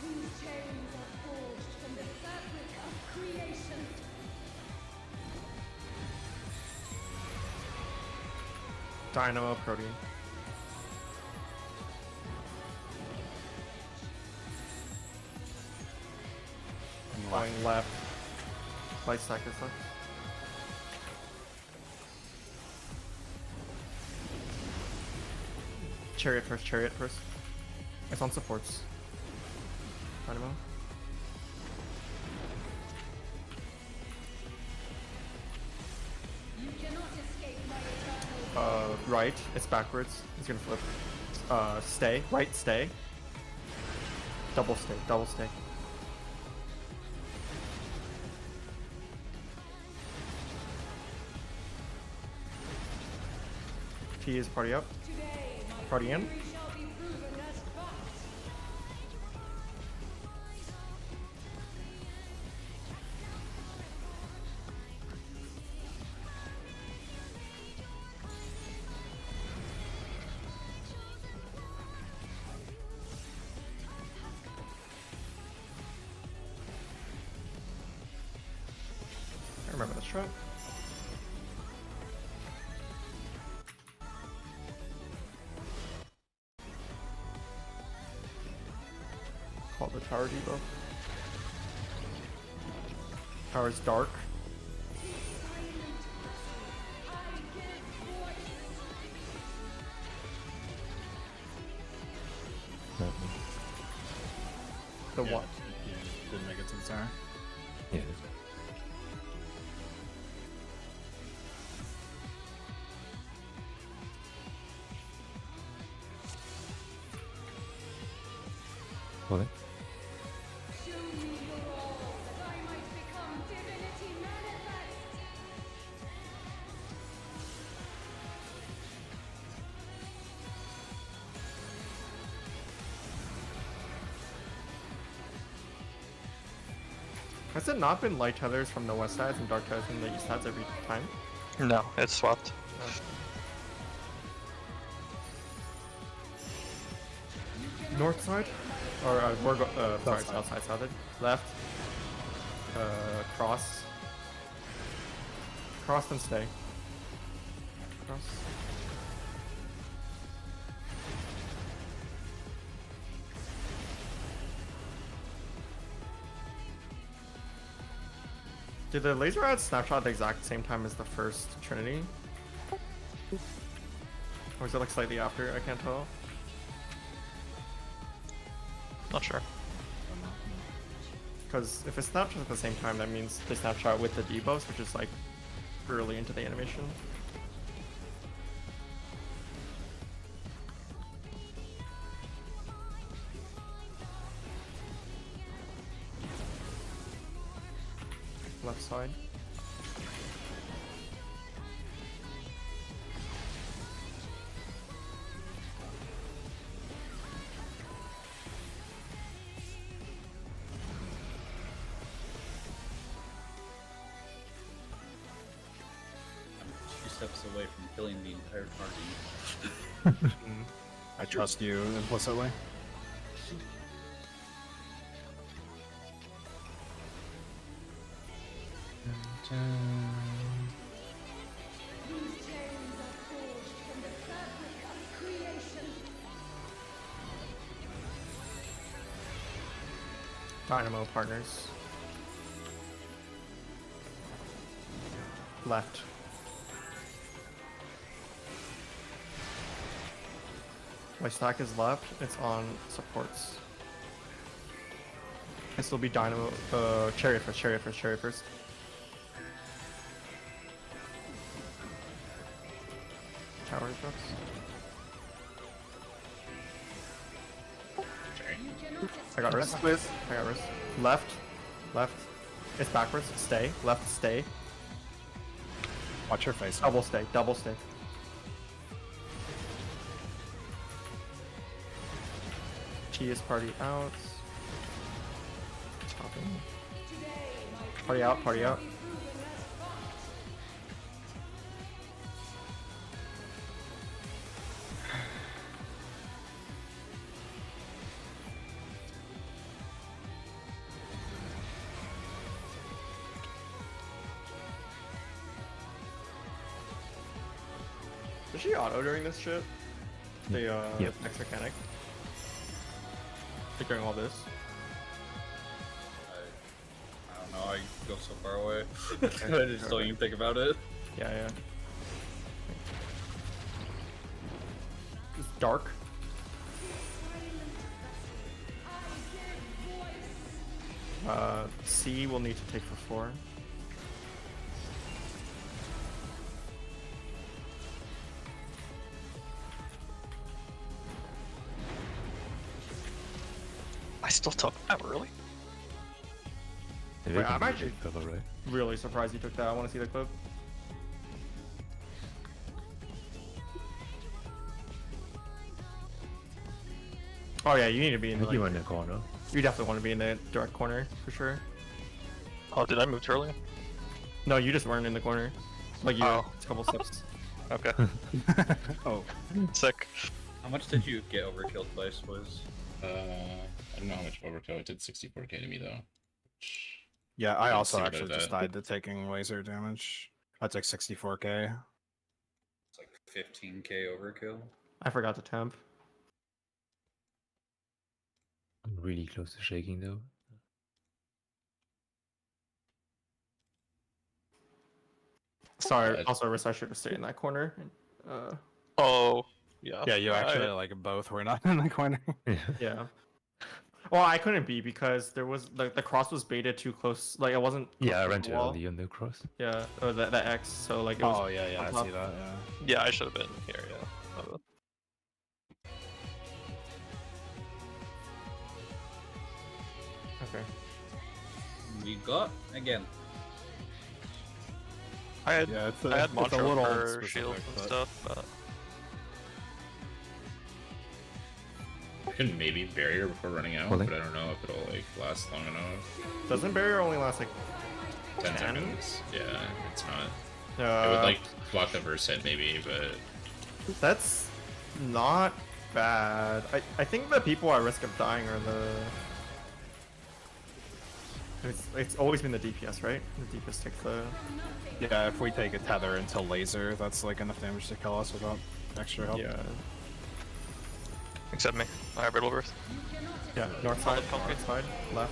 F: These chains are forged from the fabric of creation.
A: Dynamo protein. going left. Light stack is left. Chariot first, chariot first. It's on supports. Dynamo.
F: You cannot escape my eternal
A: Right, it's backwards. He's gonna flip. Stay. Right, stay. Double stay, double stay. T is party up.
F: today. My
A: Party in.
F: fury shall be proven as fact.
A: I remember this trap. Call the tower depot. Tower's dark. The what?
D: Didn't make it to the tower.
G: Yeah. What?
F: Show me your all, that I might become divinity manifest.
A: Has it not been light tethers from the west sides and dark tethers from the east sides every time?
C: No, it's swapped.
A: North side? Or we're sorry,
D: side.
A: south side, south side. Left. Cross. Cross then stay. Cross. Did the laser add snapshot at the exact same time as the first Trinity? Or is it like slightly after? I can't tell.
C: Not sure.
A: Because if it snapshots at the same time, that means they snapshot with the debuffs, which is like early into the animation. Left side.
I: I'm 2 steps away from killing the entire party.
D: I trust you implicitly.
F: These chains are forged from the fabric of creation.
A: Dynamo partners. Left. My stack is left, it's on supports. This will be Dynamo, Chariot first, Chariot first, Chariot first. Tower drops. I got wrist. I got wrist. Left. Left. It's backwards. Stay. Left. Stay.
D: Watch your face.
A: Double stay. Double stay. T is party out. Stopping. Party out. Party out. Does she auto during this shit? The
G: Yep.
A: next mechanic? Like during all this?
I: I go so far away. I just don't even think about it.
A: Yeah, yeah. It's dark. C will need to take for 4.
C: I still took that really.
A: Wait, I'm actually really surprised you took that. I want to see the clip. Oh yeah, you need to be in the,
G: You in the corner.
A: you definitely want to be in the direct corner for sure.
C: Oh, did I move too early?
A: No, you just weren't in the corner. Like you,
C: Oh.
A: a couple steps.
C: Okay.
D: Oh,
C: Sick.
I: How much did you get overkilled by, Swiz?
B: I don't know how much overkill. It did 64k to me though.
D: yeah. I
B: Let's
D: also
B: see what
D: actually
B: it
D: just
B: does.
D: died to taking laser damage. I took 64k.
I: It's like 15k overkill.
A: I forgot to temp.
G: I'm really close to shaking though.
A: Sorry.
B: Yeah.
A: Also, Riss, I should have stayed in that corner.
C: Oh, yeah.
D: Yeah, you actually like both were not in the corner.
A: Yeah. Well, I couldn't be because there was the cross was baited too close. Like it wasn't. close
G: Yeah, I
A: to
G: ran
A: the
G: too
A: wall.
G: early on the cross.
A: Yeah, or the X. So like it was.
D: Oh yeah, I
A: up.
D: see that. Yeah.
C: Yeah, I should have been here. Yeah.
A: Okay.
I: We got again.
C: I had
D: Yeah, it's
C: I had
D: it's
C: mantra for
D: specific,
C: shields and
D: but-
C: stuff. But
B: Could maybe barrier before running out,
G: Holding.
B: but I don't know if it'll like last long enough.
A: Doesn't barrier only last like
B: 10
A: 10?
B: seconds. Yeah, it's not. It would
A: Uh,
B: like block the verse hit maybe, but
A: that's not bad. I think the people at risk of dying are the. It's always been the DPS, right? The DPS takes the.
D: Yeah, if we take a tether into laser, that's like enough damage to kill us without extra help.
A: Yeah.
C: except me, I have Riddle Burst.
A: Yeah. North side, north side, left.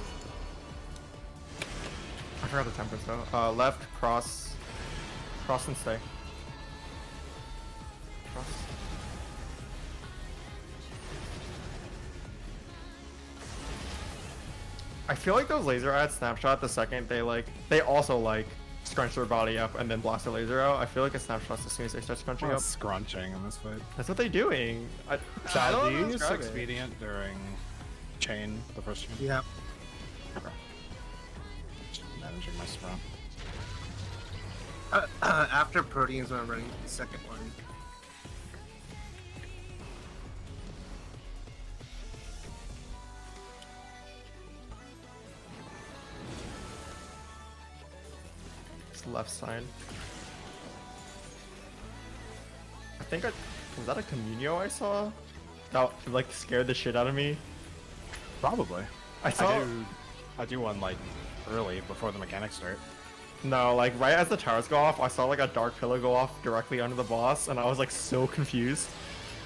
A: I forgot the temperance though. Left, cross and stay. Cross. I feel like those laser ads snapshot the second they also like scrunch their body up and then blast the laser out. I feel like it snapshots as soon as they start scrunching
D: Well,
A: up.
D: scrunching in this fight.
A: That's what they're doing. I
D: Sal,
A: don't
D: do
A: know
D: you
A: how to
D: use
A: describe it.
D: expedient during chain, the first chain?
H: Yeah.
D: Just managing my sprint.
H: After proteins, when I'm running the second one.
A: It's left side. I think was that a communio I saw? That like scared the shit out of me.
D: Probably.
A: I saw
D: I do one like early before the mechanics start.
A: no, like right as the towers go off, I saw like a dark pillar go off directly under the boss, and I was like so confused.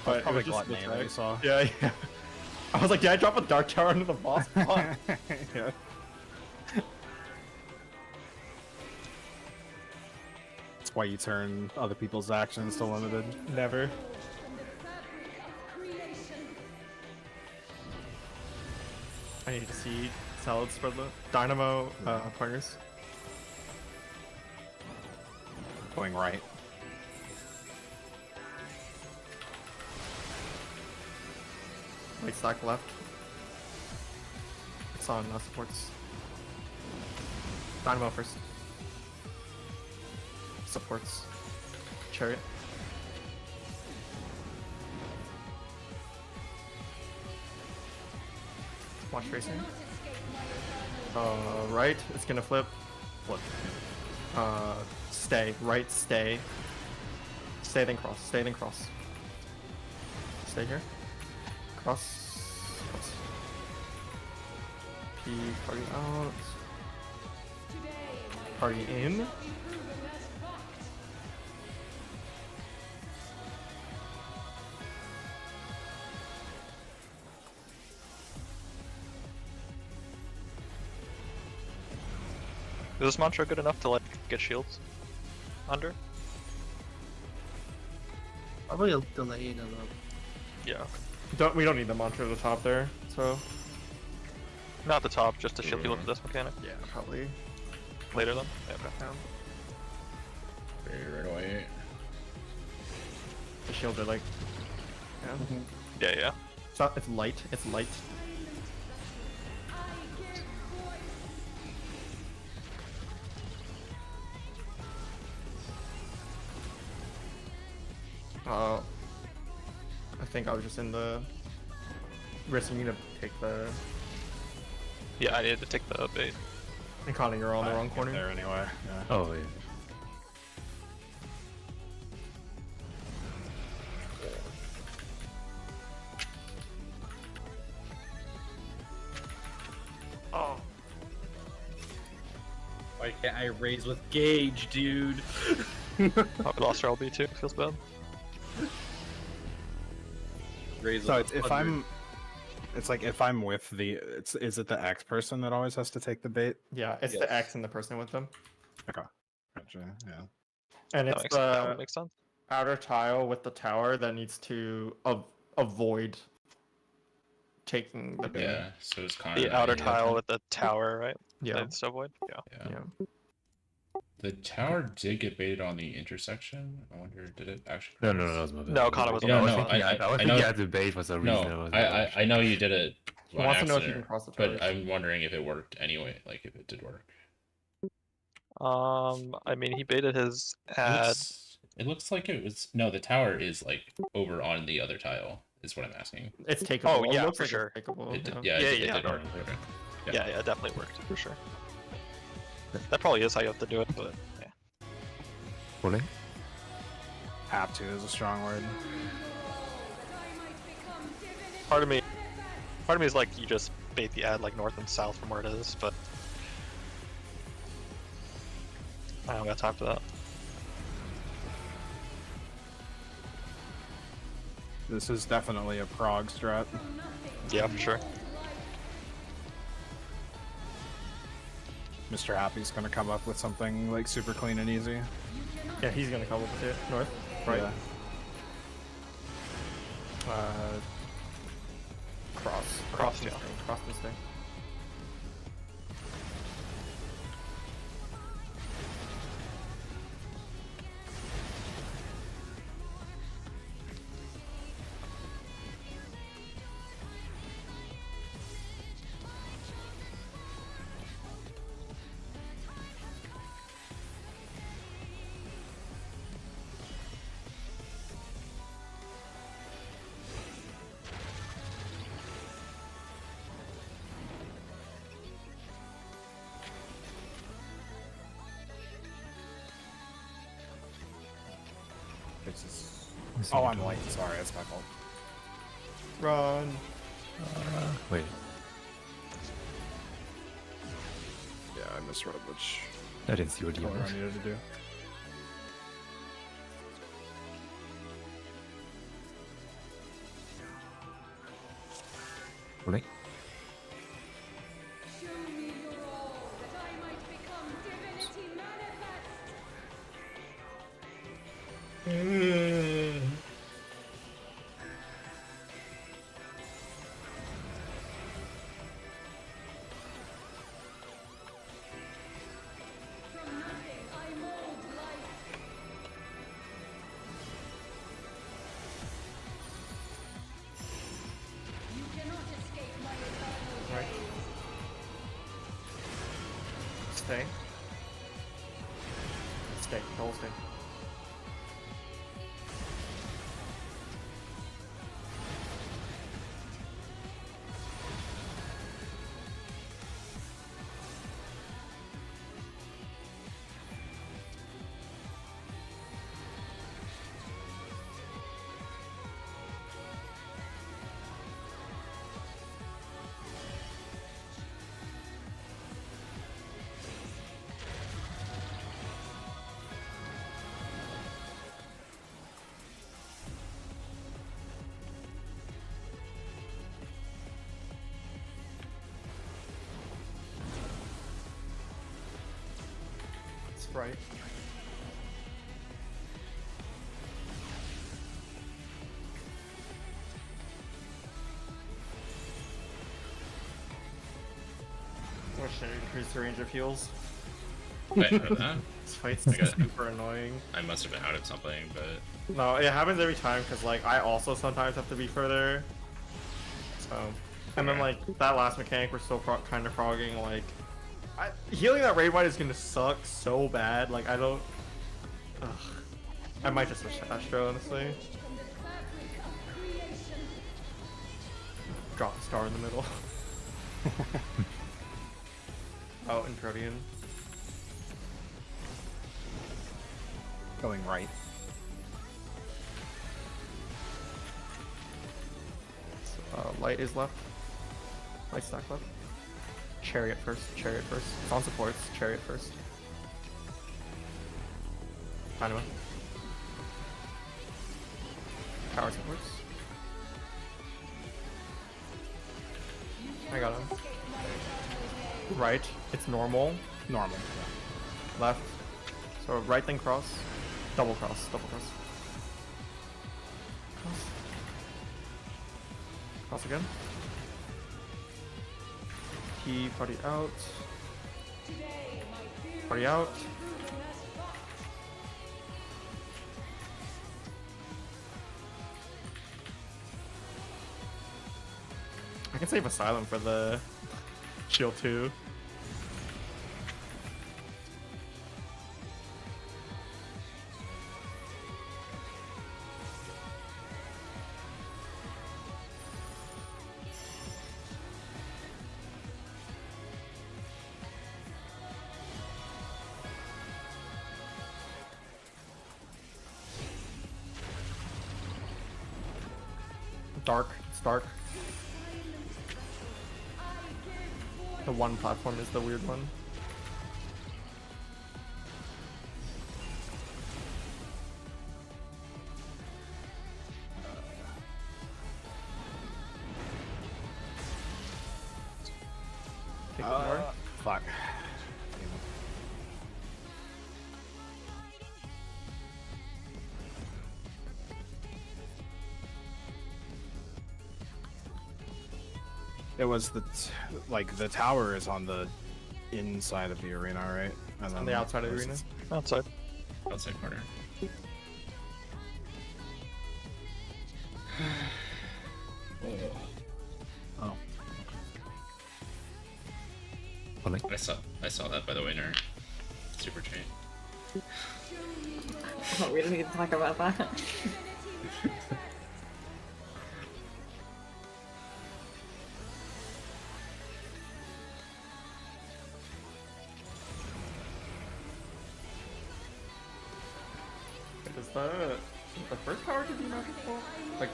A: But it
D: Probably
A: was just
D: Gluttony that you saw.
A: Yeah, yeah. I was like, did I drop a dark tower under the boss? Fuck.
D: Yeah. That's why you turn other people's actions to limited.
A: Never.
F: From the fabric of creation.
A: I need to see salad spread low. Dynamo partners.
D: Going right.
A: Right stack left. It's on supports. Dynamo first. Supports. Chariot. Watch racing.
F: Cannot escape my
A: Right, it's gonna flip.
D: Flip.
A: Stay. Right, stay. Stay, then cross. Stay, then cross. Stay here. Cross. Cross. P, party out.
F: today, my
A: Party in.
F: shall be proven as fact.
C: this mantra good enough to like get shields under?
H: Probably a delay it a little.
C: Yeah.
A: We don't need the mantra at the top there, so
C: Not the top, just to shield people with this mechanic.
A: yeah, probably.
C: Later then? Yeah, okay.
B: Right away.
A: The shields are like, yeah.
C: Yeah.
A: It's light. It's light. I think I was just in the risking to take the.
C: Yeah, I needed to take the bait.
A: And Connie, you're on the wrong
D: Get
A: corner.
D: there anyway. Yeah.
G: Oh yeah.
C: Oh.
I: Why can't I raise with gauge, dude?
C: Oh, we lost our LB too. Feels bad.
I: Raise
D: So
I: with
D: it's, if
I: 100.
D: it's like if I'm with the, is it the X person that always has to take the bait?
A: Yeah, it's
I: Yes.
A: the X and the person with them,
D: Gotcha. Yeah.
A: and
C: That
A: it's
C: makes, that
A: the
C: would make sense.
A: outer tile with the tower that needs to avoid taking the bait.
B: Yeah, so it's kind
C: The outer tile with the tower, right?
A: Yeah.
C: That's avoid. Yeah.
A: Yeah.
B: The tower did get baited on the intersection. I wonder, did it actually?
G: No, that was my bad.
C: No, Connor was on
B: No,
C: the
B: no,
C: other side.
G: I think
B: know-
G: you had to bait for some reason.
B: No,
G: was
B: I know you did it
A: He
B: on
A: wants to know if you
B: accident,
A: can cross the
B: but
A: towers.
B: I'm wondering if it worked anyway. Like if it did work.
C: I mean, he baited his ad.
B: It looks like it was. No, the tower is like over on the other tile. Is what I'm asking.
A: It's takeable.
C: Oh,
A: It
C: yeah,
A: looks
C: for
A: like
C: sure.
A: It's takeable.
B: It did,
A: yeah.
B: yeah,
C: Yeah,
B: it
C: yeah,
B: did
C: no.
B: work. Okay.
C: Yeah, it definitely worked for sure. That probably is how you have to do it, but yeah.
G: Pulling.
D: Have to is a strong word.
C: Part of me is like you just bait the ad like north and south from where it is, but I don't got time for that.
D: This is definitely a Prog strat.
C: Yeah, for sure.
D: Mr. Happy's gonna come up with something like super clean and easy.
A: Yeah, he's gonna come up with it. North. Right.
D: Yeah.
A: Cross,
C: yeah.
A: cross this thing.
D: Oh, I'm late. Sorry, that's my fault.
A: Run.
G: Wait.
D: Yeah, I misread which
G: I didn't see what you
D: color
G: were.
D: I needed to do.
G: Pulling.
F: Show me your all, that I might become divinity manifest. From nothing I mold life. You cannot escape my eternal
A: Right. Stay. Stay. The whole stay. right. What should increase the range of heals?
B: Wait, out of that?
A: This fight's
B: I got it.
A: super annoying.
B: I must have been out of something, but
A: No, it happens every time because like I also sometimes have to be further. So, and then like that last mechanic we're still kind of frogging. Like, healing that raid white is gonna suck so bad. Like I don't. Ugh. I might just switch to Astro honestly.
F: From the fabric of creation.
A: Drop a star in the middle. Oh, and Protean.
D: Going right.
A: Light is left. Light stack left. Chariot first. Chariot first. It's on supports. Chariot first. Anima. Power supports. I got him. Right. It's normal.
D: Normal.
A: Left. So right then cross. Double cross. Double cross. Cross. Cross again. Key party out. Party out. I can save Asylum for the shield too. Dark. It's dark. The one platform is the weird one. Take more.
D: Fuck. It was like the tower is on the inside of the arena, right? And
A: On the outside of the arena.
C: Outside.
B: outside corner.
D: Oh.
B: I saw that by the way in our super chain.
K: Oh, we don't need to talk about that.
A: Is the first tower to be magical? Like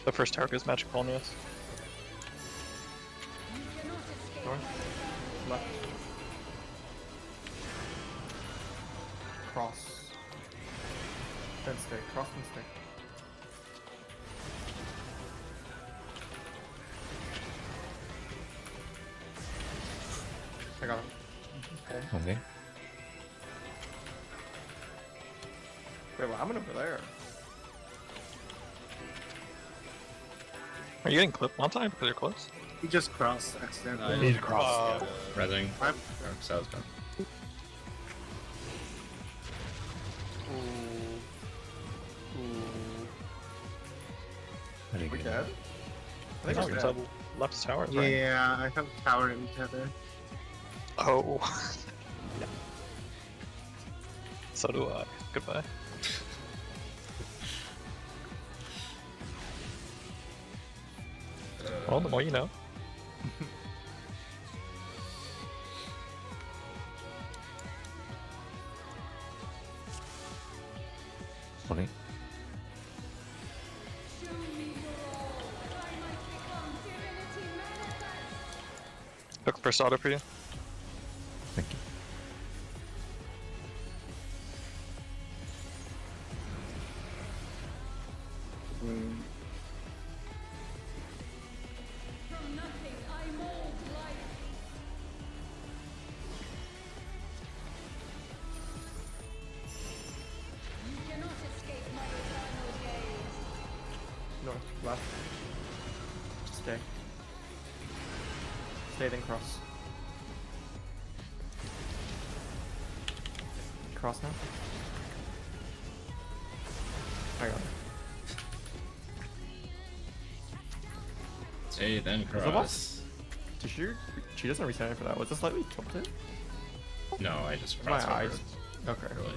C: The first tower goes magic ball, yes.
A: north, left, cross, then stay, cross and stay. I got him. Okay.
B: Okay.
A: Wait, what happened over there?
C: Are you getting clipped one time because you're close?
H: He just crossed accidentally.
D: Need to cross.
B: Rezzing.
H: I'm-
B: Sal's gone.
A: We dead? I think
C: Oh,
A: we're
C: it's
A: dead.
C: a left tower, right?
H: Yeah, I have tower in tether.
C: Oh. So do I. Goodbye. Well, the more you know.
B: Okay.
C: Took first auto for you.
B: Thank you.
F: From nothing, I mold life.
A: Left. Stay. Stay, then cross. Cross now. I got it.
B: Stay, then
A: Is it
B: cross.
A: Did she doesn't reset it for that. Was it slightly tilted?
B: No, I just
A: My
B: crossed over.
A: eyes. Okay.
B: Really.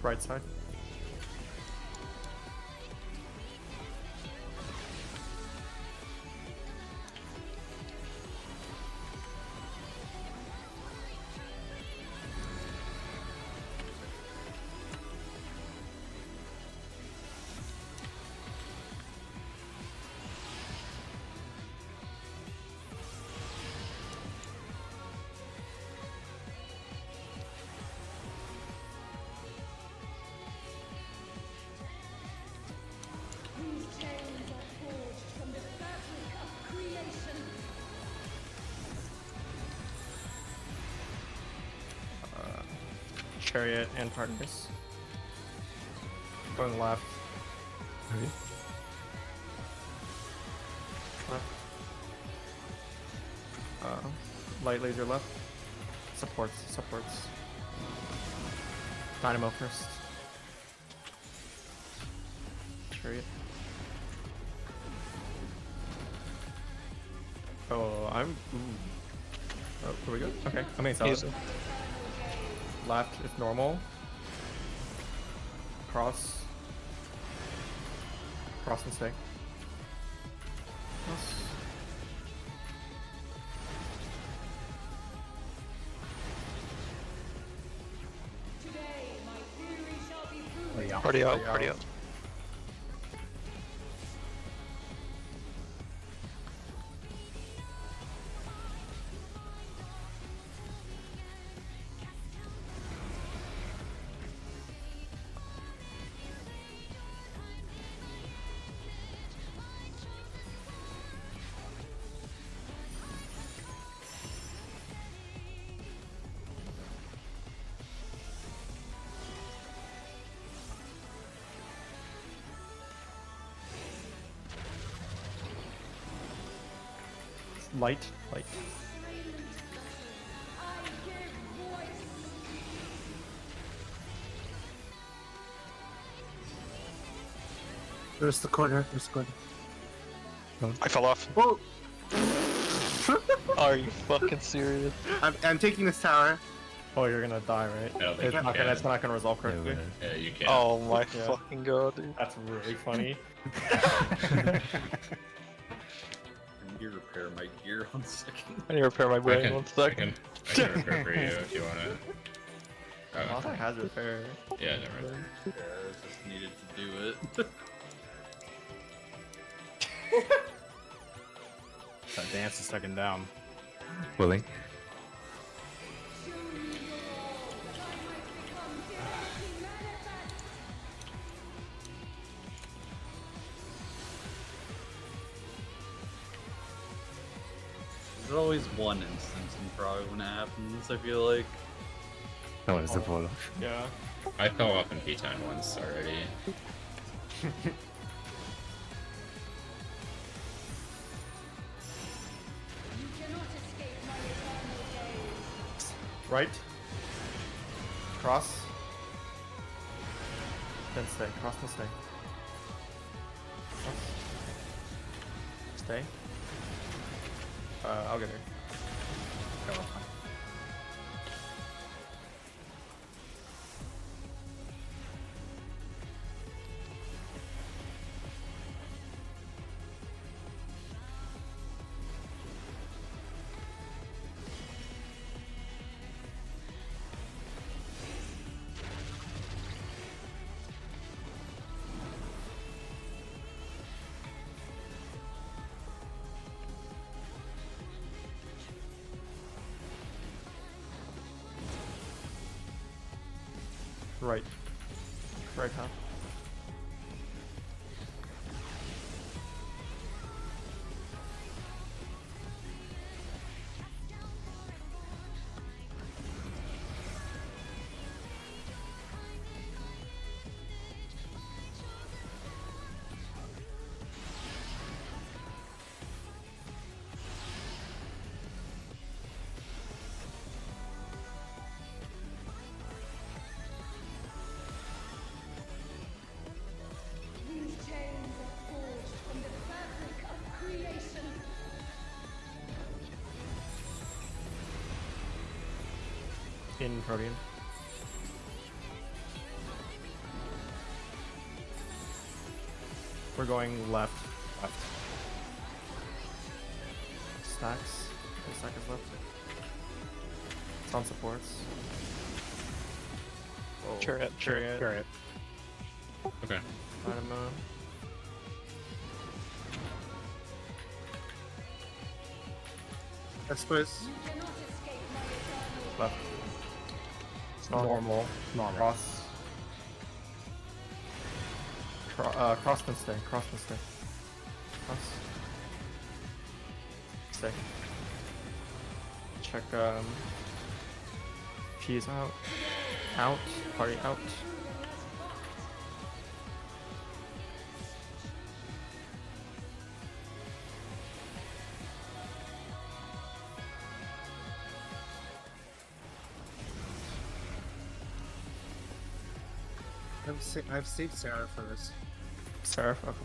A: Right side.
F: These chains are forged from the fabric of creation.
A: Chariot and partners. Going left.
G: Okay.
A: Left. Light laser left. Supports. Dynamo first. Chariot. Oh, I'm. Ooh. Oh, here we go. Okay, I mean, solid.
C: Easy.
A: Left is normal. Cross. Cross and stay. Cross.
F: Today, my theory shall be proven.
C: Party out, party out.
A: Light.
F: I give voice.
H: There's the corner. There's the corner.
C: I fell off.
H: Whoa!
C: Are you fucking serious?
H: I'm taking this tower.
A: Oh, you're gonna die, right?
B: I don't think
A: It's
B: you
A: not
B: can.
A: gonna. It's not gonna resolve correctly.
B: Yeah, you can.
C: Oh my
A: Yeah.
C: fucking god, dude.
A: That's really funny.
I: I need to repair my gear on second.
C: I need to repair my
B: I
C: brain
B: can,
C: one
B: I
C: second.
B: can repair for you if you want to.
A: I thought it has repair.
B: Yeah, never mind.
I: Yeah, I just needed to do it.
D: That dance is stuck down.
G: Willing.
F: Show me your all, that I might become divinity manifest.
I: There's always one instance in Prog when it happens, I feel like.
G: No, it's the follow.
A: Yeah.
B: I fell off in P10 once already.
F: You cannot escape my eternal gaze.
A: Right. Cross. Then stay. Cross and stay. Cross. Stay. I'll get her. Okay, well, fine. Right. Right half.
F: These chains are forged from the fabric of creation.
A: In Protean. We're going left.
D: Left.
A: Stacks. Okay, stack is left. It's on supports. Oh,
C: Chariot.
D: Chariot.
B: Okay.
A: Dynamo.
H: I suppose.
F: You cannot escape my eternal
A: Left.
C: It's normal.
D: Normal.
A: Cross. Cross and stay. Cross and stay. Cross. Stay. Check, P is out. Out. Party out.
H: I've saved Sarah for this.
A: Seraph. Okay.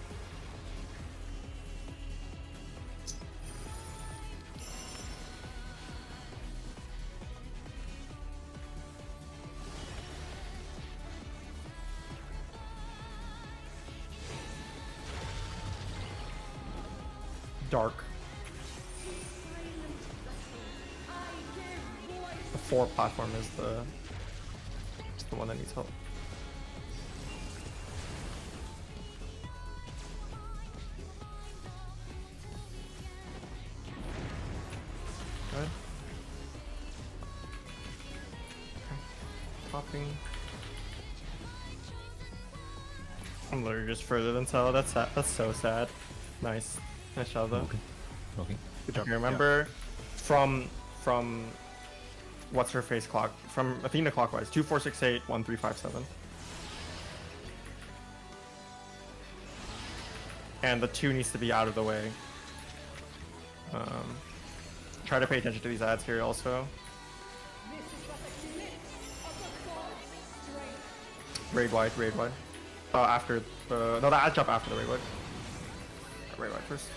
A: Dark. The 4 platform is the one that needs help. Good. Okay. Topping. I'm literally just further than Sella. That's sad. That's so sad. Nice. Nice job though.
L: Okay.
D: Good job.
A: You remember from what's her face clock from Athena clockwise 2 4 6 8 1 3 5 7. And the 2 needs to be out of the way. Try to pay attention to these ads here also.
F: This is but a glimpse of the god's strength.
A: Raid wide, raid wide. After the no, the ad jump after the raid wide. Raid wide first.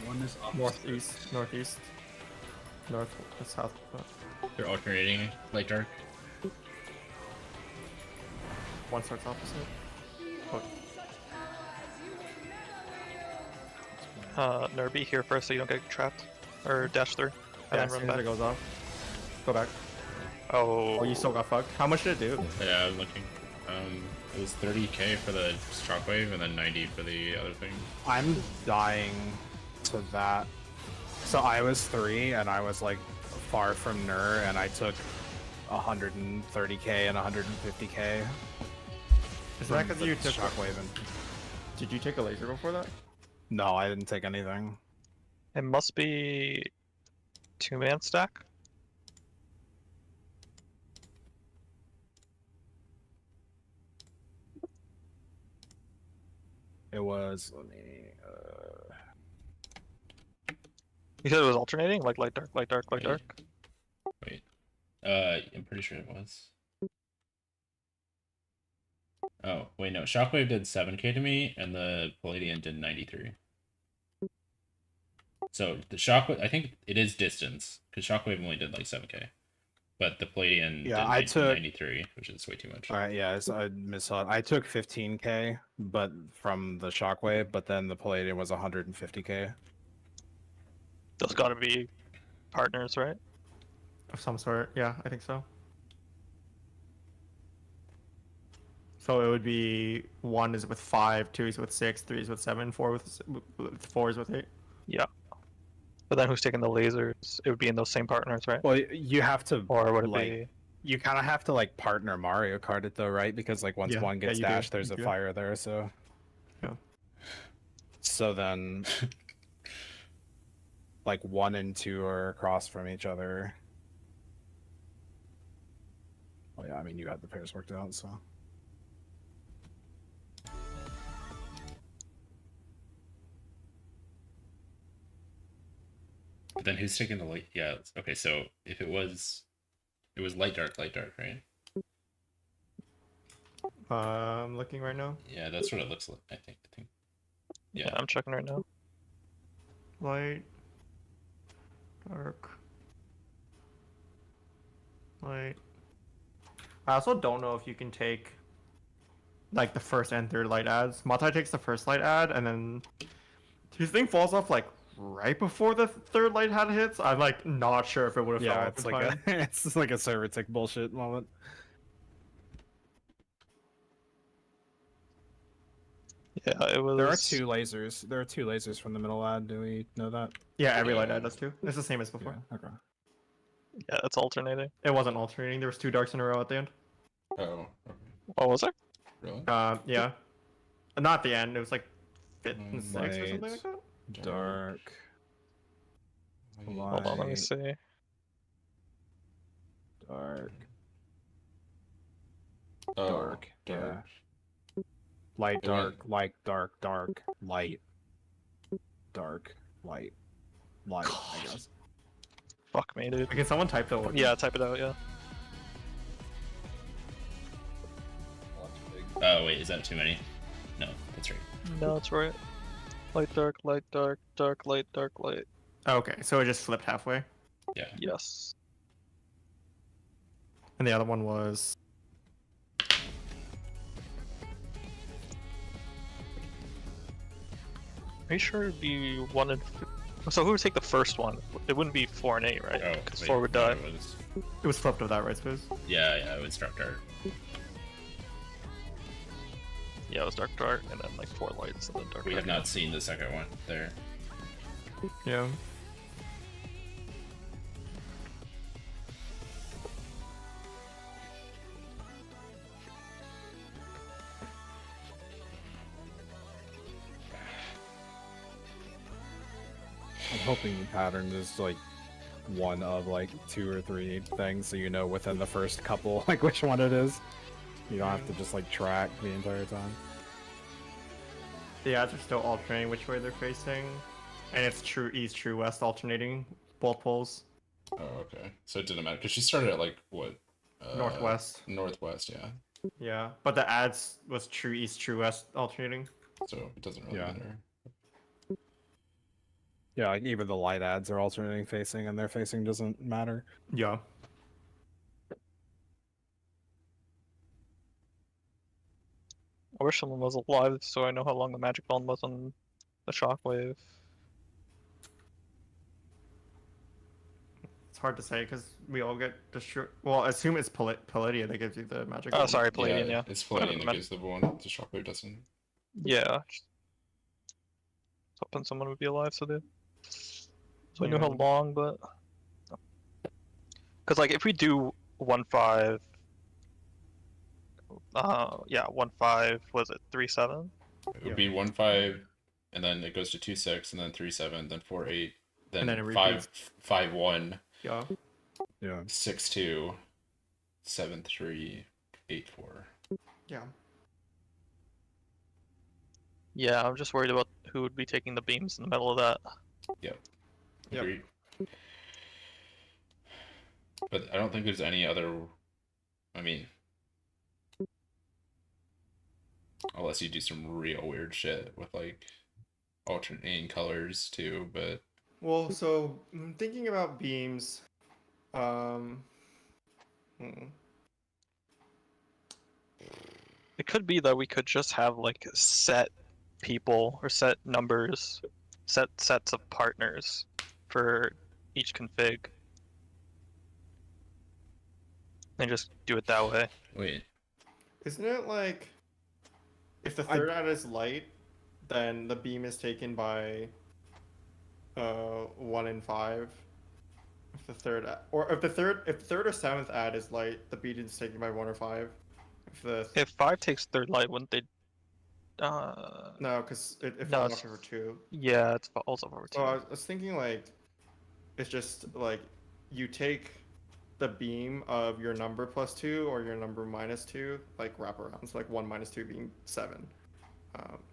I: One is opposite.
A: Northeast, northeast, north, south.
B: They're alternating light dark.
A: One starts opposite. Oh,
C: Nerby here first so you don't get trapped. Or dash through. And
A: yeah,
C: then
A: as
C: run
A: soon as
C: back.
A: it goes off. Go back.
C: Oh.
A: Oh, you still got fucked. How much did it do?
B: Yeah, I'm looking. It was 30k for the shockwave and then 90 for the other thing.
D: I'm dying to that. So I was 3 and I was like far from Nur and I took 130k and 150k.
A: Is that because
D: from
A: you
D: the
A: took?
D: shockwave? And...
A: Did you take a laser before that?
D: No, I didn't take anything.
C: It must be 2-man stack.
D: It was. Let me.
C: You said it was alternating? Like light dark, light dark, light
B: Wait.
C: dark?
B: Wait. I'm pretty sure it was. Oh, wait, no. Shockwave did 7k to me, and the Palladian did 93. So the Shockwave, I think it is distance, because Shockwave only did like 7k. But the Palladian
D: Yeah,
B: did
D: I took
B: 93, which is way too much.
D: Alright, yeah, I missaw it. I took 15k, but from the shockwave, but then the Palladium was 150k.
C: Those gotta be partners, right?
A: Of some sort. Yeah, I think so. So it would be 1 is with 5, 2 is with 6, 3 is with 7, 4 is with 8.
C: Yeah. But then who's taking the lasers? It would be in those same partners, right?
D: Well, you have to,
C: Or would it
D: like,
C: be?
D: you kind of have to like partner Mario Kart it though, right? Because like once
A: Yeah,
D: one
A: yeah,
D: gets
A: you do,
D: dashed, there's
A: you
D: a
A: do.
D: fire there. So
A: Yeah.
D: So then, like 1 and 2 are across from each other. Well, yeah, I mean you had the pairs worked out, so.
B: But then who's taking the light? Yeah. Okay. So if it was light dark, right?
A: I'm looking right now.
B: Yeah, that's what it looks like. I think.
C: Yeah, I'm checking right now.
A: Light, dark, light. I also don't know if you can take like the first and third light ads. Matai takes the first light ad, and then his thing falls off like right before the third light ad hits. I'm like not sure if it would have fell
D: Yeah,
A: off
D: it's
A: in
D: like
A: time.
D: it's just like a server tick bullshit moment.
C: Yeah, it was.
D: There are 2 lasers. There are 2 lasers from the middle ad. Do we know that?
A: Yeah, every light ad does too. It's the same as
D: Yeah.
A: before.
D: Okay.
C: Yeah, it's alternating.
A: It wasn't alternating. There was 2 darks in a row at the end.
B: Oh. Okay.
C: What was it?
B: Really?
A: Yeah. Not the end. It was like 5th and 6th or something
D: Light.
A: like that.
D: Dark.
C: Hold on, let me
D: Light.
C: see.
D: Dark.
B: Oh,
D: Dark. Yeah. Light,
B: And then-
D: dark, light, dark, dark, light, dark, light, light. I guess.
C: Fuck me, dude.
A: Can someone type the order?
C: Yeah, type it out. Yeah.
B: Oh wait, is that too many? No, that's right.
C: No, it's right. Light, dark, light, dark, dark, light, dark, light.
A: Okay, so it just flipped halfway.
B: Yeah.
C: Yes.
A: And the other one was
C: Are you sure it'd be 1 and? So who would take the first one? It wouldn't be 4 and 8, right?
B: Oh,
C: Because
B: wait,
C: 4 would
B: no,
C: die.
A: it was flipped of that, right, Spiz?
B: Yeah, it would start dark.
C: Yeah, it was dark, dark, and then like 4 lights, and then dark.
B: We have
C: dark.
B: not seen the second one there.
A: Yeah.
D: I'm hoping the pattern is like one of like 2 or 3 things, so you know within the first couple like which one it is. You don't have to just like track the entire time.
A: The ads are still alternating which way they're facing, and it's true east, true west alternating both poles.
B: Oh, okay. So it didn't matter because she started at like what?
A: Northwest.
B: Northwest, yeah.
A: Yeah, but the ads was true east, true west alternating.
B: So it doesn't really
D: Yeah.
B: matter.
D: Yeah, like even the light ads are alternating facing, and their facing doesn't matter.
A: Yeah.
C: I wish someone was alive so I know how long the magic bomb was on the shockwave.
A: It's hard to say because we all get destroyed. Well, assume it's Palladium that gives you the magic.
C: Oh,
A: bomb.
C: sorry, Palladium, yeah.
B: It's Palladium that
C: Mag-
B: gives the one. The shockwave doesn't.
C: Yeah. Hoping someone would be alive so they. So I knew how
A: Yeah.
C: long, but. Because, like, if we do 1-5. Yeah, 1-5, was it 3-7?
B: It would be 1-5, and then it goes to 2-6, and then 3-7, then 4-8, then,
A: And then it
B: 5-1,
A: Yeah.
D: Yeah.
B: 6-2, 7-3, 8-4.
A: Yeah.
C: Yeah, I'm just worried about who would be taking the beams in the middle of that.
A: Yep.
B: Agreed. But I don't think there's any other. I mean, unless you do some real weird shit with like alternating colors too. But
A: Well, so thinking about beams, hmm.
C: It could be that we could just have like set people or set numbers, sets of partners for each config. And just do it that way.
B: wait,
A: Isn't it like if the third ad is light, then the beam is taken by 1 in 5. If the third or if the third or seventh ad is light, the beat is taken by 1 or 5.
C: If 5 takes third light, wouldn't they?
A: No, because it
C: No,
A: falls
C: it's,
A: off for 2.
C: yeah, it's also over
A: So
C: 2.
A: I was thinking like it's just like you take the beam of your number +2 or your number -2, like wraparounds, like 1 minus 2 being 7.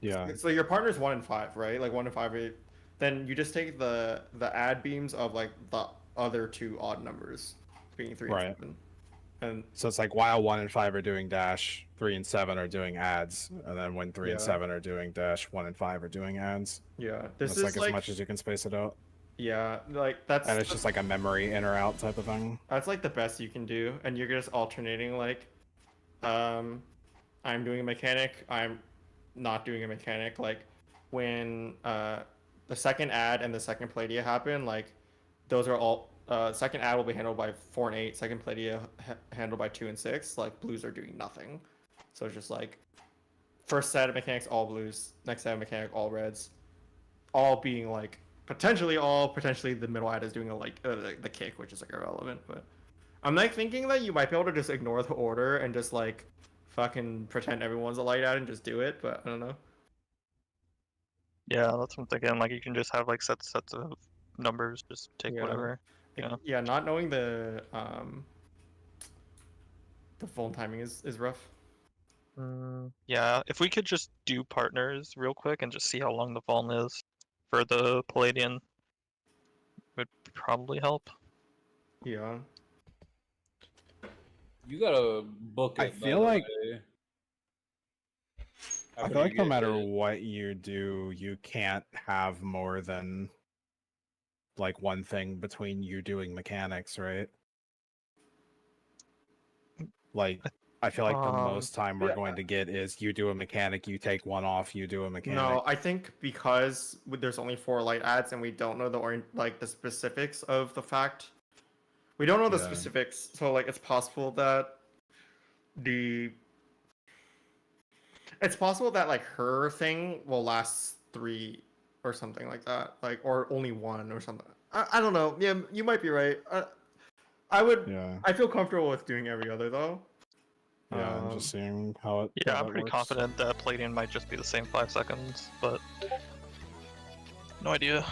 D: Yeah.
A: So your partner's 1 in 5, right? Like 1 in 5. Then you just take the add beams of like the other 2 odd numbers, being 3
D: Right.
A: and 7. And
D: So it's like while 1 and 5 are doing dash, 3 and 7 are doing adds, and then when 3 and
A: Yeah.
D: 7 are doing dash, 1 and 5 are doing adds.
A: yeah, this
D: That's
A: is
D: like as much as you can space it out.
A: yeah, like that's
D: And it's just like a memory in or out type of thing.
A: that's like the best you can do, and you're just alternating like, I'm doing a mechanic, I'm not doing a mechanic. Like when the second ad and the second Playdia happen, like those are all second ad will be handled by 4 and 8, second Playdia handled by 2 and 6. Like blues are doing nothing, so it's just like first set of mechanics all blues, next set of mechanic all reds, all being like potentially the middle ad is doing a like the kick, which is like irrelevant. But I'm like thinking that you might be able to just ignore the order and just like fucking pretend everyone's a light ad and just do it, but I don't know.
C: Yeah, that's what I'm thinking. Like you can just have like sets of numbers, just take
A: Yeah.
C: whatever.
A: Like,
C: Yeah.
A: yeah, not knowing the phone timing is rough.
C: Yeah, if we could just do partners real quick and just see how long the Vuln is for the Palladian, would probably help.
A: Yeah.
I: You gotta book it.
D: I feel
I: by the
D: like-
I: way.
D: I
I: After
D: feel like
I: you
D: no
I: get
D: matter
I: hit.
D: what you do, you can't have more than like one thing between you doing mechanics, right? Like, I feel like the most time we're
A: yeah.
D: going to get is you do a mechanic, you take one off, you do a mechanic.
A: No, I think because there's only 4 light ads and we don't know the specifics of the fact. We don't know the
D: Yeah.
A: specifics, so like it's possible that like her thing will last 3 or something like that, like or only 1 or something. I don't know. Yeah, you might be right. I would.
D: Yeah.
A: I feel comfortable with doing every other though.
D: Yeah, and just seeing how it.
C: Yeah,
D: how
C: I'm
D: that
C: pretty
D: works.
C: confident that Palladian might just be the same 5 seconds, but no idea.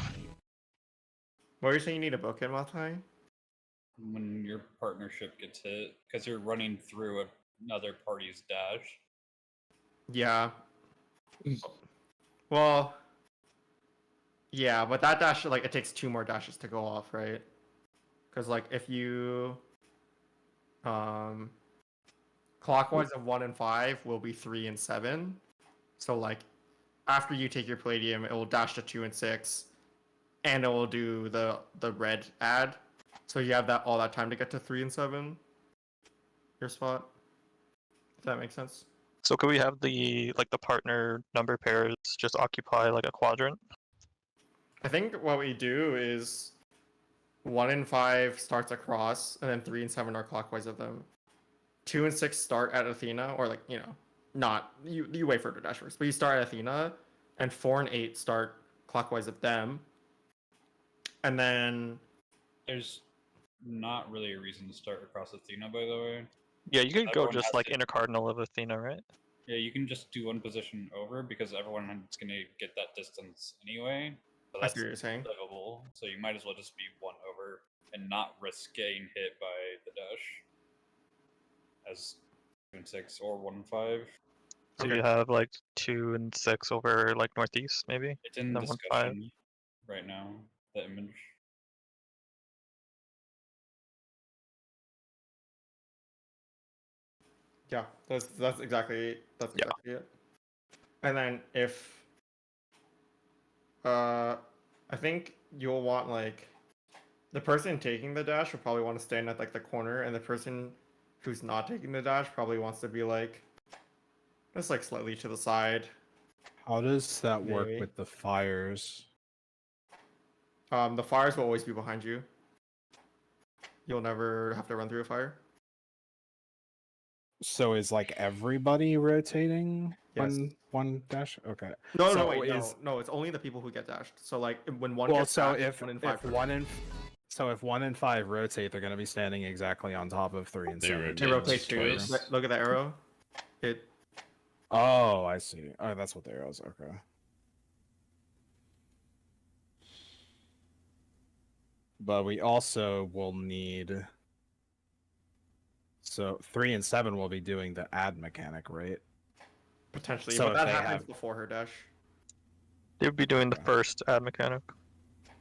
A: What are you saying? You need a book in Matai?
I: When your partnership gets hit, because you're running through another party's dash.
A: Yeah. Well. Yeah, but that dash like it takes 2 more dashes to go off, right? Because like if you clockwise of 1 and 5 will be 3 and 7. So like after you take your Palladium, it will dash to 2 and 6, and it will do the red ad. So you have all that time to get to 3 and 7. Your spot. If that makes sense.
C: So could we have the partner number pairs just occupy like a quadrant?
A: I think what we do is 1 and 5 starts across, and then 3 and 7 are clockwise of them. 2 and 6 start at Athena, or like, not you wait for it to dash first, but you start at Athena, and 4 and 8 start clockwise of them. And then
I: There's not really a reason to start across Athena, by the way.
C: Yeah, you could go
I: Everyone
C: just
I: has
C: like
I: to-
C: intercardinal of Athena, right?
I: Yeah, you can just do one position over because everyone's gonna get that distance anyway. So
A: I
I: that's
A: see what you're saying.
I: livable. So you might as well just be 1 over and not risk getting hit by the dash. As 2 and 6 or 1 and 5.
C: So
A: Okay.
C: you have like 2 and 6 over like northeast, maybe?
I: It's in
C: Then 1, 5.
I: discussion right now, the image.
A: Yeah, that's exactly it. And then if I think you'll want like the person taking the dash will probably want to stand at like the corner, and the person who's not taking the dash probably wants to be like just like slightly to the side.
D: How does that work
A: Maybe.
D: with the fires?
A: The fires will always be behind you. You'll never have to run through a fire.
D: So is like everybody rotating?
A: Yes.
D: One dash. Okay.
A: No,
D: So
A: no, wait,
D: is-
A: no. It's only the people who get dashed. So like when one
D: Well,
A: gets
D: so
A: dashed, 1 in 5.
D: if 1 and 5 rotate, they're going to be standing exactly on top of 3 and
B: They
D: 7.
B: rotate.
A: They rotate too.
B: twice.
A: Look at the arrow. It.
D: Oh, I see. Oh, that's what the arrows. Okay. But we also will need. So 3 and 7 will be doing the add mechanic, right?
A: Potentially,
D: So
A: but
D: if
A: that
D: they
A: happens
D: have-
A: before her dash.
C: They would be doing the
D: Okay.
C: first add mechanic.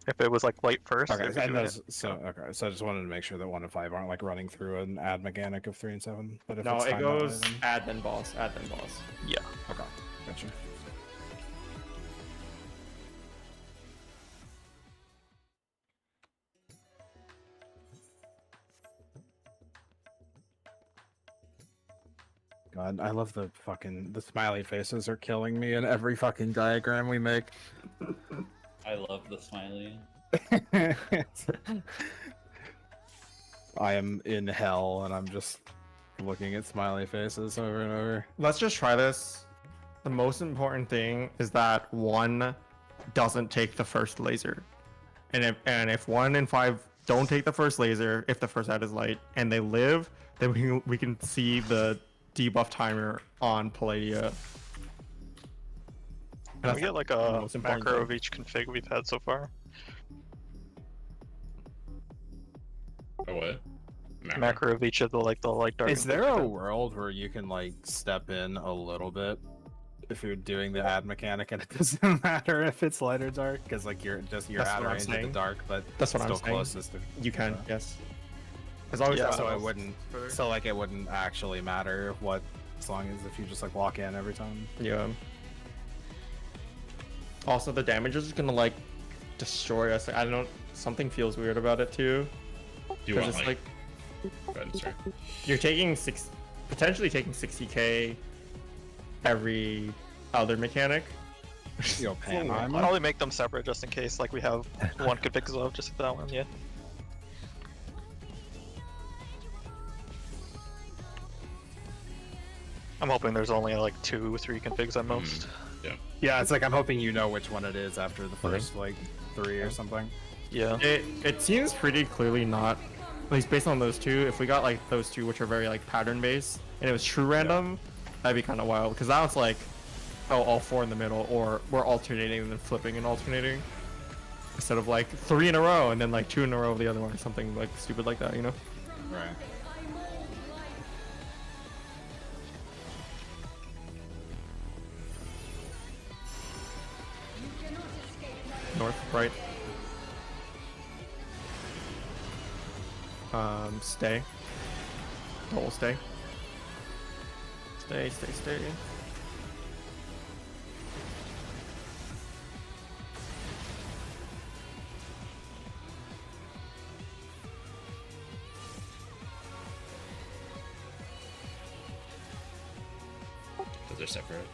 C: If it was like light first.
D: Okay,
C: they'd be
D: and
C: doing
D: those,
C: it.
D: so okay, so I just wanted to make sure that 1 and 5 aren't like running through an add mechanic of 3 and 7. But if
A: No,
D: it's
A: it
D: timed that way,
A: goes
D: then-
A: add then boss, add then boss.
C: Yeah.
D: Okay, gotcha. God, I love the smiley faces are killing me in every fucking diagram we make.
I: I love the smiley.
D: I am in hell and I'm just looking at smiley faces over and over.
A: Let's just try this. The most important thing is that 1 doesn't take the first laser, and if 1 and 5 don't take the first laser, if the first ad is light and they live, then we can see the debuff timer on Palladia.
C: Can we get like
A: the
C: a
A: most important
C: macro
A: thing.
C: of each config we've had so far?
B: A what?
C: Macro of each of the light dark.
D: Is there a world where you can like step in a little bit if you're doing the add mechanic and it doesn't matter if it's light or dark? Because like you're
A: That's
D: add
A: what I'm
D: range into
A: saying.
D: dark, but
A: That's what I'm
D: still
A: saying.
D: closest to
A: You can,
D: uh,
A: yes. As long as
C: Yeah,
A: that
D: so it
A: allows
D: wouldn't
A: for-
D: so like it wouldn't actually matter what, as long as if you just like walk in every time.
A: Yeah. Also, the damage is gonna like destroy us. I don't know. Something feels weird about it too.
B: Do you
A: 'Cause
B: want
A: it's
B: like? Go ahead, sorry.
A: You're taking potentially taking 60k every other mechanic.
D: Yo, Pan,
C: I'll probably make them separate just in case like we have one config as well, just that one, yeah. I'm hoping there's only like 2 or 3 configs at most.
B: Yeah.
D: Yeah, it's like I'm hoping you know which one it is after the first like 3 or something.
C: Yeah.
A: It seems pretty clearly not, at least based on those 2. If we got like those 2 which are very like pattern based and it was true random, that'd be kind of wild, because now it's like, oh, all 4 in the middle, or we're alternating and then flipping and alternating instead of like 3 in a row and then like 2 in a row of the other one, or something like stupid like that, you know?
D: Right.
A: North, right. Stay. Double stay. Stay, stay, stay.
B: Because they're separate.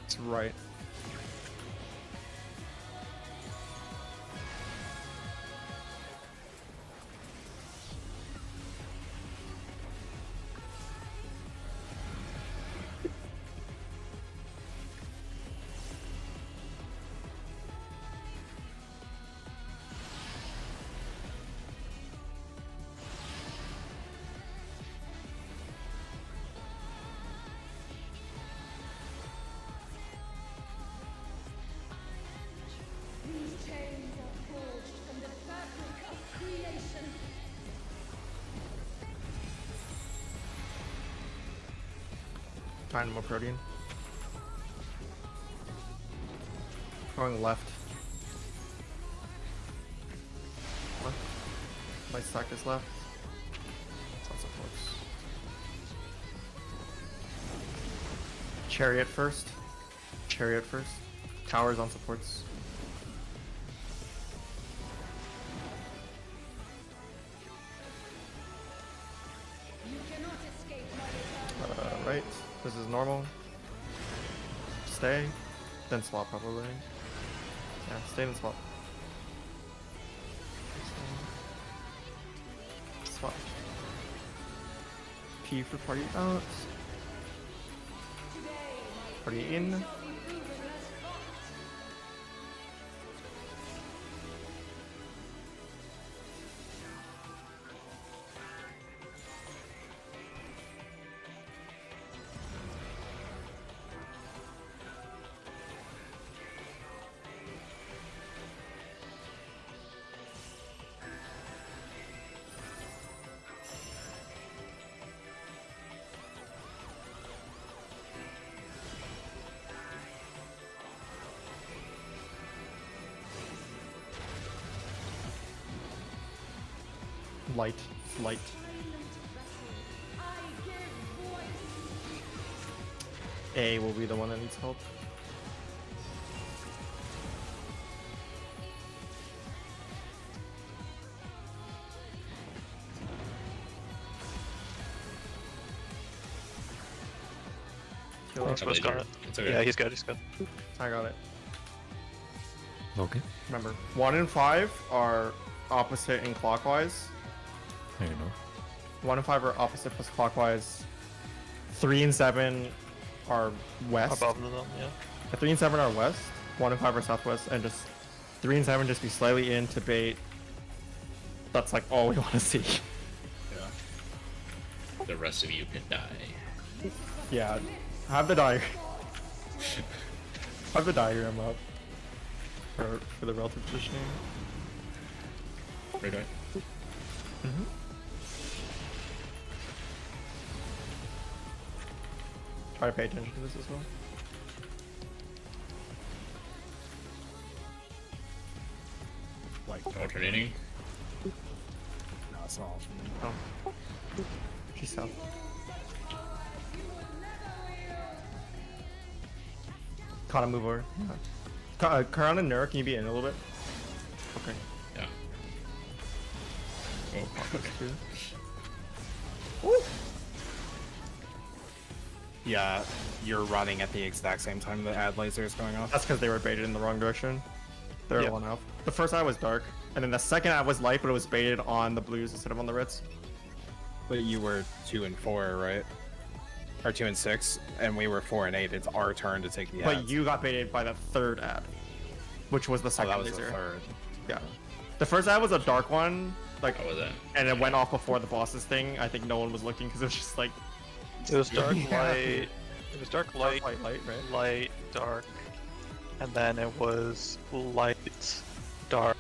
A: It's right.
F: These chains are forged from the fabric of creation.
A: Dynamo Protean. Going left. Left. My stack is left. Sounds supports. Chariot first. Chariot first. Towers on supports. light. This is normal. Stay. Then swap probably. Yeah, stay and swap. Swap. P for party out. Party in. Light. Light. A will be the one that needs help. Kill it.
C: Swiss got it.
B: It's okay.
C: Yeah, he's good. He's good.
A: I got it.
G: Okay.
A: Remember, 1 and 5 are opposite in clockwise.
G: I know.
A: 1 and 5 are opposite plus clockwise. 3 and 7 are west.
C: Above them, yeah.
A: 3 and 7 are west. 1 and 5 are southwest, and just 3 and 7 just be slightly in to bait. That's like all we want to see.
B: The rest of you can die.
A: Yeah, have the diagram. Have the diagram up for the relative positioning.
B: Right, right.
A: Mm-hmm. Try to pay attention to this as well.
D: Like,
B: Alternating.
D: no, it's not alternating.
A: Oh. She's south. Kana move over. Yeah. Karan and Nura, can you be in a little bit? Okay.
B: Yeah.
A: Oh,
B: Okay.
A: Woo!
D: Yeah, you're running at the exact same time the ad laser is going off.
A: That's because they were baited in the wrong direction. They're
C: Yeah.
A: one out. The first eye was dark, and then the second eye was light, but it was baited on the blues instead of on the reds.
D: But you were 2 and 4, right? Or 2 and 6, and we were 4 and 8. It's our turn to take the
A: But
D: ads.
A: you got baited by the third ad, which was the
D: Oh,
A: second
D: that was
A: laser.
D: the third.
A: Yeah. The first ad was a dark one, like,
B: How was that?
A: and it went off before the boss's thing. I think no one was looking because it was just like
C: It was dark
A: Yeah.
C: light. It was dark light,
A: light, right?
C: light, dark, and then it was light, dark,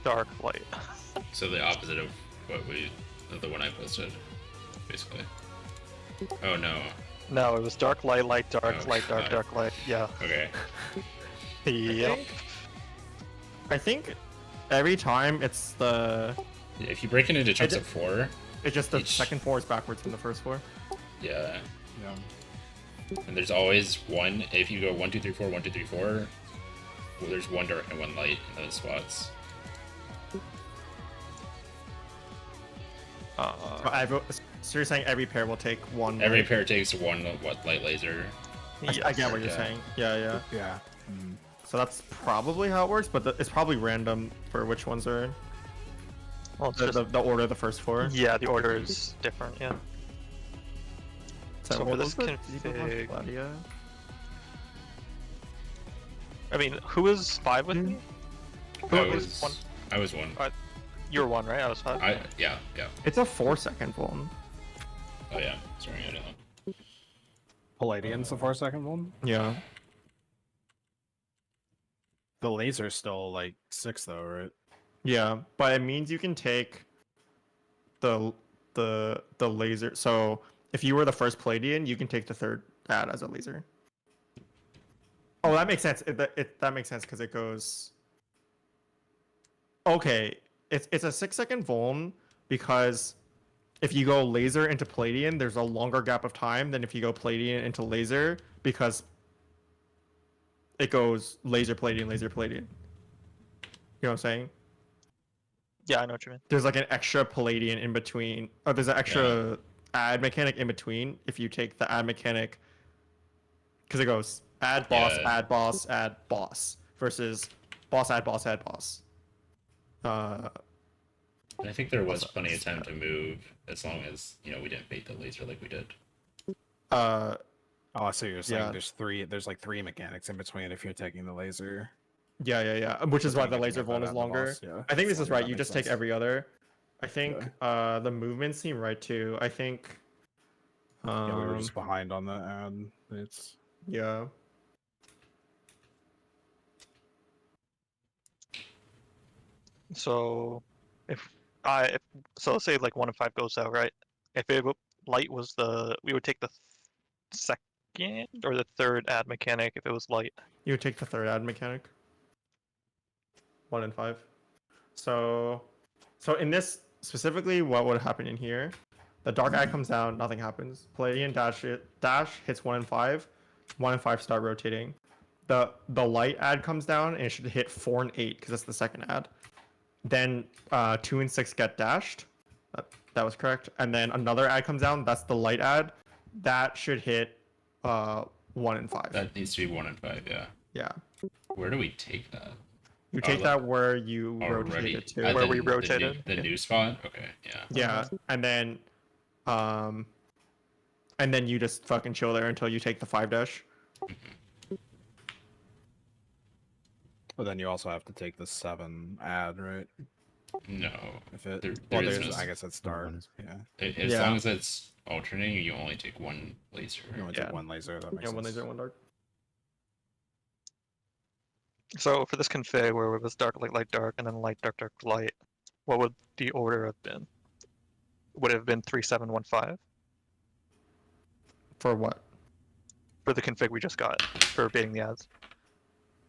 C: dark, light.
B: So the opposite of the one I posted, basically. Oh no.
C: No, it was dark, light, light, dark,
B: Oh,
C: light, dark,
B: God.
C: dark, light. Yeah.
B: Okay.
C: Yep.
A: I think every time it's the
B: If you break it into chunks
A: d-
B: of 4,
A: it's just the
B: Each-
A: second 4 is backwards from the first 4.
B: yeah.
D: Yeah.
B: And there's always one. If you go 1, 2, 3, 4, 1, 2, 3, 4, well, there's one dark and one light in those spots.
A: So you're saying every pair will take one.
B: Every
A: light?
B: pair takes one light laser.
A: I get what you're
B: Yeah.
A: saying. Yeah.
D: Yeah. Mm.
A: So that's probably how it works, but it's probably random for which ones are
C: Well, it's
A: the,
C: just,
A: the order of the first 4.
C: yeah, the order is different. Yeah. So for
A: what
C: this
A: was it?
C: config-
A: Gladia?
C: I mean, who was 5 with me? Who
B: I
C: was
B: was
C: 1?
B: I was 1.
C: You were 1, right? I was 5.
B: Yeah.
A: It's a 4-second one.
B: Oh yeah. Sorry, I don't know.
D: Palladium's the 4-second one.
A: Yeah.
D: The laser's still like 6 though, right?
A: Yeah, but it means you can take the laser. So if you were the first Palladian, you can take the third ad as a laser. Oh, that makes sense. That makes sense because it goes. Okay, it's a 6-second vuln because if you go laser into Palladian, there's a longer gap of time than if you go Palladian into laser because it goes laser Palladian, laser Palladian. You know what I'm saying?
C: Yeah, I know what you mean.
A: There's like an extra Palladian in between. Oh, there's an extra add mechanic in between if you take the add mechanic, because it goes add boss,
B: Yeah.
A: add boss, add boss versus boss, add boss, add boss.
B: I think there was
A: Also,
B: plenty of time to move as long as we didn't bait the laser like we did.
D: Oh, so you're saying
A: Yeah.
D: there's like three mechanics in between if you're taking the laser.
A: Yeah. Which is
D: But
A: why
D: then
A: the
D: you get
A: laser
D: hit by
A: one
D: that
A: is
D: in the
A: longer.
D: boss, yeah.
A: I think
D: It's
A: this is
D: longer,
A: right.
D: that
A: You
D: makes
A: just take
D: sense.
A: every other. I think the movements seem right too. I think.
D: Yeah, we were just behind on the ad. It's
A: Yeah.
C: So if so, let's say like 1 and 5 goes out, right? If light was we would take the second or the third ad mechanic if it was light.
A: You would take the third ad mechanic. 1 and 5. So in this specifically, what would happen in here? The dark ad comes down, nothing happens. Palladian dash hits 1 and 5. 1 and 5 start rotating. The light ad comes down and it should hit 4 and 8 because that's the second ad. Then 2 and 6 get dashed. That was correct. And then another ad comes down. That's the light ad. That should hit 1 and 5.
B: That needs to be 1 and 5. Yeah.
A: Yeah.
B: Where do we take that?
A: You take that where you rotated
B: Already
A: it to.
B: at
C: Where
B: the-
C: we
B: the new-
C: rotated?
B: the new spot. Okay. Yeah.
A: Yeah, and then you just fucking chill there until you take the 5 dash.
D: But then you also have to take the 7 ad, right?
B: No.
D: If it
B: There
D: well,
B: is
D: there's
B: no-
D: I guess it's dark. Yeah.
B: As
A: Yeah.
B: long as it's alternating, you only take one laser.
D: You only
A: Yeah.
D: take one laser. That makes
A: Yeah,
D: sense.
A: one laser, one dark.
C: So for this config where it was dark, light, dark, and then light, dark, dark, light, what would the order have been? Would it have been 3, 7, 1, 5
A: For what?
C: for the config we just got for baiting the ads?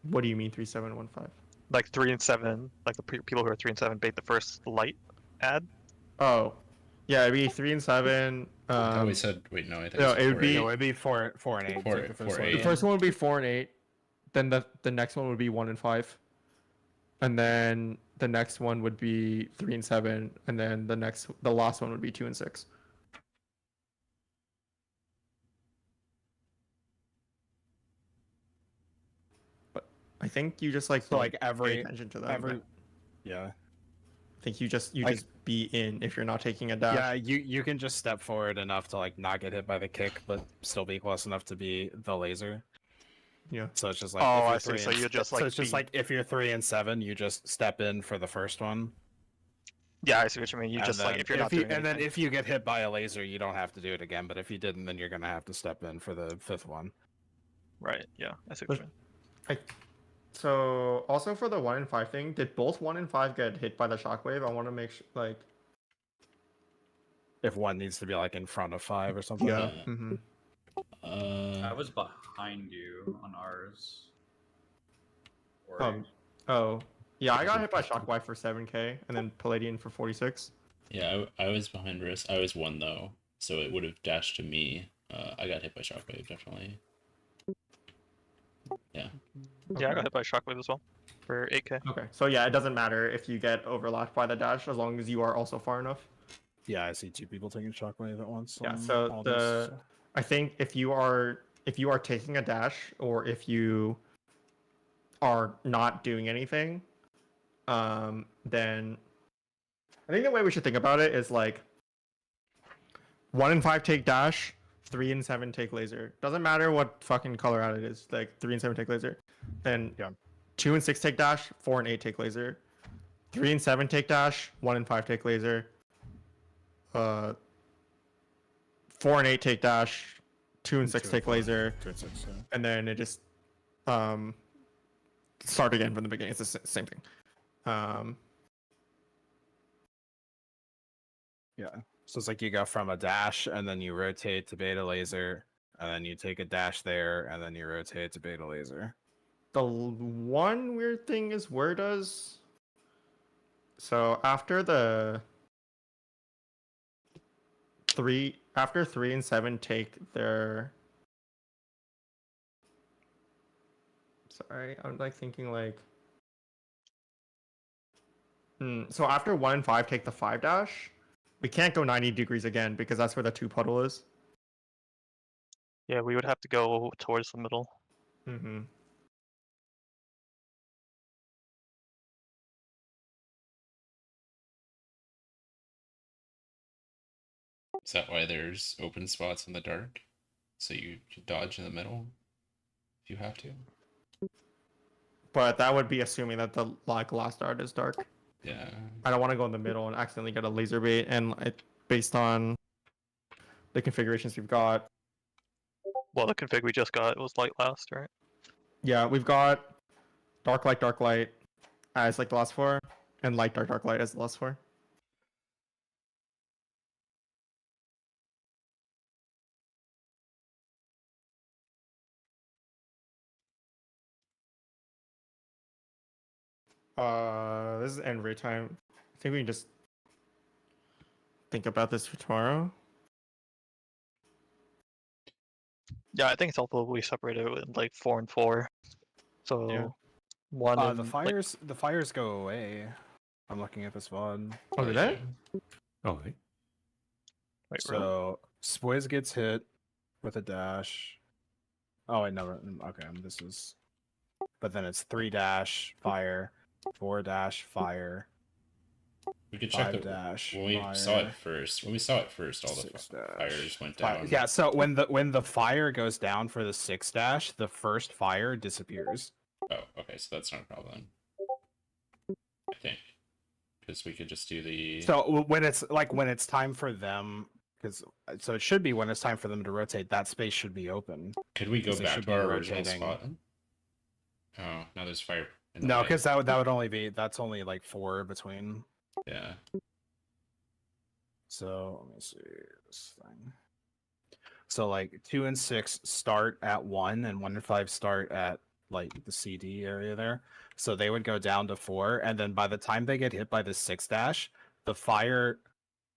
A: What do you mean 3715?
C: Like 3 and 7, like the people who are 3 and 7 bait the first light ad.
A: Oh, yeah, it'd be 3 and 7.
B: Oh, we said wait. No, I think
A: no,
B: it's
A: it would
B: 4,
A: be-
D: No, it'd be 4 and 8.
B: Four-
D: take the first
B: four,
D: one.
B: eight.
A: The first one would be 4 and 8. Then the next one would be 1 and 5. And then the next one would be 3 and 7. And then the last one would be 2 and 6. But I think you just like
D: So
A: don't
D: like
A: pay
D: every
A: attention to that.
D: yeah.
A: I think you just
D: Like-
A: be in if you're not taking a dash.
D: Yeah, you can just step forward enough to like not get hit by the kick, but still be close enough to be the laser.
A: Yeah.
D: So it's just like
C: Oh,
D: if you're
C: I see.
D: 3
C: So
D: and-
C: you just,
D: so
C: like,
D: it's just
C: be-
D: like if you're 3 and 7, you just step in for the first one.
C: Yeah, I see what you mean. You
D: and
C: just like
D: then
C: if you're not
D: you,
C: doing
D: and then
C: anything.
D: if you get hit by a laser, you don't have to do it again. But if you didn't, then you're gonna have to step in for the 5th one.
C: Right. Yeah, I see what you mean.
A: So also for the 1 and 5 thing, did both 1 and 5 get hit by the shockwave? I want to make sure, like,
D: If one needs to be like in front of 5 or something.
A: yeah.
B: Uh,
A: hmm
I: I was behind you on ours. Or
A: Oh, yeah. I got hit by shockwave for 7k, and then Palladian for 46.
B: Yeah, I was behind Riss. I was 1 though, so it would have dashed to me. I got hit by shockwave definitely. Yeah.
C: Yeah, I got hit by shockwave as well for 8k.
A: Okay, so yeah, it doesn't matter if you get overlapped by the dash as long as you are also far enough.
D: Yeah, I see 2 people taking shockwave at once.
A: Yeah,
D: on
A: so
D: all
A: the-
D: this.
A: I think if you are taking a dash or if you are not doing anything, then I think the way we should think about it is like 1 and 5 take dash, 3 and 7 take laser. Doesn't matter what fucking color out it is. Like 3 and 7 take laser. Then
D: Yeah.
A: 2 and 6 take dash, 4 and 8 take laser. 3 and 7 take dash, 1 and 5 take laser. 4 and 8 take dash, 2 and 6
D: 2 and
A: take
D: 4.
A: laser,
D: 2 and 6, yeah.
A: and then it just start again from the beginning. It's the same thing.
D: Yeah. So it's like you go from a dash and then you rotate to beta laser, and then you take a dash there, and then you rotate to beta laser.
A: The one weird thing is where does after 3 and 7 take their sorry, I'm like thinking like so after 1 and 5 take the 5 dash, We can't go 90 degrees again because that's where the 2 puddle is.
C: Yeah, we would have to go towards the middle.
A: Mm-hmm.
B: Is that why there's open spots in the dark? So you can dodge in the middle if you have to?
A: But that would be assuming that the last dart is dark.
B: Yeah.
A: I don't want to go in the middle and accidentally get a laser bait. And based on the configurations we've got,
C: Well, the config we just got was light last, right?
A: yeah, we've got dark light as like the last 4, and light dark light as the last 4. This is end rate time. I think we can just think about this for tomorrow.
C: Yeah, I think it's helpful if we separate it with like 4 and 4. So
A: Yeah.
C: one and
D: The fires go away. I'm looking at this VOD.
A: Oh, did they?
G: Oh, hey.
C: Wait, really?
D: So Squiz gets hit with a dash. Oh, wait, no. Okay, this is. But then it's 3 dash fire, 4 dash fire.
B: We could check
D: 5
B: the
D: dash.
B: when we
D: fire,
B: saw it first. When we saw it first, all the
D: 6 dash,
B: fires went
D: fire.
B: down.
D: Yeah, so when the fire goes down for the 6 dash, the first fire disappears.
B: Oh, okay, so that's not a problem. I think because we could just do the.
D: So when it's time for them, so it should be when it's time for them to rotate. That space should be open.
B: Could we go
D: 'cause they
B: back
D: should
B: to
D: be
B: our original
D: rotating.
B: spot? Oh, now there's fire. In the
D: No,
B: way.
D: because that would only be that's only like 4 between.
B: Yeah.
D: So let me see this thing. So like 2 and 6 start at 1, and 1 and 5 start at like the CD area there. So they would go down to 4, and then by the time they get hit by the 6 dash, the fire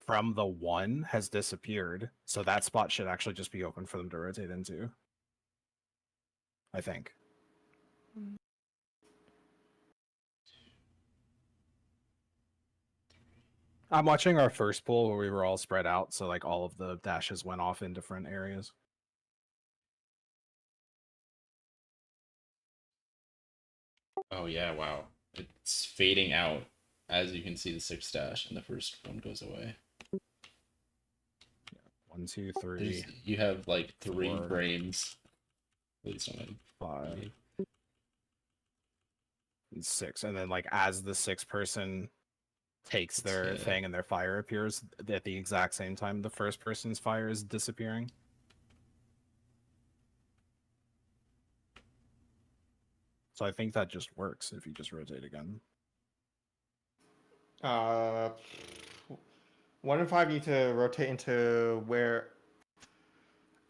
D: from the 1 has disappeared. So that spot should actually just be open for them to rotate into. I think. I'm watching our first pool where we were all spread out, so like all of the dashes went off in different areas.
B: Oh yeah! Wow, it's fading out as you can see the 6 dash, and the first one goes away.
D: 1, 2, 3.
B: You have like 3
D: 4,
B: brains. At least on
D: 5, and 6, and then like as the 6th person takes their thing and their fire appears at the exact same time the first person's fire is disappearing. So I think that just works if you just rotate again.
A: 1 and 5 need to rotate into where.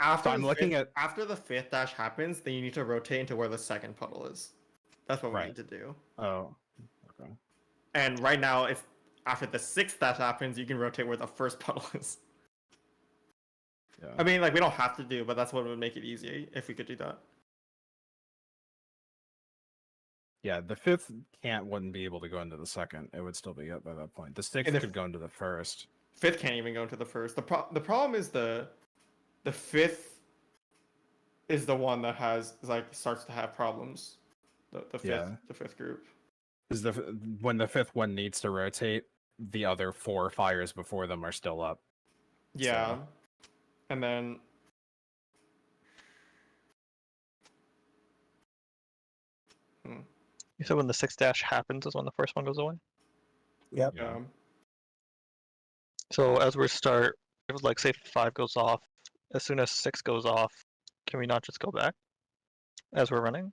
A: After
D: I'm looking at
A: after the 5th dash happens, then you need to rotate into where the 2nd puddle is. That's what we need to do.
D: Oh, okay.
A: And right now, if after the 6th dash happens, you can rotate where the 1st puddle is.
D: Yeah.
A: I mean, like we don't have to do, but that's what would make it easier if we could do that.
D: Yeah, the 5th wouldn't be able to go into the 2nd. It would still be up by that point. The 6th could go into the 1st.
A: 5th can't even go into the 1st. The problem is the 5th is the one that starts to have problems. The 5th group.
D: Is when the 5th one needs to rotate, the other 4 fires before them are still up.
A: Yeah.
D: So.
A: And then
C: You said when the 6 dash happens is when the first one goes away?
H: Yep.
D: Yeah.
C: So as we start, if like say 5 goes off, as soon as 6 goes off, can we not just go back as we're running?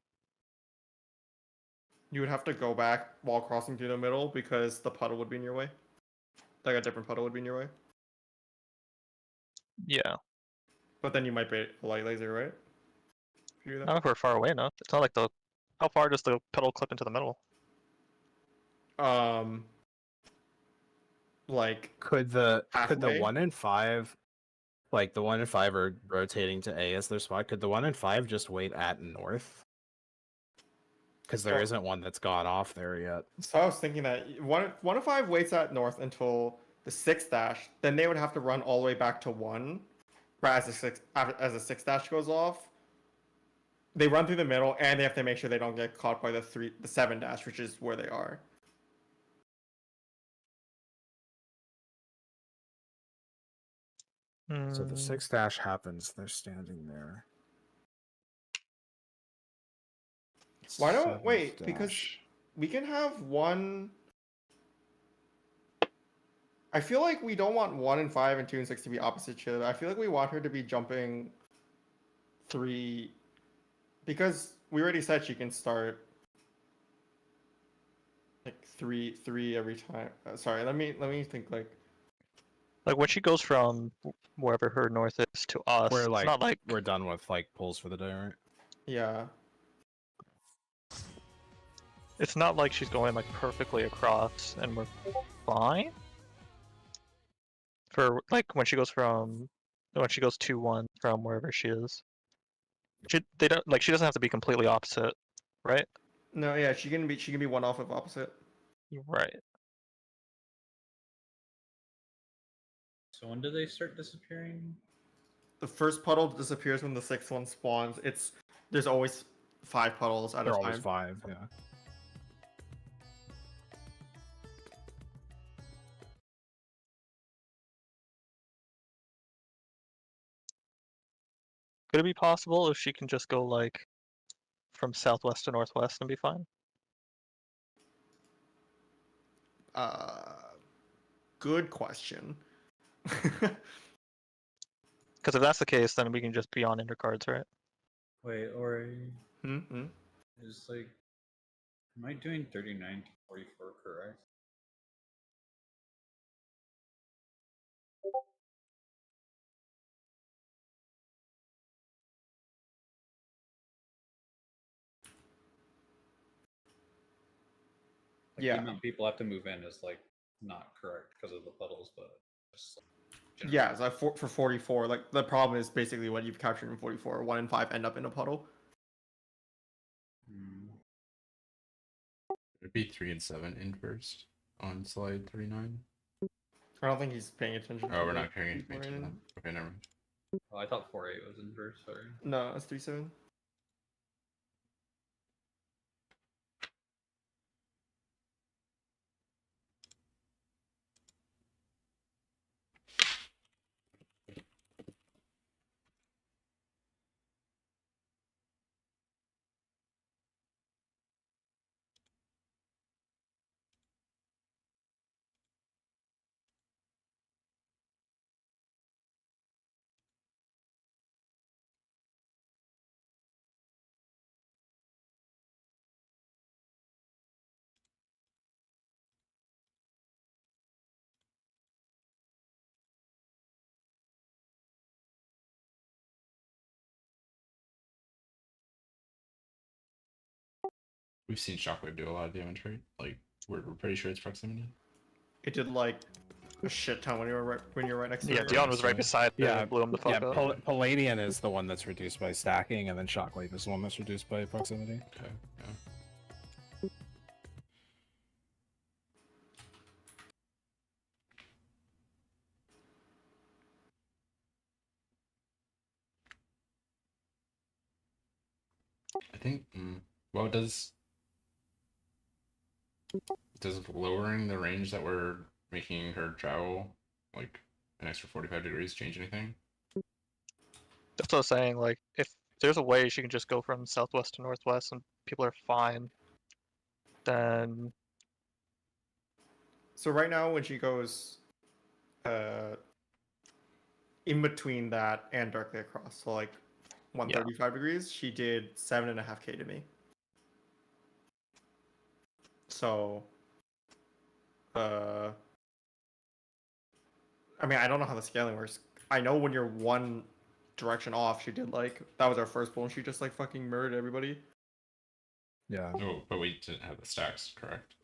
A: you would have to go back while crossing through the middle because the puddle would be in your way. Like a different puddle would be in your way.
C: Yeah.
A: But then you might be a light laser, right? If you do that.
C: Not if we're far away enough. It's not like the. How far does the pedal clip into the middle?
A: Like
D: Could the
A: halfway?
D: 1 and 5, like the 1 and 5 are rotating to A as their spot? Could the 1 and 5 just wait at north? Because there isn't one that's gone off there yet.
A: So I was thinking that one of 5 waits at north until the 6 dash, then they would have to run all the way back to 1. Right as the 6 dash goes off, they run through the middle, and they have to make sure they don't get caught by the 7 dash, which is where they are.
D: So the
C: Mm,
D: 6 dash happens, they're standing there.
A: Why don't
D: 7
A: wait? Because
D: dash.
A: we can have one. I feel like we don't want 1 and 5 and 2 and 6 to be opposite each other. I feel like we want her to be jumping 3, because we already said she can start like 3 every time. Sorry, let me think. Like
C: when she goes from wherever her north is to us,
D: We're
C: it's
D: like
C: not like
D: we're done with like pulls for the day, right?
A: yeah,
C: it's not like she's going like perfectly across and we're fine. For like when she goes 2-1 from wherever she is. They don't like she doesn't have to be completely opposite, right?
A: no, yeah, she can be 1 off of opposite.
C: Right.
I: So when do they start disappearing?
A: The first puddle disappears when the 6th one spawns. There's always 5 puddles at
D: They're
A: a
D: always
A: time.
D: 5, yeah.
C: Could it be possible if she can just go like from southwest to northwest and be fine?
A: Good question.
C: Because if that's the case, then we can just be on intercards, right?
I: Wait, or
A: Mm-hmm.
I: is like, am I doing 39 to 44 correct? Like
A: Yeah.
I: the amount people have to move in is like not correct because of the puddles, but just like,
A: Yeah, it's like for 44. Like the problem is basically what you've captured in 44. 1 and 5 end up in a puddle.
B: It'd be 3 and 7 inversed on slide 39.
A: I don't think he's paying attention.
B: Oh,
A: to
B: we're
A: the
B: not paying
A: people
B: attention to
A: right
B: that.
A: now.
B: Okay, never mind.
I: Oh, I thought 4-8 was inverse. Sorry.
A: No, it's 3-7.
B: We've seen Shockwave do a lot of damage, right? Like, we're pretty sure it's proximity.
A: It did like a shit ton when you were right next to
C: Yeah,
A: it.
C: Dion was right beside her
D: Yeah,
C: and blew him the fuck up.
D: Palladian is the one that's reduced by stacking, and then Shockwave is the one that's reduced by proximity.
B: Okay, yeah. I think, well, does lowering the range that we're making her travel, like, an extra 45 degrees change anything?
C: That's what I was saying. Like, if there's a way she can just go from southwest to northwest and people are fine, then
A: So right now when she goes in between that and directly across, so like 135 degrees, she did 7.5k to me. So I mean, I don't know how the scaling works. I know when you're one direction off, she did like, that was our first pull, and she just like fucking murdered everybody.
D: Yeah.
B: Oh, but we didn't have the stacks, correct?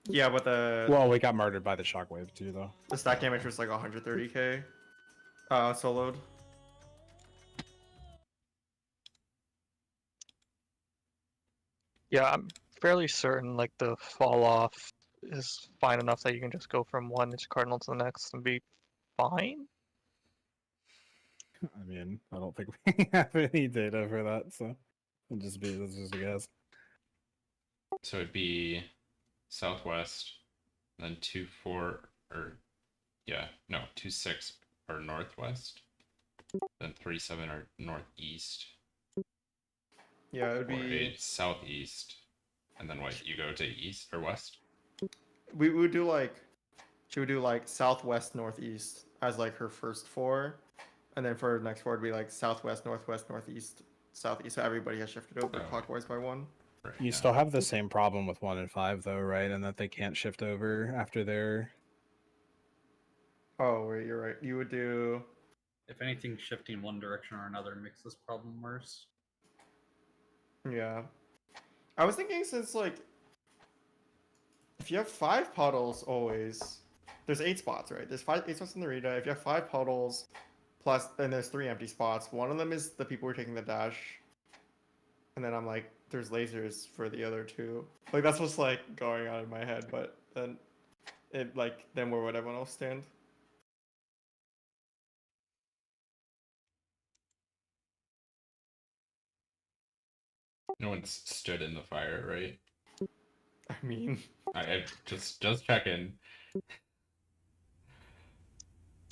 A: Yeah, but
D: Well, we got murdered by the Shockwave too, though.
A: the stack damage was like 130k soloed.
C: yeah, I'm fairly certain like the fall off is fine enough that you can just go from one inch cardinal to the next and be fine.
D: I mean, I don't think we have any data for that, so that's just a guess.
B: So it'd be southwest, then 2-4 or yeah, no, 2-6 are northwest, then 3-7 are northeast,
A: Yeah, it would
B: or
A: be.
B: 8 southeast, and then what? You go to east or west?
A: We would do like. She would do like southwest northeast as like her first 4, and then for her next 4 it'd be like southwest northwest northeast southeast. So everybody has shifted over
B: Oh.
A: clockwise by 1.
B: Right,
D: You
B: yeah.
D: still have the same problem with 1 and 5 though, right? And that they can't shift over after their.
A: Oh, wait, you're right. You would do.
J: If anything, shifting one direction or another makes this problem worse.
A: Yeah. I was thinking since like. If you have 5 puddles always. There's 8 spots, right? There's 8 spots in the Rita. If you have 5 puddles, plus then there's 3 empty spots. One of them is the people who are taking the dash. And then I'm like, there's lasers for the other 2. Like that's what's like going on in my head, but then it like then where would everyone else stand?
B: No one's stood in the fire, right?
A: I mean,
B: I just checking.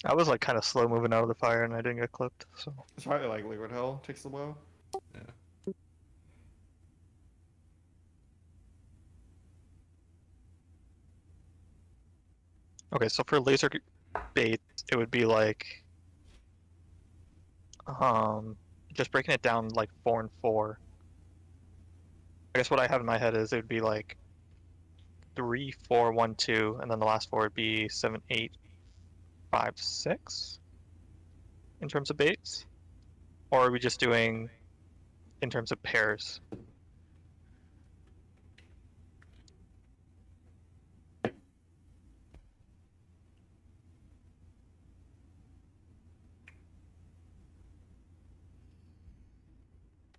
C: I was like kind of slow moving out of the fire and I didn't get clipped. So
A: it's probably like Liquid Hell takes the blow.
B: Yeah.
C: okay, so for laser bait, it would be like just breaking it down like 4 and 4. I guess what I have in my head is it would be like 3, 4, 1, 2, and then the last 4 would be 7, 8, 5, 6 in terms of baits? Or are we just doing in terms of pairs?